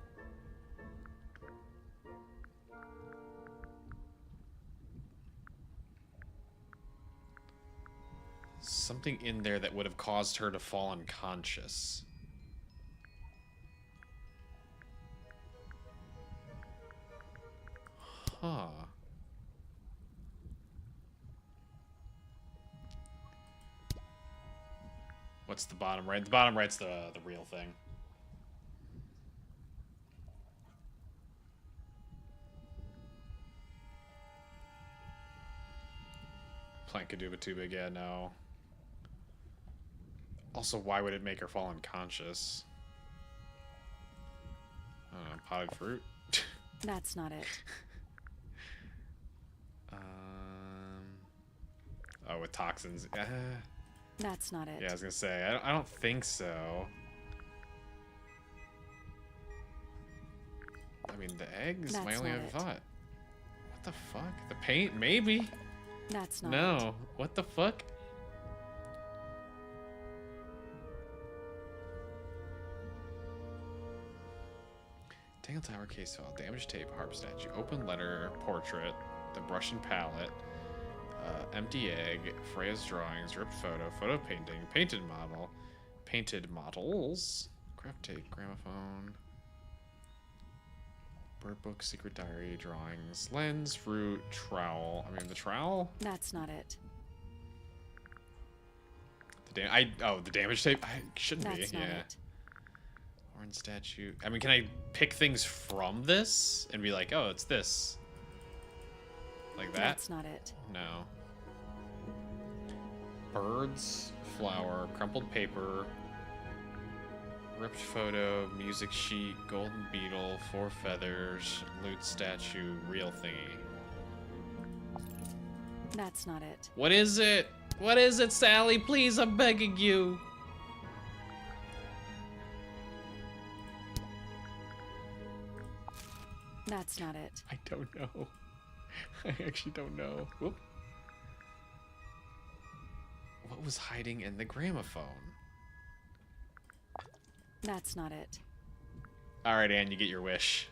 Speaker 1: Something in there that would have caused her to fall unconscious. Huh. What's the bottom right? The bottom right's the real thing. Plankaduba too big, yeah, no. Also, why would it make her fall unconscious? I don't know, potted fruit?
Speaker 2: That's not it.
Speaker 1: Oh, with toxins.
Speaker 2: That's not it.
Speaker 1: Yeah, I was gonna say, I don't think so. I mean, the eggs, my
Speaker 2: That's
Speaker 1: only
Speaker 2: not
Speaker 1: other
Speaker 2: it.
Speaker 1: thought. What the fuck? The paint? Maybe?
Speaker 2: That's not it.
Speaker 1: No. What the fuck? Tangle Tower case file, damaged tape, harp statue, open letter, portrait, the brush and palette, empty egg, Freya's drawings, ripped photo, photo painting, painted model, painted models, craft tape, gramophone, bird book, secret diary, drawings, lens, fruit, trowel. I mean, the trowel?
Speaker 2: That's not it.
Speaker 1: The damage tape? Shouldn't
Speaker 2: That's
Speaker 1: be,
Speaker 2: not
Speaker 1: yeah.
Speaker 2: it.
Speaker 1: Horn statue. I mean, can I pick things from this and be like, oh, it's this? Like that?
Speaker 2: That's not it.
Speaker 1: No. Birds, flower, crumpled paper, ripped photo, music sheet, golden beetle, 4 feathers, lute statue, real thingy.
Speaker 2: That's not it.
Speaker 1: What is it? What is it, Sally? Please, I'm begging you.
Speaker 2: That's not it.
Speaker 1: I don't know. I actually don't know. Whoop. What was hiding in the gramophone?
Speaker 2: That's not it.
Speaker 1: All right, Anne, you get your wish.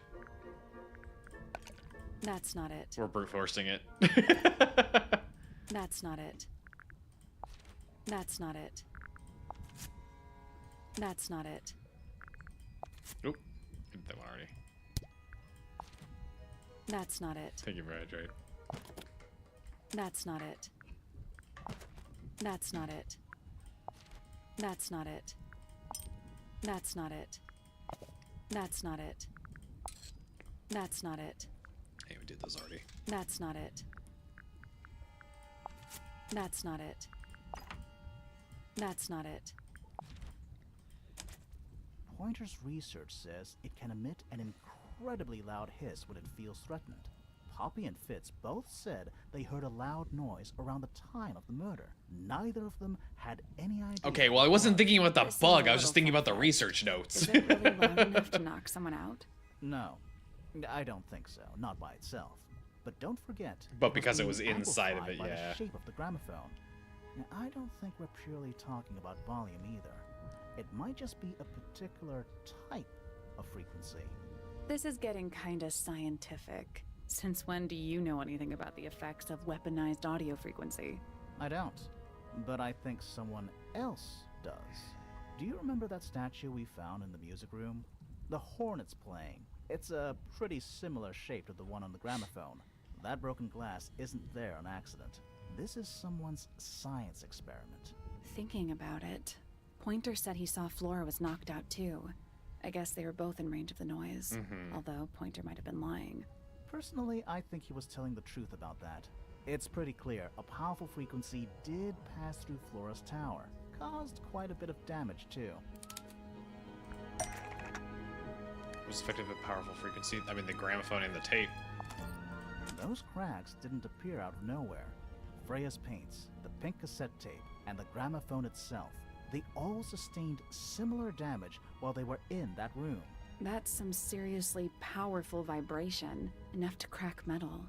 Speaker 2: That's not it.
Speaker 1: We're brute forcing it.
Speaker 2: That's not it. That's not it. That's not it.
Speaker 1: Nope. Did that one already.
Speaker 2: That's not it.
Speaker 1: Thank you for hydrate.
Speaker 2: That's not it. That's not it. That's not it. That's not it. That's not it. That's not it.
Speaker 1: Hey, we did those already.
Speaker 2: That's not it. That's not it. That's not it.
Speaker 3: Pointer's research says it can emit an incredibly loud hiss when it feels threatened. Poppy and Fitz both said they heard a loud noise around the time of the murder. Neither of them had any idea.
Speaker 1: Okay, well, I wasn't thinking about the
Speaker 2: This is
Speaker 1: bug.
Speaker 2: a
Speaker 1: I was just
Speaker 2: little
Speaker 1: thinking about the
Speaker 2: far-fetched.
Speaker 1: research notes.
Speaker 2: Is it really loud enough to knock someone out?
Speaker 3: No, I don't think so. Not by itself. But don't forget.
Speaker 1: But because it
Speaker 3: being
Speaker 1: was inside of
Speaker 3: amplified
Speaker 1: it,
Speaker 3: by
Speaker 1: yeah.
Speaker 3: the shape of the gramophone. Now, I don't think we're purely talking about volume either. It might just be a particular type of frequency.
Speaker 2: This is getting kinda scientific. Since when do you know anything about the effects of weaponized audio frequency?
Speaker 3: I don't, but I think someone else does. Do you remember that statue we found in the music room? The horn it's playing. It's a pretty similar shape to the one on the gramophone. That broken glass isn't there on accident. This is someone's science experiment.
Speaker 2: Thinking about it, Pointer said he saw Flora was knocked out too. I guess they were both in range of the noise, although Pointer might have been lying.
Speaker 3: Personally, I think he was telling the truth about that. It's pretty clear a powerful frequency did pass through Flora's tower. Caused quite a bit of damage too.
Speaker 1: Was effective at powerful frequency. I mean, the gramophone and the tape.
Speaker 3: Those cracks didn't appear out of nowhere. Freya's paints, the pink cassette tape, and the gramophone itself, they all sustained similar damage while they were in that room.
Speaker 2: That's some seriously powerful vibration, enough to crack metal,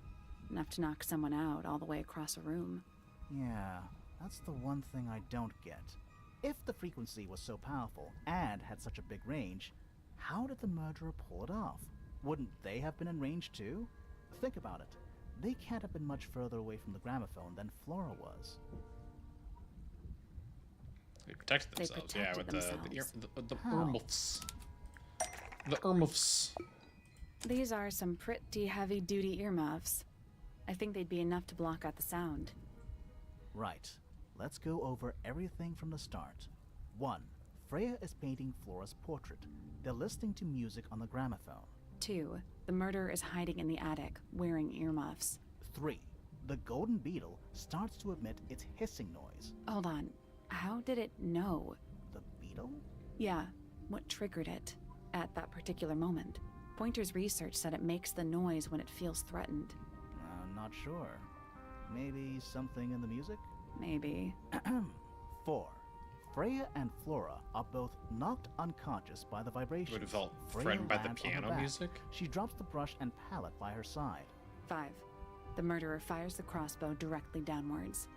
Speaker 2: enough to knock someone out all the way across a room.
Speaker 3: Yeah, that's the one thing I don't get. If the frequency was so powerful and had such a big range, how did the murderer pull it off? Wouldn't they have been in range too? Think about it. They can't have been much further away from the gramophone than Flora was.
Speaker 1: They protected
Speaker 2: They
Speaker 1: themselves,
Speaker 2: protected
Speaker 1: with the
Speaker 3: How?
Speaker 1: earmuffs. The earmuffs.
Speaker 2: These are some pretty heavy-duty earmuffs. I think they'd be enough to block out the sound.
Speaker 3: Right. Let's go over everything from the start. 1. Freya is painting Flora's portrait. They're listening to music on the gramophone.
Speaker 2: 2. The murderer is hiding in the attic, wearing earmuffs.
Speaker 3: 3. The golden beetle starts to emit its hissing noise.
Speaker 2: Hold on. How did it know?
Speaker 3: The beetle?
Speaker 2: Yeah, what triggered it at that particular moment? Pointer's research said it makes the noise when it feels threatened.
Speaker 3: I'm not sure. Maybe something in the music?
Speaker 2: Maybe.
Speaker 3: 4. Freya and Flora are both knocked unconscious by the vibration.
Speaker 1: Would have felt
Speaker 3: Freya
Speaker 1: threatened by the
Speaker 3: lands on her
Speaker 1: piano
Speaker 3: back.
Speaker 1: music.
Speaker 3: She drops the brush and palette by her side.
Speaker 2: 5. The murderer fires the crossbow directly downwards.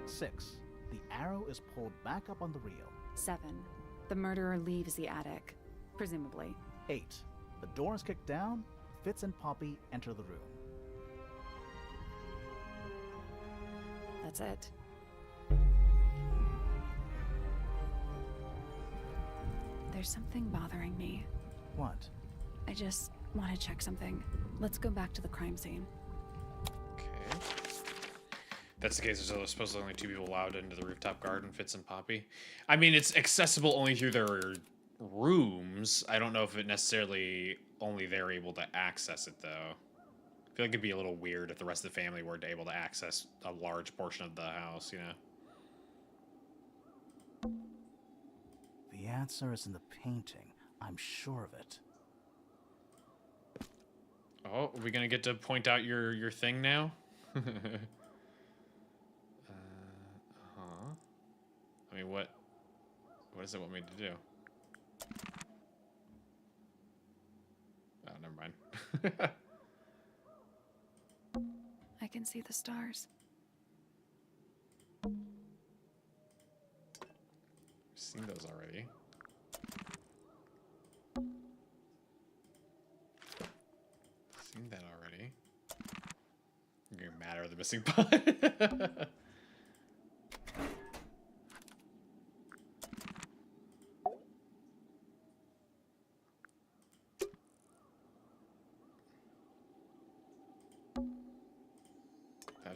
Speaker 3: 6. The arrow is pulled back up on the reel.
Speaker 2: 7. The murderer leaves the attic, presumably.
Speaker 3: 8. The door is kicked down. Fitz and Poppy enter the room.
Speaker 2: That's it. There's something bothering me.
Speaker 3: What?
Speaker 2: I just want to check something. Let's go back to the crime scene.
Speaker 1: Okay. That's the case. There's supposedly only 2 people allowed into the rooftop garden, Fitz and Poppy. I mean, it's accessible only through their rooms. I don't know if it necessarily only they're able to access it, though. I feel like it'd be a little weird if the rest of the family weren't able to access a large portion of the house, you know?
Speaker 3: The answer is in the painting. I'm sure of it.
Speaker 1: Oh, are we gonna get to point out your thing now? I mean, what does it want me to do? Oh, never mind.
Speaker 2: I can see the stars.
Speaker 1: Seen those already. Seen that already. I'm getting mad over the missing part.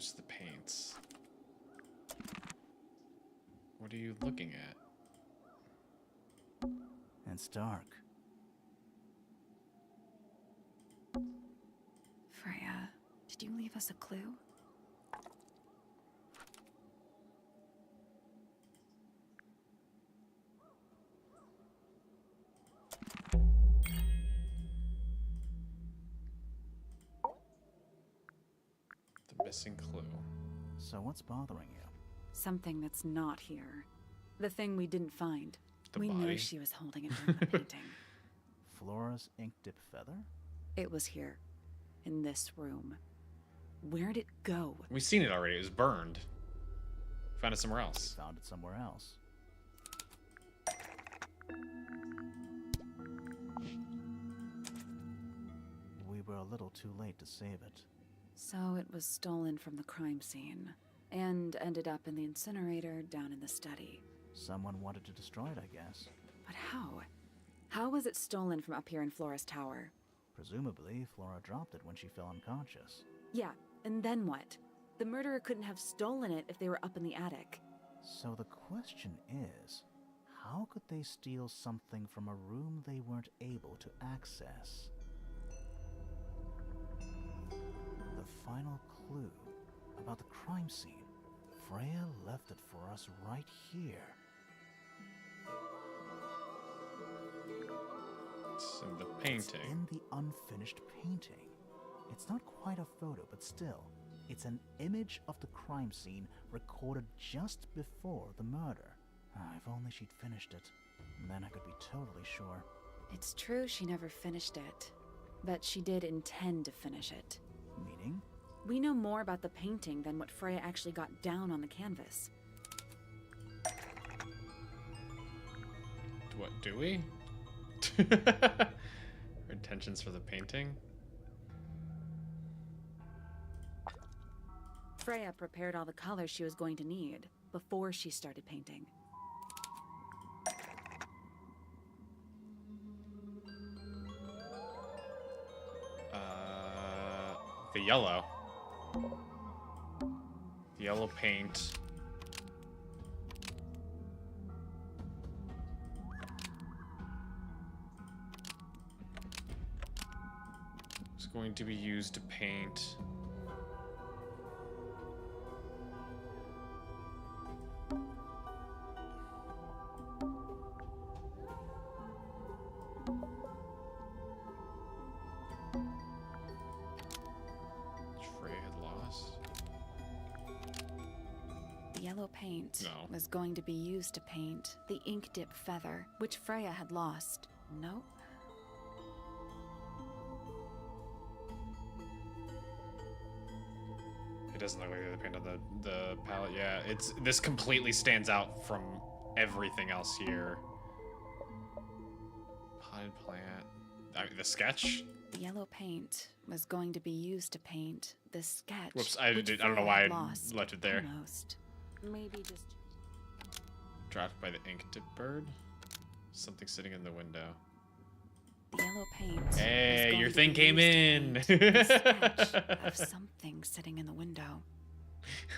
Speaker 1: There's the paints. What are you looking at?
Speaker 3: It's dark.
Speaker 2: Freya, did you leave us a clue?
Speaker 1: The missing clue.
Speaker 3: So what's bothering you?
Speaker 2: Something that's not here. The thing we didn't find.
Speaker 1: The
Speaker 2: we
Speaker 1: body?
Speaker 2: knew she was holding it during the painting.
Speaker 3: Flora's ink dip feather?
Speaker 2: It was here. In this room. Where'd it go?
Speaker 1: We've seen it already. It was burned. Found it somewhere else.
Speaker 3: Found it somewhere else. We were a little too late to save it.
Speaker 2: So it was stolen from the crime scene. And ended up in the incinerator down in the study.
Speaker 3: Someone wanted to destroy it, I guess.
Speaker 2: But how? How was it stolen from up here in Flora's tower?
Speaker 3: Presumably, Flora dropped it when she fell unconscious.
Speaker 2: Yeah, and then what? The murderer couldn't have stolen it if they were up in the attic.
Speaker 3: So the question is, how could they steal something from a room they weren't able to access? The final clue about the crime scene. Freya left it for us right here.
Speaker 1: It's in the
Speaker 3: It's
Speaker 1: painting.
Speaker 3: in the unfinished painting. It's not quite a photo, but still, it's an image of the crime scene recorded just before the murder. If only she'd finished it. Then I could be totally sure.
Speaker 2: It's true she never finished it, but she did intend to finish it.
Speaker 3: Meaning?
Speaker 2: We know more about the painting than what Freya actually got down on the canvas.
Speaker 1: What, do we? Her intentions for the painting?
Speaker 2: Freya prepared all the colors she was going to need before she started painting.
Speaker 1: The yellow. The yellow paint. It's going to be used to paint.
Speaker 2: Yellow paint
Speaker 1: No.
Speaker 2: was going to be used to paint the ink dip feather, which Freya had lost. Nope.
Speaker 1: It doesn't look like the paint on the palette. Yeah, this completely stands out from everything else here. Potted plant. I mean, the sketch.
Speaker 2: The yellow paint was going to be used to paint the sketch.
Speaker 1: Whoops, I
Speaker 2: which
Speaker 1: don't know
Speaker 2: Freya
Speaker 1: why
Speaker 2: had
Speaker 1: I
Speaker 2: lost.
Speaker 1: left it there.
Speaker 2: Almost. Maybe just.
Speaker 1: Dropped by the ink dip bird. Something sitting in the window.
Speaker 2: The yellow paint.
Speaker 1: Hey,
Speaker 2: was going
Speaker 1: your
Speaker 2: to
Speaker 1: thing
Speaker 2: be
Speaker 1: came
Speaker 2: used to
Speaker 1: in.
Speaker 2: paint the sketch of something sitting in the window.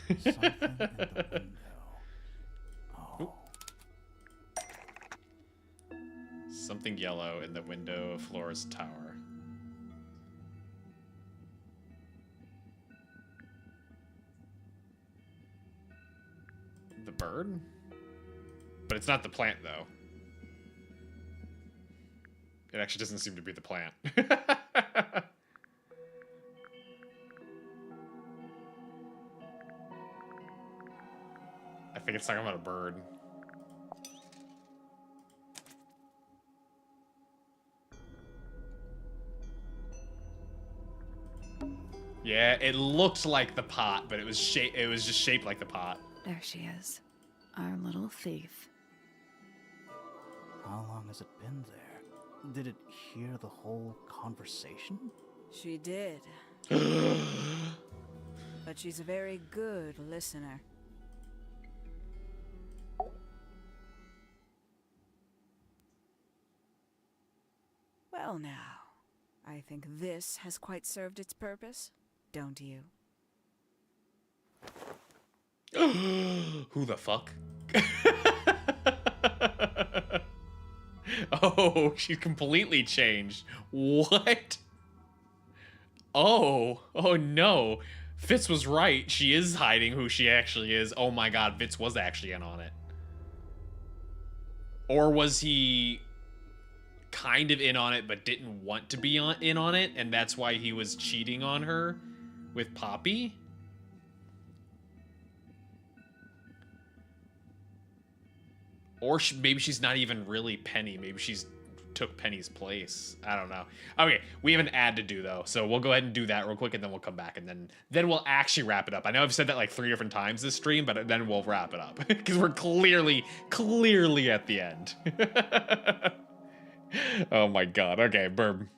Speaker 3: Something in the window. Oh.
Speaker 1: Something yellow in the window of Flora's tower. The bird? But it's not the plant, though. It actually doesn't seem to be the plant. I think it's talking about a bird. Yeah, it looked like the pot, but it was just shaped like the pot.
Speaker 2: There she is. Our little thief.
Speaker 3: How long has it been there? Did it hear the whole conversation?
Speaker 6: She did. But she's a very good listener. Well now, I think this has quite served its purpose, don't you?
Speaker 1: Who the fuck? Oh, she's completely changed. What? Oh no. Fitz was right. She is hiding who she actually is. Oh my god, Fitz was actually in on it. Or was he kind of in on it but didn't want to be in on it, and that's why he was cheating on her with Poppy? Or maybe she's not even really Penny. Maybe she's took Penny's place. I don't know. Okay, we have an ad to do though, so we'll go ahead and do that real quick, and then we'll come back, and then we'll actually wrap it up. I know I've said that like 3 different times this stream, but then we'll wrap it up because we're clearly at the end. Oh my god. Okay, Burb.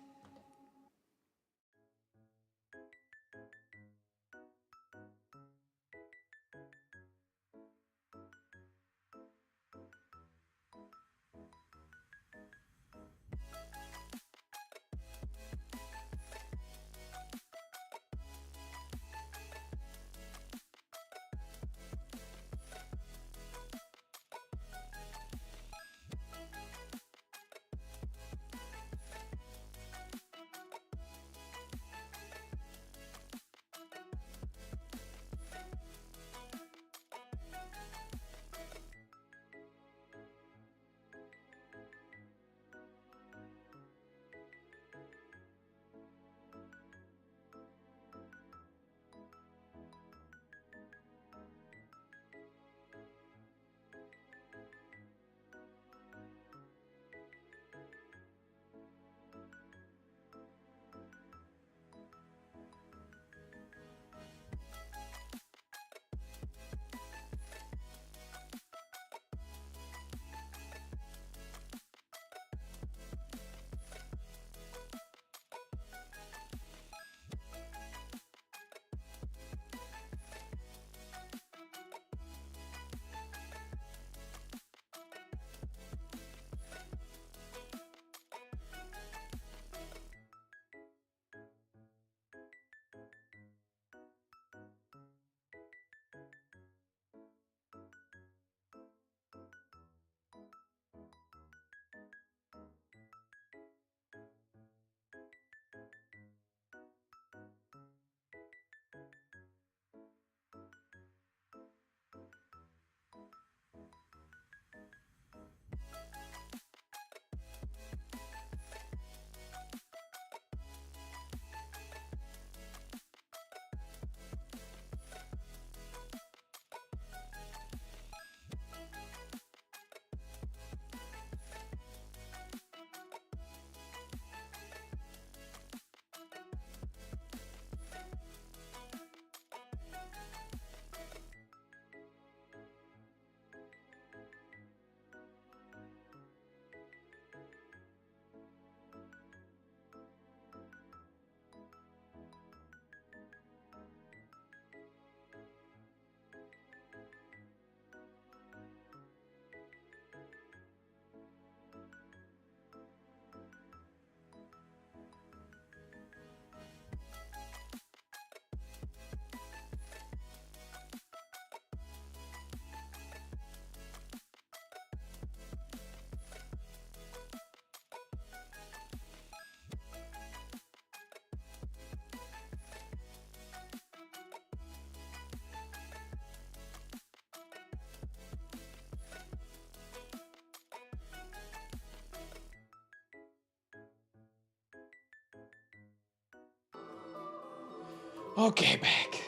Speaker 1: Okay, back.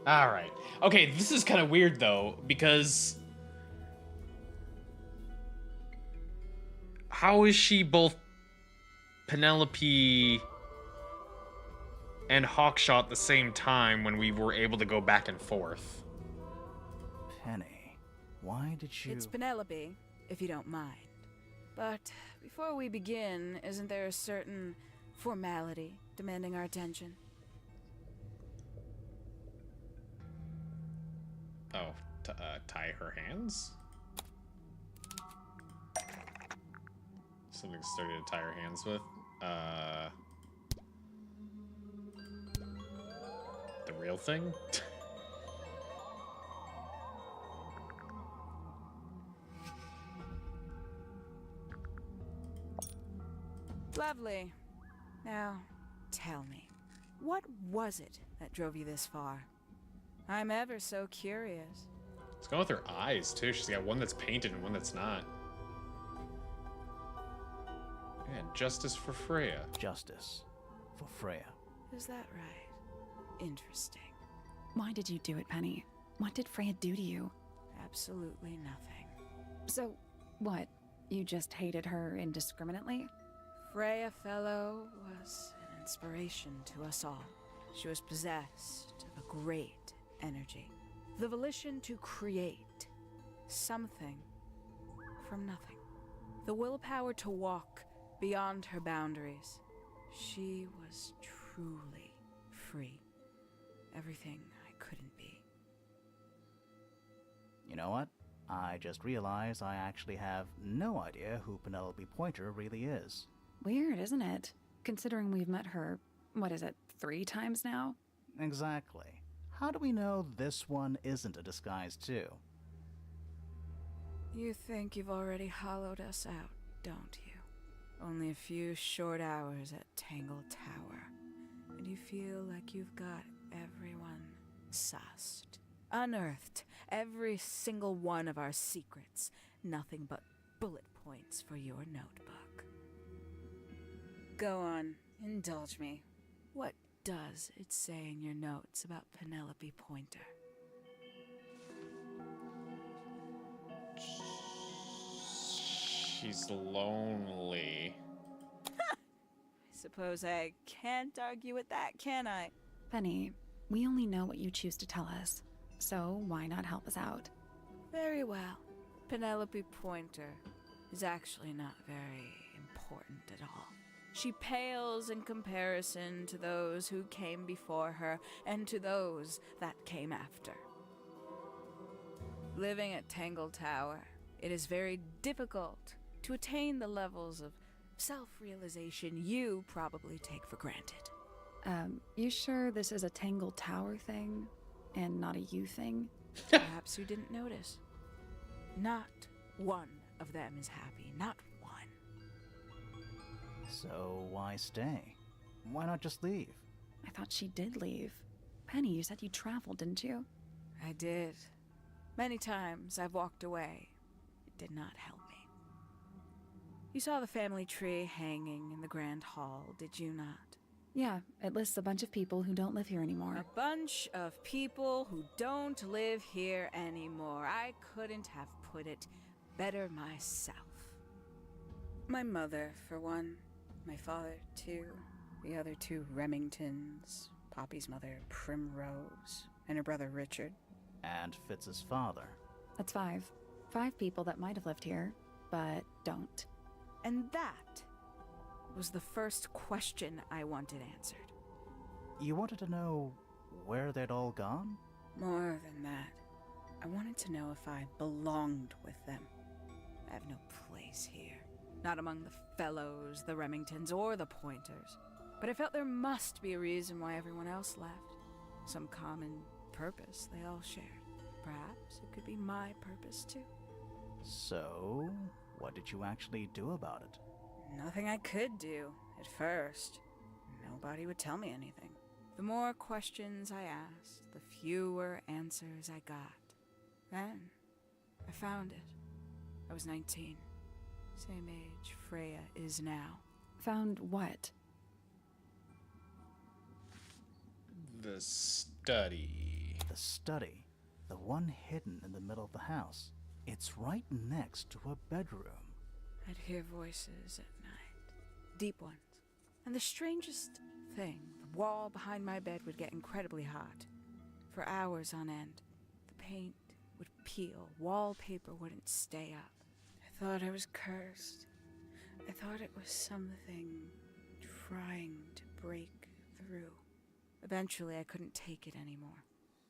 Speaker 1: All right. Okay, this is kind of weird though, because how is she both Penelope and Hawkshaw at the same time when we were able to go back and forth?
Speaker 3: Penny, why did you...
Speaker 6: It's Penelope, if you don't mind. But before we begin, isn't there a certain formality demanding our attention?
Speaker 1: Oh, tie her hands? Something started to tie her hands with. The real thing?
Speaker 6: Lovely. Now, tell me, what was it that drove you this far? I'm ever so curious.
Speaker 1: It's going with her eyes, too. She's got one that's painted and one that's not. Yeah, justice for Freya.
Speaker 3: Justice for Freya.
Speaker 6: Is that right? Interesting.
Speaker 2: Why did you do it, Penny? What did Freya do to you?
Speaker 6: Absolutely nothing.
Speaker 2: So, what? You just hated her indiscriminately?
Speaker 6: Freya Fellow was an inspiration to us all. She was possessed of a great energy. The volition to create something from nothing. The willpower to walk beyond her boundaries. She was truly free. Everything I couldn't be.
Speaker 3: You know what? I just realized I actually have no idea who Penelope Pointer really is.
Speaker 2: Weird, isn't it? Considering we've met her, what is it, 3 times now?
Speaker 3: Exactly. How do we know this one isn't a disguise too?
Speaker 6: You think you've already hollowed us out, don't you? Only a few short hours at Tangle Tower, and you feel like you've got everyone sussed. Unearthed every single one of our secrets. Nothing but bullet points for your notebook. Go on, indulge me. What does it say in your notes about Penelope Pointer?
Speaker 1: She's lonely.
Speaker 6: I suppose I can't argue with that, can I?
Speaker 2: Penny, we only know what you choose to tell us, so why not help us out?
Speaker 6: Very well. Penelope Pointer is actually not very important at all. She pales in comparison to those who came before her and to those that came after. Living at Tangle Tower, it is very difficult to attain the levels of self-realization you probably take for granted.
Speaker 2: You sure this is a Tangle Tower thing and not a you thing?
Speaker 6: Perhaps you didn't notice. Not one of them is happy, not one.
Speaker 3: So why stay? Why not just leave?
Speaker 2: I thought she did leave. Penny, you said you traveled, didn't you?
Speaker 6: I did. Many times I've walked away. It did not help me. You saw the family tree hanging in the grand hall, did you not?
Speaker 2: Yeah, it lists a bunch of people who don't live here anymore.
Speaker 6: A bunch of people who don't live here anymore. I couldn't have put it better myself. My mother, for one. My father, too. The other 2 Remingtons. Poppy's mother, Primrose. And her brother, Richard.
Speaker 3: And Fitz's father.
Speaker 2: That's 5. 5 people that might have lived here, but don't.
Speaker 6: And that was the first question I wanted answered.
Speaker 3: You wanted to know where they'd all gone?
Speaker 6: More than that, I wanted to know if I belonged with them. I have no place here. Not among the Fellows, the Remingtons, or the Pointers. But I felt there must be a reason why everyone else left. Some common purpose they all shared. Perhaps it could be my purpose too.
Speaker 3: So, what did you actually do about it?
Speaker 6: Nothing I could do, at first. Nobody would tell me anything. The more questions I asked, the fewer answers I got. Then, I found it. I was 19. Same age Freya is now.
Speaker 2: Found what?
Speaker 1: The study.
Speaker 3: The study. The one hidden in the middle of the house. It's right next to a bedroom.
Speaker 6: I'd hear voices at night. Deep ones. And the strangest thing, the wall behind my bed would get incredibly hot. For hours on end. The paint would peel. Wallpaper wouldn't stay up. I thought I was cursed. I thought it was something trying to break through. Eventually, I couldn't take it anymore.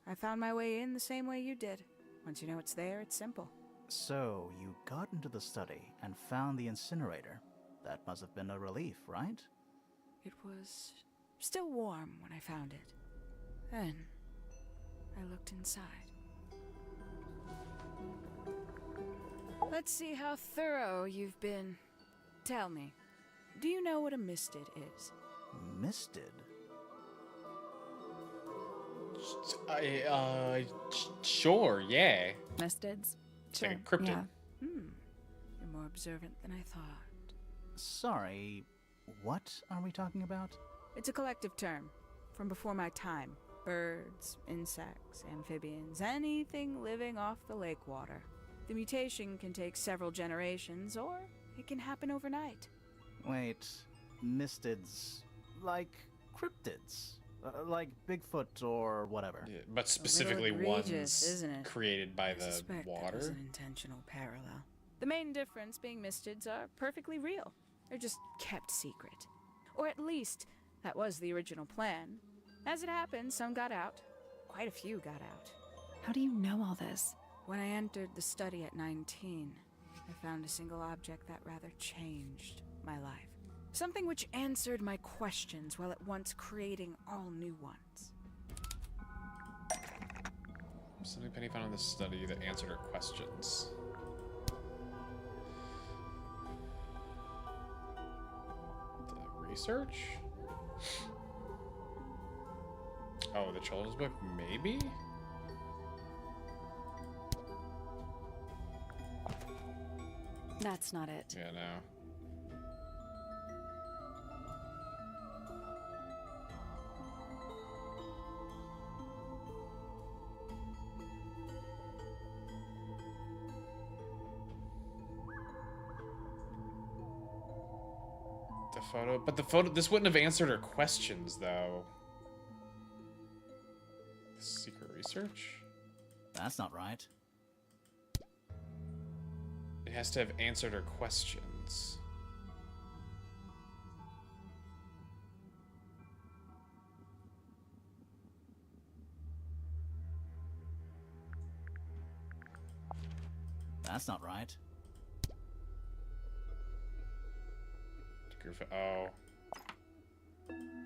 Speaker 6: I found my way in the same way you did. Once you know it's there, it's simple.
Speaker 3: So, you got into the study and found the incinerator. That must have been a relief, right?
Speaker 6: It was still warm when I found it. Then, I looked inside. Let's see how thorough you've been. Tell me, do you know what a misted is?
Speaker 3: Misted?
Speaker 1: Sure, yeah.
Speaker 2: Mistids?
Speaker 1: It's
Speaker 2: Sure,
Speaker 1: like a cryptid.
Speaker 2: yeah.
Speaker 6: You're more observant than I thought.
Speaker 3: Sorry, what are we talking about?
Speaker 6: It's a collective term from before my time. Birds, insects, amphibians, anything living off the lake water. The mutation can take several generations, or it can happen overnight.
Speaker 3: Wait, mistids, like cryptids, like Bigfoot or whatever.
Speaker 1: Yeah, but specifically ones
Speaker 6: isn't it?
Speaker 1: created by
Speaker 6: I
Speaker 1: the
Speaker 6: suspect that was
Speaker 1: water.
Speaker 6: an intentional parallel. The main difference being mistids are perfectly real. They're just kept secret. Or at least, that was the original plan. As it happened, some got out. Quite a few got out.
Speaker 2: How do you know all this?
Speaker 6: When I entered the study at 19, I found a single object that rather changed my life. Something which answered my questions while at once creating all new ones.
Speaker 1: Something Penny found in the study that answered her questions. The research? Oh, the children's book? Maybe?
Speaker 2: That's not it.
Speaker 1: Yeah, no. The photo, this wouldn't have answered her questions, though. Secret research?
Speaker 3: That's not right.
Speaker 1: It has to have answered her questions.
Speaker 3: That's not right.
Speaker 1: Oh.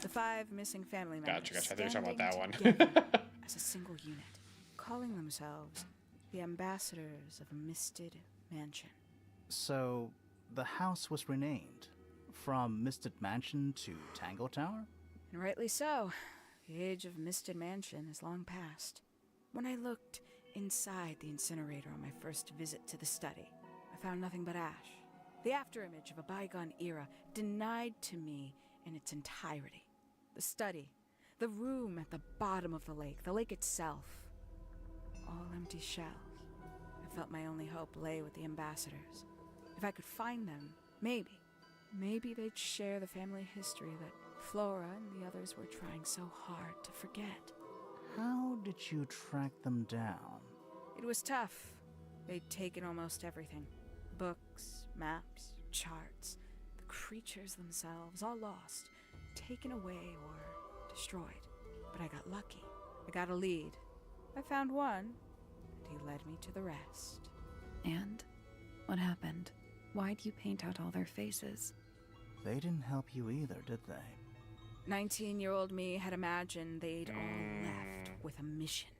Speaker 6: The 5 missing family members
Speaker 1: Gotcha. I thought you were talking about that one.
Speaker 6: together as a single unit, calling themselves the ambassadors of a misted mansion.
Speaker 3: So, the house was renamed from Misted Mansion to Tangle Tower?
Speaker 6: And rightly so. The age of Misted Mansion is long past. When I looked inside the incinerator on my first visit to the study, I found nothing but ash. The afterimage of a bygone era denied to me in its entirety. The study, the room at the bottom of the lake itself, all empty shells. I felt my only hope lay with the ambassadors. If I could find them, maybe they'd share the family history that Flora and the others were trying so hard to forget.
Speaker 3: How did you track them down?
Speaker 6: It was tough. They'd taken almost everything. Books, maps, charts, the creatures themselves, all lost, taken away or destroyed. But I got lucky. I got a lead. I found one, and he led me to the rest.
Speaker 2: And? What happened? Why'd you paint out all their faces?
Speaker 3: They didn't help you either, did they?
Speaker 6: 19-year-old me had imagined they'd all left with a mission,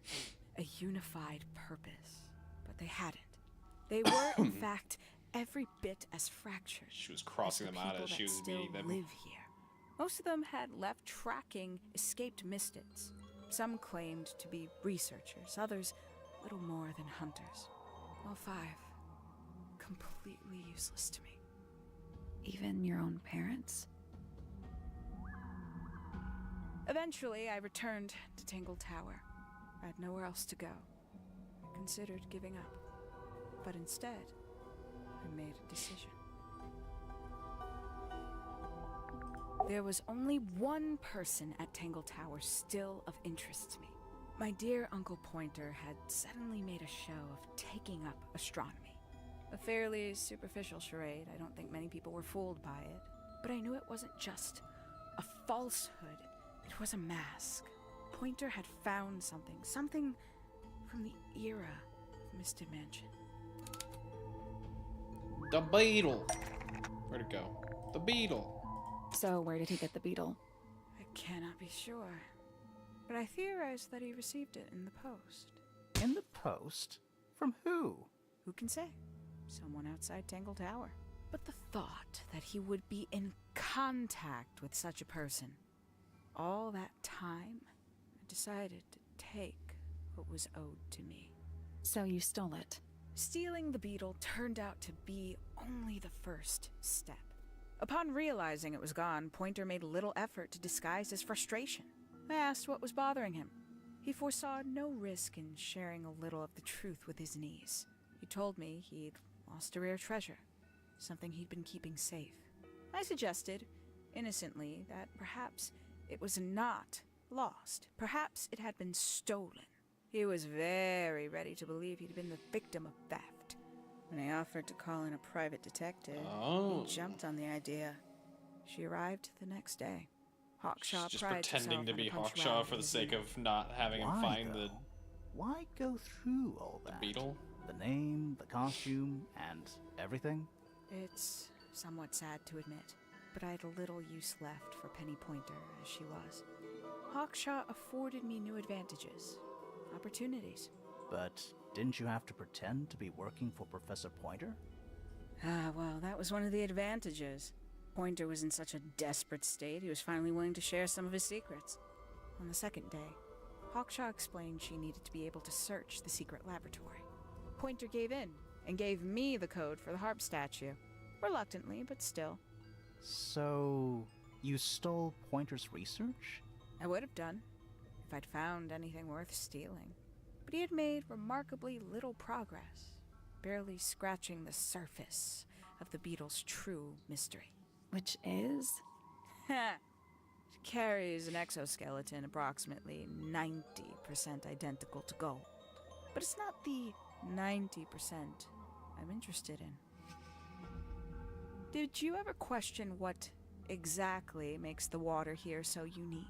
Speaker 6: a unified purpose. But they hadn't. They were, in fact, every bit as fractured.
Speaker 1: She was crossing
Speaker 6: as the
Speaker 1: them out
Speaker 6: people
Speaker 1: as she
Speaker 6: that
Speaker 1: was
Speaker 6: still
Speaker 1: meeting them.
Speaker 6: live here. Most of them had left tracking escaped mystics. Some claimed to be researchers, others little more than hunters. All 5 completely useless to me.
Speaker 2: Even your own parents?
Speaker 6: Eventually, I returned to Tangle Tower. I had nowhere else to go. I considered giving up. But instead, I made a decision. There was only one person at Tangle Tower still of interest to me. My dear Uncle Pointer had suddenly made a show of taking up astronomy. A fairly superficial charade. I don't think many people were fooled by it. But I knew it wasn't just a falsehood. It was a mask. Pointer had found something from the era of Misted Mansion.
Speaker 1: The beetle. Where'd it go? The beetle.
Speaker 2: So where did he get the beetle?
Speaker 6: I cannot be sure. But I theorize that he received it in the post.
Speaker 3: In the post? From who?
Speaker 6: Who can say? Someone outside Tangle Tower. But the thought that he would be in contact with such a person all that time, I decided to take what was owed to me.
Speaker 2: So you stole it.
Speaker 6: Stealing the beetle turned out to be only the first step. Upon realizing it was gone, Pointer made little effort to disguise his frustration. I asked what was bothering him. He foresaw no risk in sharing a little of the truth with his niece. He told me he'd lost a rare treasure, something he'd been keeping safe. I suggested, innocently, that perhaps it was not lost. Perhaps it had been stolen. He was very ready to believe he'd been the victim of theft. When I offered to call in a private detective, he jumped on the idea. She arrived the next day. Hawkshaw
Speaker 1: Just
Speaker 6: prides
Speaker 1: pretending
Speaker 6: herself
Speaker 1: to
Speaker 6: on
Speaker 1: be
Speaker 6: her
Speaker 1: Hawkshaw
Speaker 6: punctuality
Speaker 1: for the
Speaker 6: as
Speaker 1: sake
Speaker 6: you
Speaker 1: of not having him
Speaker 3: Why,
Speaker 1: find
Speaker 3: though? Why go through all
Speaker 1: the
Speaker 3: that?
Speaker 1: beetle.
Speaker 3: The name, the costume, and everything?
Speaker 6: It's somewhat sad to admit, but I had a little use left for Penny Pointer as she was. Hawkshaw afforded me new advantages, opportunities.
Speaker 3: But didn't you have to pretend to be working for Professor Pointer?
Speaker 6: Ah, well, that was one of the advantages. Pointer was in such a desperate state, he was finally willing to share some of his secrets. On the second day, Hawkshaw explained she needed to be able to search the secret laboratory. Pointer gave in and gave me the code for the harp statue. Reluctantly, but still.
Speaker 3: So, you stole Pointer's research?
Speaker 6: I would have done, if I'd found anything worth stealing. But he had made remarkably little progress, barely scratching the surface of the beetle's true mystery.
Speaker 2: Which is?
Speaker 6: It carries an exoskeleton approximately 90% identical to gold. But it's not the 90% I'm interested in. Did you ever question what exactly makes the water here so unique?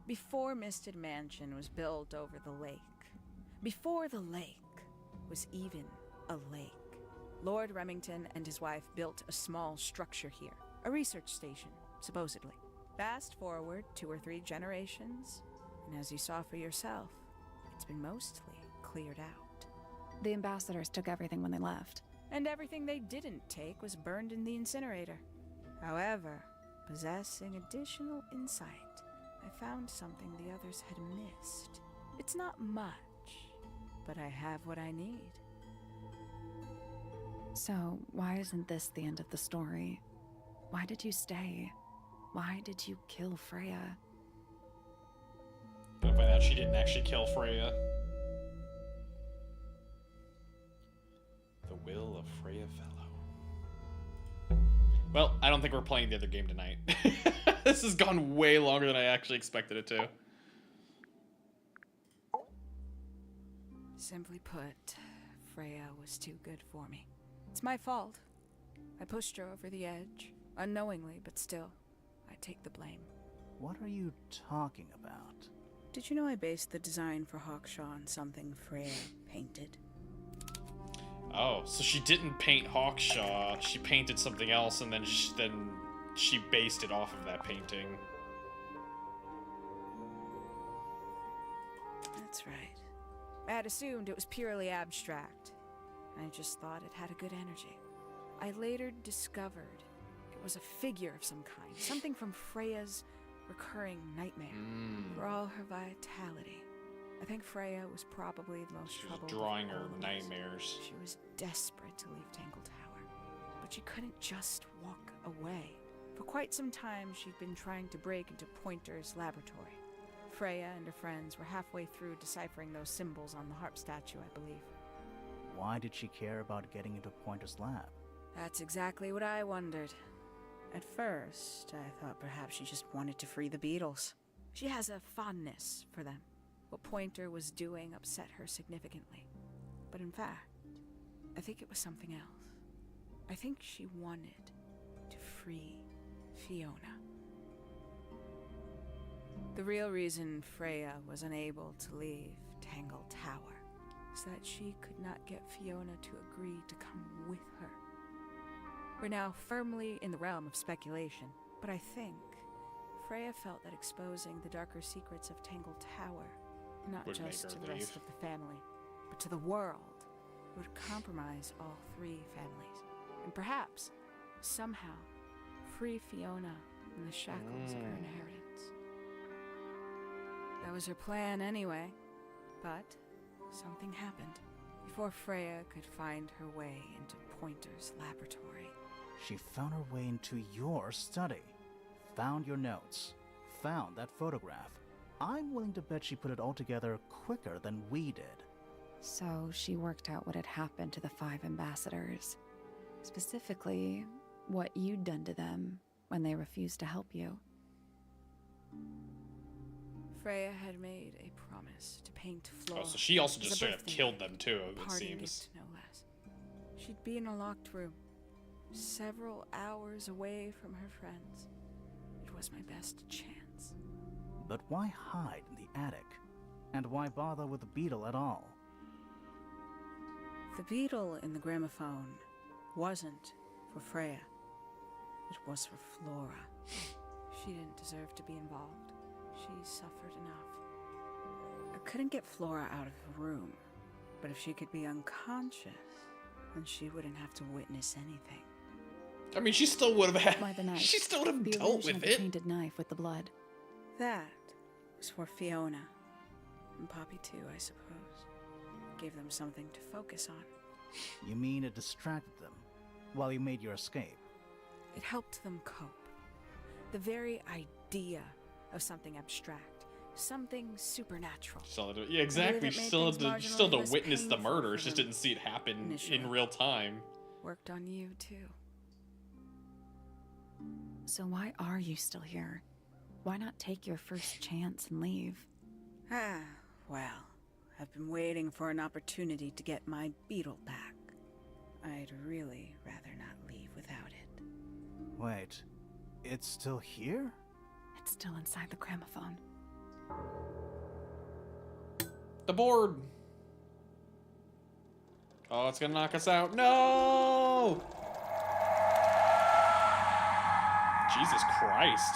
Speaker 6: Before Misted Mansion was built over the lake, before the lake was even a lake, Lord Remington and his wife built a small structure here, a research station, supposedly. Fast forward 2 or 3 generations, and as you saw for yourself, it's been mostly cleared out.
Speaker 2: The ambassadors took everything when they left.
Speaker 6: And everything they didn't take was burned in the incinerator. However, possessing additional insight, I found something the others had missed. It's not much, but I have what I need.
Speaker 2: So, why isn't this the end of the story? Why did you stay? Why did you kill Freya?
Speaker 1: Gonna find out she didn't actually kill Freya. The will of Freya Fellow. Well, I don't think we're playing the other game tonight. This has gone way longer than I actually expected it to.
Speaker 6: Simply put, Freya was too good for me. It's my fault. I pushed her over the edge, unknowingly, but still, I take the blame.
Speaker 3: What are you talking about?
Speaker 6: Did you know I based the design for Hawkshaw on something Freya painted?
Speaker 1: Oh, so she didn't paint Hawkshaw. She painted something else, and then she based it off of that painting.
Speaker 6: That's right. I had assumed it was purely abstract. I just thought it had a good energy. I later discovered it was a figure of some kind, something from Freya's recurring nightmare. For all her vitality, I think Freya was probably the most troubled.
Speaker 1: She was drawing
Speaker 6: of all
Speaker 1: her
Speaker 6: of us.
Speaker 1: nightmares.
Speaker 6: She was desperate to leave Tangle Tower, but she couldn't just walk away. For quite some time, she'd been trying to break into Pointer's laboratory. Freya and her friends were halfway through deciphering those symbols on the harp statue, I believe.
Speaker 3: Why did she care about getting into Pointer's lab?
Speaker 6: That's exactly what I wondered. At first, I thought perhaps she just wanted to free the beetles. She has a fondness for them. What Pointer was doing upset her significantly. But in fact, I think it was something else. I think she wanted to free Fiona. The real reason Freya was unable to leave Tangle Tower is that she could not get Fiona to agree to come with her. We're now firmly in the realm of speculation, but I think Freya felt that exposing the darker secrets of Tangle Tower, not
Speaker 1: Would make
Speaker 6: just
Speaker 1: her
Speaker 6: to the rest
Speaker 1: leave.
Speaker 6: of the family, but to the world, would compromise all 3 families, and perhaps Somehow, free Fiona from the shackles of her inheritance. That was her plan anyway, but something happened before Freya could find her way into Pointer's laboratory.
Speaker 3: She found her way into your study, found your notes, found that photograph. I'm willing to bet she put it all together quicker than we did.
Speaker 2: So she worked out what had happened to the 5 ambassadors. Specifically, what you'd done to them when they refused to help you.
Speaker 6: Freya had made a promise to paint Flora.
Speaker 1: Oh, so she also
Speaker 6: as
Speaker 1: just
Speaker 6: a
Speaker 1: straight up
Speaker 6: birthday
Speaker 1: killed
Speaker 6: gift,
Speaker 1: them too,
Speaker 6: a
Speaker 1: it
Speaker 6: parting
Speaker 1: seems.
Speaker 6: gift, no less. She'd be in a locked room, several hours away from her friends. It was my best chance.
Speaker 3: But why hide in the attic? And why bother with the beetle at all?
Speaker 6: The beetle in the gramophone wasn't for Freya. It was for Flora. She didn't deserve to be involved. She suffered enough. I couldn't get Flora out of the room, but if she could be unconscious, then she wouldn't have to witness anything.
Speaker 1: I mean, she still would have
Speaker 2: Why the
Speaker 1: had.
Speaker 2: knife?
Speaker 1: She still would have
Speaker 2: The
Speaker 1: dealt
Speaker 2: illusion
Speaker 1: with
Speaker 2: of the
Speaker 1: it.
Speaker 2: painted knife with the blood.
Speaker 6: That was for Fiona. And Poppy too, I suppose. Gave them something to focus on.
Speaker 3: You mean it distracted them while you made your escape?
Speaker 6: It helped them cope. The very idea of something abstract, something supernatural.
Speaker 1: Yeah, exactly.
Speaker 6: that
Speaker 1: She
Speaker 6: made
Speaker 1: still
Speaker 6: things
Speaker 1: had to, still
Speaker 6: marginally
Speaker 1: to
Speaker 6: less
Speaker 1: witness the
Speaker 6: painful
Speaker 1: murder.
Speaker 6: for
Speaker 1: She just
Speaker 6: them
Speaker 1: didn't see it happen
Speaker 6: initially.
Speaker 1: in real time.
Speaker 6: Worked on you too.
Speaker 2: So why are you still here? Why not take your first chance and leave?
Speaker 6: Ah, well, I've been waiting for an opportunity to get my beetle back. I'd really rather not leave without it.
Speaker 3: Wait, it's still here?
Speaker 2: It's still inside the gramophone.
Speaker 1: The board. Oh, it's gonna knock us out. No! Jesus Christ.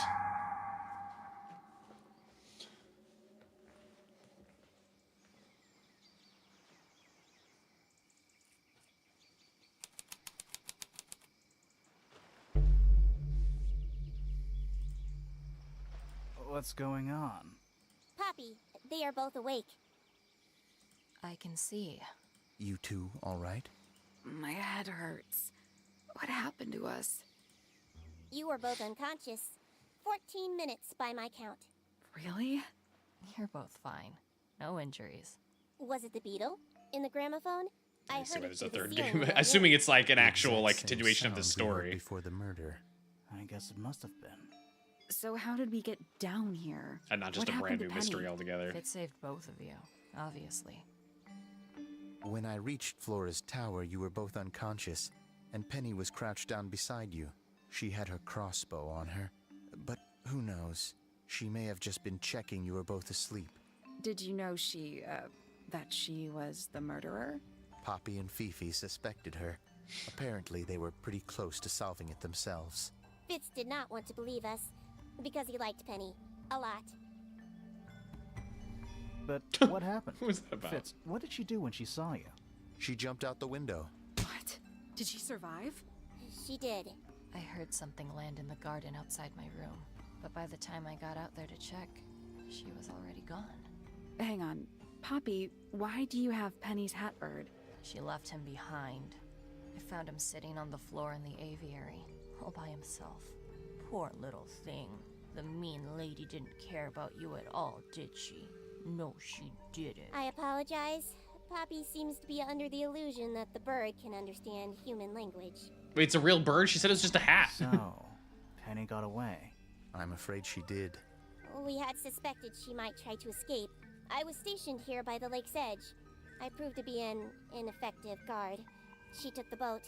Speaker 3: What's going on?
Speaker 5: Poppy, they are both awake.
Speaker 8: I can see.
Speaker 7: You two all right?
Speaker 2: My head hurts. What happened to us?
Speaker 5: You were both unconscious. 14 minutes by my count.
Speaker 2: Really?
Speaker 8: You're both fine. No injuries.
Speaker 5: Was it the beetle? In the gramophone? I
Speaker 1: Assuming
Speaker 5: heard it
Speaker 1: there's a
Speaker 5: through the
Speaker 1: third
Speaker 5: ceiling
Speaker 1: game.
Speaker 5: when I
Speaker 1: Assuming
Speaker 5: woke.
Speaker 1: it's like an
Speaker 7: The
Speaker 1: actual like
Speaker 7: exact same
Speaker 1: continuation of the
Speaker 7: sound we heard
Speaker 1: story.
Speaker 7: before the murder.
Speaker 3: I guess it must have been.
Speaker 2: So how did we get down here?
Speaker 1: And not just
Speaker 2: What
Speaker 1: a brand
Speaker 2: happened
Speaker 1: new
Speaker 2: to
Speaker 1: mystery
Speaker 2: Penny?
Speaker 1: altogether.
Speaker 8: It saved both of you, obviously.
Speaker 7: When I reached Flora's tower, you were both unconscious, and Penny was crouched down beside you. She had her crossbow on her, but who knows? She may have just been checking you were both asleep.
Speaker 2: Did you know that she was the murderer?
Speaker 7: Poppy and Fifi suspected her. Apparently, they were pretty close to solving it themselves.
Speaker 5: Fitz did not want to believe us, because he liked Penny. A lot.
Speaker 3: But what happened?
Speaker 1: What was that about?
Speaker 3: Fitz, what did she do when she saw you?
Speaker 7: She jumped out the window.
Speaker 2: What? Did she survive?
Speaker 5: She did.
Speaker 8: I heard something land in the garden outside my room, but by the time I got out there to check, she was already gone.
Speaker 2: Hang on. Poppy, why do you have Penny's hat bird?
Speaker 8: She left him behind. I found him sitting on the floor in the aviary, all by himself. Poor little thing. The mean lady didn't care about you at all, did she? No, she didn't.
Speaker 5: I apologize. Poppy seems to be under the illusion that the bird can understand human language.
Speaker 1: Wait, it's a real bird? She said it was just a hat.
Speaker 3: So, Penny got away.
Speaker 7: I'm afraid she did.
Speaker 5: We had suspected she might try to escape. I was stationed here by the lake's edge. I proved to be an ineffective guard. She took the boat.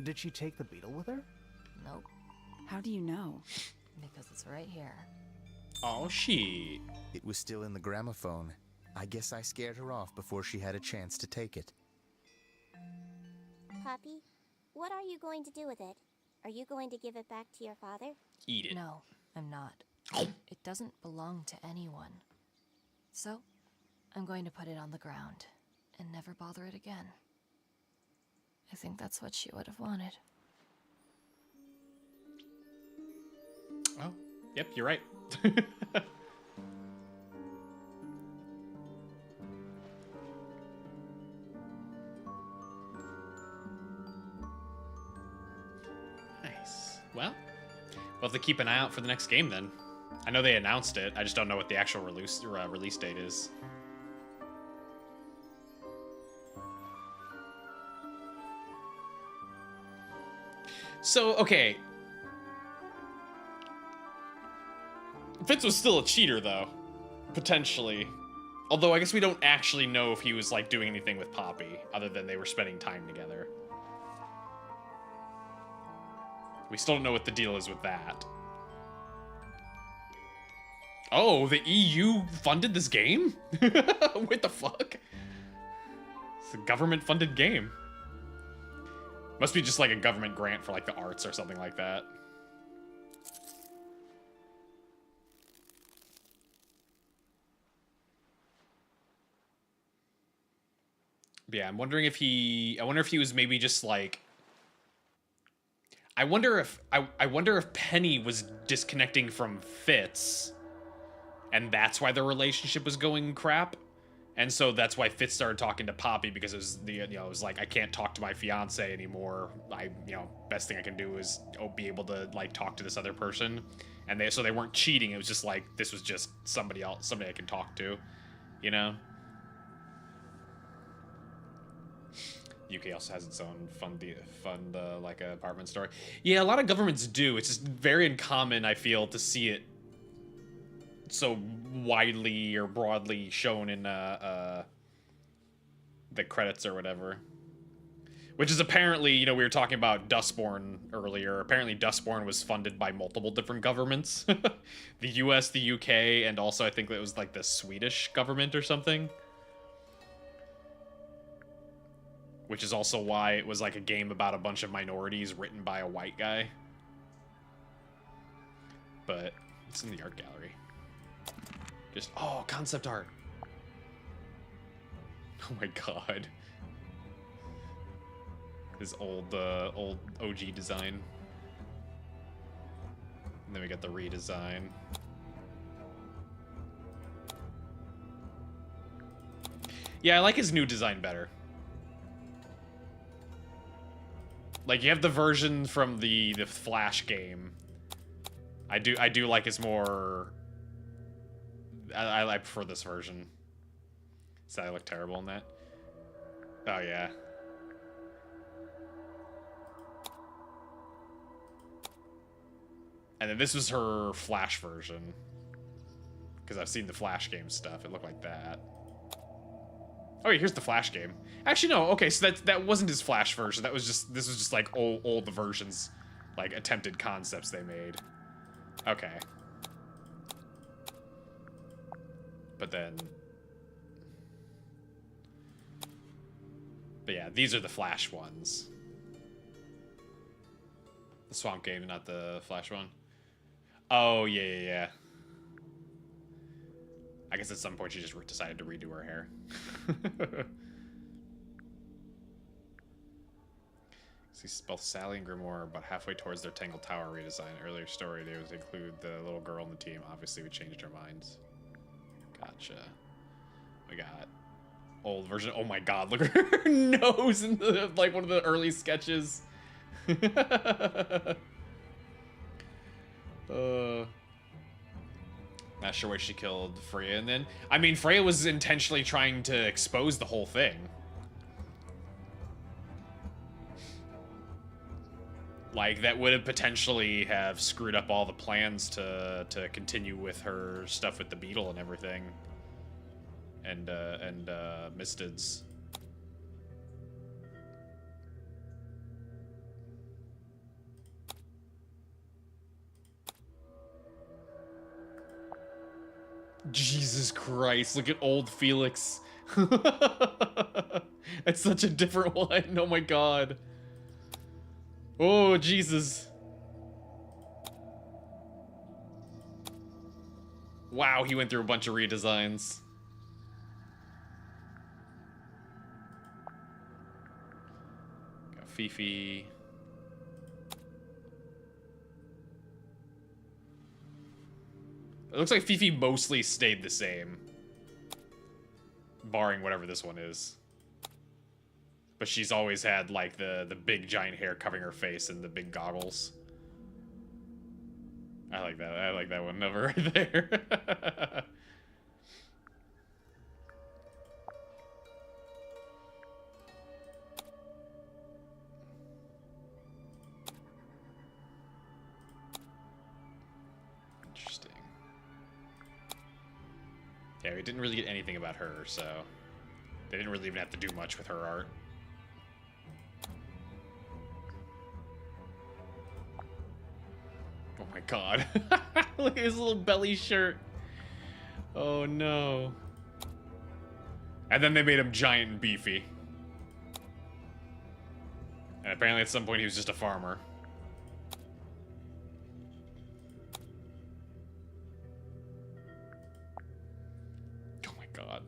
Speaker 3: Did she take the beetle with her?
Speaker 8: Nope,
Speaker 2: How do you know?
Speaker 8: because it's right here.
Speaker 1: Oh, shit.
Speaker 7: It was still in the gramophone. I guess I scared her off before she had a chance to take it.
Speaker 5: Poppy, what are you going to do with it? Are you going to give it back to your father?
Speaker 1: Eat it.
Speaker 8: No, I'm not. It doesn't belong to anyone. So, I'm going to put it on the ground and never bother it again. I think that's what she would have wanted.
Speaker 1: Oh, yep, you're right. Nice. Well, we'll have to keep an eye out for the next game then. I know they announced it. I just don't know what the actual release date is. So, okay. Fitz was still a cheater, though. Potentially. Although, I guess we don't actually know if he was, like, doing anything with Poppy, other than they were spending time together. We still don't know what the deal is with that. Oh, the EU funded this game? What the fuck? It's a government-funded game. Must be just like a government grant for like the arts or something like that. But yeah, I'm wondering if I wonder if he was maybe just like, I wonder if Penny was disconnecting from Fitz, and that's why their relationship was going crap. And so that's why Fitz started talking to Poppy, because it was it was like, I can't talk to my fiance anymore. Best thing I can do is be able to like talk to this other person. And so they weren't cheating. It was just like, this was just somebody else, somebody I can talk to, you know? UK also has its own fun like apartment store. Yeah, a lot of governments do. It's just very uncommon, I feel, to see it so widely or broadly shown in the credits or whatever. Which is apparently, we were talking about Dustborn earlier. Apparently Dustborn was funded by multiple different governments. The US, the UK, and also I think it was like the Swedish government or something. Which is also why it was like a game about a bunch of minorities written by a white guy. But it's in the art gallery. Just, oh, concept art. Oh my god. This old OG design. And then we got the redesign. Yeah, I like his new design better. Like, you have the version from the Flash game. I do like his more... I prefer this version. So I look terrible in that. Oh, yeah. And then this was her Flash version. Because I've seen the Flash game stuff. It looked like that. Oh, yeah, here's the Flash game. Actually, no. Okay, so that wasn't his Flash version. This was just like old versions, like attempted concepts they made. Okay. But yeah, these are the Flash ones. The Swamp game, not the Flash one. Oh, yeah. I guess at some point she just decided to redo her hair. See, both Sally and Grimoire are about halfway towards their Tangle Tower redesign. Earlier story, they would include the little girl on the team. Obviously, we changed our minds. Gotcha. We got old version. Oh my god, look at her nose in like one of the early sketches. Not sure why she killed Freya, and then I mean Freya was intentionally trying to expose the whole thing. Like, that would have potentially have screwed up all the plans to continue with her stuff with the beetle and everything. And Misted's. Jesus Christ, look at old Felix. That's such a different one. Oh my god. Oh, Jesus. Wow, he went through a bunch of redesigns. Got Fifi. It looks like Fifi mostly stayed the same. Barring whatever this one is. But she's always had, like, the big giant hair covering her face and the big goggles. I like that. I like that one over right there. Interesting. Yeah, we didn't really get anything about her, so they didn't really even have to do much with her art. Oh my god. Look at his little belly shirt. Oh no. And then they made him giant and beefy. And apparently at some point he was just a farmer. Oh my god.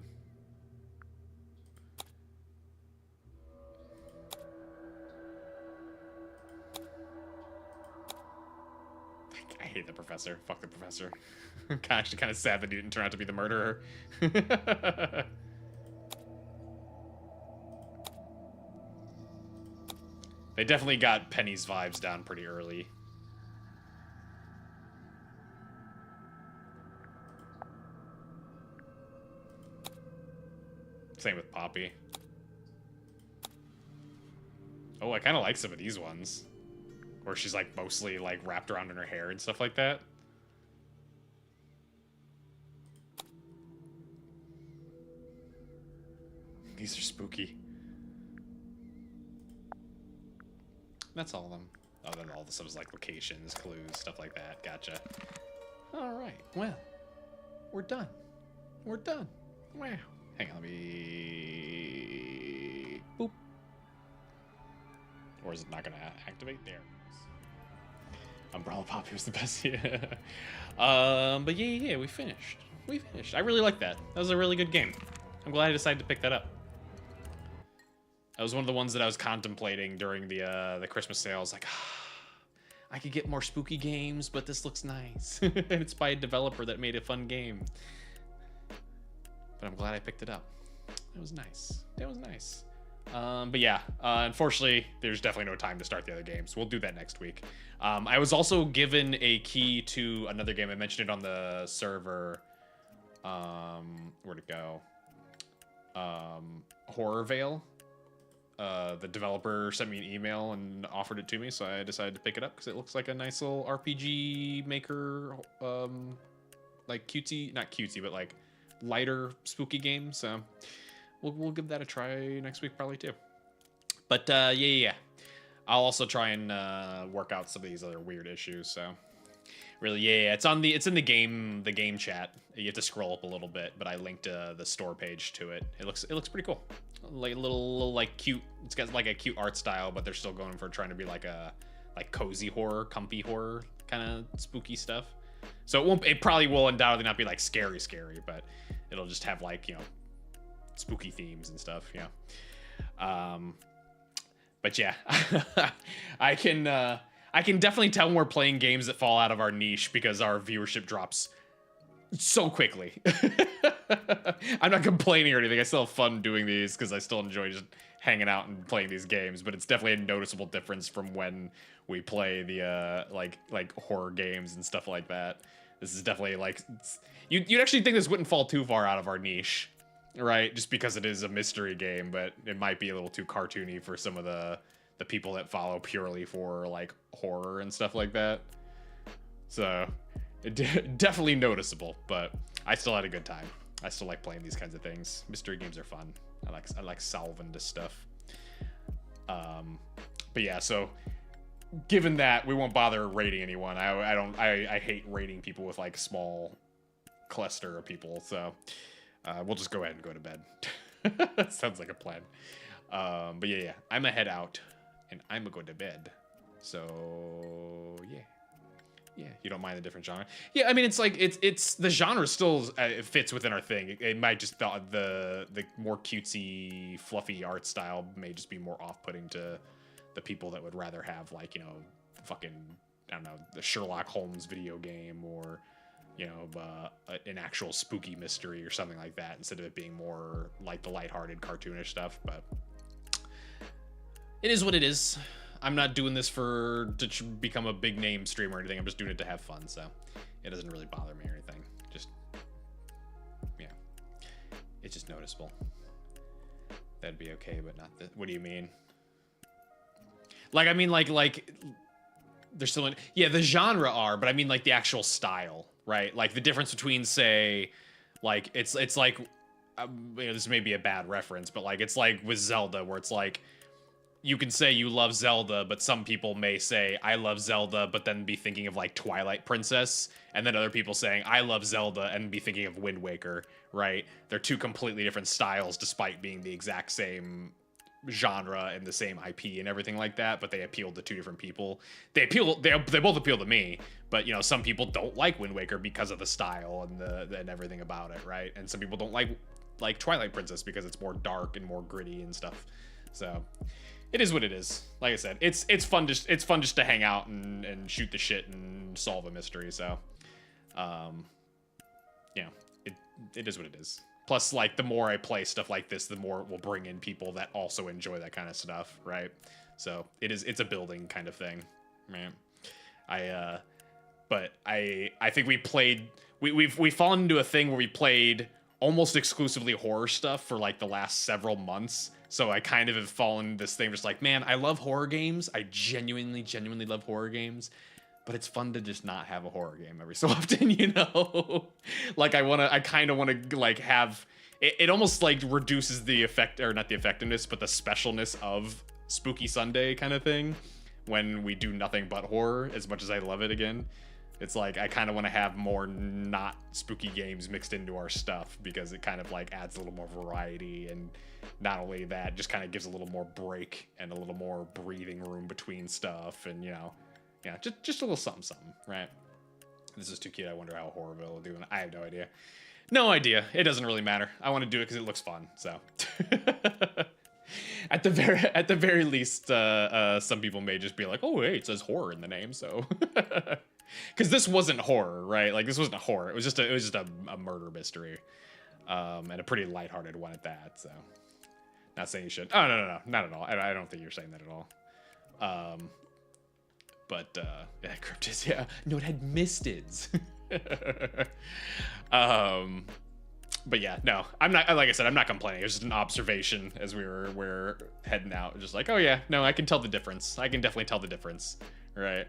Speaker 1: I hate the professor. Fuck the professor. I'm actually kind of sad that he didn't turn out to be the murderer. They definitely got Penny's vibes down pretty early. Same with Poppy. Oh, I kind of like some of these ones. Where she's like mostly like wrapped around in her hair and stuff like that. These are spooky. That's all of them. Oh, then all the stuff is like locations, clues, stuff like that. Gotcha. Alright, well. We're done. We're done. Wow. Hang on, let me... Boop. Or is it not gonna activate? There. Umbrella Poppy was the best. Yeah. But yeah, we finished. We finished. I really like that. That was a really good game. I'm glad I decided to pick that up. That was one of the ones that I was contemplating during the Christmas sale. I was like, I could get more spooky games, but this looks nice. And it's by a developer that made a fun game. But I'm glad I picked it up. It was nice. It was nice. But yeah, unfortunately, there's definitely no time to start the other games. We'll do that next week. I was also given a key to another game. I mentioned it on the server. Where'd it go? Horror Veil. The developer sent me an email and offered it to me, so I decided to pick it up because it looks like a nice little RPG maker, like cutesy, not cutesy, but like lighter spooky game. So we'll give that a try next week probably too. But yeah. I'll also try and work out some of these other weird issues. So really, yeah, it's in the game chat. You have to scroll up a little bit, but I linked the store page to it. It looks pretty cool. Like little like cute. It's got like a cute art style, but they're still going for trying to be like a cozy horror, comfy horror kind of spooky stuff. So it probably will undoubtedly not be like scary, but it'll just have like, you know, spooky themes and stuff. Yeah. But yeah, I can definitely tell when we're playing games that fall out of our niche because our viewership drops so quickly. I'm not complaining or anything. I still have fun doing these because I still enjoy just hanging out and playing these games, but it's definitely a noticeable difference from when we play the like horror games and stuff like that. This is definitely like, you'd actually think this wouldn't fall too far out of our niche, right? Just because it is a mystery game, but it might be a little too cartoony for some of the people that follow purely for like horror and stuff like that. So definitely noticeable, but I still had a good time. I still like playing these kinds of things. Mystery games are fun. I like solving this stuff. But yeah, so given that, we won't bother rating anyone. I hate rating people with like small cluster of people. So we'll just go ahead and go to bed. Sounds like a plan. But yeah, I'm gonna head out and I'm gonna go to bed. So yeah, you don't mind the different genre? Yeah, I mean, it's like it's the genre still it fits within our thing. It might just the more cutesy, fluffy art style may just be more off-putting to the people that would rather have like, you know, fucking, I don't know, the Sherlock Holmes video game or you know, an actual spooky mystery or something like that, instead of it being more like the lighthearted cartoonish stuff. But it is what it is. I'm not doing this to become a big name streamer or anything. I'm just doing it to have fun, so it doesn't really bother me or anything. Just, yeah, it's just noticeable. That'd be okay, but not the. What do you mean? Like, I mean, like they're still in. Yeah, the genre are, but I mean, like the actual style, right? Like the difference between, say, like it's like, you know, this may be a bad reference, but like it's like with Zelda, where it's like, you can say you love Zelda, but some people may say, I love Zelda, but then be thinking of like Twilight Princess, and then other people saying, I love Zelda, and be thinking of Wind Waker, right? They're two completely different styles, despite being the exact same genre and the same IP and everything like that, but they appeal to two different people. They both appeal to me, but you know, some people don't like Wind Waker because of the style and everything about it, right? And some people don't like Twilight Princess because it's more dark and more gritty and stuff. So it is what it is. Like I said, it's fun just to hang out and shoot the shit and solve a mystery. So, yeah, it is what it is. Plus, like, the more I play stuff like this, the more it will bring in people that also enjoy that kind of stuff, right? So it's a building kind of thing, man. But I think we've fallen into a thing where we played almost exclusively horror stuff for like the last several months. So I kind of have fallen this thing just like, man, I love horror games. I genuinely love horror games. But it's fun to just not have a horror game every so often, you know? Like I kind of want to like have, it almost like reduces the effect, or not the effectiveness, but the specialness of Spooky Sunday kind of thing when we do nothing but horror, as much as I love it again. It's like, I kind of want to have more not spooky games mixed into our stuff, because it kind of like adds a little more variety, and not only that, just kind of gives a little more break and a little more breathing room between stuff, and you know, yeah, just a little something, right? This is too cute. I wonder how Horrorville will do. I have no idea. No idea. It doesn't really matter. I want to do it because it looks fun. So, at the very least, some people may just be like, "Oh, hey, it says horror in the name." So, because this wasn't horror, right? Like this wasn't a horror. It was just a murder mystery, and a pretty lighthearted one at that. So, not saying you should. Oh no, not at all. I don't think you're saying that at all. But yeah, Cryptis, yeah. No, it had mistids. But yeah, no, I'm not, like I said, I'm not complaining. It was just an observation as we're heading out. Just like, oh yeah, no, I can tell the difference. I can definitely tell the difference, right?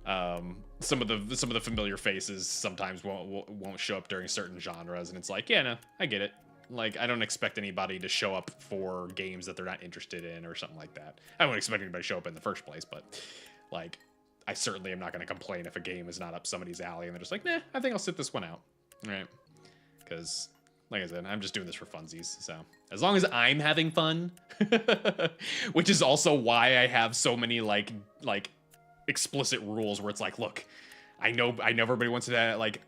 Speaker 1: Some of the familiar faces sometimes won't show up during certain genres, and it's like, yeah, no, I get it. Like, I don't expect anybody to show up for games that they're not interested in or something like that. I don't expect anybody to show up in the first place, but like, I certainly am not going to complain if a game is not up somebody's alley and they're just like, nah, I think I'll sit this one out, right? Because, like I said, I'm just doing this for funsies, so as long as I'm having fun, which is also why I have so many like explicit rules where it's like, look, I know everybody wants to like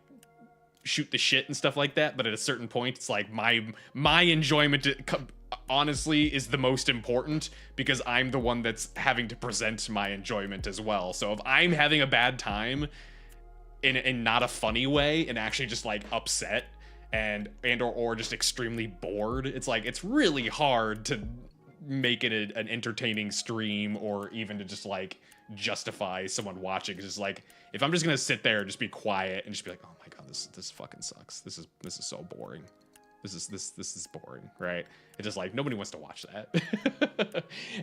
Speaker 1: shoot the shit and stuff like that, but at a certain point, it's like my enjoyment honestly is the most important, because I'm the one that's having to present my enjoyment as well. So if I'm having a bad time in not a funny way, and actually just like upset or just extremely bored, it's like, it's really hard to make it an entertaining stream, or even to just like justify someone watching. It's just like, if I'm just gonna sit there and just be quiet and just be like, oh my god, this fucking sucks, this is so boring, this is boring, right? It's just like, nobody wants to watch that.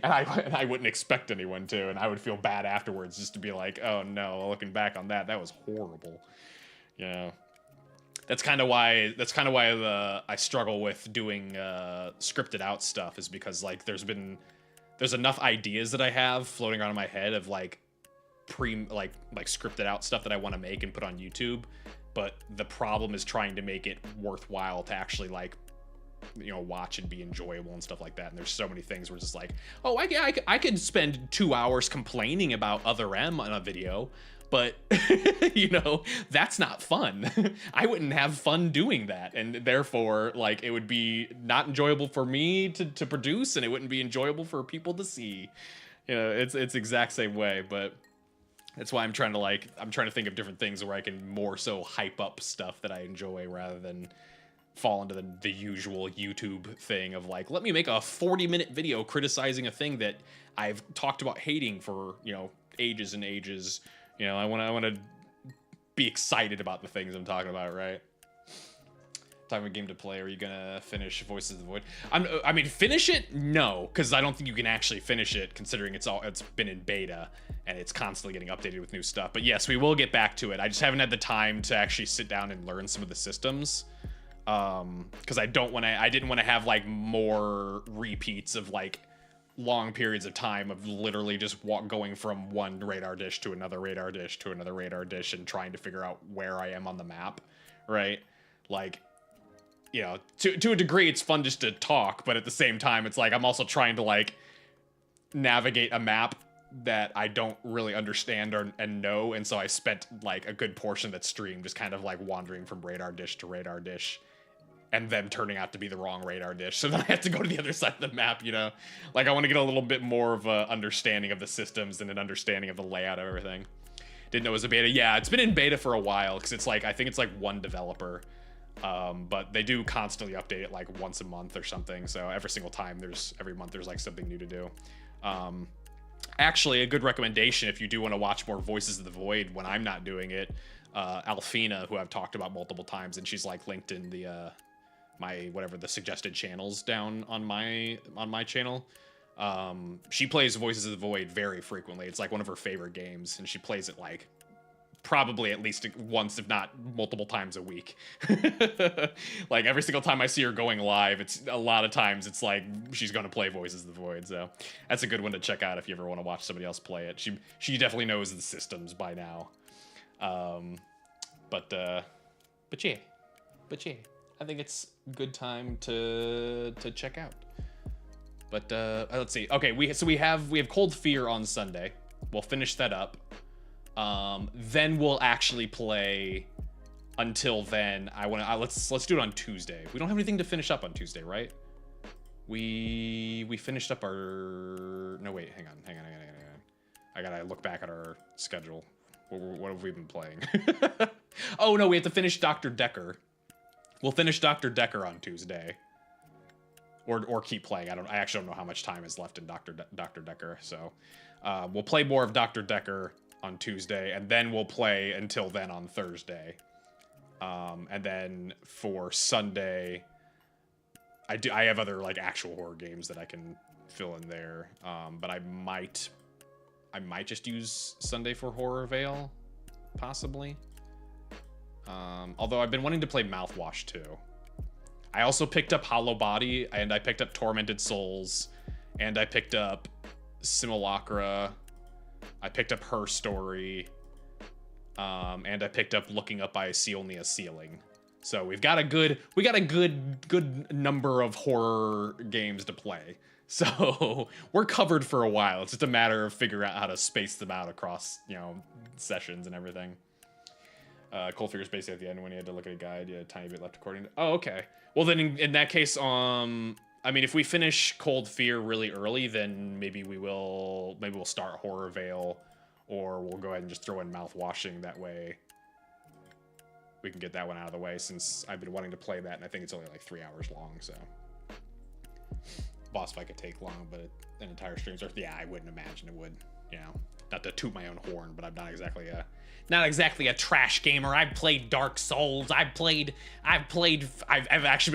Speaker 1: and I wouldn't expect anyone to, and I would feel bad afterwards just to be like, oh no, looking back on that was horrible. You know, that's kind of why I struggle with doing scripted out stuff, is because like there's enough ideas that I have floating around in my head of like scripted out stuff that I want to make and put on YouTube, but the problem is trying to make it worthwhile to actually like, you know, watch and be enjoyable and stuff like that. And there's so many things where it's just like, oh, I could spend 2 hours complaining about Other M on a video, but you know, that's not fun. I wouldn't have fun doing that, and therefore like it would be not enjoyable for me to produce, and it wouldn't be enjoyable for people to see. You know, it's exact same way. But That's why I'm trying to think of different things where I can more so hype up stuff that I enjoy rather than fall into the usual YouTube thing of like, let me make a 40-minute video criticizing a thing that I've talked about hating for, you know, ages and ages. You know, I want to be excited about the things I'm talking about, right? Time of a game to play. Are you gonna finish Voices of the Void? I mean, finish it? No, because I don't think you can actually finish it, considering it's been in beta and it's constantly getting updated with new stuff. But yes, we will get back to it. I just haven't had the time to actually sit down and learn some of the systems, because I didn't want to have like more repeats of like long periods of time of literally just going from one radar dish to another radar dish to another radar dish and trying to figure out where I am on the map, right? Like, you know, to a degree, it's fun just to talk, but at the same time, it's like I'm also trying to like navigate a map that I don't really understand and know, and so I spent like a good portion of that stream just kind of like wandering from radar dish to radar dish, and them turning out to be the wrong radar dish. So then I have to go to the other side of the map, you know? Like, I want to get a little bit more of a understanding of the systems and an understanding of the layout of everything. Didn't know it was a beta. Yeah, it's been in beta for a while, because it's like, I think it's like one developer. But they do constantly update it like once a month or something. So every month there's like something new to do. Actually, a good recommendation if you do want to watch more Voices of the Void when I'm not doing it, Alfina, who I've talked about multiple times, and she's like linked in the the suggested channels down on my channel. She plays Voices of the Void very frequently. It's like one of her favorite games, and she plays it like probably at least once, if not multiple times a week. Like every single time I see her going live, it's a lot of times it's like she's going to play Voices of the Void. So that's a good one to check out if you ever want to watch somebody else play it. She definitely knows the systems by now. But yeah, I think it's a good time to check out. But let's see. Okay, we have Cold Fear on Sunday. We'll finish that up. Then we'll actually play. Until then, let's do it on Tuesday. We don't have anything to finish up on Tuesday, right? We finished up our. No, wait, hang on. I gotta look back at our schedule. What have we been playing? Oh no, we have to finish Dr. Decker. We'll finish Dr. Decker on Tuesday. Or keep playing. I actually don't know how much time is left in Dr. Decker. So we'll play more of Dr. Decker on Tuesday, and then we'll play Until Then on Thursday. And then for Sunday, I have other like actual horror games that I can fill in there. But I might just use Sunday for Horror Veil, possibly. Although I've been wanting to play Mouthwash too. I also picked up Hollow Body, and I picked up Tormented Souls, and I picked up Simulacra. I picked up Her Story, and I picked up Looking Up I See Only a Ceiling. So we got a good number of horror games to play. So we're covered for a while. It's just a matter of figuring out how to space them out across, sessions and everything. Cold Fear is basically at the end when you had to look at a guide. You had a tiny bit left according to. Oh, okay. Well, then in that case, I mean, if we finish Cold Fear really early, then maybe we'll start Horror Veil, or we'll go ahead and just throw in Mouthwashing. That way, we can get that one out of the way. Since I've been wanting to play that, and I think it's only like 3 hours long. So, boss fight could take long, but an entire stream's worth. Yeah, I wouldn't imagine it would. Not to toot my own horn, but I'm not exactly a trash gamer. I've played Dark Souls. I've actually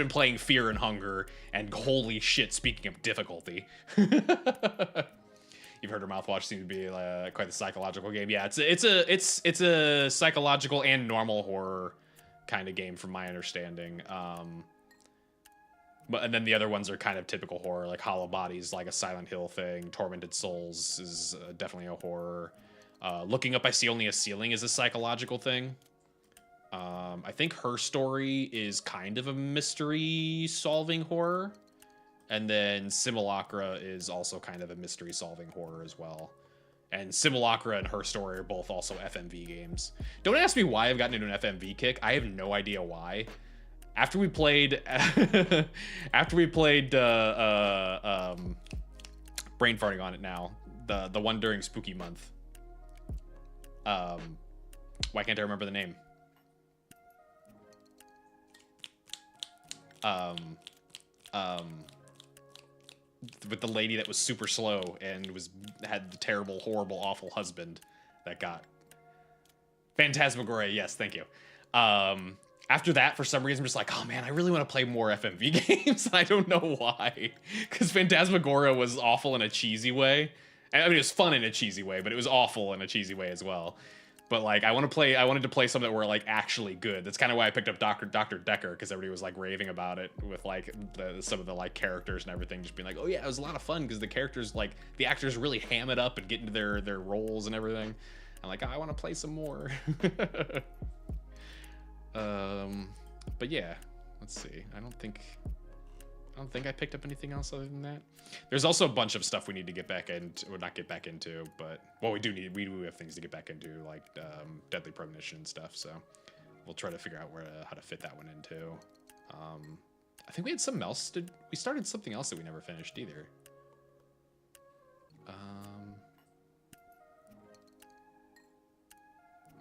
Speaker 1: been playing Fear and Hunger, and holy shit, speaking of difficulty. You've heard her Mouthwash seem to be quite a psychological game. Yeah, it's a psychological and normal horror kind of game from my understanding. And then the other ones are kind of typical horror, like Hollow Body's like a Silent Hill thing. Tormented Souls is definitely a horror. Looking Up I See Only a Ceiling is a psychological thing. I think Her Story is kind of a mystery-solving horror. And then Simulacra is also kind of a mystery-solving horror as well. And Simulacra and Her Story are both also FMV games. Don't ask me why I've gotten into an FMV kick. I have no idea why. After we played brain farting on it now, the one during Spooky Month. Why can't I remember the name? With the lady that was super slow and had the terrible, horrible, awful husband that got Phantasmagoria. Yes, thank you. After that, for some reason, I'm just like, oh man, I really want to play more FMV games. And I don't know why, because Phantasmagoria was awful in a cheesy way. I mean, it was fun in a cheesy way, but it was awful in a cheesy way as well. But like, I wanted to play some that were like actually good. That's kind of why I picked up Dr. Decker, because everybody was like raving about it with like some of the like characters and everything, just being like, oh yeah, it was a lot of fun because the characters, like the actors, really ham it up and get into their roles and everything. I'm like, oh, I want to play some more. But yeah, let's see. I don't think I picked up anything else other than that. There's also a bunch of stuff we need to get back into, or not get back into, but well, we do have things to get back into, like Deadly Premonition and stuff. So we'll try to figure out how to fit that one into. I think we had something else. We started something else that we never finished either.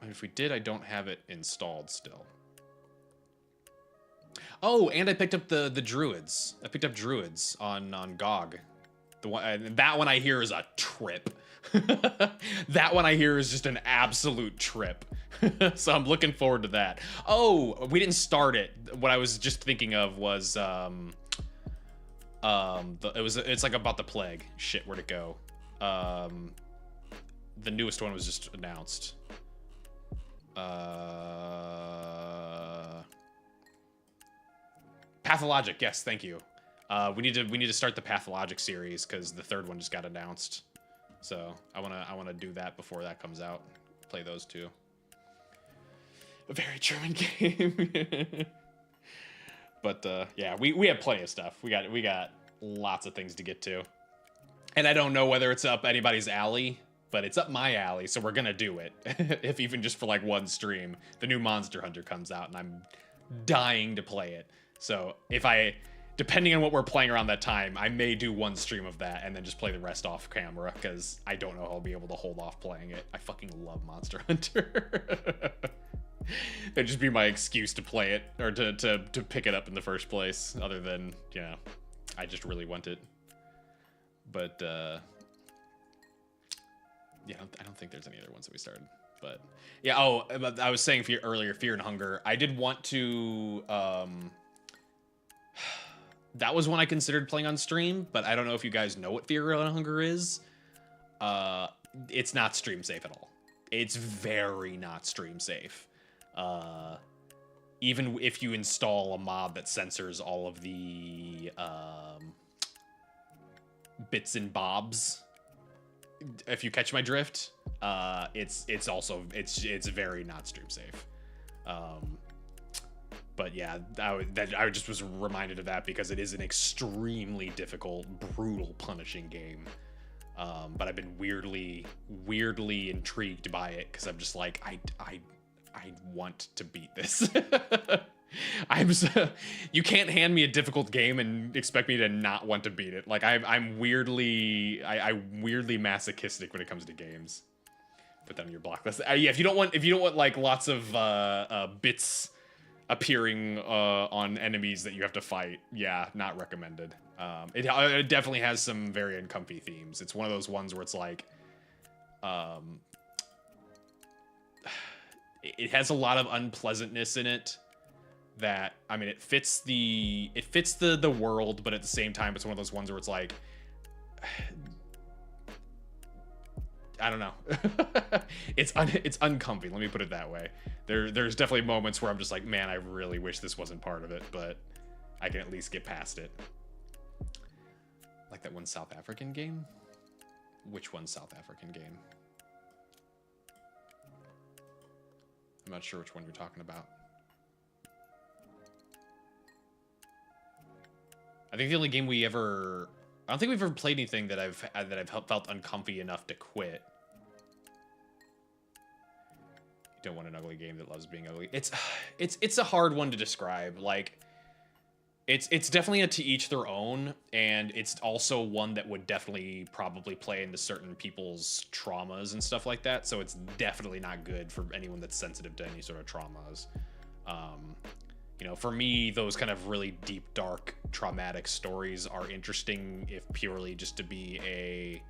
Speaker 1: And if we did, I don't have it installed still. Oh, and I picked up the Druids. I picked up Druids on GOG. That one I hear is a trip. That one I hear is just an absolute trip. So I'm looking forward to that. Oh, we didn't start it. What I was just thinking of was it's like about the plague. Shit, where'd it go? The newest one was just announced. Pathologic, yes, thank you. We need to start the Pathologic series because the third one just got announced. So I wanna do that before that comes out. Play those two. A very German game. But yeah, we have plenty of stuff. We got lots of things to get to. And I don't know whether it's up anybody's alley, but it's up my alley, so we're gonna do it. If even just for like one stream. The new Monster Hunter comes out and I'm dying to play it. So depending on what we're playing around that time, I may do one stream of that and then just play the rest off camera, because I don't know if I'll be able to hold off playing it. I fucking love Monster Hunter. That'd just be my excuse to play it, or to pick it up in the first place, other than, you know, I just really want it. But, yeah, I don't think there's any other ones that we started. But, yeah, I was saying earlier, Fear and Hunger. I did want to, that was one I considered playing on stream, but I don't know if you guys know what Fear and Hunger is. It's not stream safe at all. It's very not stream safe. Even if you install a mod that censors all of the bits and bobs, if you catch my drift, it's also very not stream safe. But yeah, I just was reminded of that because it is an extremely difficult, brutal, punishing game. But I've been weirdly intrigued by it because I'm just like, I want to beat this. You can't hand me a difficult game and expect me to not want to beat it. Like I'm weirdly masochistic when it comes to games. Put that on your block list. Yeah, if you don't want like lots of bits appearing on enemies that you have to fight, yeah, not recommended. It definitely has some very uncomfy themes. It's one of those ones where it's like, it has a lot of unpleasantness in it. That, I mean, it fits the world, but at the same time, it's one of those ones where it's like, I don't know. It's uncomfy. Let me put it that way. There's definitely moments where I'm just like, man, I really wish this wasn't part of it, but I can at least get past it. Like that one South African game? Which one South African game? I'm not sure which one you're talking about. I think the only game I don't think we've ever played anything that I've felt uncomfy enough to quit. You don't want an ugly game that loves being ugly. It's a hard one to describe. Like, It's definitely a to each their own, and it's also one that would definitely probably play into certain people's traumas and stuff like that. So it's definitely not good for anyone that's sensitive to any sort of traumas. You know, for me, those kind of really deep, dark, traumatic stories are interesting if purely just to be a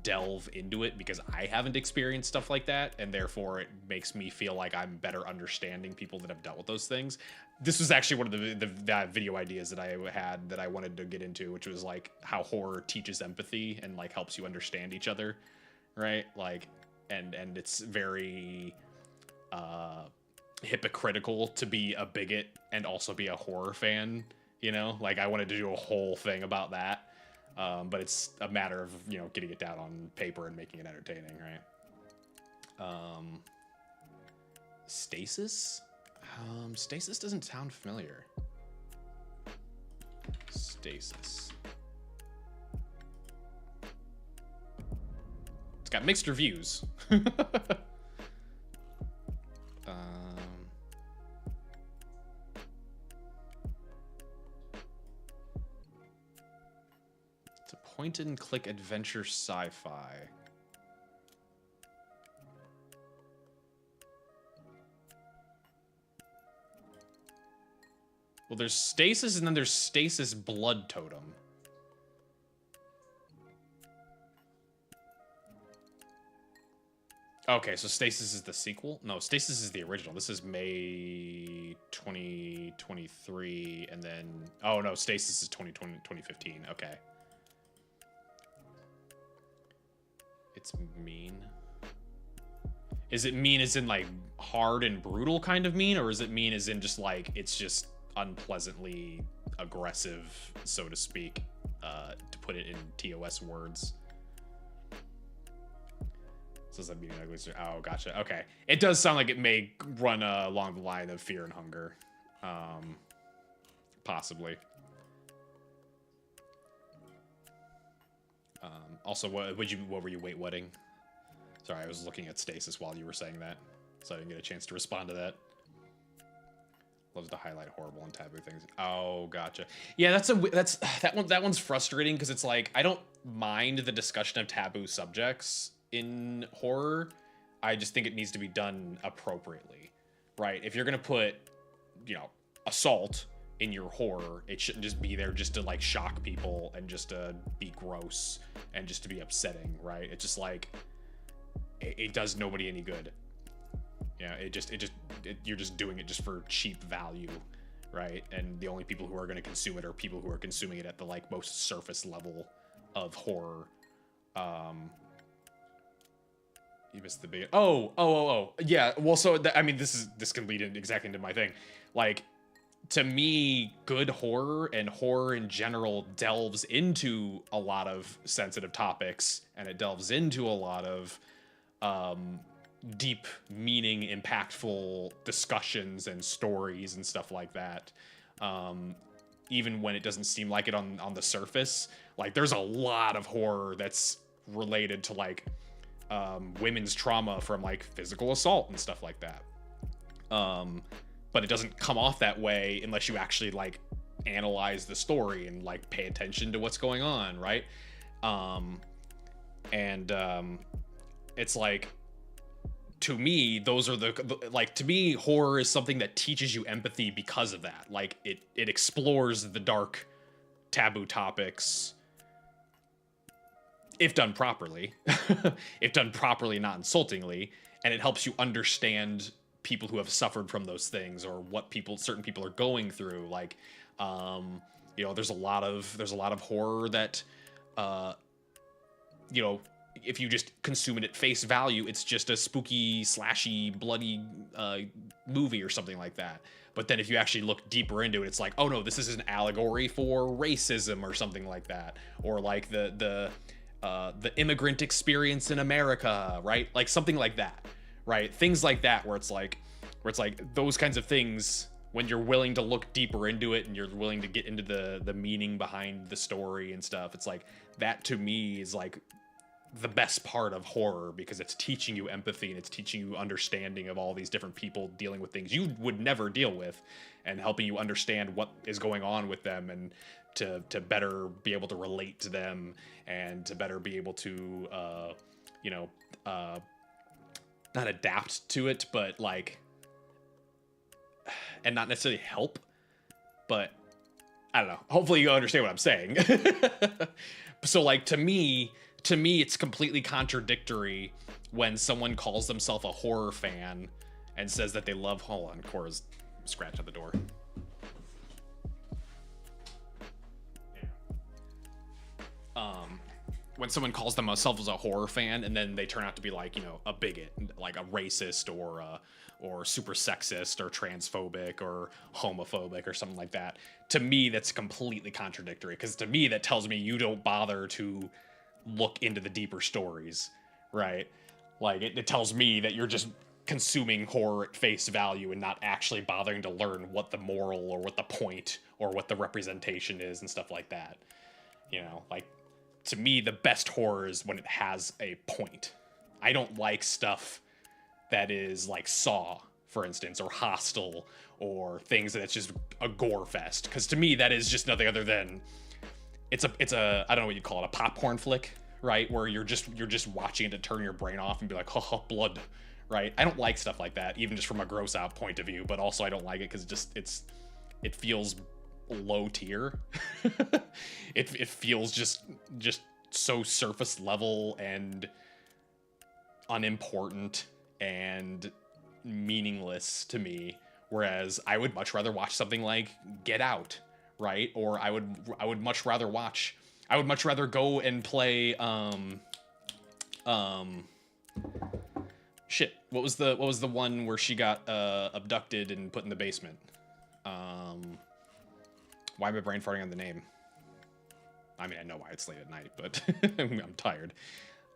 Speaker 1: delve into it, because I haven't experienced stuff like that, and therefore it makes me feel like I'm better understanding people that have dealt with those things. This was actually one of the video ideas that I had that I wanted to get into, which was like how horror teaches empathy and like helps you understand each other, right? Like, and it's very hypocritical to be a bigot and also be a horror fan, you know? Like, I wanted to do a whole thing about that. But it's a matter of, you know, getting it down on paper and making it entertaining, right? Stasis? Stasis doesn't sound familiar. Stasis. It's got mixed reviews. It's a point-and-click adventure sci-fi. Well, there's Stasis, and then there's Stasis Blood Totem. Okay, so Stasis is the sequel? No, Stasis is the original. This is May 2023, and then... Oh, no, Stasis is 2015. Okay. It's mean. Is it mean as in, like, hard and brutal kind of mean, or is it mean as in just, like, it's just unpleasantly aggressive, so to speak, to put it in TOS words? Says I'm being ugly. Oh, gotcha. Okay. It does sound like it may run along the line of Fear and Hunger. Possibly. Also, what were you wedding? Sorry, I was looking at Stasis while you were saying that, so I didn't get a chance to respond to that. Loves to highlight horrible and taboo things. Oh, gotcha. Yeah, that one's frustrating because it's like I don't mind the discussion of taboo subjects in horror. I just think it needs to be done appropriately, right? If you're gonna put, you know, assault in your horror, it shouldn't just be there just to like shock people and just to be gross and just to be upsetting, right? It's just like it does nobody any good. Yeah, you're just doing it just for cheap value, right? And the only people who are going to consume it are people who are consuming it at the like most surface level of horror. You missed the big... Oh. Yeah, well, so, I mean, this can lead exactly into my thing. Like, to me, good horror and horror in general delves into a lot of sensitive topics, and it delves into a lot of deep, meaning, impactful discussions and stories and stuff like that. Even when it doesn't seem like it on the surface. Like, there's a lot of horror that's related to, like, women's trauma from like physical assault and stuff like that. But it doesn't come off that way unless you actually like analyze the story and like pay attention to what's going on, right? It's like, to me, those are to me, horror is something that teaches you empathy because of that. Like it explores the dark taboo topics if done properly, not insultingly, and it helps you understand people who have suffered from those things or what certain people are going through. Like, you know, there's a lot of horror that, you know, if you just consume it at face value, it's just a spooky, slashy, bloody movie or something like that. But then if you actually look deeper into it, it's like, oh no, this is an allegory for racism or something like that, or like the immigrant experience in America, right? Like something like that, right? Things like that where it's like those kinds of things, when you're willing to look deeper into it and you're willing to get into the meaning behind the story and stuff, it's like that to me is like the best part of horror, because it's teaching you empathy and it's teaching you understanding of all these different people dealing with things you would never deal with, and helping you understand what is going on with them, and to better be able to relate to them, and to better be able to not adapt to it, but like, and not necessarily help, but I don't know. Hopefully you understand what I'm saying. So like, to me, it's completely contradictory when someone calls themselves a horror fan and says that they love, hold on, Cora's scratch at the door. When someone calls themselves a horror fan and then they turn out to be like, you know, a bigot, like a racist or super sexist or transphobic or homophobic or something like that. To me, that's completely contradictory, because to me, that tells me you don't bother to look into the deeper stories, right? Like, it tells me that you're just consuming horror at face value and not actually bothering to learn what the moral or what the point or what the representation is and stuff like that. You know, like, to me, the best horror is when it has a point. I don't like stuff that is like Saw, for instance, or Hostel, or things that's just a gore fest. Because to me, that is just nothing other than it's a I don't know what you'd call it, a popcorn flick, right? Where you're just watching it to turn your brain off and be like, oh, blood, right? I don't like stuff like that, even just from a gross out point of view. But also, I don't like it because it feels low tier. It feels just so surface level and unimportant and meaningless to me, whereas I would much rather watch something like Get Out, right? Or I would much rather go and play shit, what was the one where she got abducted and put in the basement? Why am I brain farting on the name? I mean, I know why it's late at night, but I'm tired.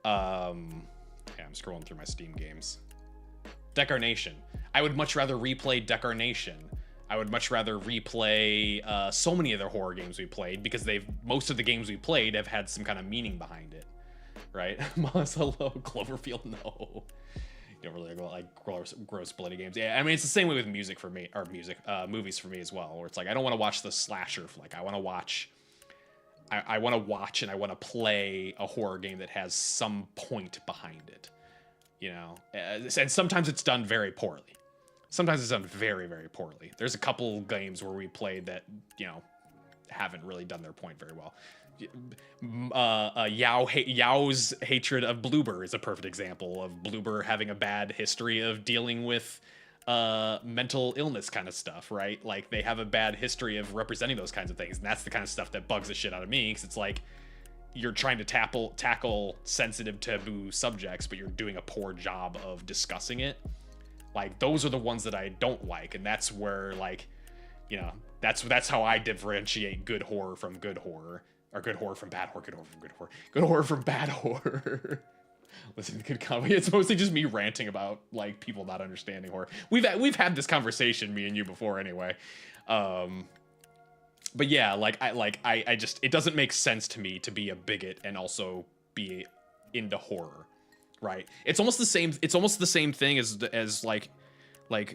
Speaker 1: Yeah, I'm scrolling through my Steam games. Decarnation. I would much rather replay Decarnation. I would much rather replay so many of the horror games we played, because most of the games we played have had some kind of meaning behind it, right? Moss, hello. Cloverfield, no. You don't really like gross bloody games. Yeah, I mean, it's the same way with music for me, or movies for me as well, where it's like, I don't want to watch the slasher flick. I want to watch and I want to play a horror game that has some point behind it, you know? And sometimes it's done very poorly. Sometimes it's done very, very poorly. There's a couple games where we played that, you know, haven't really done their point very well. Yao's hatred of Bloober is a perfect example of Bloober having a bad history of dealing with mental illness kind of stuff, right? Like, they have a bad history of representing those kinds of things, and that's the kind of stuff that bugs the shit out of me, because it's like, you're trying to tackle sensitive, taboo subjects, but you're doing a poor job of discussing it. Like, those are the ones that I don't like, and that's where, like, you know, that's how I differentiate good horror from good horror. Or good horror from bad horror, good horror from good horror. Good horror from bad horror. Listen to good comedy. It's mostly just me ranting about, like, people not understanding horror. We've had this conversation, me and you, before anyway. But yeah, I just, it doesn't make sense to me to be a bigot and also be into horror, right? It's almost the same thing as like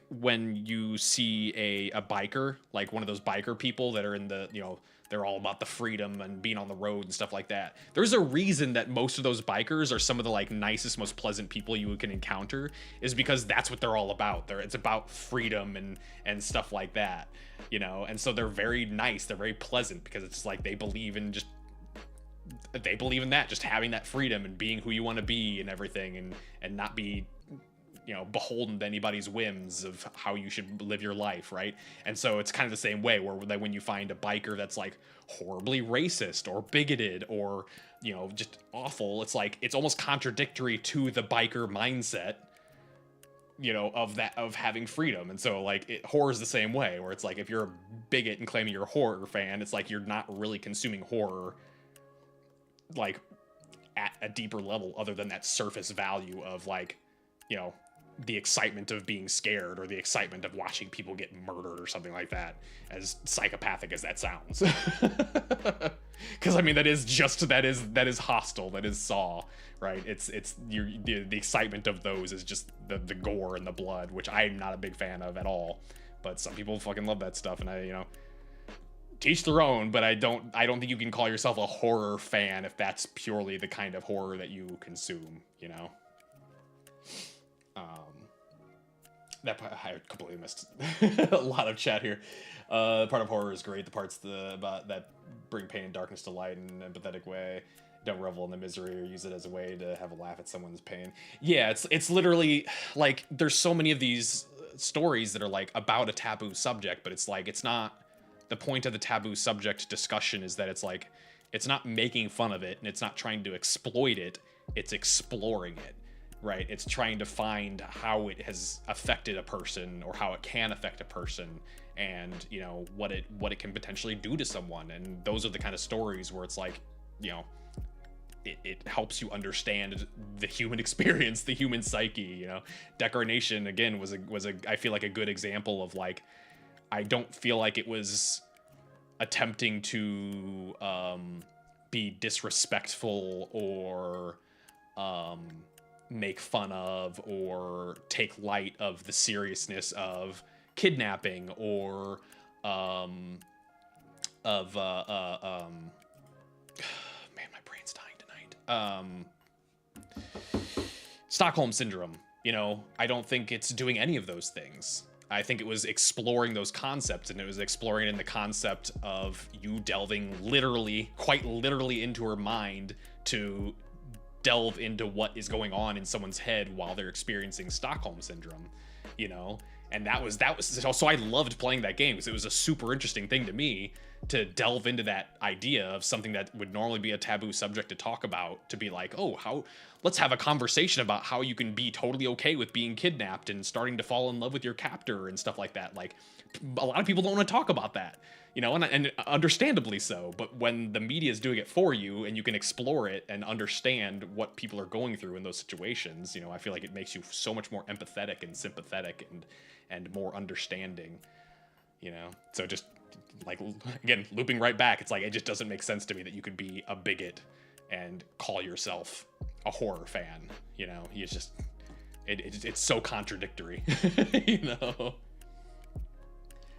Speaker 1: when you see a biker, like one of those biker people that are in the, you know, they're all about the freedom and being on the road and stuff like that. There's a reason that most of those bikers are some of the, like, nicest, most pleasant people you can encounter, is because that's what they're all about. It's about freedom and stuff like that, you know? And so they're very nice. They're very pleasant, because it's like they believe in that, just having that freedom and being who you want to be and everything, and not be, you know, beholden to anybody's whims of how you should live your life, right? And so it's kind of the same way, where that when you find a biker that's like horribly racist or bigoted or, you know, just awful, it's like, it's almost contradictory to the biker mindset, you know, of having freedom. And so, like, horror is the same way, where it's like, if you're a bigot and claiming you're a horror fan, it's like you're not really consuming horror, like, at a deeper level, other than that surface value of, like, you know, the excitement of being scared or the excitement of watching people get murdered or something like that, as psychopathic as that sounds. Because I mean, that is hostile. That is Saw, right? The excitement of those is just the gore and the blood, which I'm not a big fan of at all. But some people fucking love that stuff, and teach their own. But I don't think you can call yourself a horror fan if that's purely the kind of horror that you consume. That part, I completely missed a lot of chat here. The part of horror is great. The parts about that bring pain and darkness to light in an empathetic way. Don't revel in the misery or use it as a way to have a laugh at someone's pain. Yeah, it's literally like there's so many of these stories that are like about a taboo subject, but it's like it's not the point of the taboo subject discussion is that it's like it's not making fun of it and it's not trying to exploit it. It's exploring it. Right, it's trying to find how it has affected a person or how it can affect a person, and what it can potentially do to someone. And those are the kind of stories where it's like, it helps you understand the human experience, the human psyche. Decoration again was a I feel like a good example of like, I don't feel like it was attempting to be disrespectful or make fun of or take light of the seriousness of kidnapping or man, my brain's dying tonight. Stockholm syndrome. I don't think it's doing any of those things. I think it was exploring those concepts, and it was exploring in the concept of you delving quite literally into her mind to delve into what is going on in someone's head while they're experiencing Stockholm syndrome, and that was so I loved playing that game because it was a super interesting thing to me to delve into that idea of something that would normally be a taboo subject to talk about, to be like, let's have a conversation about how you can be totally okay with being kidnapped and starting to fall in love with your captor and stuff like that. Like, a lot of people don't want to talk about that. And understandably so, but when the media is doing it for you and you can explore it and understand what people are going through in those situations, I feel like it makes you so much more empathetic and sympathetic and more understanding, So just like, again, looping right back, it's like, it just doesn't make sense to me that you could be a bigot and call yourself a horror fan, it's just, it's so contradictory,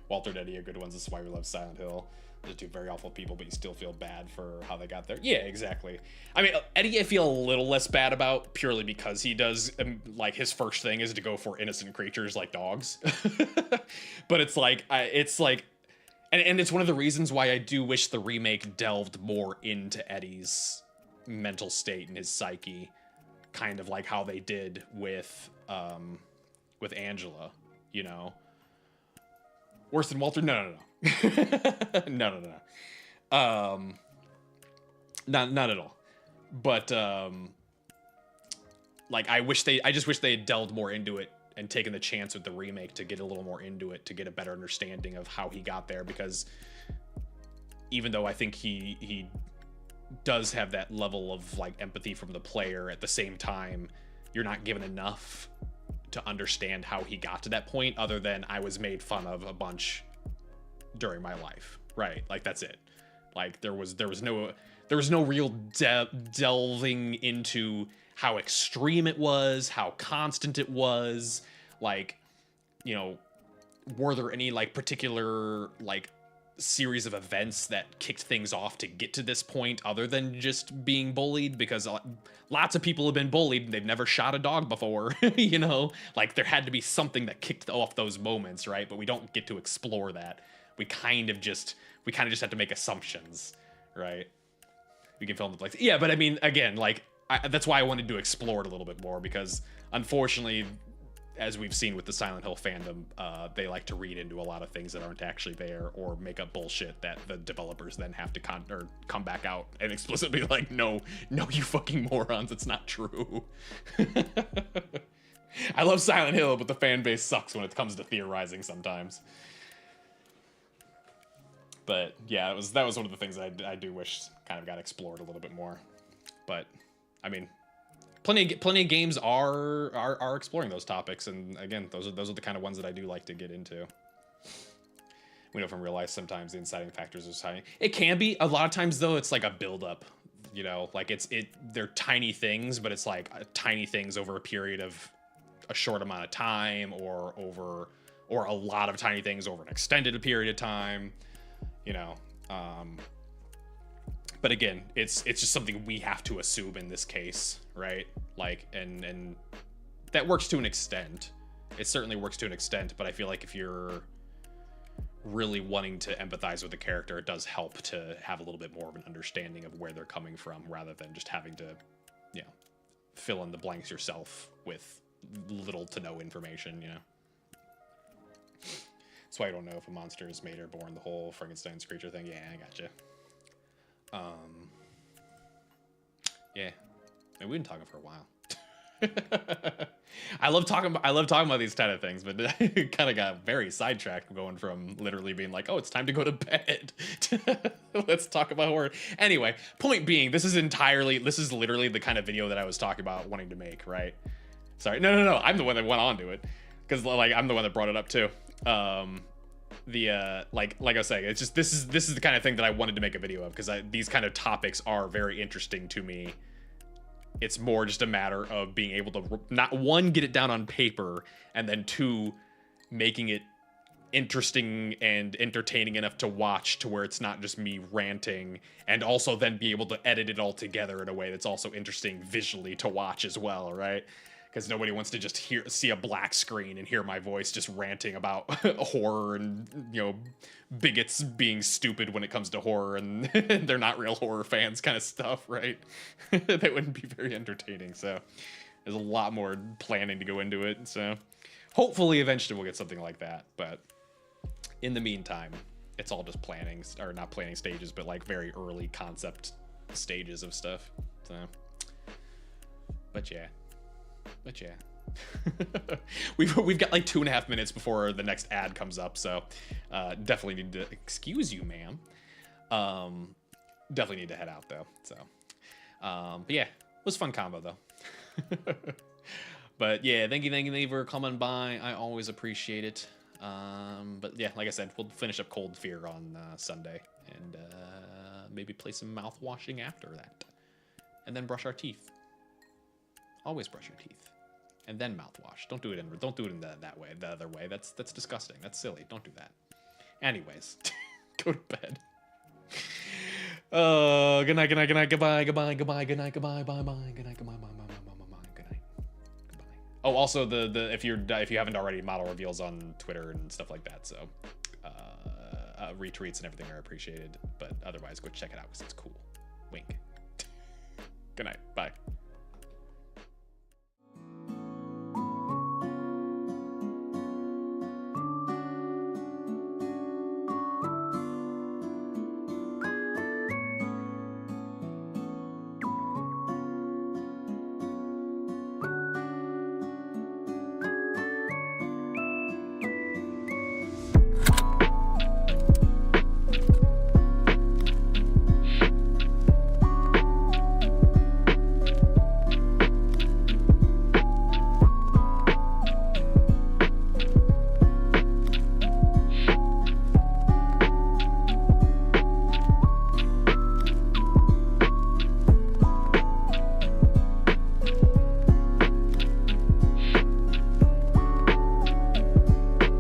Speaker 1: Walter and Eddie are good ones. This is why we love Silent Hill. They're two very awful people, but you still feel bad for how they got there. Yeah, exactly. I mean, Eddie I feel a little less bad about, purely because he does, like, his first thing is to go for innocent creatures like dogs. But it's like, and it's one of the reasons why I do wish the remake delved more into Eddie's mental state and his psyche, kind of like how they did with Angela, Worse than Walter? No. No. Not at all. But like, I just wish they had delved more into it and taken the chance with the remake to get a little more into it, to get a better understanding of how he got there, because even though I think he does have that level of like empathy from the player, at the same time you're not given enough to understand how he got to that point, other than I was made fun of a bunch during my life, right? Like, that's it. Like, there was no real delving into how extreme it was, how constant it was, like, were there any like particular like series of events that kicked things off to get to this point, other than just being bullied? Because lots of people have been bullied and they've never shot a dog before. Like, there had to be something that kicked off those moments, right? But we don't get to explore that. We kind of just have to make assumptions, right? We can fill in the blanks. Yeah, but I mean, again, like, that's why I wanted to explore it a little bit more, because unfortunately, as we've seen with the Silent Hill fandom, they like to read into a lot of things that aren't actually there, or make up bullshit that the developers then have to come back out and explicitly like, no, you fucking morons, it's not true. I love Silent Hill, but the fan base sucks when it comes to theorizing sometimes. But yeah, that was one of the things I do wish kind of got explored a little bit more. But I mean, plenty of games are exploring those topics, and again, those are the kind of ones that I do like to get into. We know from real life sometimes the inciting factors are high. It can be. A lot of times though, it's like a buildup. You know, like they're tiny things, but it's like tiny things over a period of a short amount of time, or a lot of tiny things over an extended period of time. You know, but again, it's just something we have to assume in this case, right? Like, and that works to an extent. It certainly works to an extent, but I feel like if you're really wanting to empathize with the character, it does help to have a little bit more of an understanding of where they're coming from, rather than just having to, you know, fill in the blanks yourself with little to no information, you know. That's why I don't know if a monster is made or born, the whole Frankenstein's creature thing. Yeah, I gotcha. Yeah, and we've been talking for a while. I love talking about these kind of things, but it kind of got very sidetracked, going from literally being like, oh, it's time to go to bed. Let's talk about horror. Anyway, point being, this is literally the kind of video that I was talking about wanting to make, right? Sorry, no, I'm the one that went on to it, because like I'm the one that brought it up too. Like I was saying, it's just this is the kind of thing that I wanted to make a video of, because these kind of topics are very interesting to me. It's more just a matter of being able to not one, get it down on paper, and then two, making it interesting and entertaining enough to watch to where it's not just me ranting, and also then be able to edit it all together in a way that's also interesting visually to watch as well, right? Because nobody wants to just see a black screen and hear my voice just ranting about horror and, you know, bigots being stupid when it comes to horror, and they're not real horror fans kind of stuff, right? That wouldn't be very entertaining. So there's a lot more planning to go into it. So hopefully eventually we'll get something like that. But in the meantime, it's all just planning, or not planning stages, but like very early concept stages of stuff. So, but yeah. We've got like 2.5 minutes before the next ad comes up, so definitely need to excuse you, ma'am. Definitely need to head out though. So, but yeah, it was a fun combo though. But yeah, thank you for coming by. I always appreciate it. But yeah, like I said, we'll finish up Cold Fear on Sunday, and maybe play some mouth washing after that, and then brush our teeth. Always brush your teeth, and then mouthwash. Don't do it in that way. The other way. That's disgusting. That's silly. Don't do that. Anyways, go to bed. Good night. Goodbye. Good night. Goodbye. Good night. Goodbye. Good night. Goodbye. Oh, also the if you haven't already, model reveals on Twitter and stuff like that. So retweets and everything are appreciated. But otherwise, go check it out because it's cool. Wink. Good night. Bye.